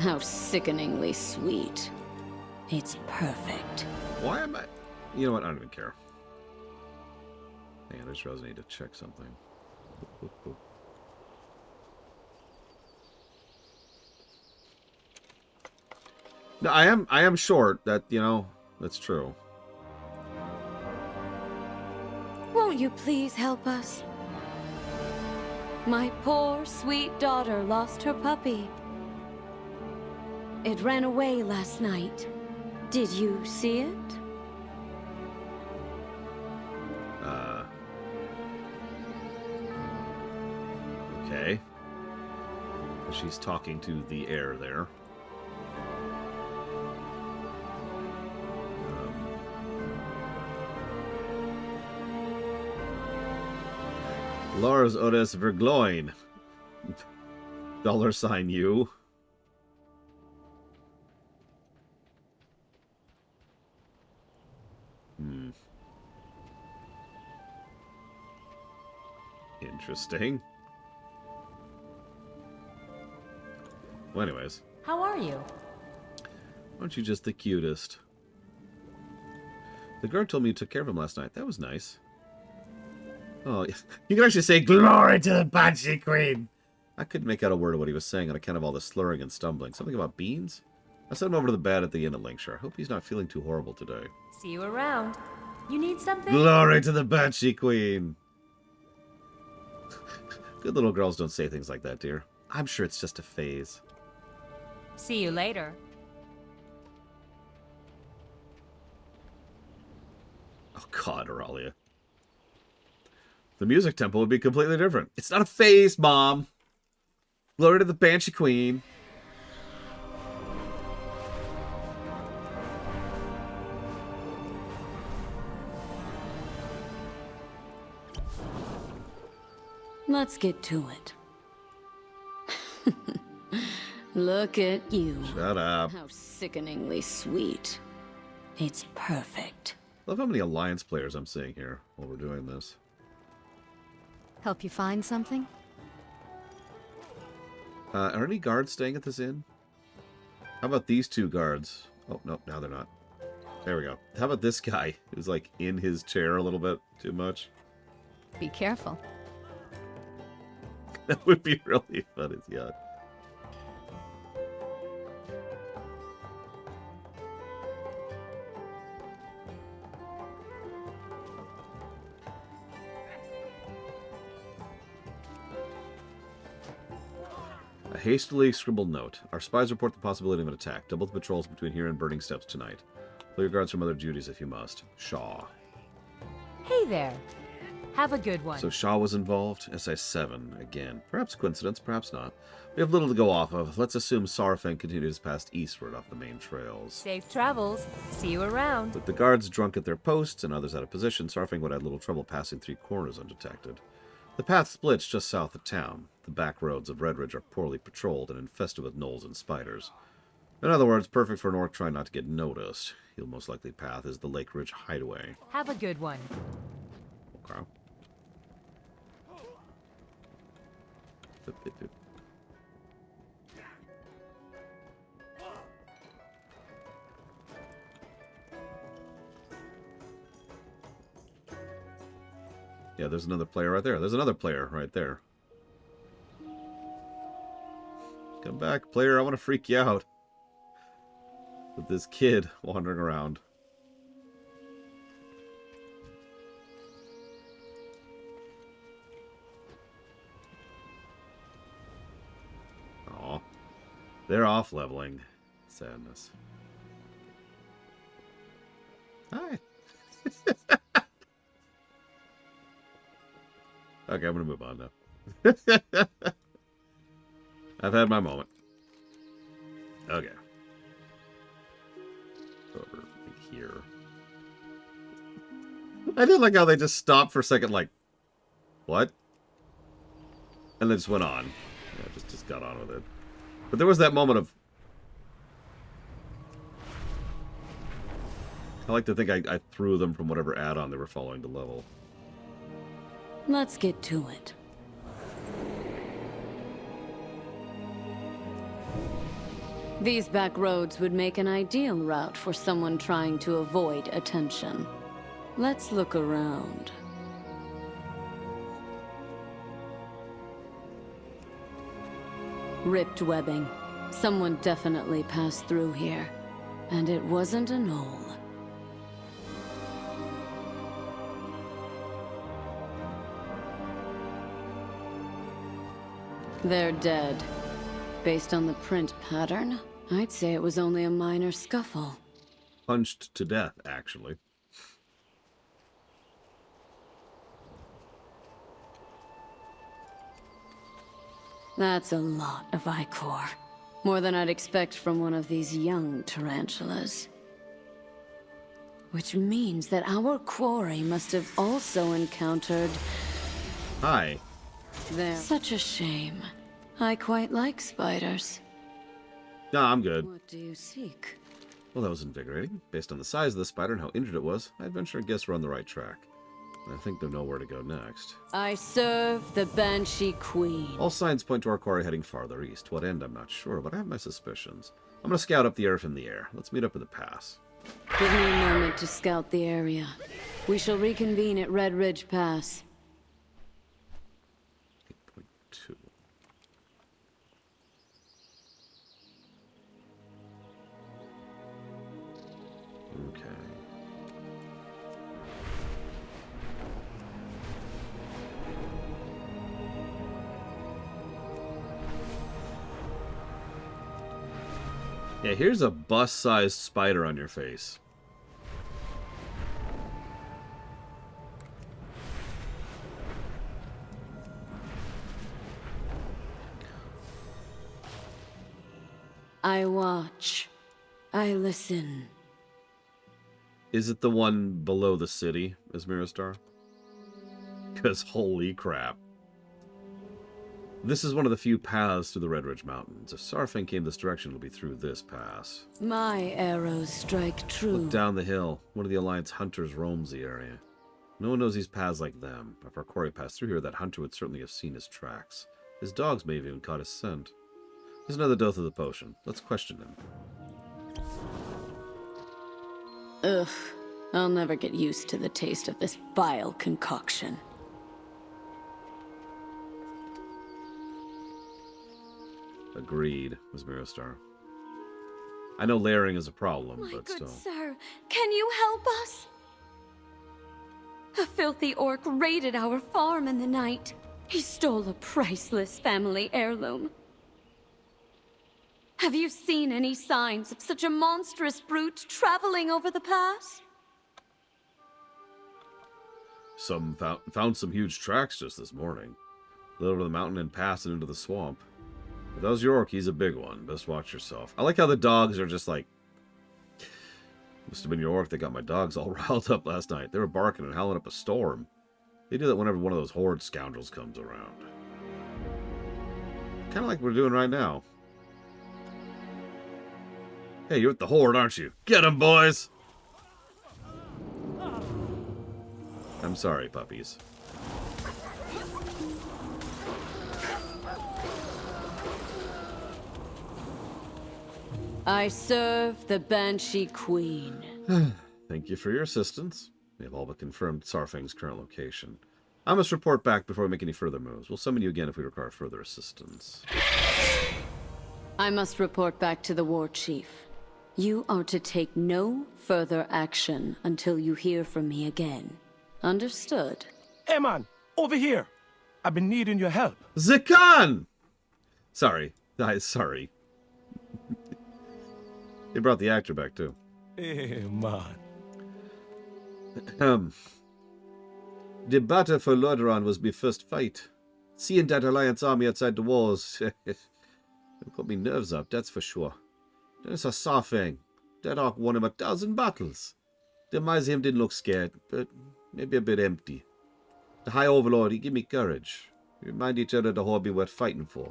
How sickeningly sweet. It's perfect. Why am I... You know what? I don't even care. Hang on, I just realized I need to check something. No, I am short. That, you know, that's true. Won't you please help us? My poor, sweet daughter lost her puppy. It ran away last night. Did you see it? Okay. She's talking to the air there. Lars Odes Vergloin. $U. Interesting. Well, anyways. How are you? Aren't you just the cutest? The guard told me you took care of him last night. That was nice. Oh, you can actually say, "Glory to the Banshee Queen!" I couldn't make out a word of what he was saying on account of all the slurring and stumbling. Something about beans? I sent him over to the bed at the inn at Linkshire. I hope he's not feeling too horrible today. See you around. You need something? Glory to the Banshee Queen! Good little girls don't say things like that, dear. I'm sure it's just a phase. See you later. Oh god, Aurelia. The music tempo would be completely different. It's not a phase, Mom! Glory to the Banshee Queen! Let's get to it. Look at you. Shut up. How sickeningly sweet. It's perfect. Love how many Alliance players I'm seeing here while we're doing this. Help you find something? Are any guards staying at this inn? How about these two guards? Oh, no, now they're not. There we go. How about this guy who's like in his chair a little bit too much? Be careful. That would be really fun as yacht. A hastily scribbled note. Our spies report the possibility of an attack. Double the patrols between here and Burning Steps tonight. Clear your guards from other duties if you must. Shaw. Hey there. Have a good one. So Shaw was involved? SI-7 again. Perhaps coincidence, perhaps not. We have little to go off of. Let's assume Sarfang continues past eastward off the main trails. Safe travels. See you around. With the guards drunk at their posts and others out of position, Sarfang would have little trouble passing 3 corners undetected. The path splits just south of town. The back roads of Redridge are poorly patrolled and infested with gnolls and spiders. In other words, perfect for an orc trying not to get noticed. He'll most likely path is the Lake Ridge Hideaway. Have a good one. Okay. Yeah, there's another player right there. There's another player right there. Come back, player. I want to freak you out. With this kid wandering around. Aw. They're off leveling. Sadness. Hi. Okay, I'm gonna move on now. I've had my moment. Okay. Over here. I did like how they just stopped for a second, like, what? And then just went on. Yeah, just got on with it. But there was that moment of... I like to think I threw them from whatever add-on they were following to level. Let's get to it. These back roads would make an ideal route for someone trying to avoid attention. Let's look around. Ripped webbing. Someone definitely passed through here. And it wasn't a gnoll. They're dead. Based on the print pattern, I'd say it was only a minor scuffle. Punched to death, actually. That's a lot of ichor. More than I'd expect from one of these young tarantulas. Which means that our quarry must have also encountered... Hi. There. Such a shame. I quite like spiders. Nah, I'm good. What do you seek? Well, that was invigorating. Based on the size of the spider and how injured it was, I'd venture and guess we're on the right track. I think they know where to go next. I serve the Banshee Queen. All signs point to our quarry heading farther east. What end, I'm not sure, but I have my suspicions. I'm gonna scout up the area from the air. Let's meet up at the pass. Give me a moment to scout the area. We shall reconvene at Red Ridge Pass. 8.2. Okay. Yeah, here's a bus-sized spider on your face. I watch. I listen. Is it the one below the city, Azmiristar? Because holy crap. This is one of the few paths through the Red Ridge Mountains. If Sarfang came this direction, it'll be through this pass. My arrows strike true. Look down the hill. One of the Alliance hunters roams the area. No one knows these paths like them. If our quarry passed through here, that hunter would certainly have seen his tracks. His dogs may have even caught his scent. Here's another dose of the potion. Let's question him. Ugh. I'll never get used to the taste of this vile concoction. Agreed, was Mirostar. I know layering is a problem, My but good still. sir, can you help us? A filthy orc raided our farm in the night. He stole a priceless family heirloom. Have you seen any signs of such a monstrous brute traveling over the pass? Some found some huge tracks just this morning. Lit over the mountain and passed it into the swamp. If that was your orc, he's a big one. Best watch yourself. I like how the dogs are just like... Must have been your orc that got my dogs all riled up last night. They were barking and howling up a storm. They do that whenever one of those horde scoundrels comes around. Kind of like we're doing right now. Hey, you're with the horde, aren't you? Get 'em, boys! I'm sorry, puppies. I serve the Banshee Queen. Thank you for your assistance. We have all but confirmed Sarfang's current location. I must report back before we make any further moves. We'll summon you again if we require further assistance. I must report back to the war chief. You are to take no further action until you hear from me again. Understood? Hey man, over here. I've been needing your help. Zakan! Sorry. Sorry. They brought the actor back, too. Hey man. The battle for Lordaeron was my first fight. Seeing that Alliance army outside the walls... it got me nerves up, that's for sure. Then it's a Sarfang. That orc won him 1,000 battles. The Myzium didn't look scared, but maybe a bit empty. The High Overlord, he gave me courage. We remind each other the Horde be worth fighting for.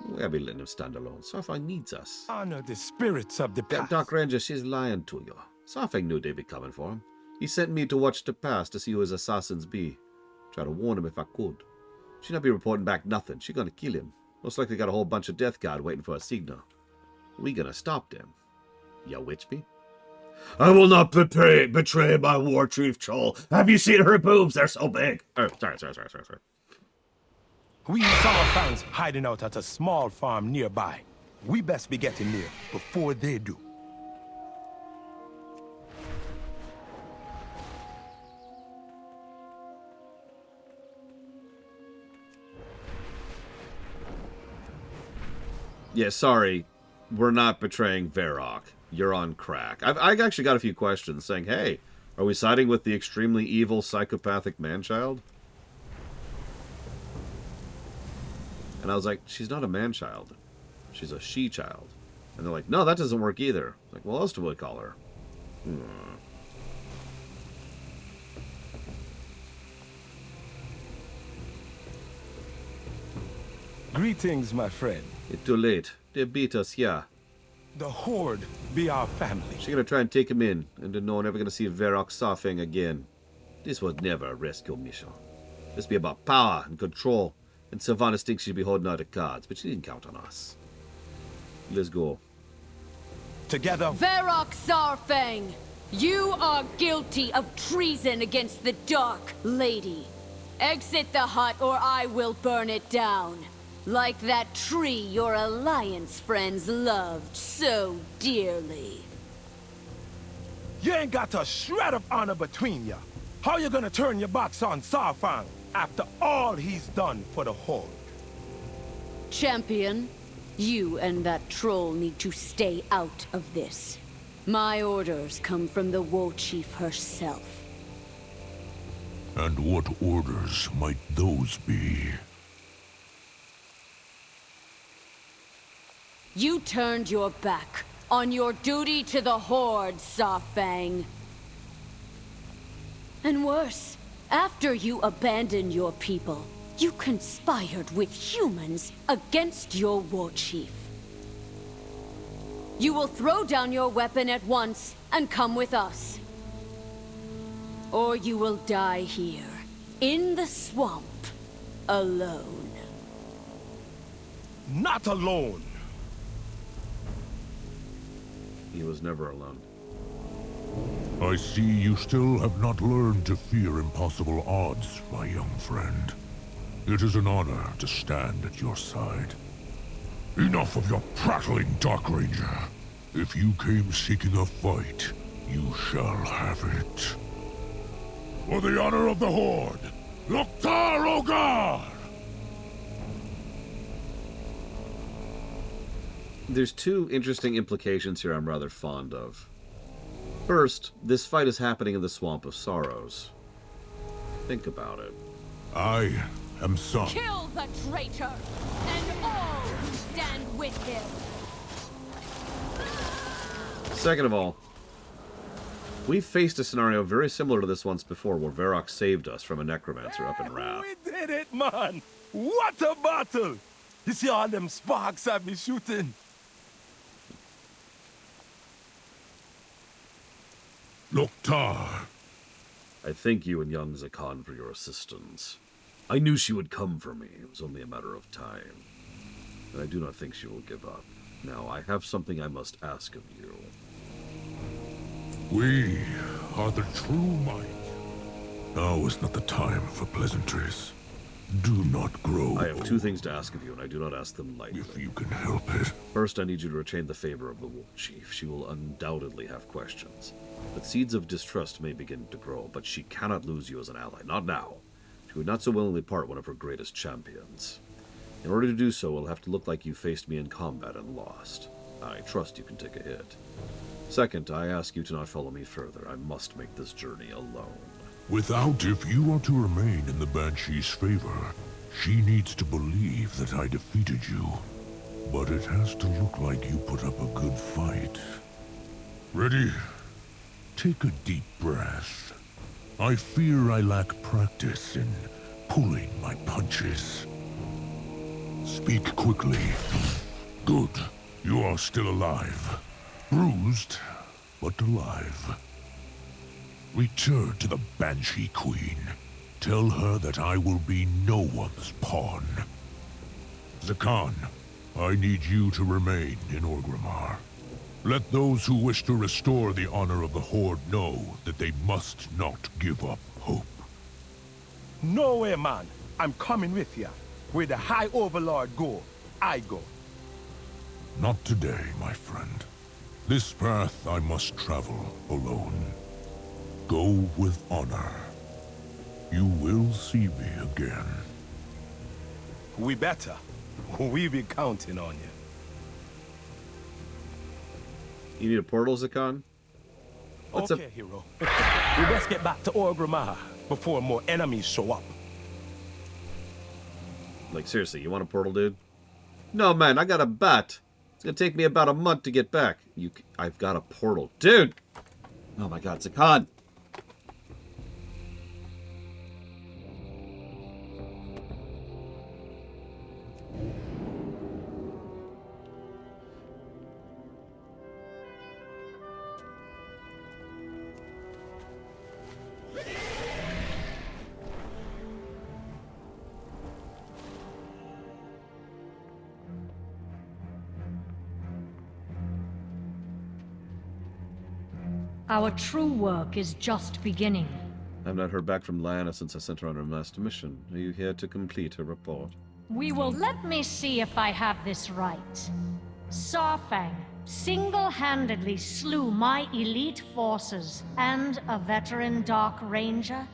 We'll be letting him stand alone. Sarfang needs us. Honor the spirits of the That past. Dark Ranger, she's lying to you. Sarfang knew they'd be coming for him. He sent me to watch the pass to see who his assassins be. Try to warn him if I could. She not be reporting back nothing. She gonna kill him. Most likely got a whole bunch of Death Guard waiting for a signal. We gonna stop them. You witch me? I will not betray my war chief, Troll. Have you seen her boobs? They're so big. Oh, sorry. We saw fans hiding out at a small farm nearby. We best be getting there before they do. Yeah, sorry. We're not betraying Varrock. You're on crack. I've actually got a few questions saying, hey, are we siding with the extremely evil psychopathic man-child? And I was like, she's not a man-child. She's a she-child. And they're like, no, that doesn't work either. Like, what else do we call her? Greetings, my friend. It's too late. They beat us, yeah. The Horde be our family. She's gonna try and take him in, and then no one ever gonna see Varrock Safang again. This was never a rescue mission. This be about power and control, and Sylvanas thinks she'd be holding out the cards, but she didn't count on us. Let's go. Together. Varrock Safang, you are guilty of treason against the Dark Lady. Exit the hut or I will burn it down. Like that tree your Alliance friends loved so dearly. You ain't got a shred of honor between ya. How you gonna turn your backs on Safang after all he's done for the Horde? Champion, you and that troll need to stay out of this. My orders come from the War Chief herself. And what orders might those be? You turned your back on your duty to the Horde, Safang. And worse, after you abandoned your people, you conspired with humans against your war chief. You will throw down your weapon at once and come with us. Or you will die here, in the swamp, alone. Not alone! He was never alone. I see you still have not learned to fear impossible odds, my young friend. It is an honor to stand at your side. Enough of your prattling, Dark Ranger. If you came seeking a fight, you shall have it. For the honor of the Horde, Loktar Ogar! There's two interesting implications here I'm rather fond of. First, this fight is happening in the Swamp of Sorrows. Think about it. I am son. Kill the traitor, and all who stand with him! Second of all, we faced a scenario very similar to this once before, where Varrock saved us from a necromancer up in Wrath. We did it, man! What a battle! You see all them sparks I've been shooting? Loktar. I thank you and young Zakhan for your assistance. I knew she would come for me. It was only a matter of time. And I do not think she will give up. Now, I have something I must ask of you. We are the true might. Now is not the time for pleasantries. Do not grow. I have two things to ask of you, and I do not ask them lightly. If you can help it. First, I need you to retain the favor of the War Chief. She will undoubtedly have questions. But seeds of distrust may begin to grow, but she cannot lose you as an ally. Not now. She would not so willingly part one of her greatest champions. In order to do so, it will have to look like you faced me in combat and lost. I trust you can take a hit. Second, I ask you to not follow me further. I must make this journey alone. Without, if you are to remain in the Banshee's favor, she needs to believe that I defeated you. But it has to look like you put up a good fight. Ready? Take a deep breath. I fear I lack practice in pulling my punches. Speak quickly. Good. You are still alive. Bruised, but alive. Return to the Banshee Queen. Tell her that I will be no one's pawn. Zakhan, I need you to remain in Orgrimmar. Let those who wish to restore the honor of the Horde know that they must not give up hope. No way, man. I'm coming with ya. Where the High Overlord go, I go. Not today, my friend. This path I must travel alone. Go with honor. You will see me again. We better. We be counting on you. You need a portal, Zakhan? Okay, hero. We best get back to Orgrimmar before more enemies show up. Like, seriously, you want a portal, dude? No, man, I got a bat. It's gonna take me about a month to get back. I've got a portal. Dude! Oh my god, Zakhan! Our true work is just beginning. I've not heard back from Lyanna since I sent her on her last mission. Are you here to complete her report? We will... Let me see if I have this right. Saurfang single-handedly slew my elite forces and a veteran Dark Ranger.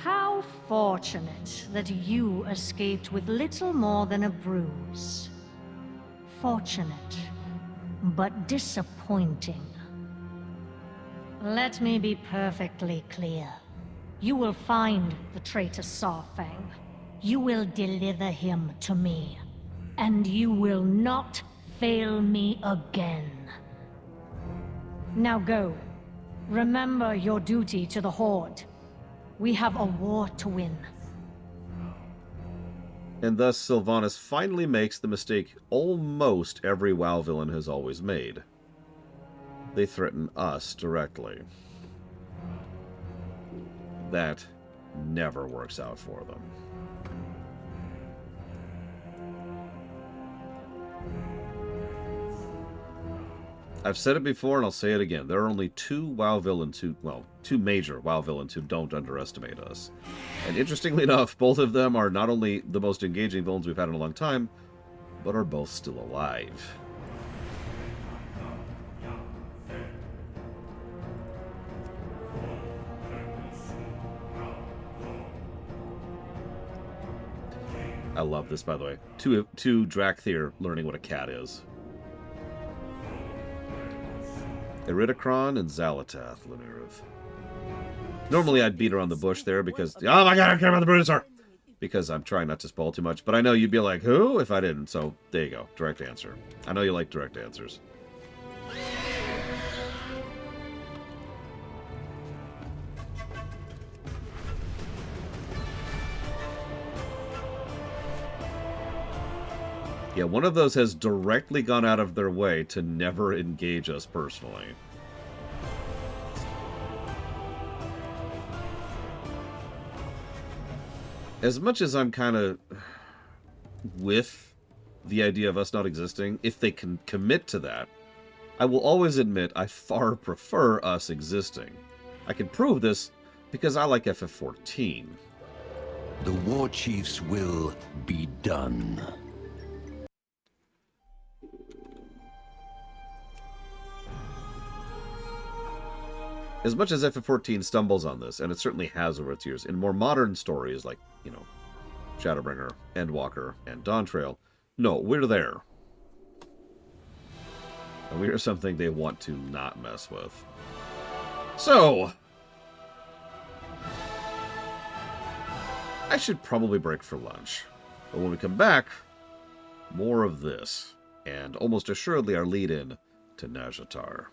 How fortunate that you escaped with little more than a bruise. Fortunate, but disappointing. Let me be perfectly clear. You will find the traitor Saurfang. You will deliver him to me. And you will not fail me again. Now go. Remember your duty to the Horde. We have a war to win. And thus Sylvanas finally makes the mistake almost every WoW villain has always made. They threaten us directly. That never works out for them. I've said it before and I'll say it again. There are only two WoW villains who, well, two major WoW villains who don't underestimate us. And interestingly enough, both of them are not only the most engaging villains we've had in a long time, but are both still alive. I love this, by the way. Two Drakthir learning what a cat is. Eridikron and Xalatath, Lunurov. Normally I'd beat around the bush there because... Oh my god, I care about the Bruiser! Because I'm trying not to spoil too much. But I know you'd be like, who? If I didn't. So, there you go. Direct answer. I know you like direct answers. Yeah, one of those has directly gone out of their way to never engage us personally. As much as I'm kind of with the idea of us not existing, if they can commit to that, I will always admit I far prefer us existing. I can prove this because I like FF14. The war chief's will be done. As much as FF14 stumbles on this, and it certainly has over its years, in more modern stories like, you know, Shadowbringer, Endwalker, and Dawntrail, no, we're there. And we are something they want to not mess with. So, I should probably break for lunch. But when we come back, more of this, and almost assuredly our lead-in to Nazjatar.